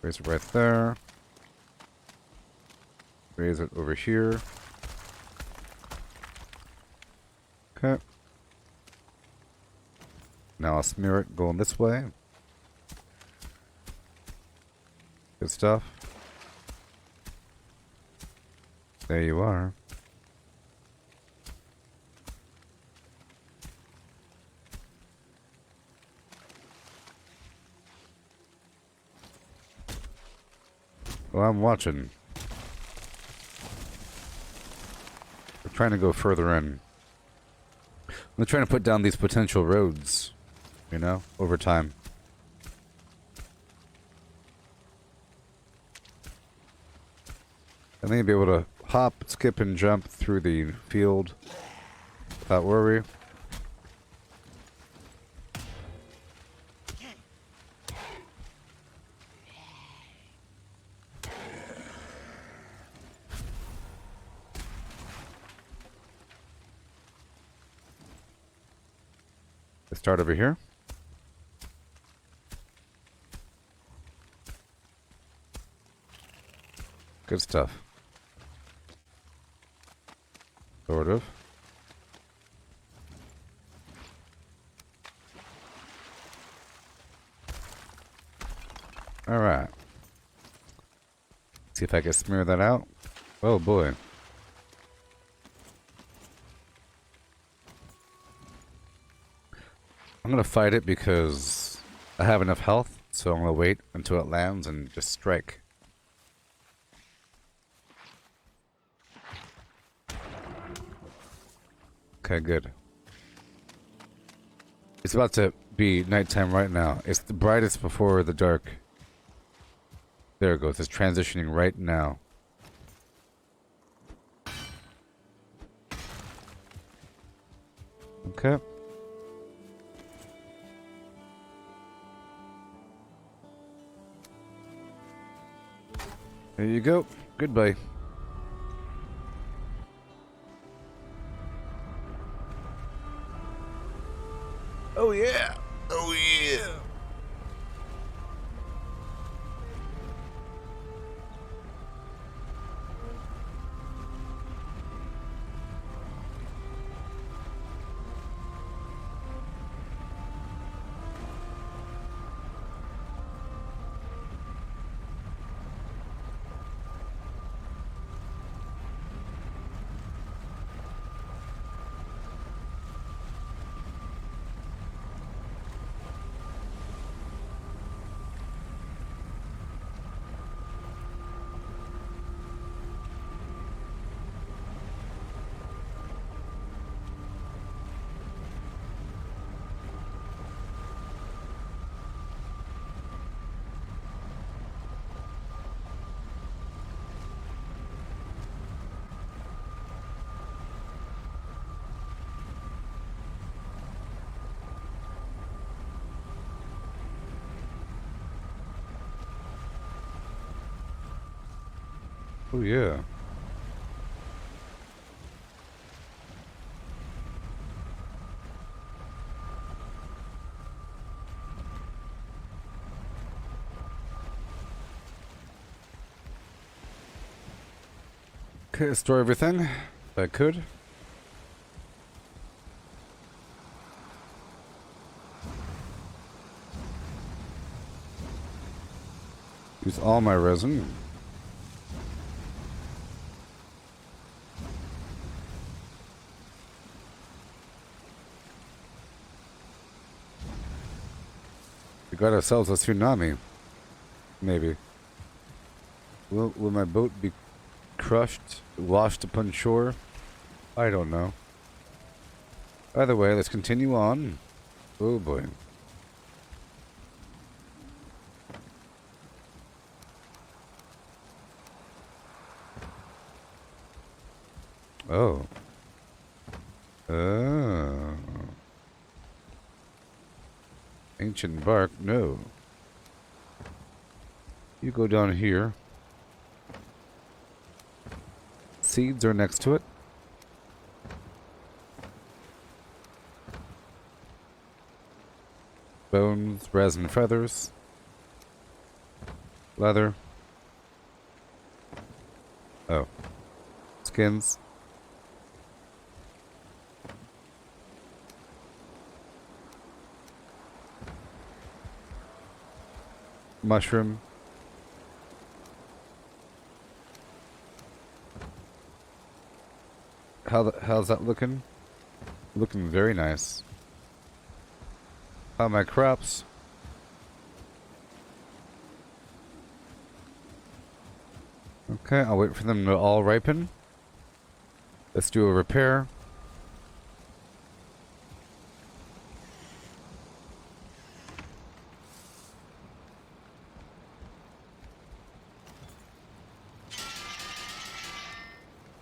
Raise it right there. Raise it over here. Okay. Now I'll smear it going this way. Good stuff. There you are. Well, I'm watching. We're trying to go further in. I'm trying to put down these potential roads, you know, over time. I think be able to hop, skip, and jump through the field without worry. Let's start over here. Good stuff. Sort of. All right. See if I can smear that out. Oh boy. I'm gonna fight it because I have enough health, so I'm gonna wait until it lands and just strike. Okay, good. It's about to be nighttime right now. It's the brightest before the dark. There it goes. It's transitioning right now. Okay. There you go. Goodbye. Oh yeah. Oh yeah. Oh yeah. Okay, store everything if I could. Use all my resin. We got ourselves a tsunami. Maybe. Will my boat be crushed, washed upon shore? I don't know. Either way, let's continue on. Oh boy. Oh. Oh. Ancient bark, no. You go down here. Seeds are next to it. Bones, resin, feathers. Leather. Oh. Skins. Mushroom. How's that looking? Looking very nice. How are my crops? Okay, I'll wait for them to all ripen. Let's do a repair.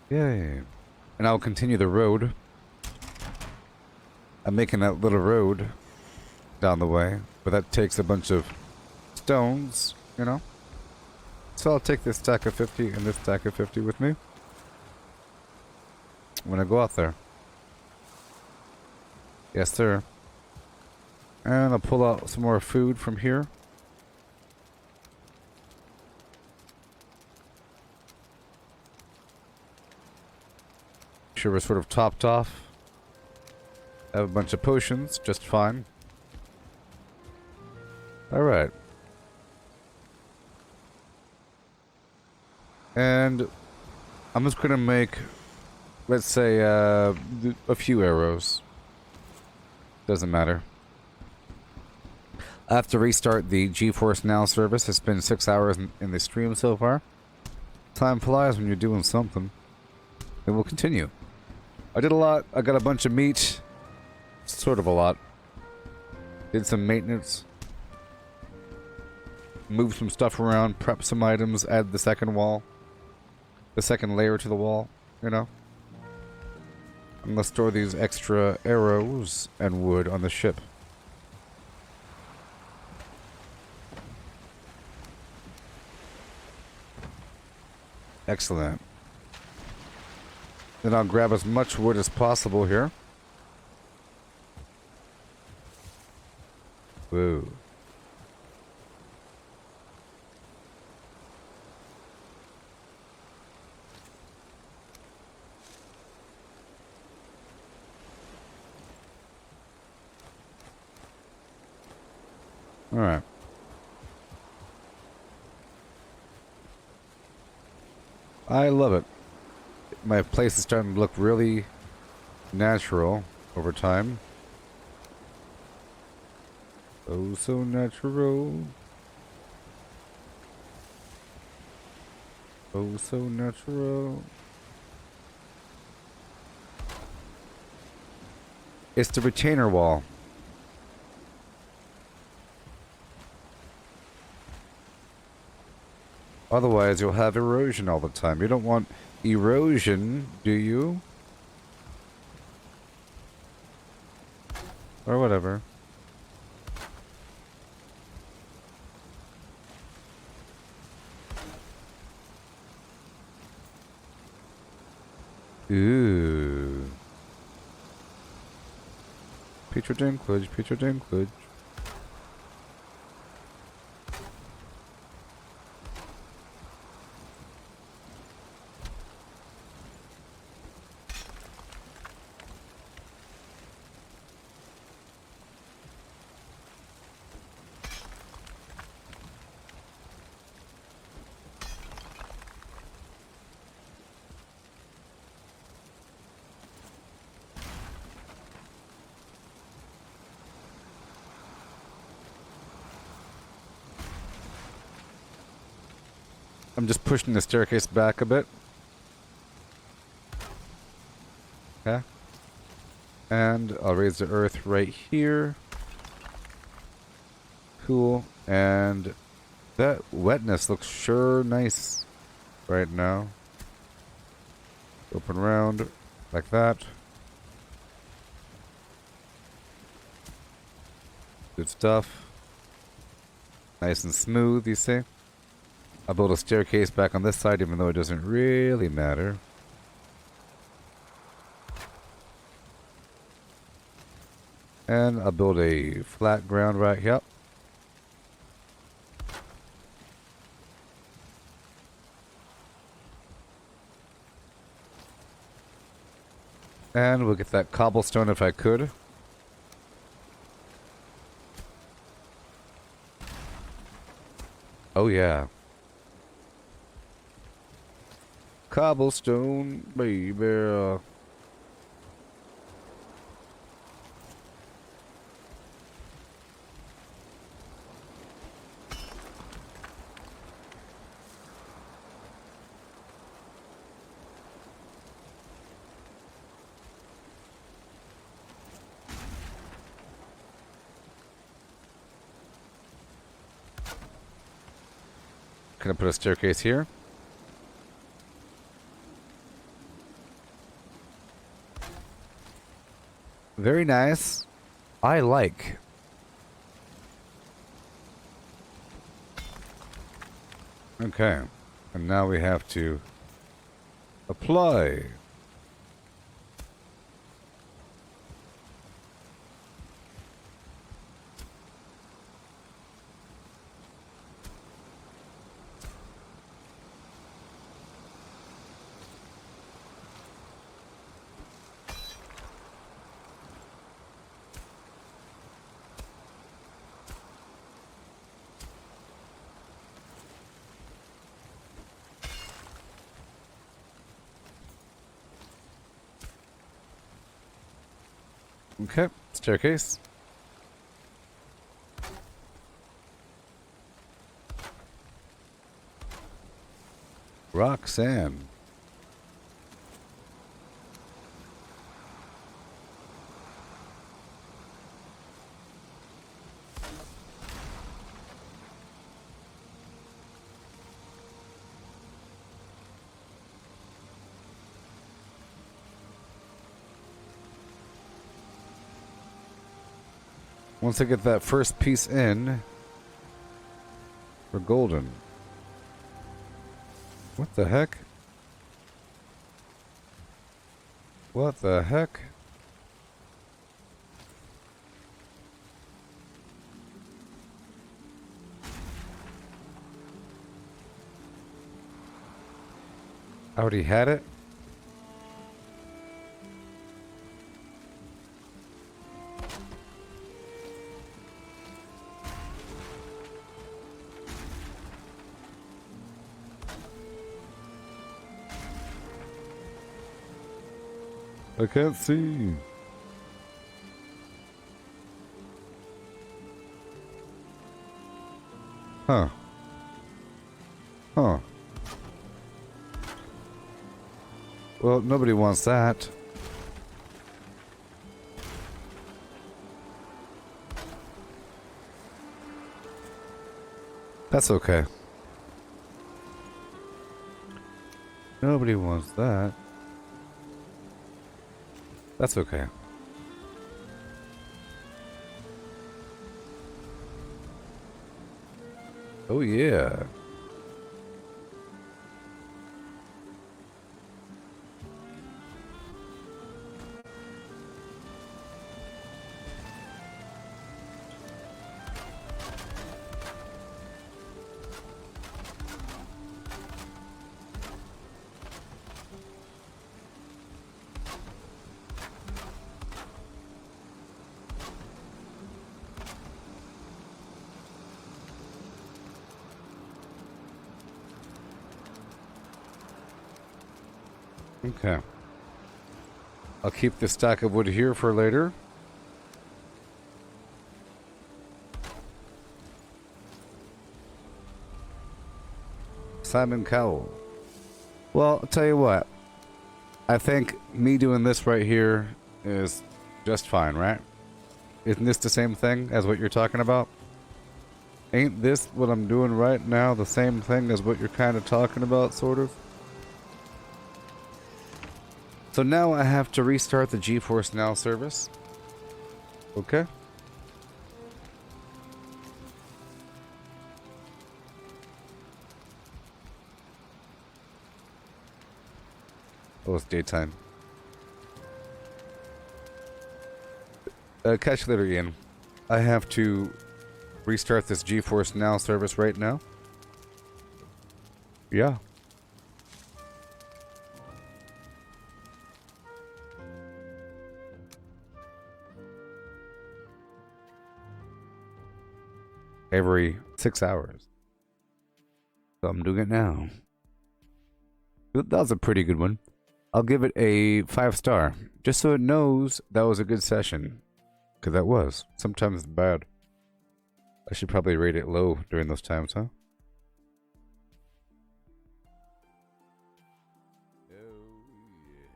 Yay. And I'll continue the road. I'm making that little road down the way, but that takes a bunch of stones, you know? So I'll take this stack of 50 and this stack of 50 with me when I go out there. Yes, sir. And I'll pull out some more food from here. Sure, we're sort of topped off. I have a bunch of potions, just fine. Alright. And I'm just gonna make, let's say, a few arrows. Doesn't matter. I have to restart the GeForce Now service. It's been 6 hours in the stream so far. Time flies when you're doing something. And we'll continue. I did a lot. I got a bunch of meat. Sort of a lot. Did some maintenance. Moved some stuff around. Prepped some items. Add the second wall. The second layer to the wall. You know? I'm gonna store these extra arrows and wood on the ship. Excellent. Then I'll grab as much wood as possible here. Whoa. Alright. I love it. My place is starting to look really natural over time. Oh, so natural. Oh, so natural. It's the retainer wall. Otherwise, you'll have erosion all the time. You don't want erosion, do you? Or whatever. Ooh. Peter Dinklage, Peter Dinklage. I'm just pushing the staircase back a bit. Okay. And I'll raise the earth right here. Cool. And that wetness looks sure nice right now. Open round like that. Good stuff. Nice and smooth, you see? I'll build a staircase back on this side, even though it doesn't really matter. And I'll build a flat ground right here. And we'll get that cobblestone if I could. Oh yeah. Cobblestone, baby. Can I put a staircase here? Very nice. I like. Okay. And now we have to apply. Okay, staircase. Roxanne. Once I get that first piece in, we're golden. What the heck? What the heck? I already had it? I can't see. Huh. Huh. Well, nobody wants that. That's okay. Nobody wants that. That's okay. Oh yeah. Okay. I'll keep this stack of wood here for later. Simon Cowell. Well, I'll tell you what. I think me doing this right here is just fine, right? Isn't this the same thing as what you're talking about? Ain't this what I'm doing right now the same thing as what you're kind of talking about, sort of? So now I have to restart the GeForce Now service. Okay. Oh, it's daytime. Catch you later, Ian. I have to restart this GeForce Now service right now. Yeah. Every 6 hours. So I'm doing it now. That was a pretty good one. I'll give it a 5-star, just so it knows that was a good session. Because that was. Sometimes bad. I should probably rate it low during those times, huh? Oh, yes.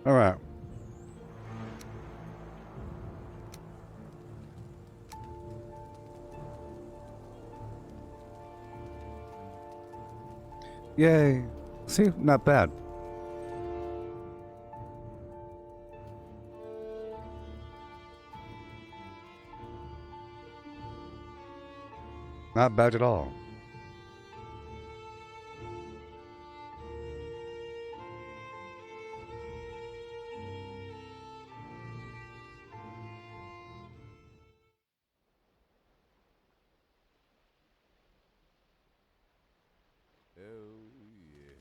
Alright. Yay. See, not bad. Not bad at all. Oh, yes.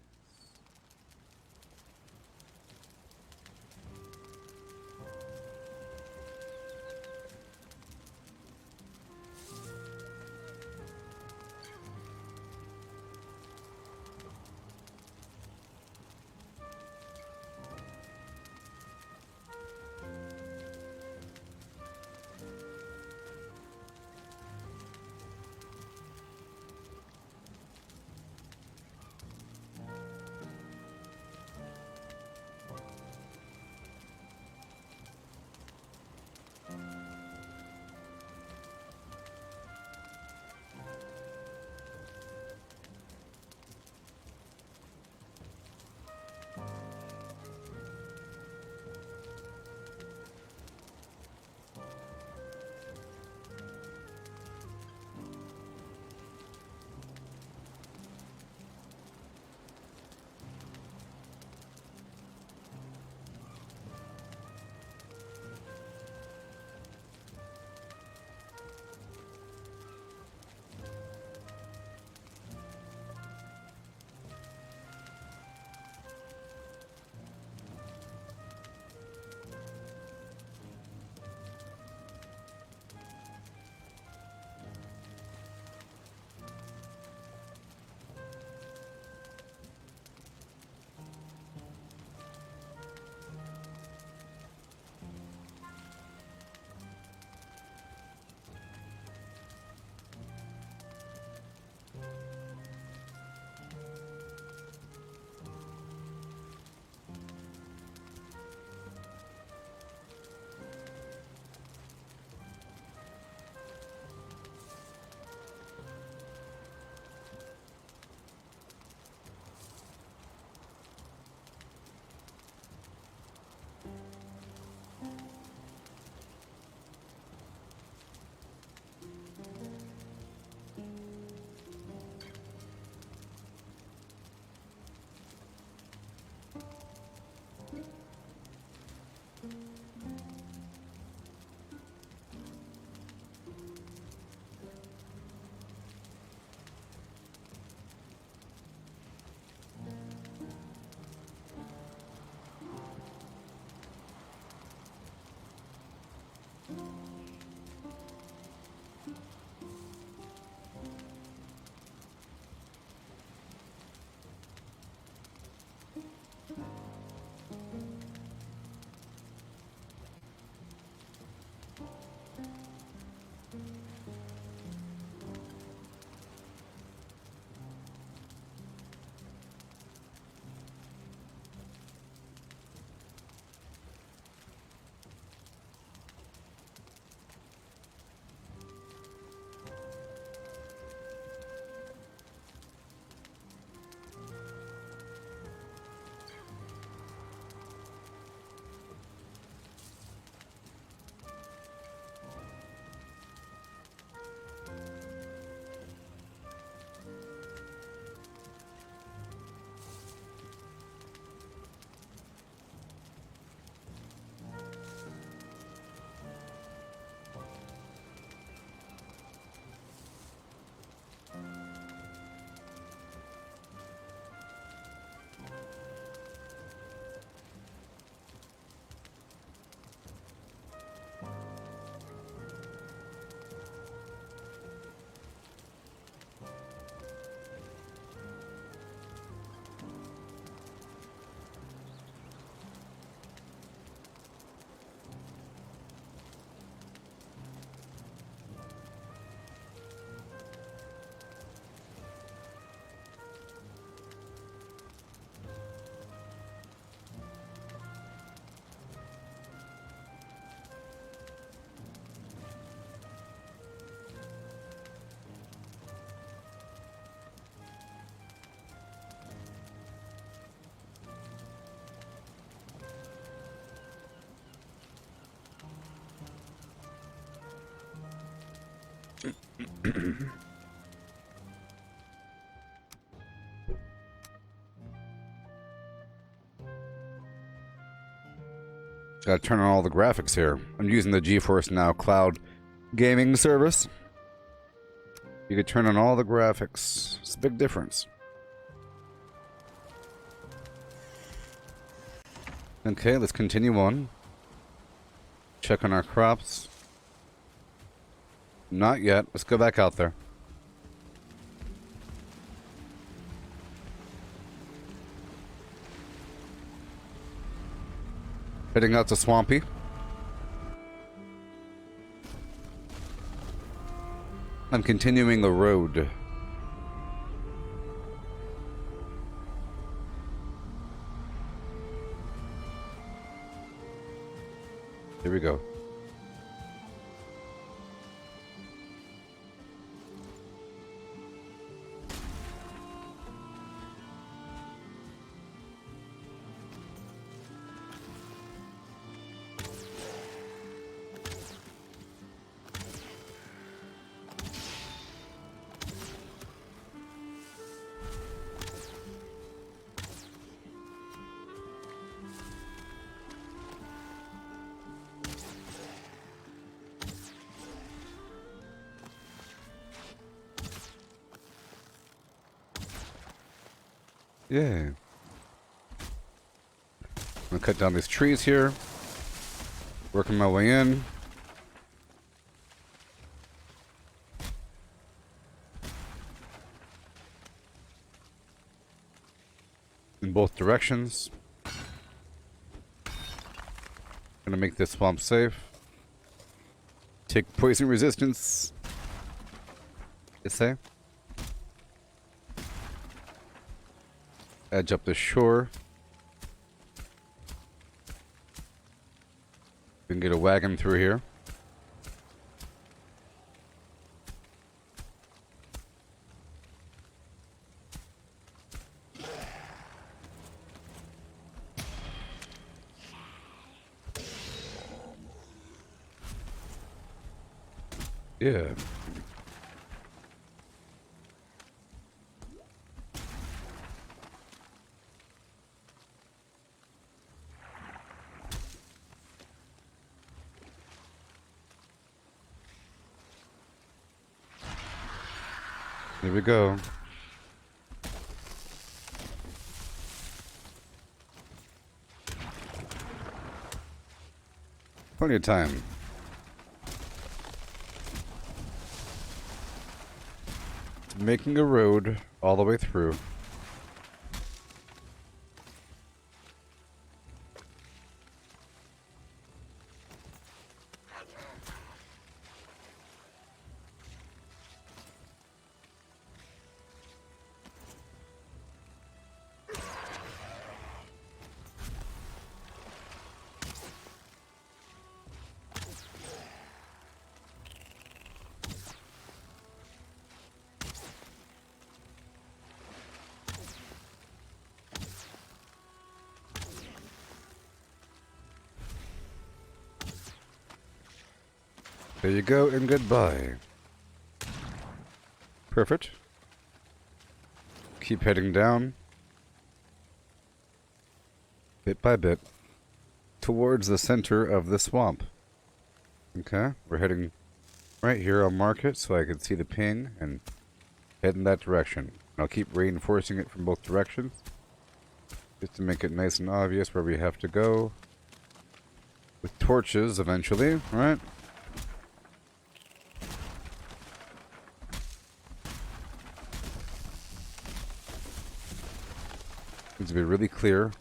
Gotta turn on all the graphics here. I'm using the GeForce Now cloud gaming service. You could turn on all the graphics. It's a big difference. Okay, let's continue on. Check on our crops. Not yet. Let's go back out there. Heading out to Swampy. I'm continuing the road. Here we go. Yeah. I'm gonna cut down these trees here. Working my way in. In both directions. Gonna make this swamp safe. Take poison resistance. It's safe. Edge up the shore. We can get a wagon through here. Yeah. Here we go. Plenty of time. Making a road all the way through. There you go, and goodbye. Perfect. Keep heading down. Bit by bit. Towards the center of the swamp. Okay, we're heading right here. I'll mark it so I can see the ping and head in that direction. I'll keep reinforcing it from both directions. Just to make it nice and obvious where we have to go. With torches eventually, right? Needs to be really clear.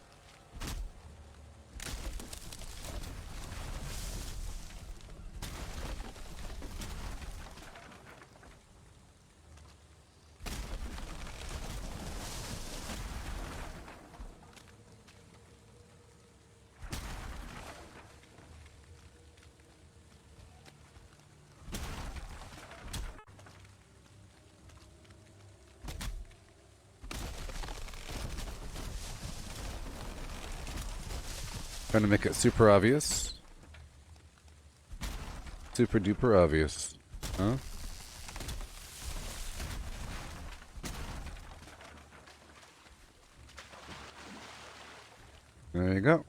Trying to make it super obvious. Super duper obvious. Huh? There you go.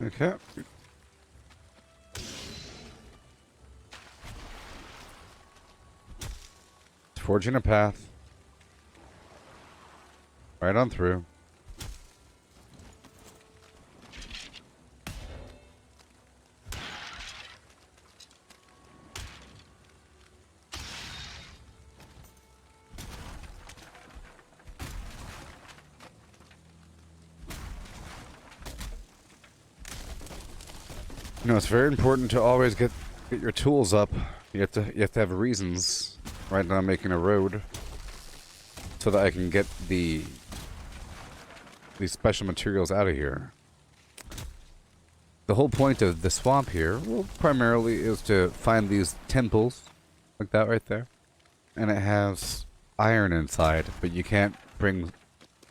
Okay. Forging a path. Right on through. You know, it's very important to always get your tools up. You have to have reasons. Right now I'm making a road so that I can get these special materials out of here. The whole point of the swamp here, well, primarily is to find these temples like that right there. And it has iron inside, but you can't bring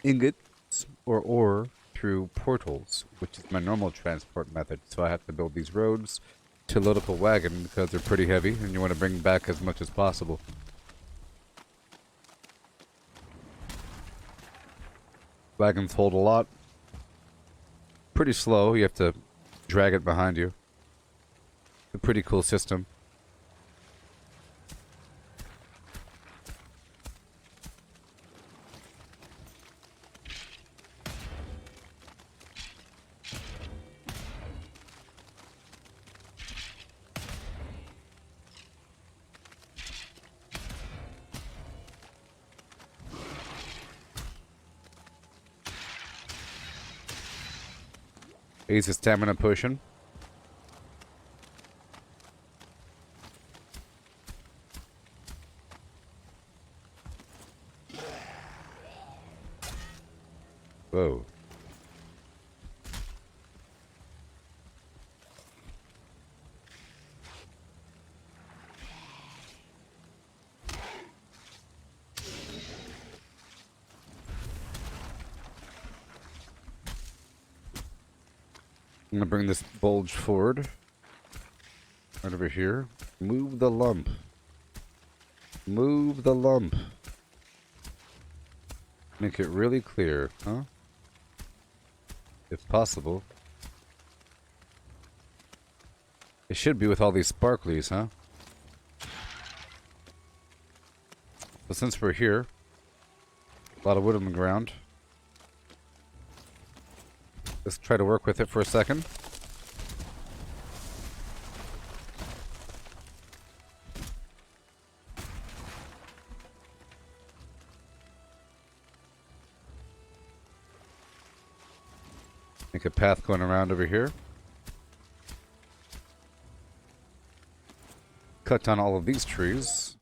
ingots or ore through portals, which is my normal transport method. So I have to build these roads to load up a wagon because they're pretty heavy and you want to bring back as much as possible. Wagons hold a lot. Pretty slow, you have to drag it behind you. A pretty cool system. He's a stamina potion. Whoa. I'm gonna bring this bulge forward. Right over here. Move the lump. Move the lump. Make it really clear, huh? If possible. It should be with all these sparklies, huh? But since we're here, a lot of wood on the ground. Let's try to work with it for a second. Make a path going around over here. Cut down all of these trees.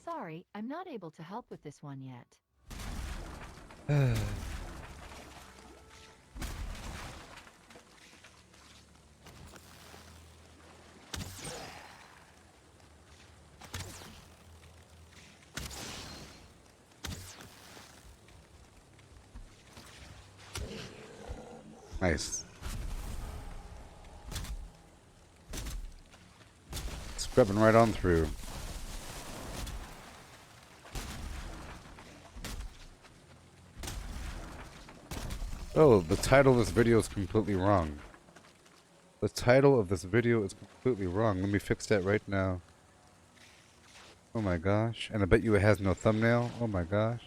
Sorry, I'm not able to help with this one yet. Nice. Scrubbing right on through. Oh, the title of this video is completely wrong. The title of this video is completely wrong. Let me fix that right now. Oh my gosh. And I bet you it has no thumbnail. Oh my gosh.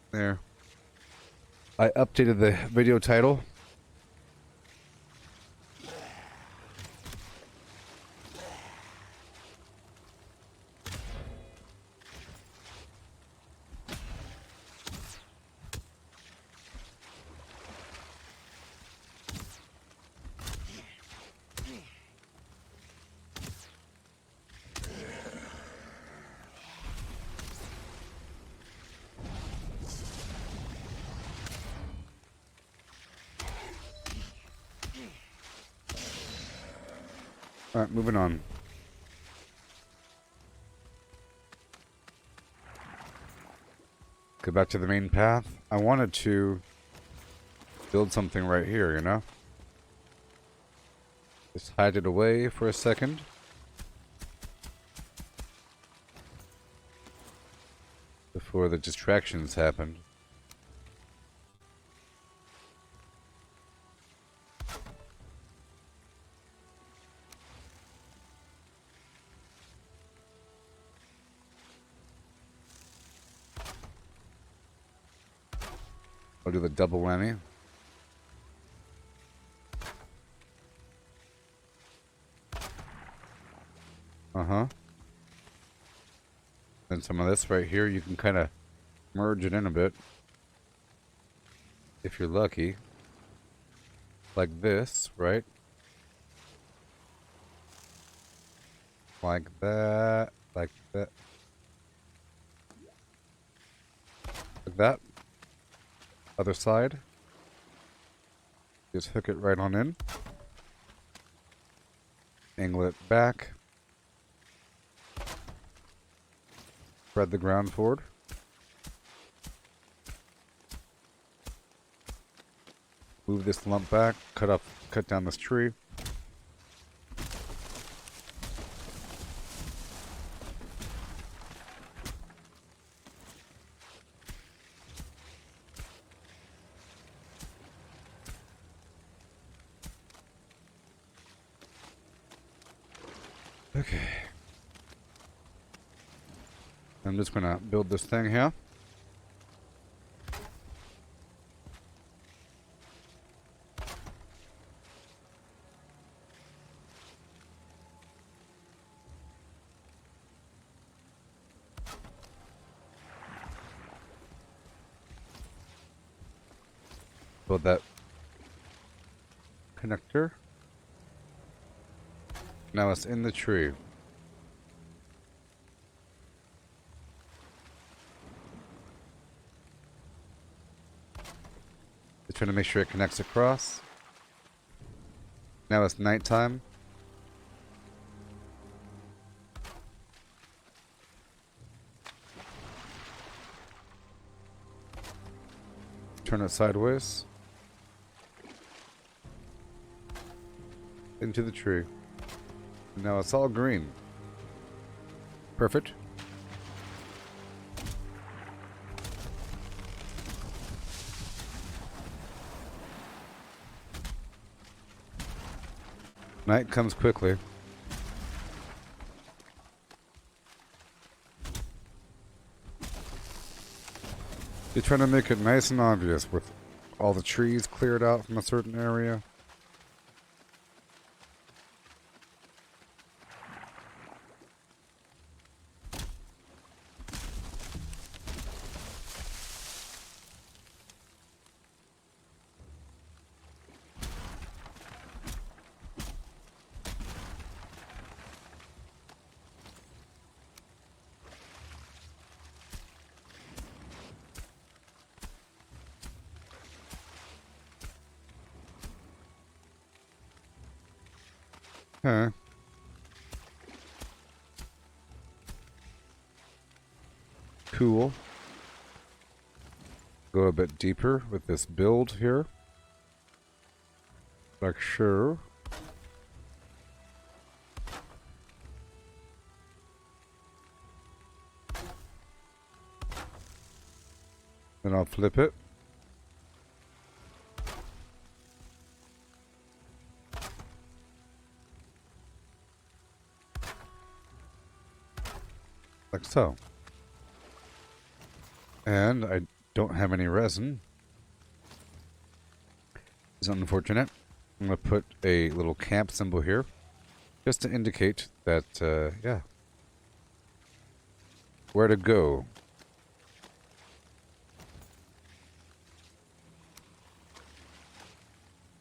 There. I updated the video title. Alright, moving on. Go back to the main path. I wanted to build something right here, you know? Just hide it away for a second. Before the distractions happened. I'll do the double whammy. Uh-huh. Then some of this right here, you can kind of merge it in a bit. If you're lucky. Like this, right? Like that. Like that. Like that. Other side. Just hook it right on in. Angle it back. Spread the ground forward. Move this lump back. Cut down this tree. Okay. I'm just gonna build this thing here. Build that connector. Now it's in the tree. Just trying to make sure it connects across. Now it's nighttime. Turn it sideways. Into the tree. Now it's all green. Perfect. Night comes quickly. You're trying to make it nice and obvious with all the trees cleared out from a certain area. Okay. Cool. Go a bit deeper with this build here. Like sure. Then I'll flip it. Like so. And I don't have any resin. It's unfortunate. I'm going to put a little camp symbol here. Just to indicate that, yeah. Where to go.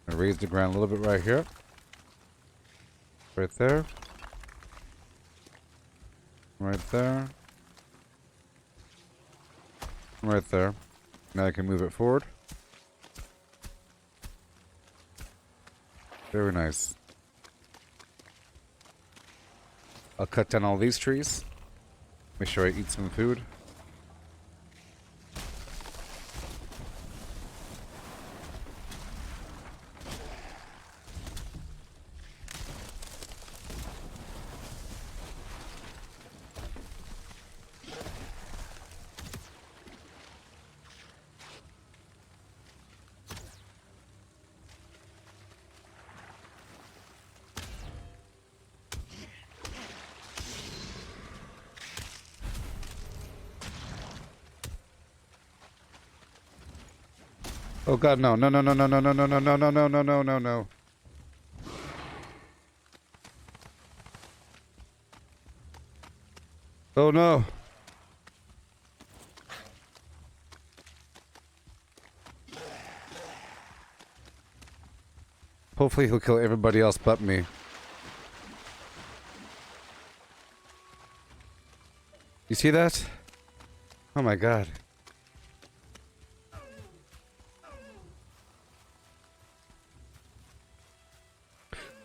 I raise the ground a little bit right here. Right there. Right there. Right there. Now I can move it forward. Very nice. I'll cut down all these trees. Make sure I eat some food. Oh god, no, no, no, no, no, no, no, no, no, no, no, no, no, no, no, no. Oh no. Hopefully he'll kill everybody else but me. You see that? Oh my god.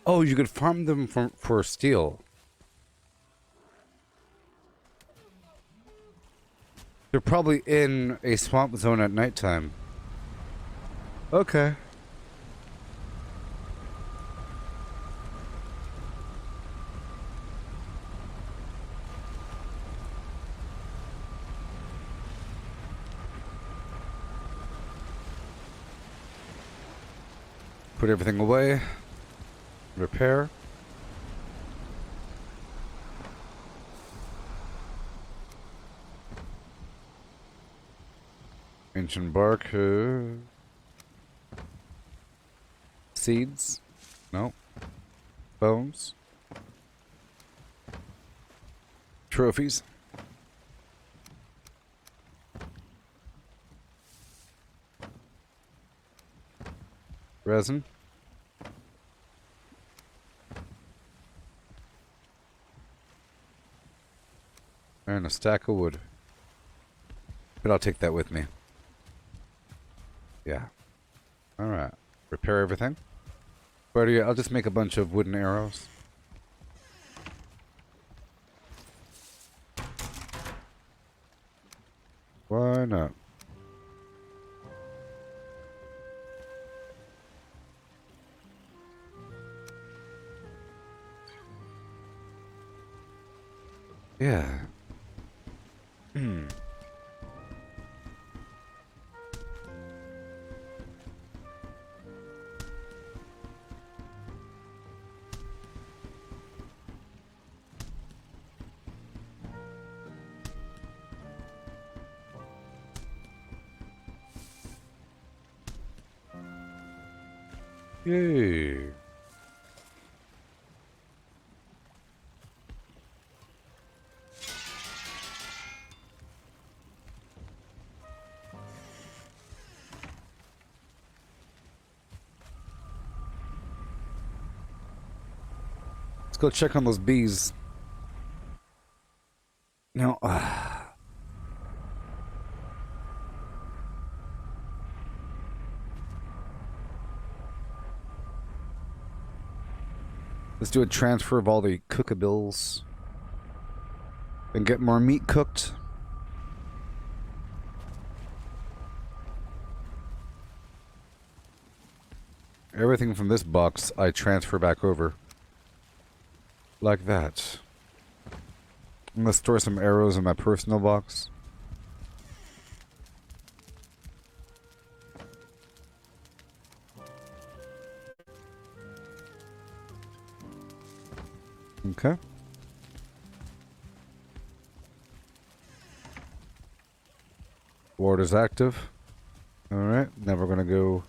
Oh, you could farm them for steel. They're probably in a swamp zone at nighttime. Okay. Put everything away. Repair. Ancient bark. Seeds. No. Bones. Trophies. Resin. And a stack of wood. But I'll take that with me. Yeah. Alright. Repair everything. But yeah, I'll just make a bunch of wooden arrows. Why not? Yeah. Hmm. Yay. Let's go check on those bees. No. Let's do a transfer of all the cookables. And get more meat cooked. Everything from this box I transfer back over. Like that. I'm gonna store some arrows in my personal box. Okay. Ward is active. Alright, now we're gonna go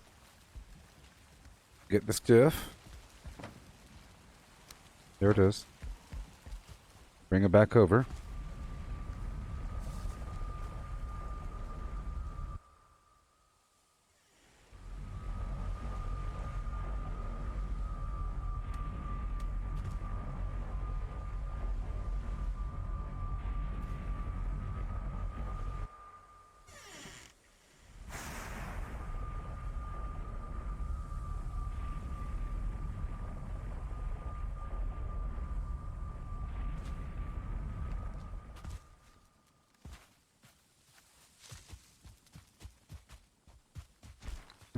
get the stuff. There it is. Bring it back over.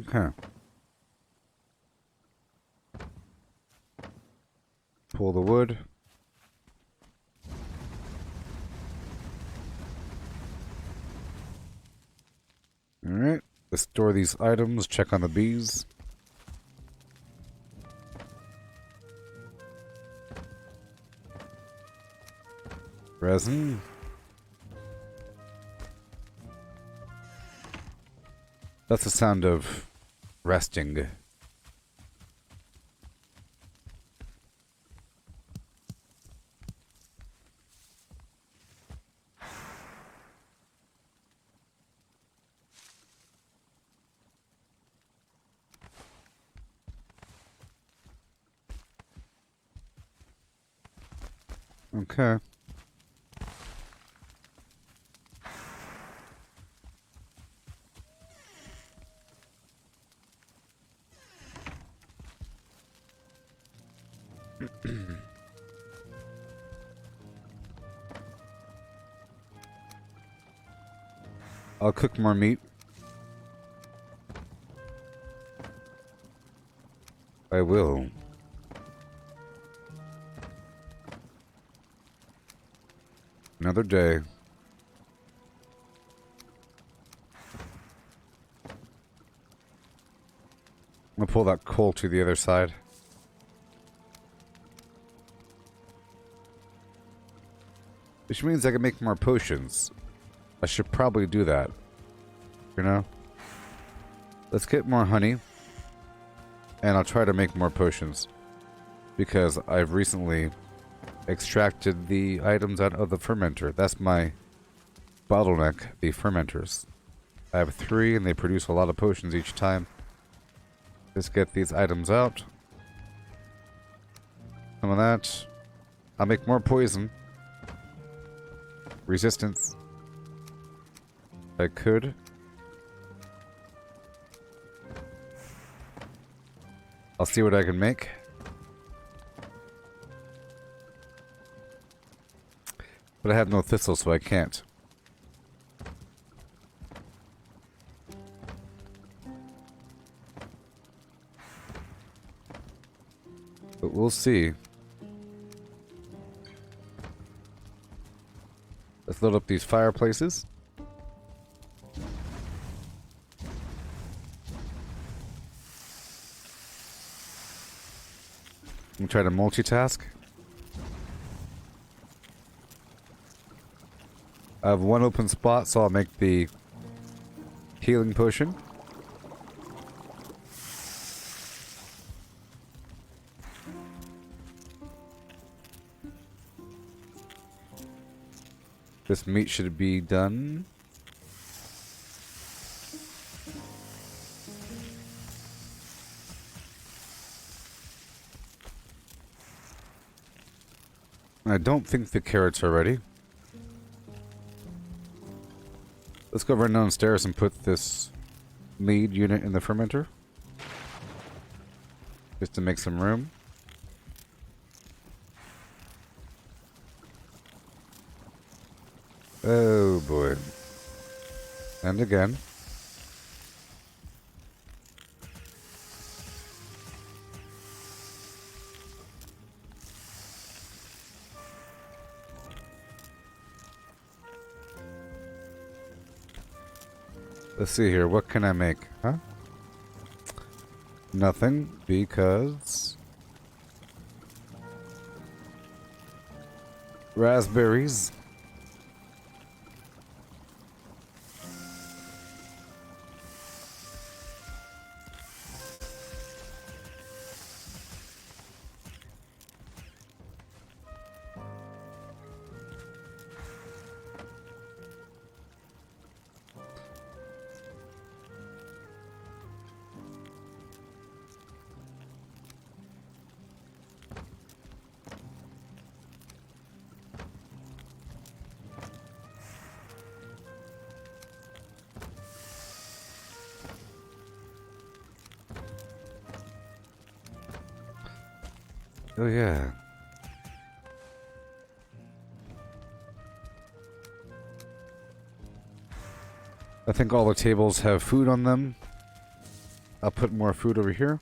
Okay. Pull the wood. Alright. Let's store these items. Check on the bees. Resin. That's the sound of resting. Okay. I'll cook more meat. I will. Another day. I'll pull that coal to the other side. Which means I can make more potions. I should probably do that. You know? Let's get more honey. And I'll try to make more potions. Because I've recently extracted the items out of the fermenter. That's my bottleneck, the fermenters. I have 3 and they produce a lot of potions each time. Let's get these items out. Some of that. I'll make more poison. Resistance. I could. I'll see what I can make. But I have no thistle, so I can't. But we'll see. Let's load up these fireplaces. I'm try to multitask. I have 1 open spot, so I'll make the healing potion. This meat should be done. I don't think the carrots are ready. Let's go run downstairs and put this mead unit in the fermenter. Just to make some room. Oh boy. And again. Let's see here. What can I make? Huh? Nothing, because raspberries. Oh yeah. I think all the tables have food on them. I'll put more food over here.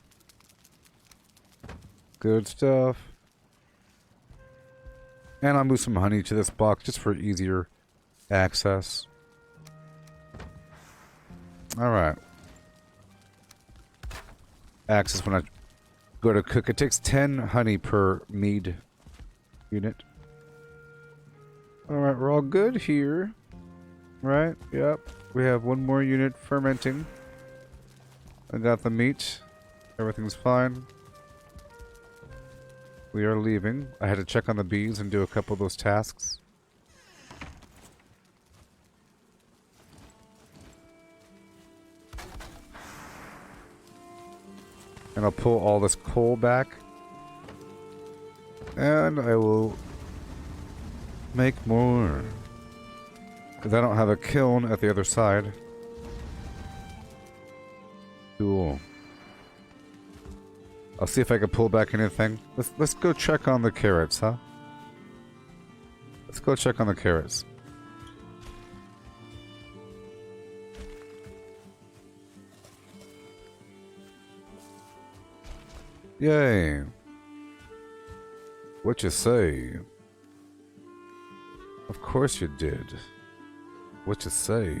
Good stuff. And I'll move some honey to this box just for easier access. Alright. Access when I go to cook. It takes 10 honey per mead unit. Alright, we're all good here. Right, yep. We have one more unit fermenting. I got the meat. Everything's fine. We are leaving. I had to check on the bees and do a couple of those tasks. And I'll pull all this coal back. And I will make more. Because I don't have a kiln at the other side. Cool. I'll see if I can pull back anything. Let's go check on the carrots, huh? Let's go check on the carrots. Yay. What you say? Of course you did. What you say?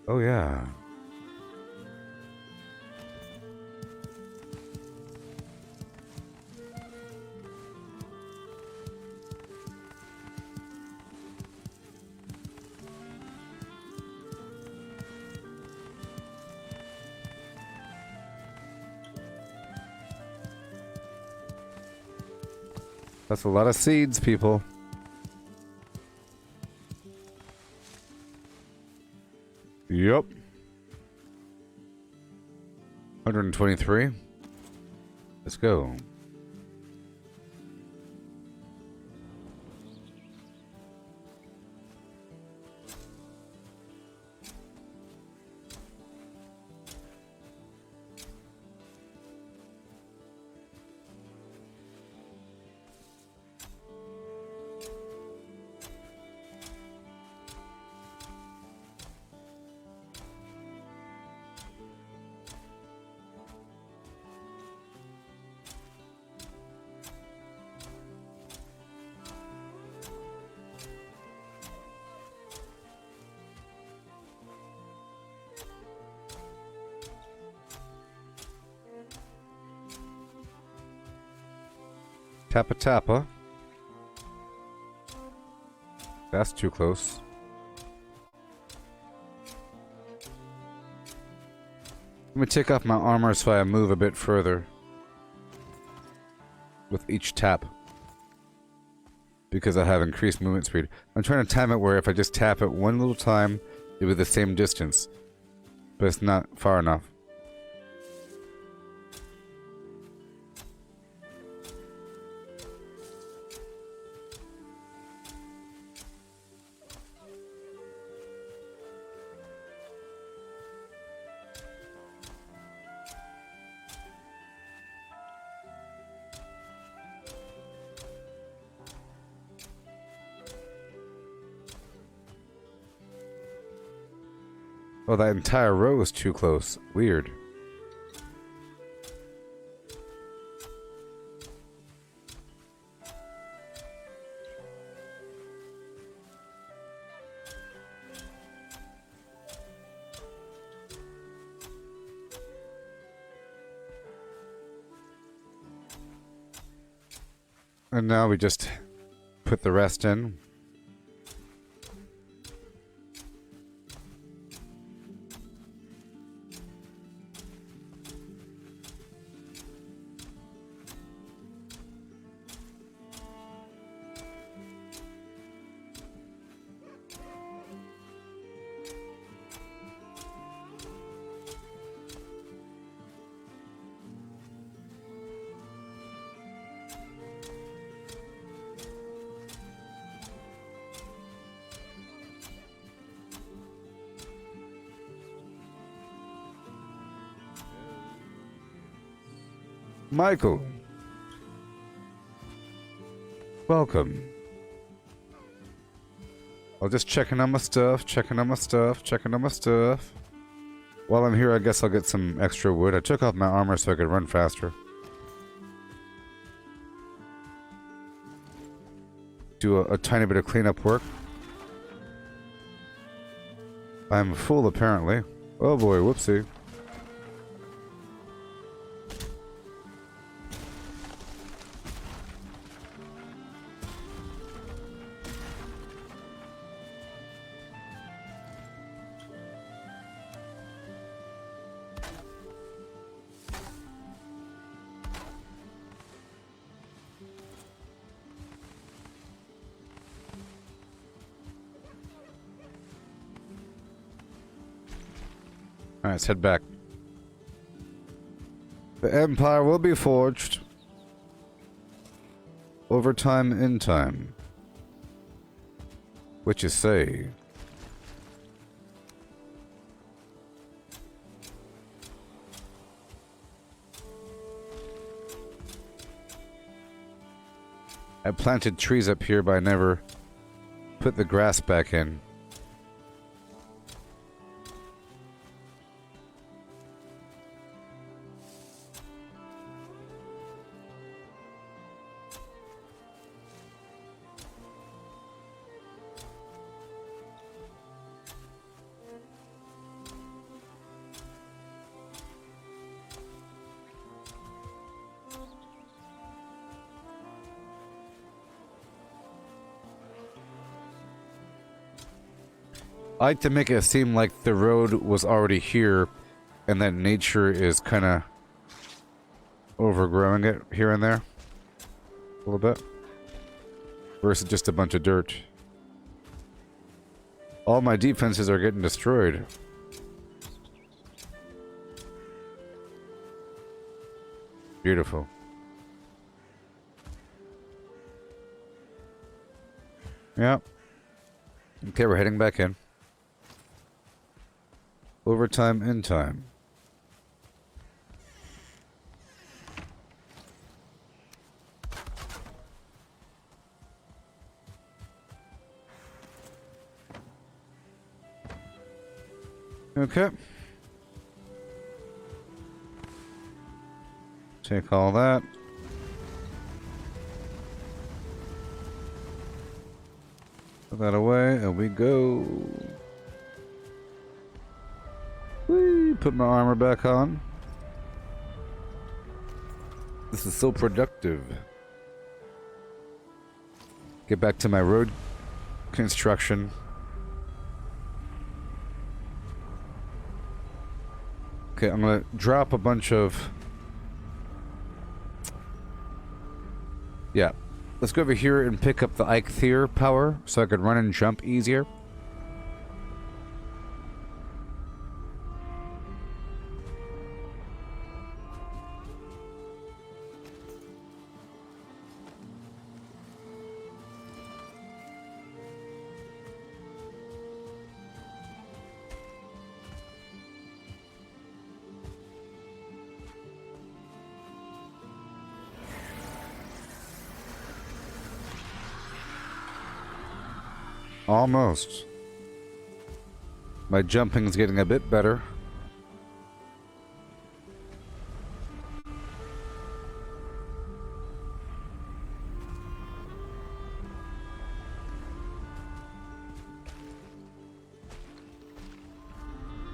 Oh yeah. That's a lot of seeds, people. Yep. 123. Let's go. Tappa Tappa. That's too close. Let me take off my armor so I move a bit further with each tap. Because I have increased movement speed. I'm trying to time it where if I just tap it one little time, it would be the same distance. But it's not far enough. Oh, that entire row is too close. Weird. And now we just put the rest in. Michael. Welcome. I was just checking on my stuff, checking on my stuff, checking on my stuff. While I'm here, I guess I'll get some extra wood. I took off my armor so I could run faster. Do a tiny bit of cleanup work. I'm full, apparently. Oh boy, whoopsie. Alright, let's head back. The Empire will be forged. Over time, in time. What you say? I planted trees up here, but I never put the grass back in. I like to make it seem like the road was already here and that nature is kind of overgrowing it here and there a little bit versus just a bunch of dirt. All my defenses are getting destroyed. Beautiful. Yeah. Okay, we're heading back in. Overtime, in time. Okay. Take all that. Put that away, and we go. Whee! Put my armor back on. This is so productive. Get back to my road construction. Okay, I'm gonna drop a bunch of... Yeah. Let's go over here and pick up the Eikthyr power so I could run and jump easier. Almost. My jumping's getting a bit better.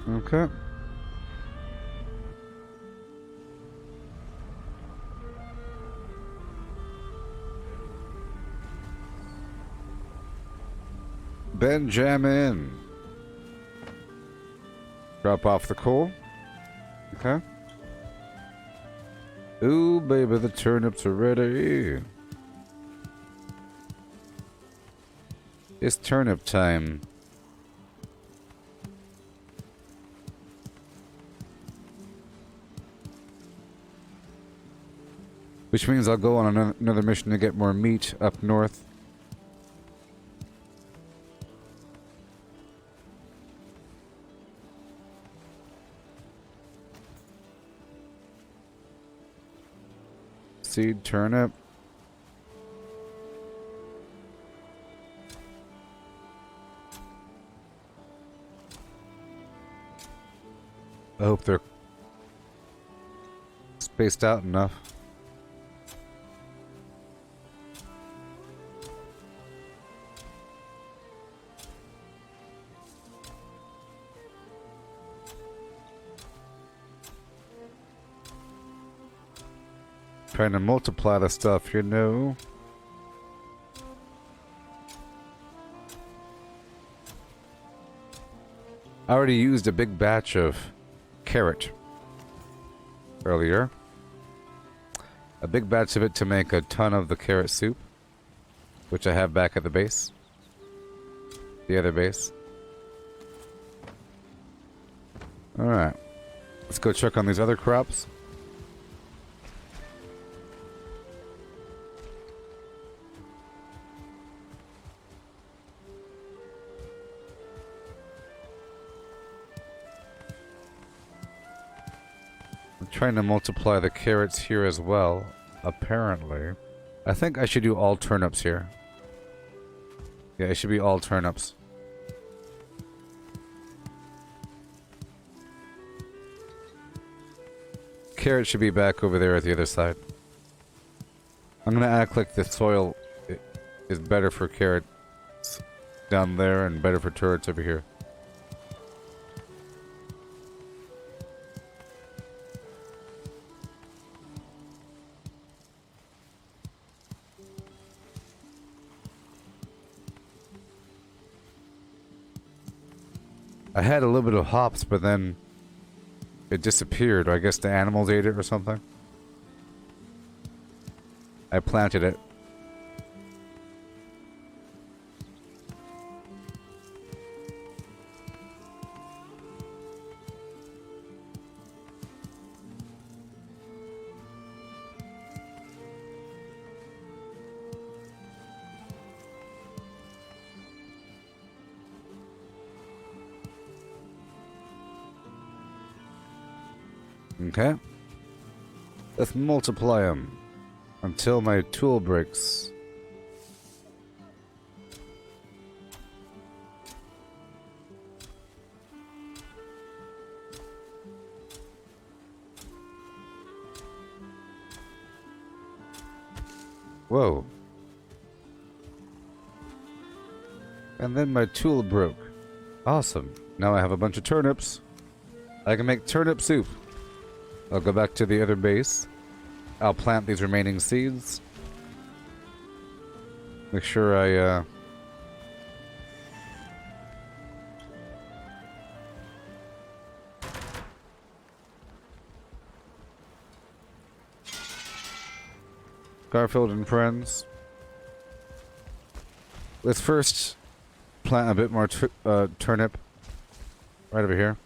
Okay. Benjamin. Drop off the coal. Okay. Ooh, baby, the turnips are ready. It's turnip time. Which means I'll go on another mission to get more meat up north. Seed turnip. I hope they're spaced out enough. Trying to multiply the stuff, you know. I already used a big batch of carrot earlier. A big batch of it to make a ton of the carrot soup, which I have back at the base. The other base. Alright. Let's go check on these other crops. Trying to multiply the carrots here as well, apparently. I think I should do all turnips here. Yeah, it should be all turnips. Carrot should be back over there at the other side. I'm gonna act like the soil is better for carrots down there and better for turrets over here. I had a little bit of hops, but then it disappeared. I guess the animals ate it or something. I planted it. Okay. Let's multiply them until my tool breaks. Whoa. And then my tool broke. Awesome. Now I have a bunch of turnips. I can make turnip soup. I'll go back to the other base. I'll plant these remaining seeds. Make sure I, Garfield and friends. Let's first plant a bit more turnip right over here.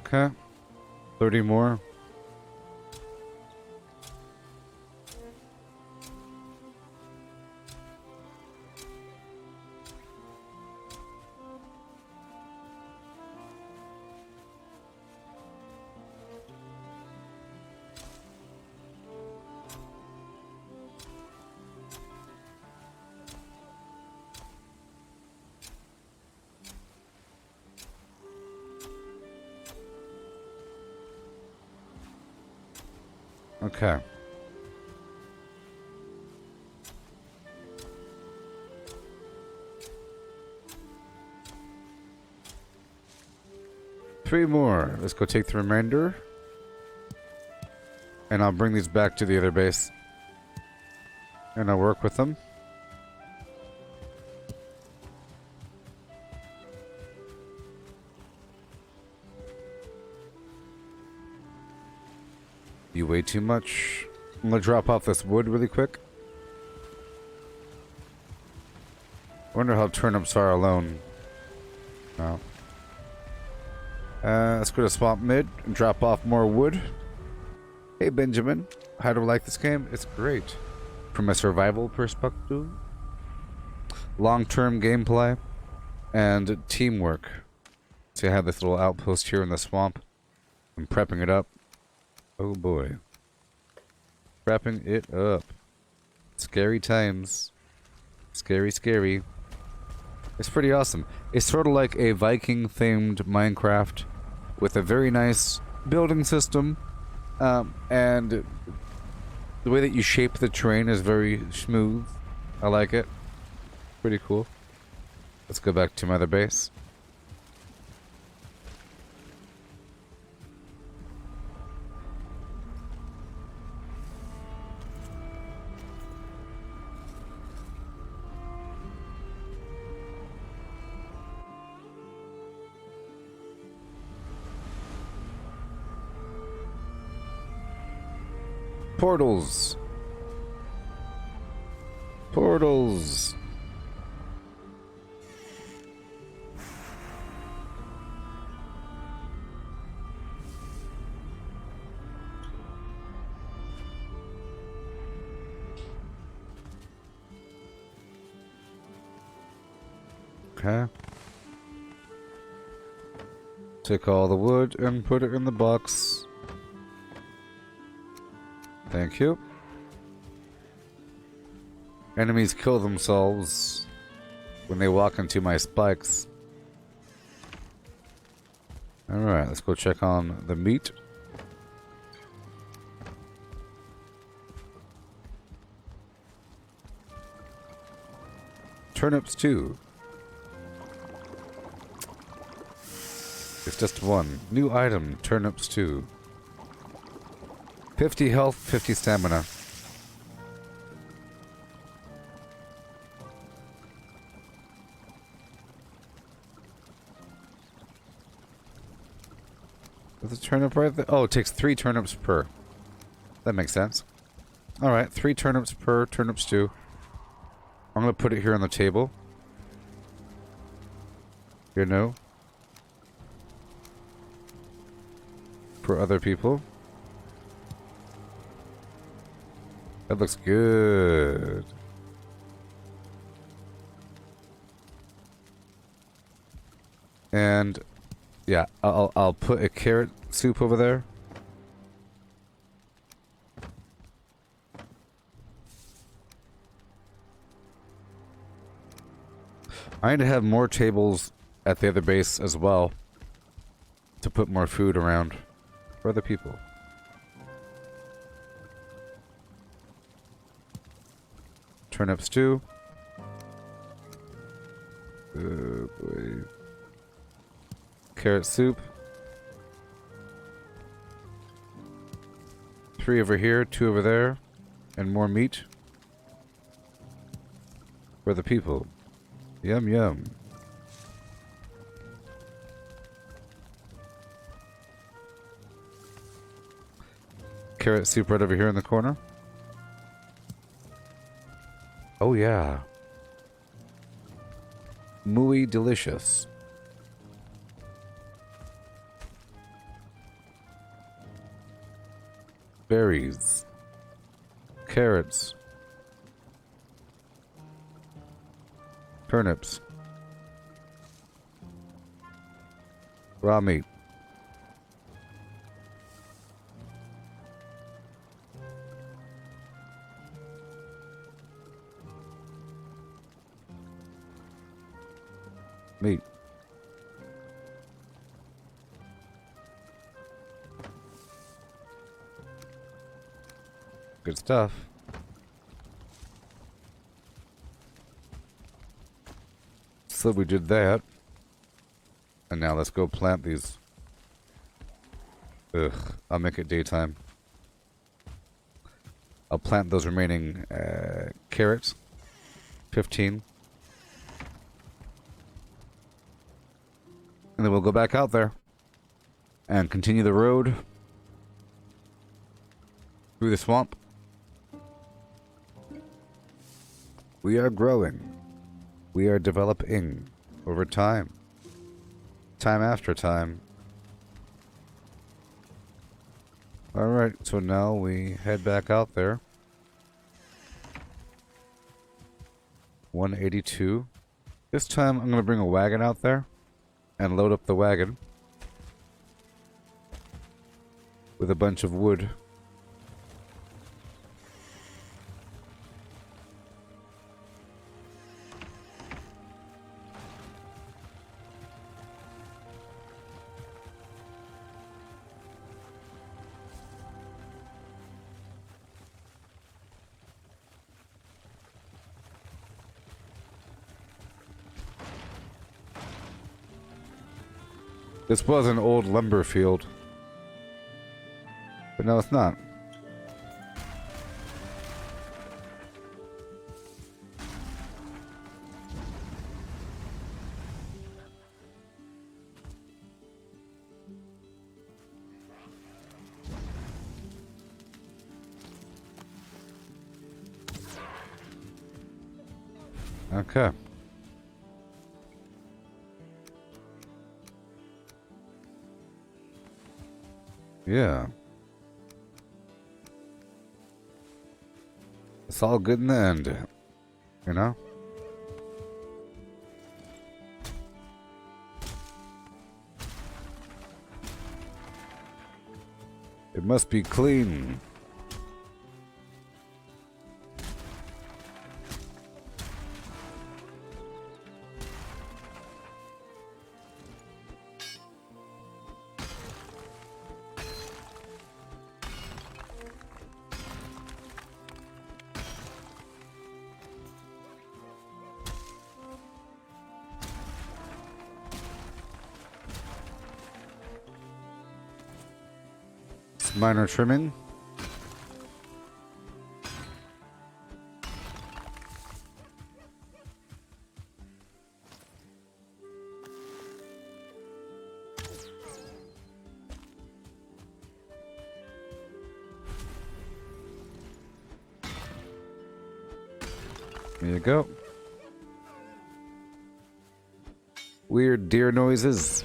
Okay. 30 more. Okay. Three more. Let's go take the remainder. And I'll bring these back to the other base. And I'll work with them. You weigh too much. I'm gonna drop off this wood really quick. I wonder how turnips are alone. No. Let's go to Swamp Mid and drop off more wood. Hey Benjamin, how do I like this game? It's great. From a survival perspective, long-term gameplay, and teamwork. See, I have this little outpost here in the swamp. I'm prepping it up. Oh boy. Prepping it up. Scary times. Scary, scary. It's pretty awesome. It's sort of like a Viking-themed Minecraft with a very nice building system. And the way that you shape the terrain is very smooth. I like it. Pretty cool. Let's go back to my other base. Portals. Portals. Okay. Take all the wood and put it in the box. Thank you. Enemies kill themselves when they walk into my spikes. Alright, let's go check on the meat. Turnips too. It's just one. New item, turnips too. 50 health, 50 stamina. There's a turnip right there. Oh, it takes 3 turnips per. That makes sense. Alright, 3 turnips per, turnips 2. I'm gonna put it here on the table. You know. For other people. That looks good. And yeah, I'll put a carrot soup over there. I need to have more tables at the other base as well to put more food around for other people. Turnips too. Oh boy. Carrot soup. 3 over here, 2 over there, and more meat for the people. Yum yum. Carrot soup right over here in the corner. Oh yeah. Muy delicious. Berries. Carrots. Turnips. Raw meat. Meat. Good stuff. So we did that. And now let's go plant these. Ugh, I'll make it daytime. I'll plant those remaining carrots. 15. And then we'll go back out there and continue the road Through the swamp. We are growing. We are developing over time. Time after time. Alright, so now we head back out there. 182. This time I'm going to bring a wagon out there and load up the wagon with a bunch of wood. This was an old lumber field, but no, it's not. Okay. Yeah. It's all good in the end, you know? It must be clean. Minor trimming. There you go. Weird deer noises.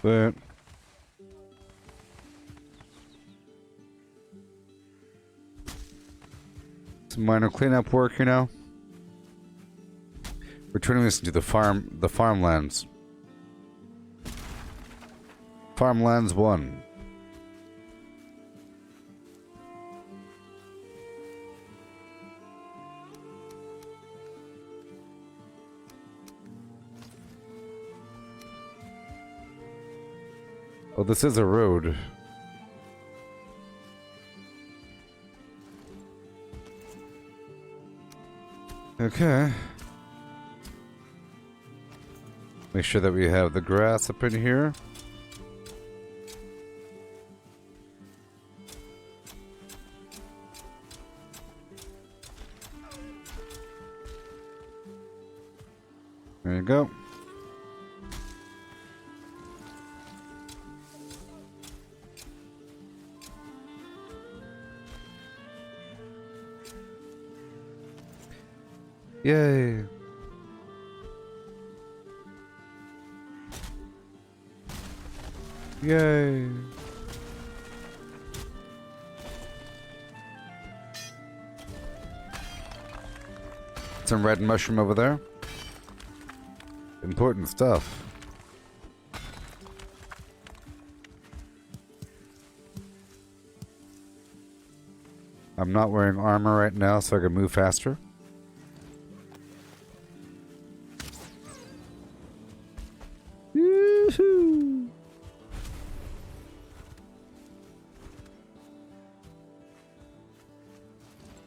But some minor cleanup work, you know. We're turning this into the farmlands. Farmlands 1. Oh, this is a road. Okay. Make sure that we have the grass up in here. There you go. Yay. Yay. Some red mushroom over there. Important stuff. I'm not wearing armor right now so I can move faster.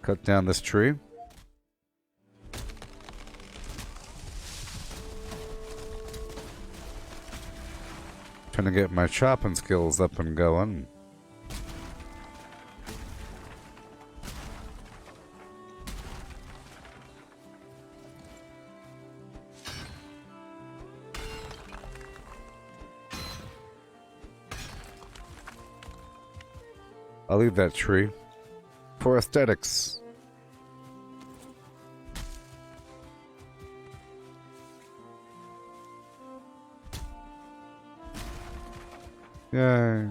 Cut down this tree. Trying to get my chopping skills up and going. I'll leave that tree for aesthetics. Yay.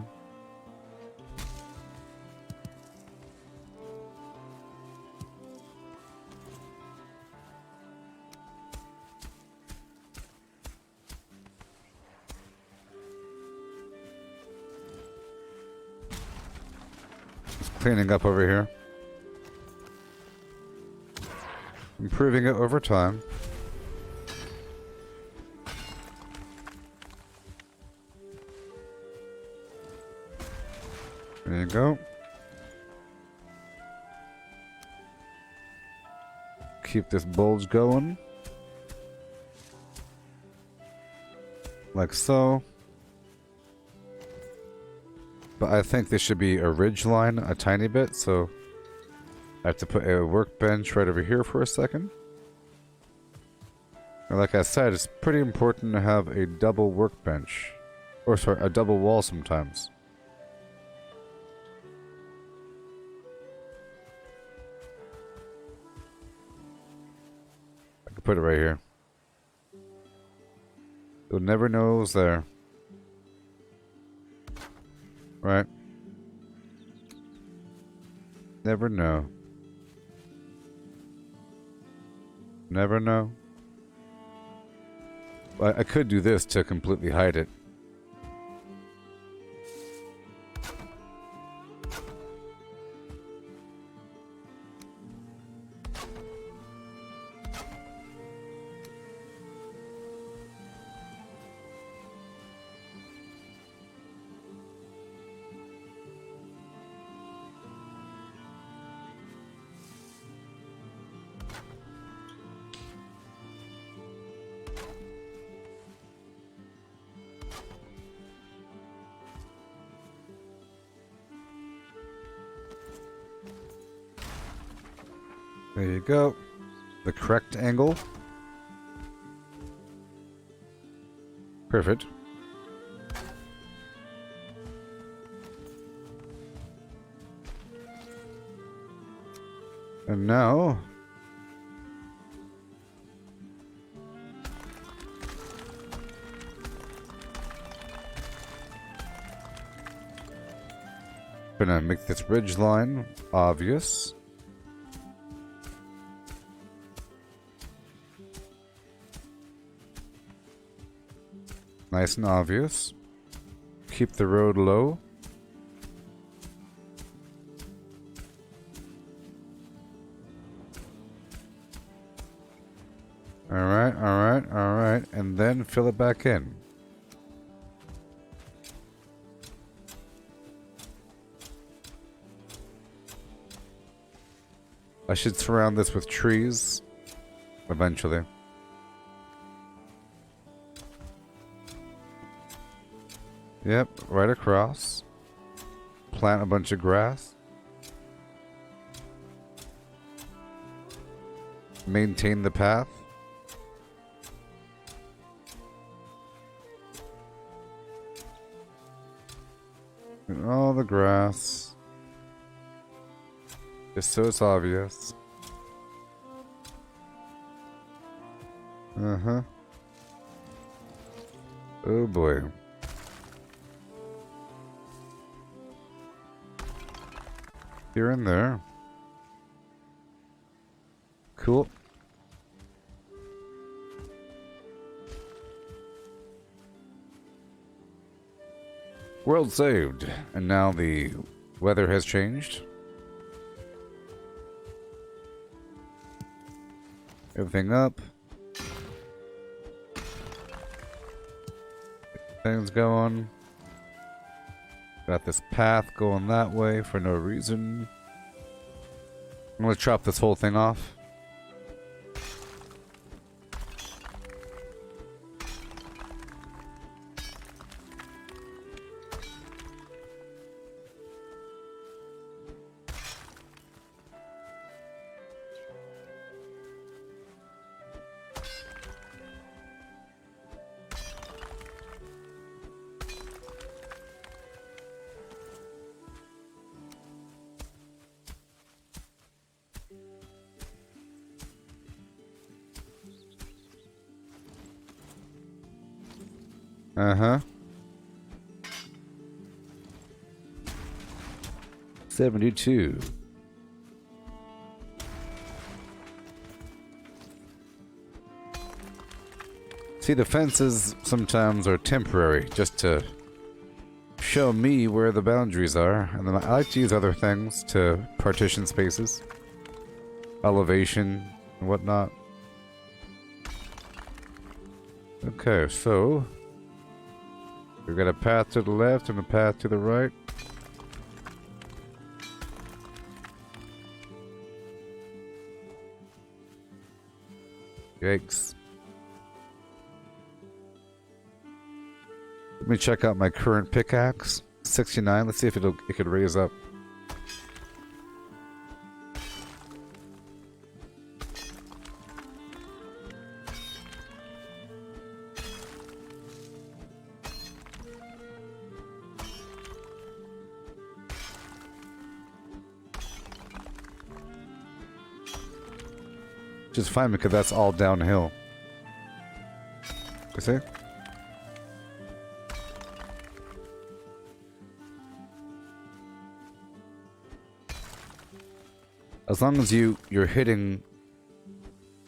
Just cleaning up over here. Improving it over time. There you go. Keep this bulge going. Like so. But I think this should be a ridge line a tiny bit, so I have to put a workbench right over here for a second. And like I said, it's pretty important to have a double workbench. Or sorry, a double wall sometimes. I could put it right here. You'll never know it was there. Right? Never know. Never know. I could do this to completely hide it. There you go. The correct angle. Perfect. And now... gonna make this ridge line obvious. Nice and obvious. Keep the road low. Alright, alright, alright. And then fill it back in. I should surround this with trees eventually. Yep, right across. Plant a bunch of grass. Maintain the path. And all the grass. Just so it's obvious. Uh-huh. Oh boy. Here and there. Cool. World saved. And now the weather has changed. Everything up. Things going. Got this path going that way for no reason. I'm gonna chop this whole thing off. Uh-huh. 72. See, the fences sometimes are temporary, just to show me where the boundaries are. And then I like to use other things to partition spaces. Elevation and whatnot. Okay, so we've got a path to the left and a path to the right. Yikes. Let me check out my current pickaxe. 69. Let's see if it could raise up. Which is fine because that's all downhill. You see? As long as you're hitting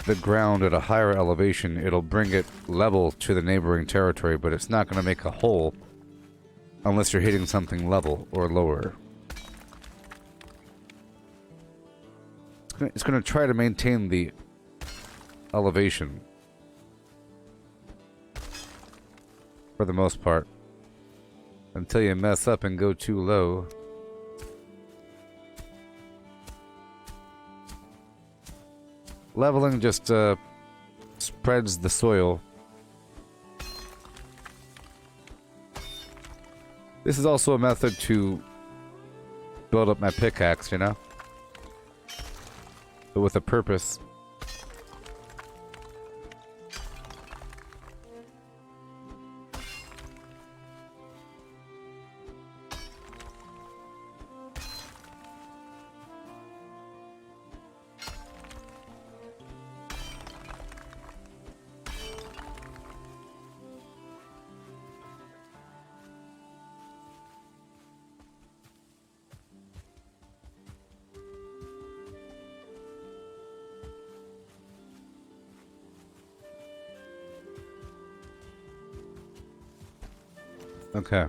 the ground at a higher elevation, it'll bring it level to the neighboring territory, but it's not going to make a hole unless you're hitting something level or lower. It's going to try to maintain the elevation for the most part until you mess up and go too low. Leveling just spreads the soil. This is also a method to build up my pickaxe, you know? But with a purpose. Okay.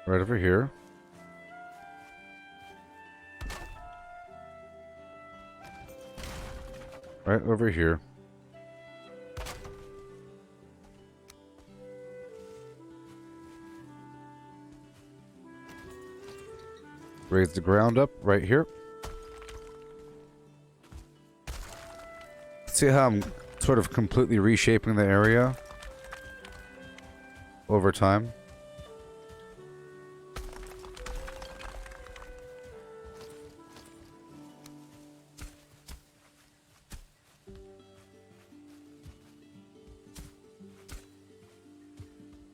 Right over here. Right over here. Raise the ground up right here. See how I'm sort of completely reshaping the area over time?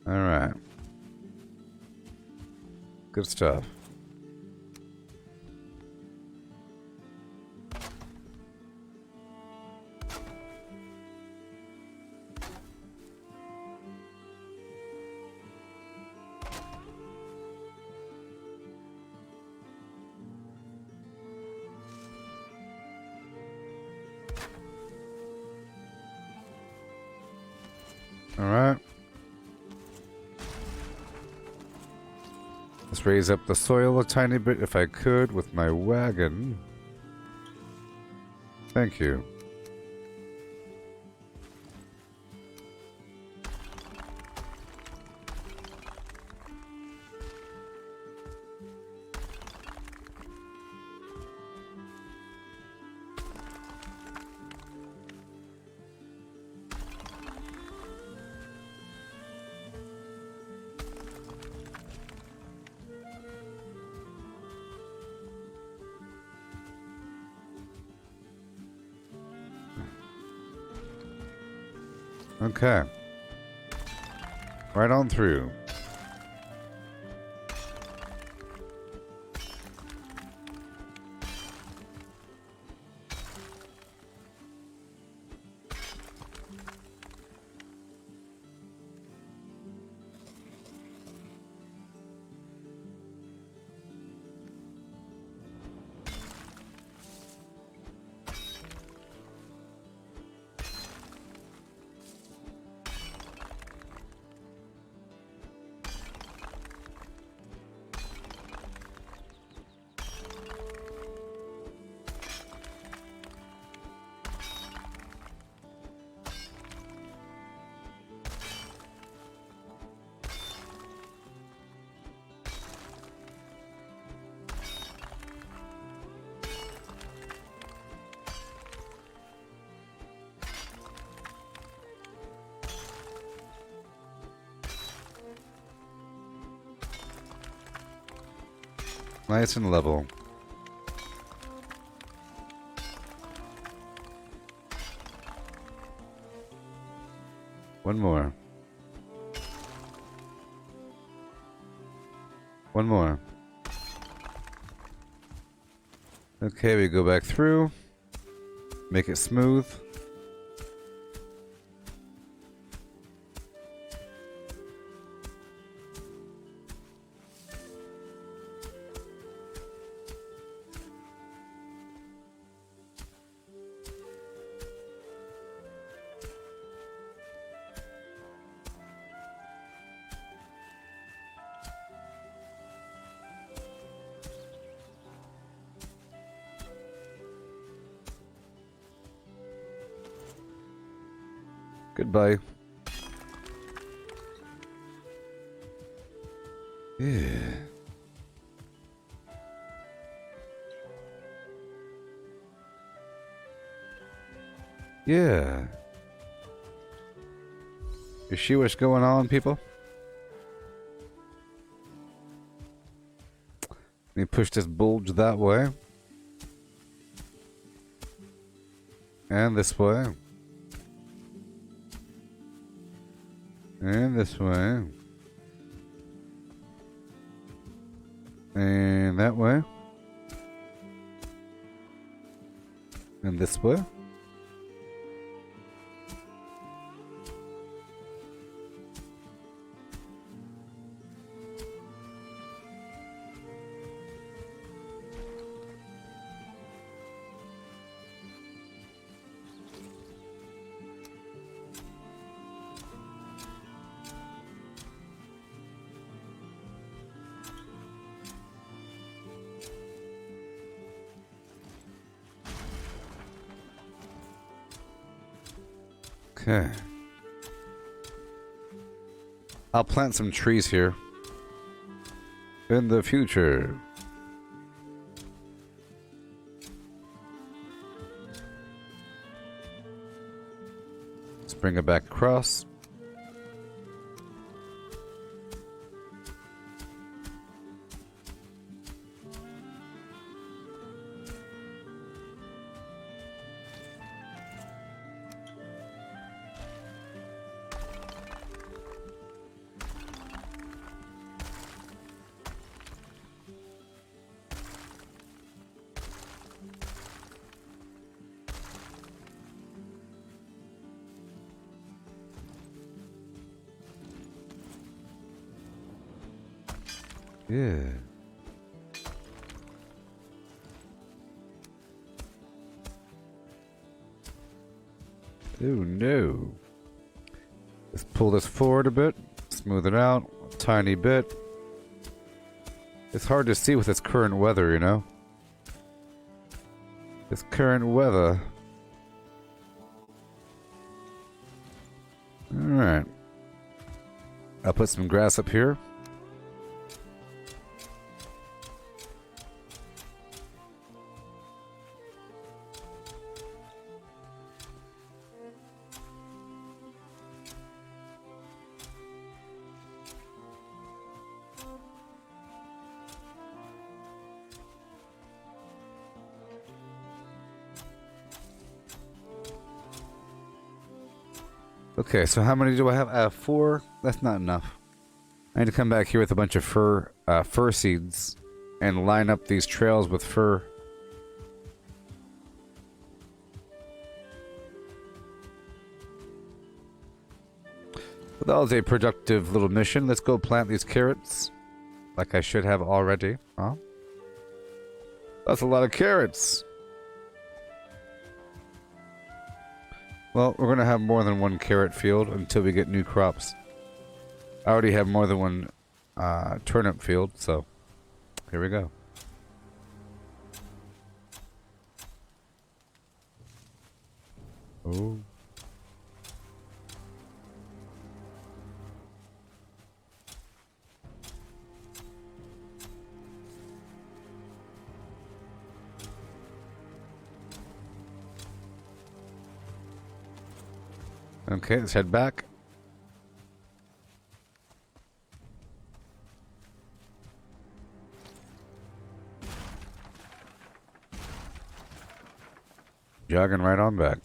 All right. Good stuff. Alright. Let's raise up the soil a tiny bit if I could with my wagon. Thank you. Okay. Right on through. Nice and level. One more. One more. Okay, we go back through. Make it smooth. Goodbye. Yeah. Yeah. You see what's going on, people? Let me push this bulge that way. And this way. And this way. And that way. And this way. Okay. I'll plant some trees here. In the future. Let's bring it back across. Yeah. Oh no. Let's pull this forward a bit, smooth it out a tiny bit. It's hard to see with this current weather, you know? This current weather. Alright. I'll put some grass up here. Okay, so how many do I have? 4? That's not enough. I need to come back here with a bunch of fur seeds and line up these trails with fur. But that was a productive little mission. Let's go plant these carrots. Like I should have already. Huh? That's a lot of carrots. Well, we're going to have more than one carrot field until we get new crops. I already have more than one turnip field, so here we go. Oh. Okay, let's head back. Jogging right on back.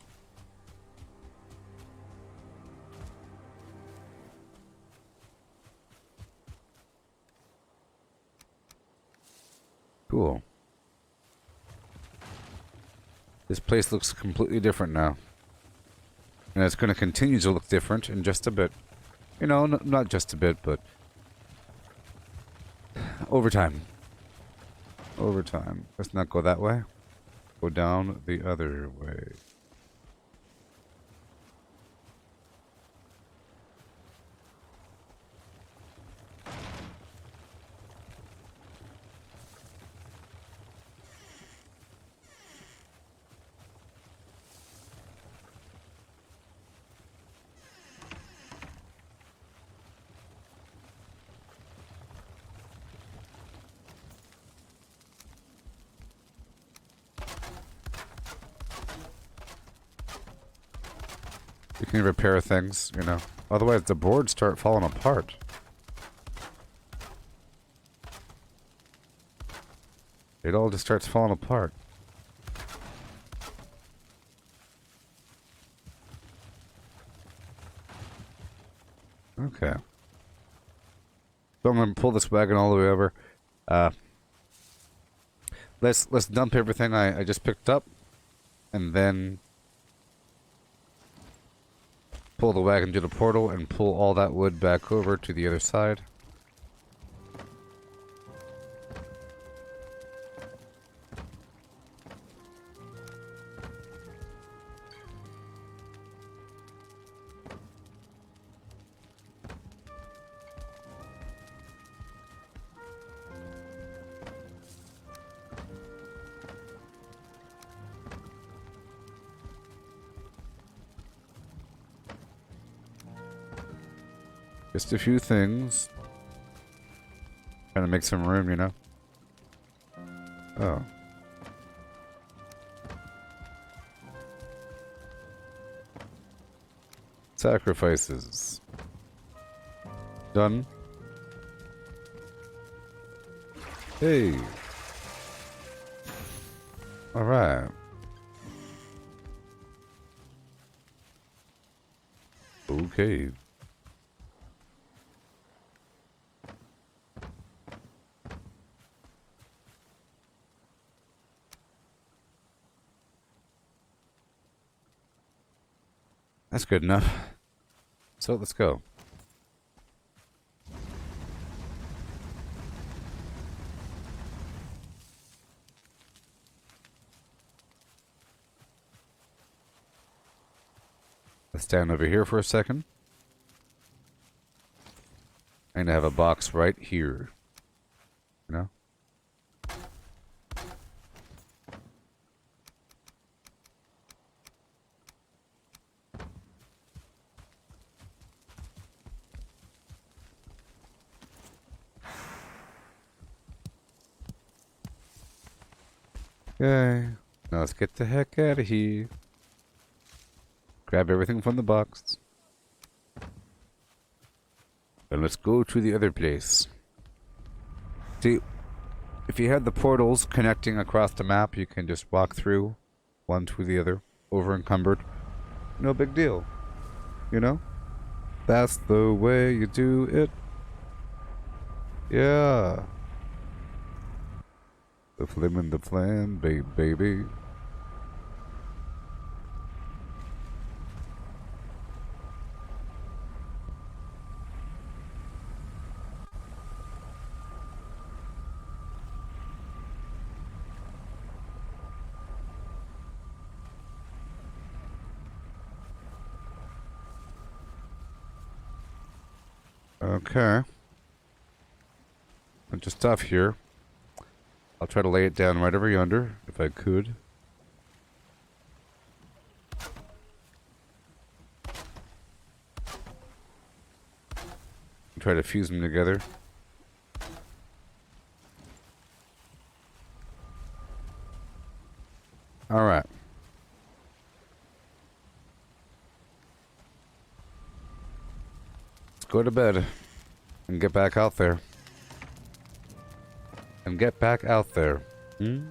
Cool. This place looks completely different now. And it's going to continue to look different in just a bit. You know, not just a bit, but over time. Over time. Let's not go that way. Go down the other way. You can repair things, you know. Otherwise, the boards start falling apart. It all just starts falling apart. Okay. So I'm gonna pull this wagon all the way over. Let's dump everything I just picked up, and then pull the wagon to the portal and pull all that wood back over to the other side. Just a few things. Trying to make some room, you know? Oh. Sacrifices. Done. Hey. Alright. Okay. That's good enough. So let's go. Let's stand over here for a second. I'm gonna have a box right here. You know? Okay. Now let's get the heck out of here. Grab everything from the box. And let's go to the other place. See, if you had the portals connecting across the map, you can just walk through one to the other, over encumbered. No big deal. You know? That's the way you do it. Yeah. The flim and the flan, baby. Okay. Bunch of stuff here. I'll try to lay it down right over yonder, if I could. Try to fuse them together. Alright. Let's go to bed. And get back out there. And get back out there. Hmm?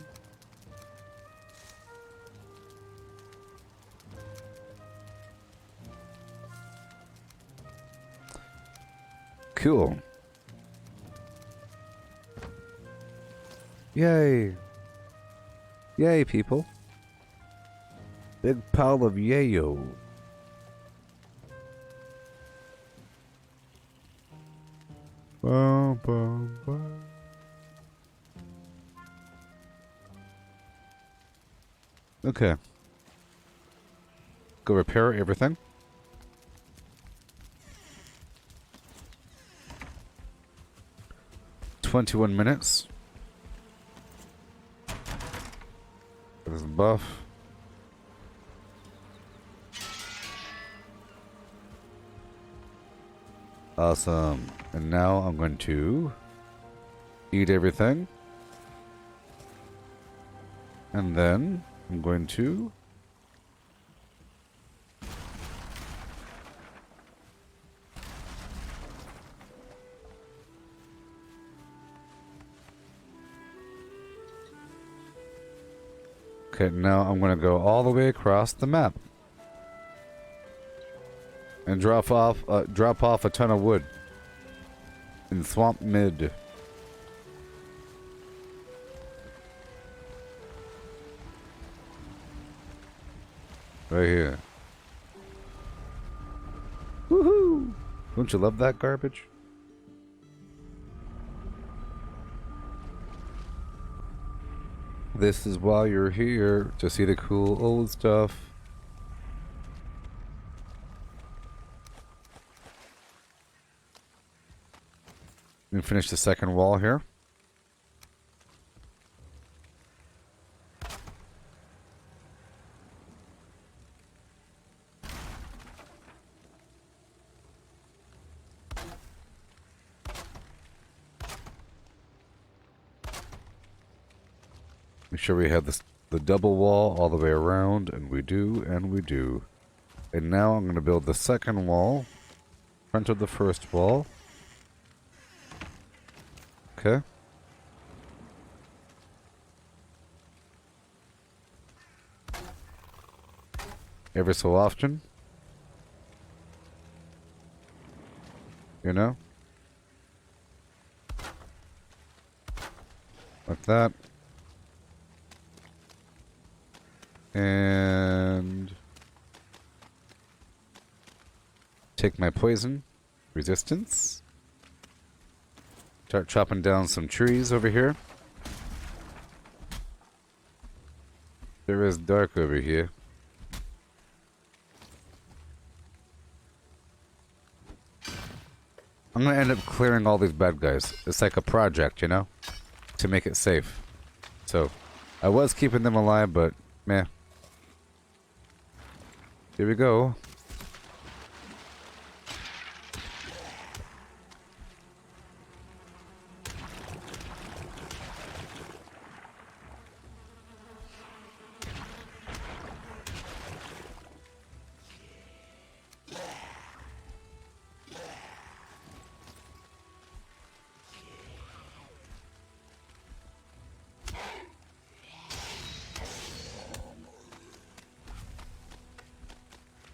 Cool. Yay. Yay, people. Big pile of yayo. Bum, bum, bum. Okay. Go repair everything. "21 minutes. This buff. Awesome. And now I'm going to eat everything. And then I'm going to okay, now I'm going to go all the way across the map. And drop off a ton of wood. In Swamp Mid. Right here. Woohoo! Don't you love that garbage? This is why you're here, to see the cool old stuff. We finish the second wall here. Make sure we have the double wall all the way around, and we do, and we do. And now I'm going to build the second wall, front of the first wall. Okay. Every so often. You know? Like that. And take my poison resistance. Start chopping down some trees over here. There is dark over here. I'm gonna end up clearing all these bad guys. It's like a project, you know? To make it safe. So, I was keeping them alive, but meh. Here we go.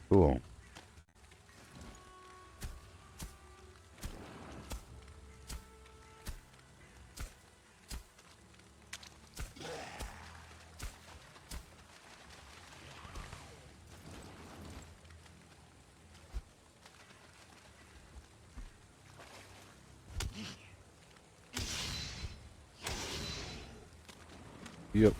Cool. Yep.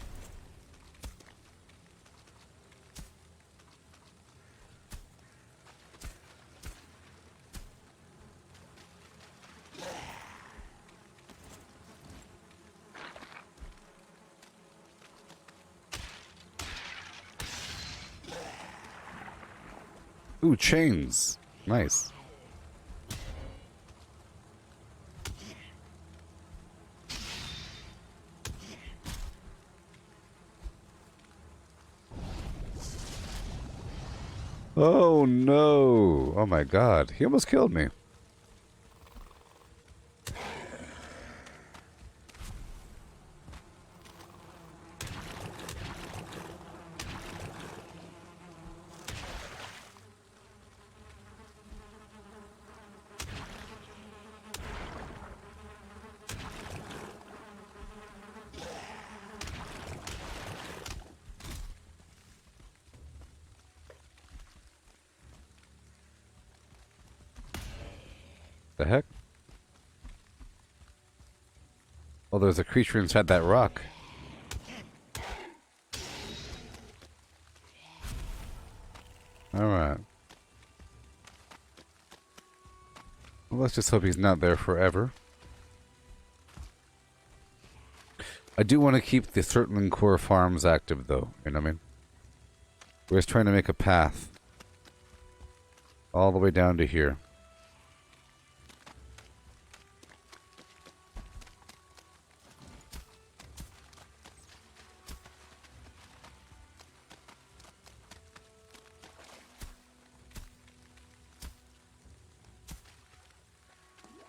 Ooh, chains. Nice. Oh no. Oh my god. He almost killed me. The heck? Oh, there's a creature inside that rock. Alright. Well, let's just hope he's not there forever. I do want to keep the Thirtling Core farms active, though. You know what I mean? We're just trying to make a path. All the way down to here.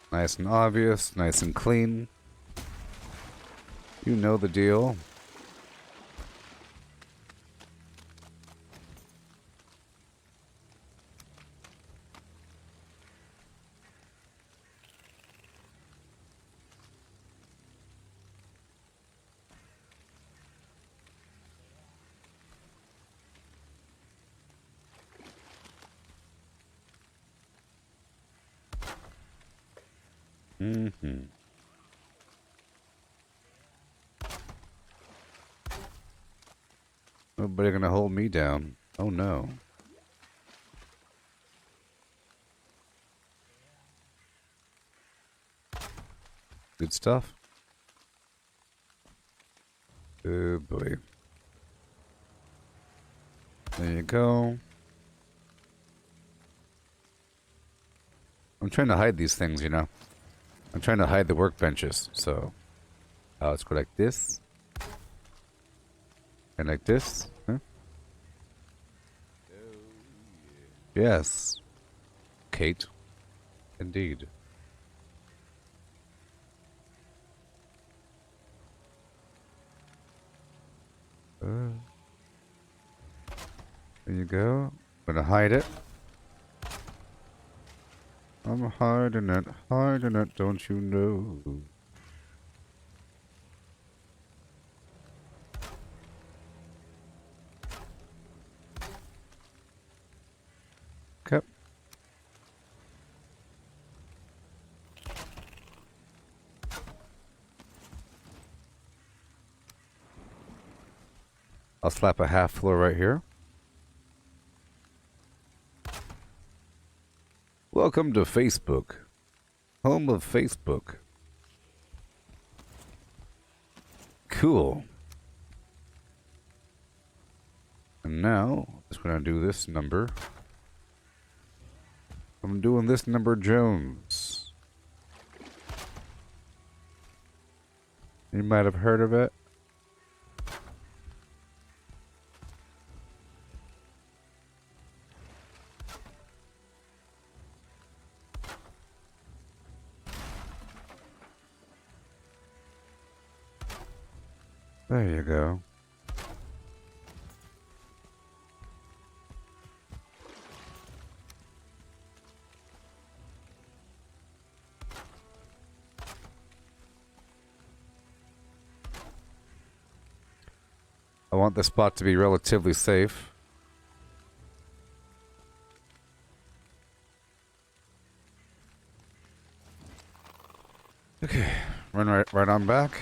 Nice and obvious, nice and clean. You know the deal. Mm-hmm. Nobody gonna hold me down. Oh no. Good stuff. Oh boy. There you go. I'm trying to hide these things, you know. I'm trying to hide the workbenches, so let's go like this. And like this. Huh? Yes. Kate. Indeed. There you go. I'm gonna hide it. I'm hiding it, don't you know? Okay. I'll slap a half floor right here. Welcome to Facebook. Home of Facebook. Cool. And now, I'm just gonna do this number. I'm doing this number Jones. You might have heard of it. There you go. I want the spot to be relatively safe. Okay, run right on back.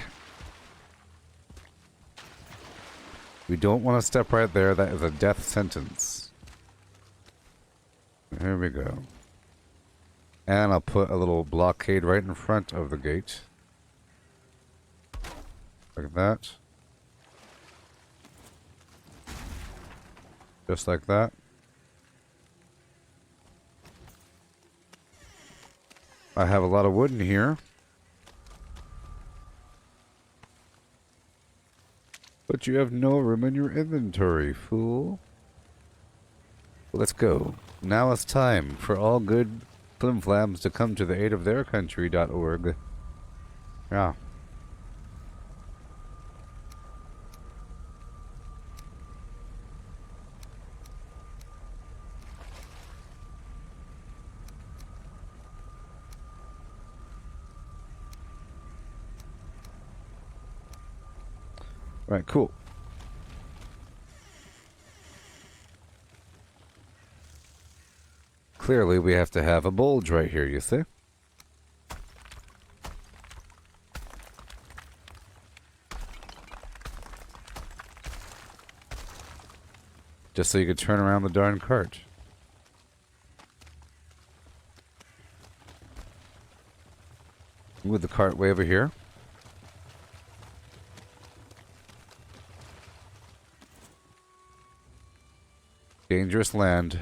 We don't want to step right there. That is a death sentence. Here we go. And I'll put a little blockade right in front of the gate. Like that. Just like that. I have a lot of wood in here. But you have no room in your inventory, fool. Let's go. Now it's time for all good flimflams to come to the aid of their country.org. Yeah. Right, cool. Clearly, we have to have a bulge right here, you see? Just so you could turn around the darn cart. Move the cart way over here. Dangerous land.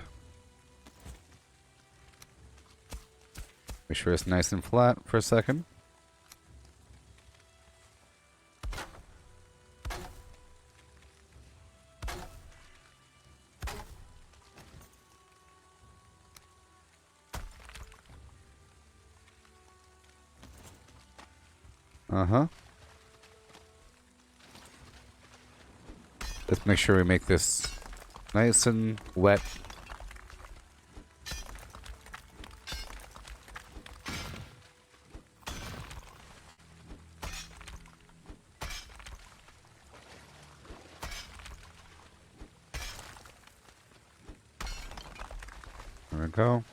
Make sure it's nice and flat for a second. Uh-huh. Let's make sure we make this nice and wet. There we go.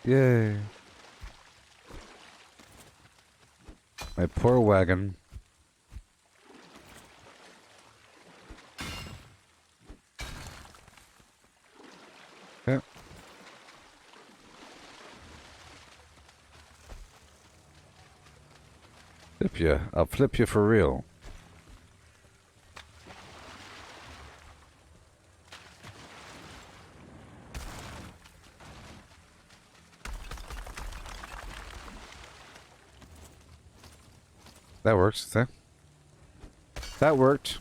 Yay. My poor wagon. Okay. Flip ya. I'll flip you for real. That works, see? That worked.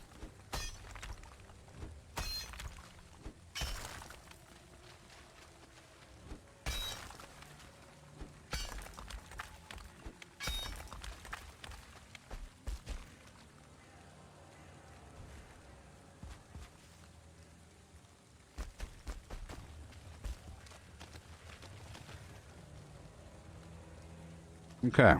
Okay.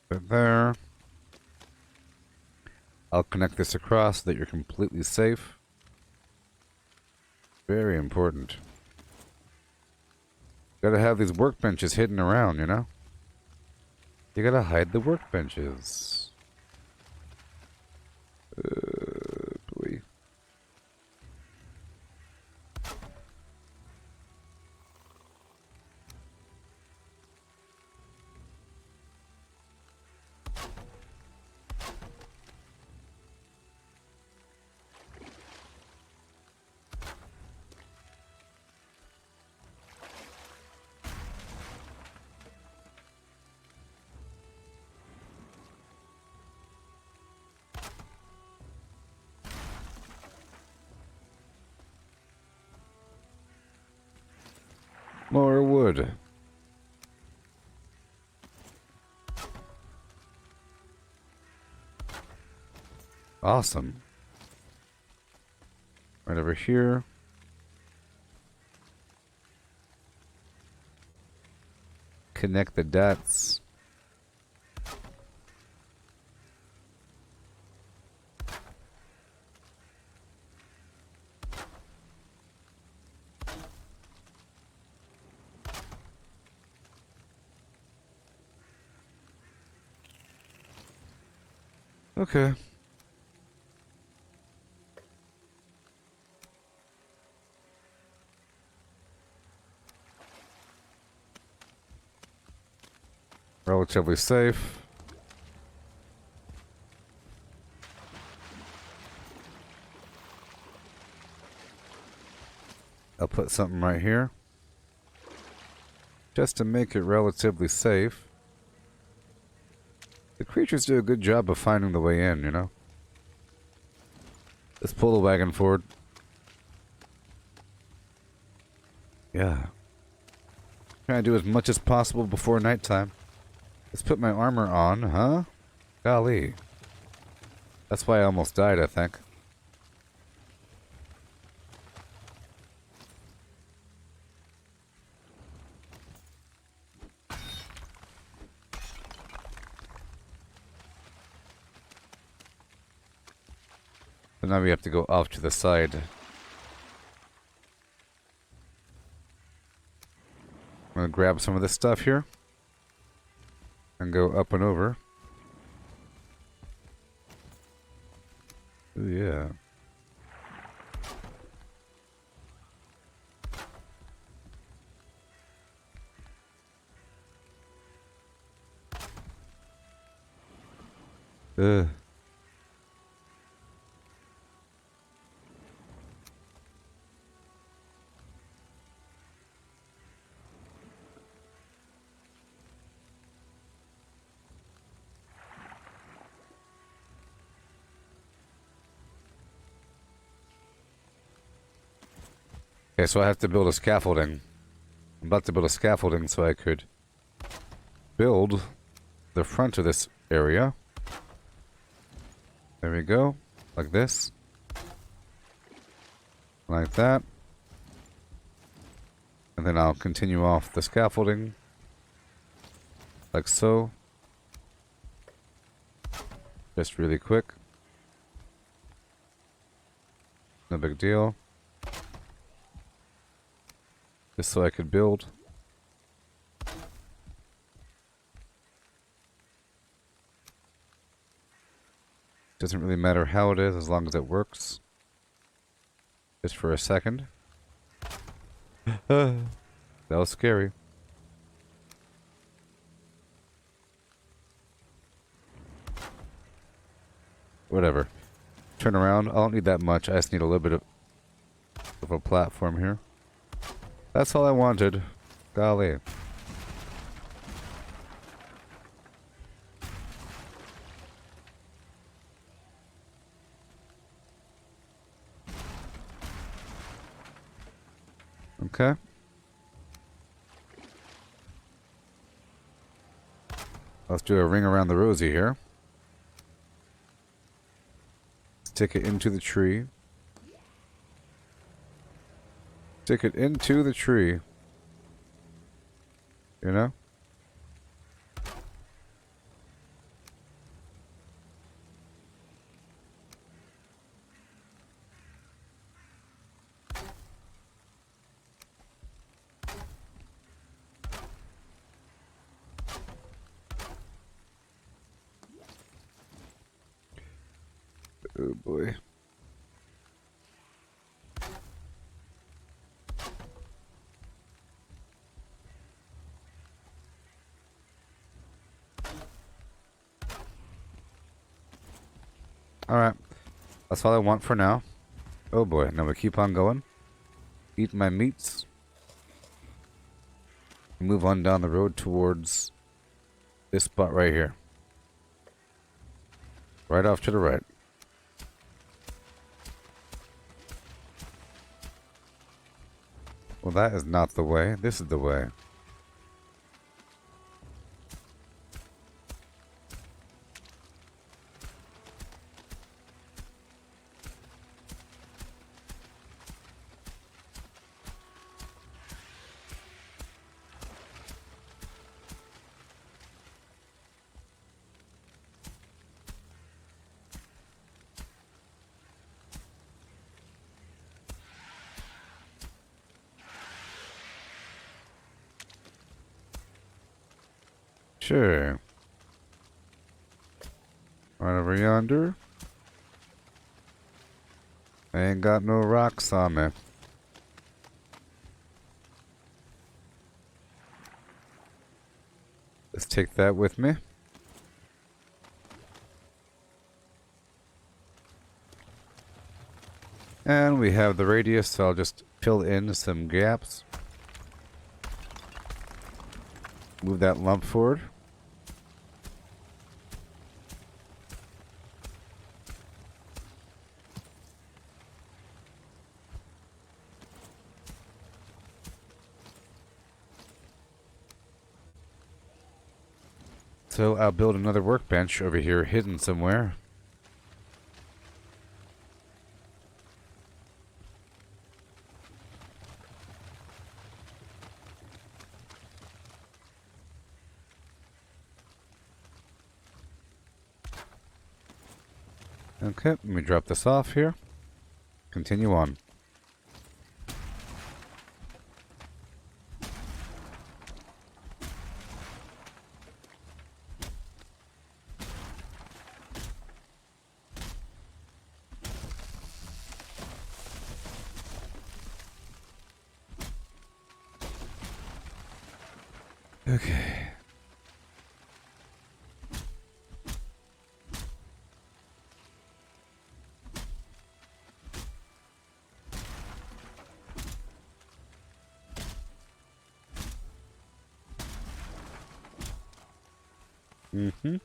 Put there. I'll connect this across so that you're completely safe. Very important. Gotta have these workbenches hidden around, you know? You gotta hide the workbenches. Boy. More wood. Awesome. Right over here. Connect the dots. Okay. Relatively safe. I'll put something right here. Just to make it relatively safe. The creatures do a good job of finding the way in, you know? Let's pull the wagon forward. Yeah. Trying to do as much as possible before nighttime. Let's put my armor on, huh? Golly. That's why I almost died, I think. So now we have to go off to the side. I'm gonna grab some of this stuff here. And go up and over. Ooh, yeah. Ugh. Okay, so I have to build a scaffolding. I'm about to build a scaffolding so I could build the front of this area. There we go. Like this. Like that. And then I'll continue off the scaffolding. Like so. Just really quick. No big deal. Just so I could build. Doesn't really matter how it is as long as it works. Just for a second. That was scary. Whatever. Turn around. I don't need that much. I just need a little bit of a platform here. That's all I wanted. Golly. Okay. Let's do a ring around the rosy here. Stick it into the tree. Stick it into the tree. You know? Oh boy. Alright. That's all I want for now. Oh boy. Now we keep on going. Eat my meats. Move on down the road towards this spot right here. Right off to the right. Well, that is not the way. This is the way. Sure. Right over yonder. I ain't got no rocks on me. Let's take that with me. And we have the radius, so I'll just fill in some gaps. Move that lump forward. So I'll build another workbench over here hidden somewhere. Okay, let me drop this off here. Continue on. Okay. Mm-hmm.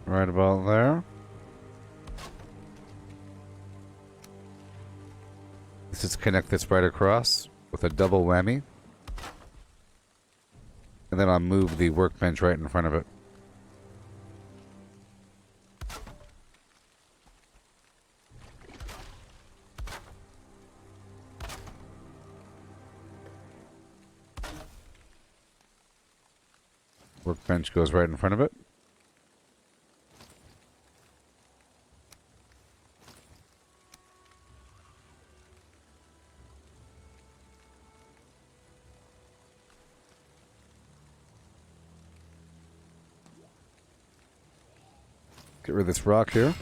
Right about there. Let's just connect this right across with a double whammy. And then I'll move the workbench right in front of it. Workbench goes right in front of it. Get rid of this rock here.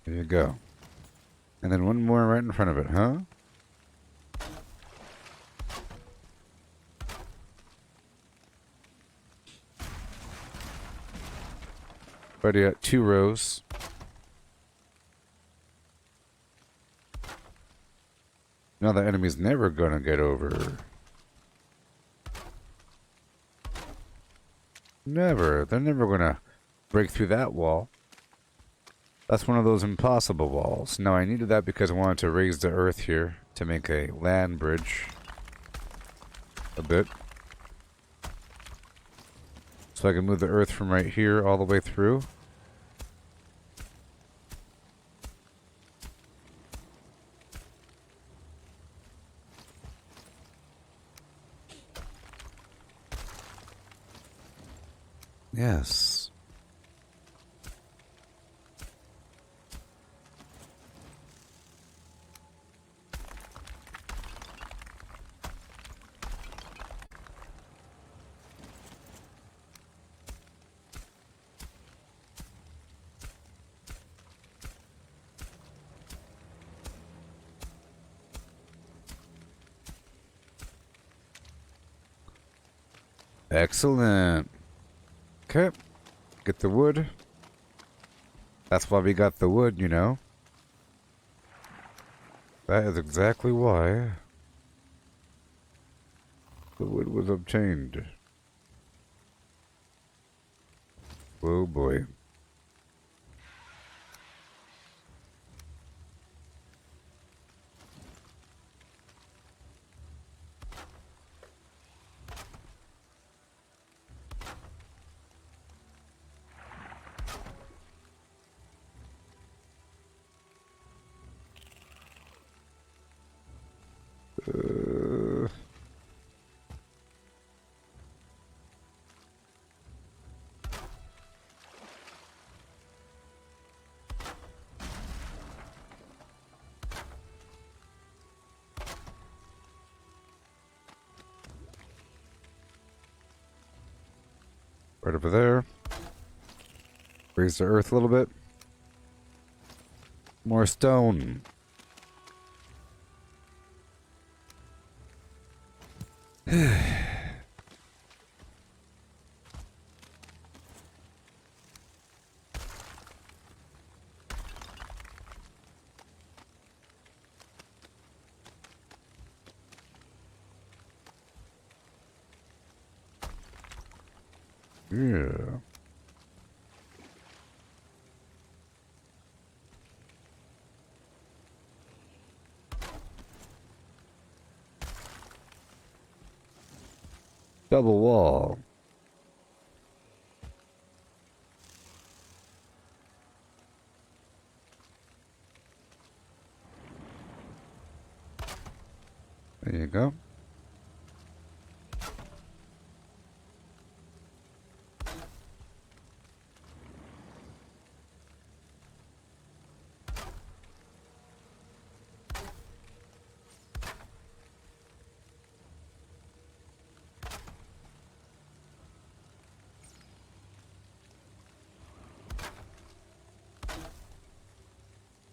There you go. And then one more right in front of it, huh? Already got 2 rows. Now the enemy's never gonna get over. Never. They're never gonna break through that wall. That's one of those impossible walls. Now I needed that because I wanted to raise the earth here to make a land bridge. A bit. So I can move the earth from right here all the way through. Yes. Excellent. Okay. Get the wood. That's why we got the wood, you know. That is exactly why the wood was obtained. Oh boy. Right over there. Raise the earth a little bit. More stone. Yeah. Double wall. There you go.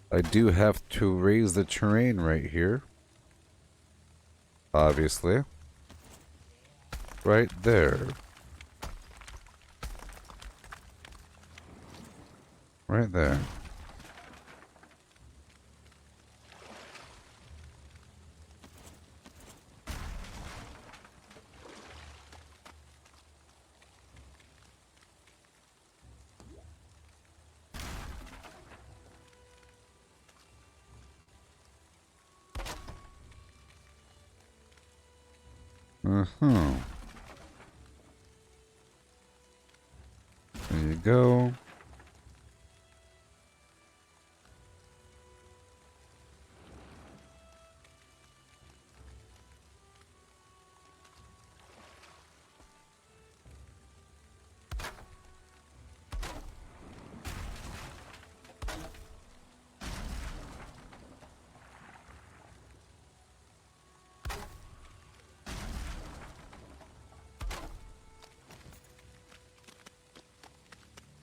I do have to raise the terrain right here. Obviously. Right there. Right there. Uh-huh. There you go.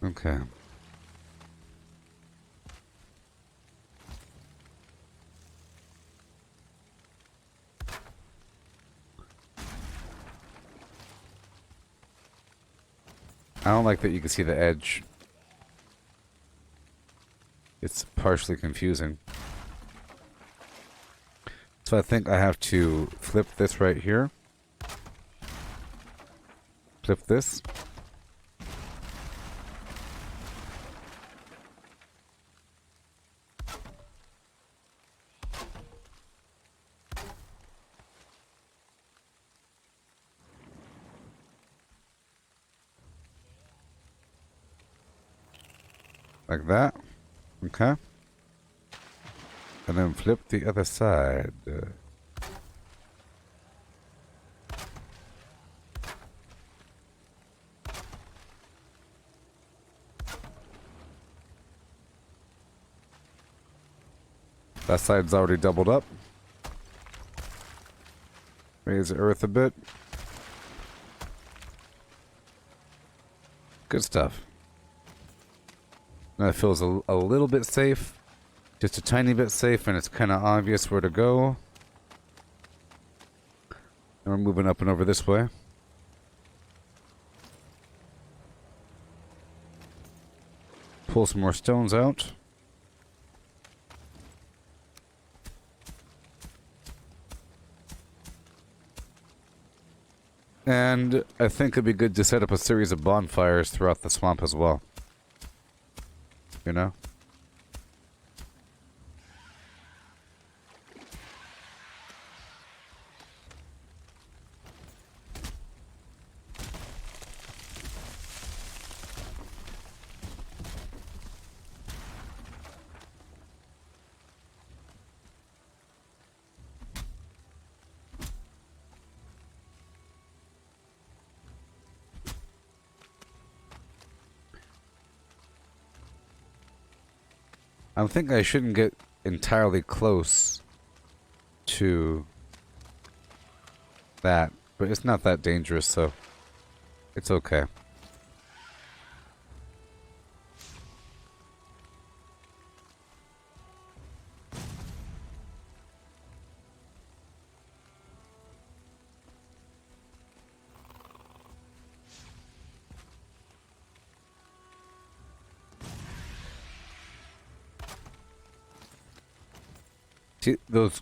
Okay. I don't like that you can see the edge. It's partially confusing. So I think I have to flip this right here. Flip this. Like that. Okay. And then flip the other side. That side's already doubled up. Raise the earth a bit. Good stuff. That feels a little bit safe. Just a tiny bit safe, and it's kind of obvious where to go. And we're moving up and over this way. Pull some more stones out. And I think it'd be good to set up a series of bonfires throughout the swamp as well. You know? I think I shouldn't get entirely close to that, but it's not that dangerous, so it's okay. See, those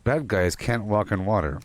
bad guys can't walk in water.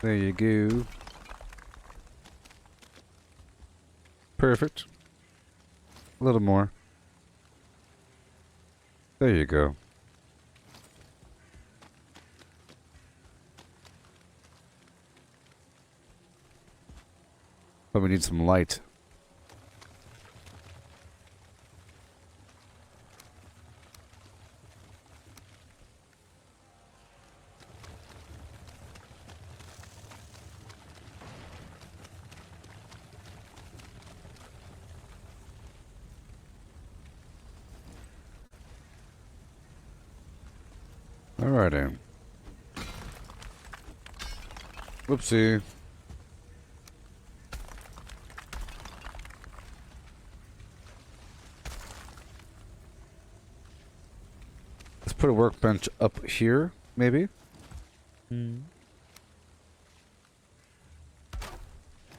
There you go. Perfect. A little more. There you go. But we need some light. Alrighty. Whoopsie. Let's put a workbench up here, maybe?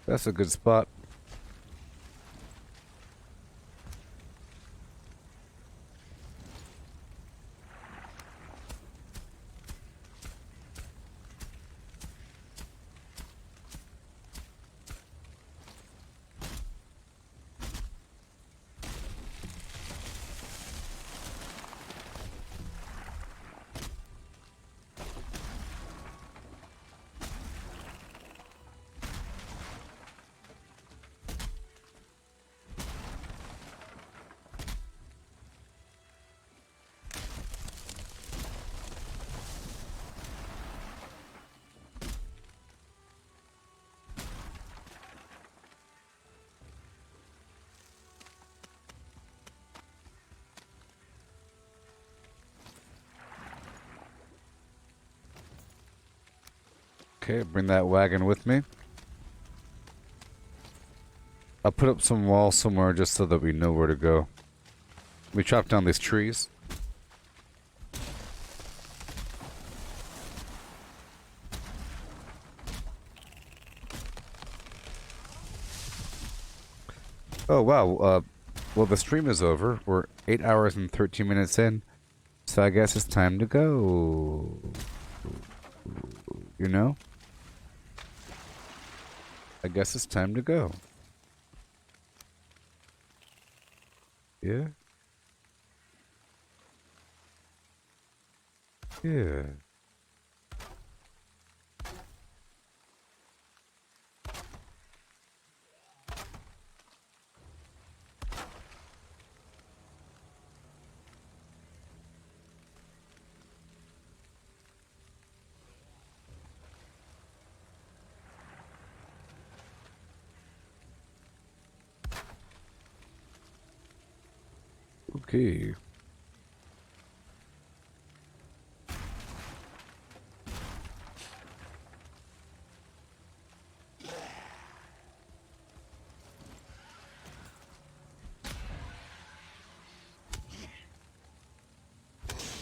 That's a good spot. Okay, bring that wagon with me. I'll put up some walls somewhere just so that we know where to go. We chop down these trees. Oh, wow. Well, the stream is over. We're 8 hours and 13 minutes in. So I guess it's time to go. You know? I guess it's time to go. Yeah? Yeah. Okay.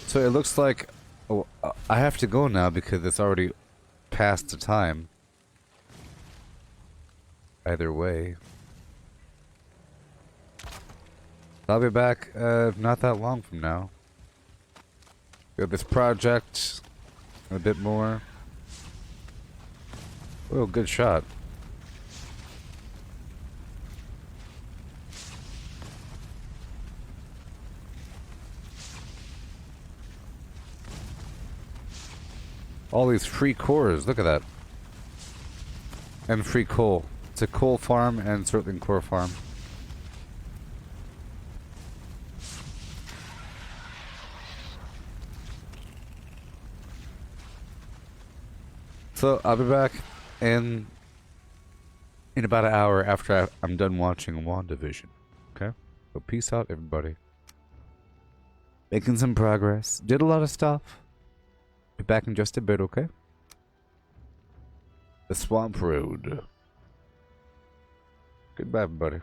So it looks like I have to go now because it's already past the time. Either way. I'll be back not that long from now. Got this project. A bit more. Oh, good shot. All these free cores, look at that. And free coal. It's a coal farm and certainly core farm. So I'll be back in about an hour after I'm done watching WandaVision. Okay? So peace out, everybody. Making some progress. Did a lot of stuff. Be back in just a bit, okay? The Swamp Road. Goodbye, everybody.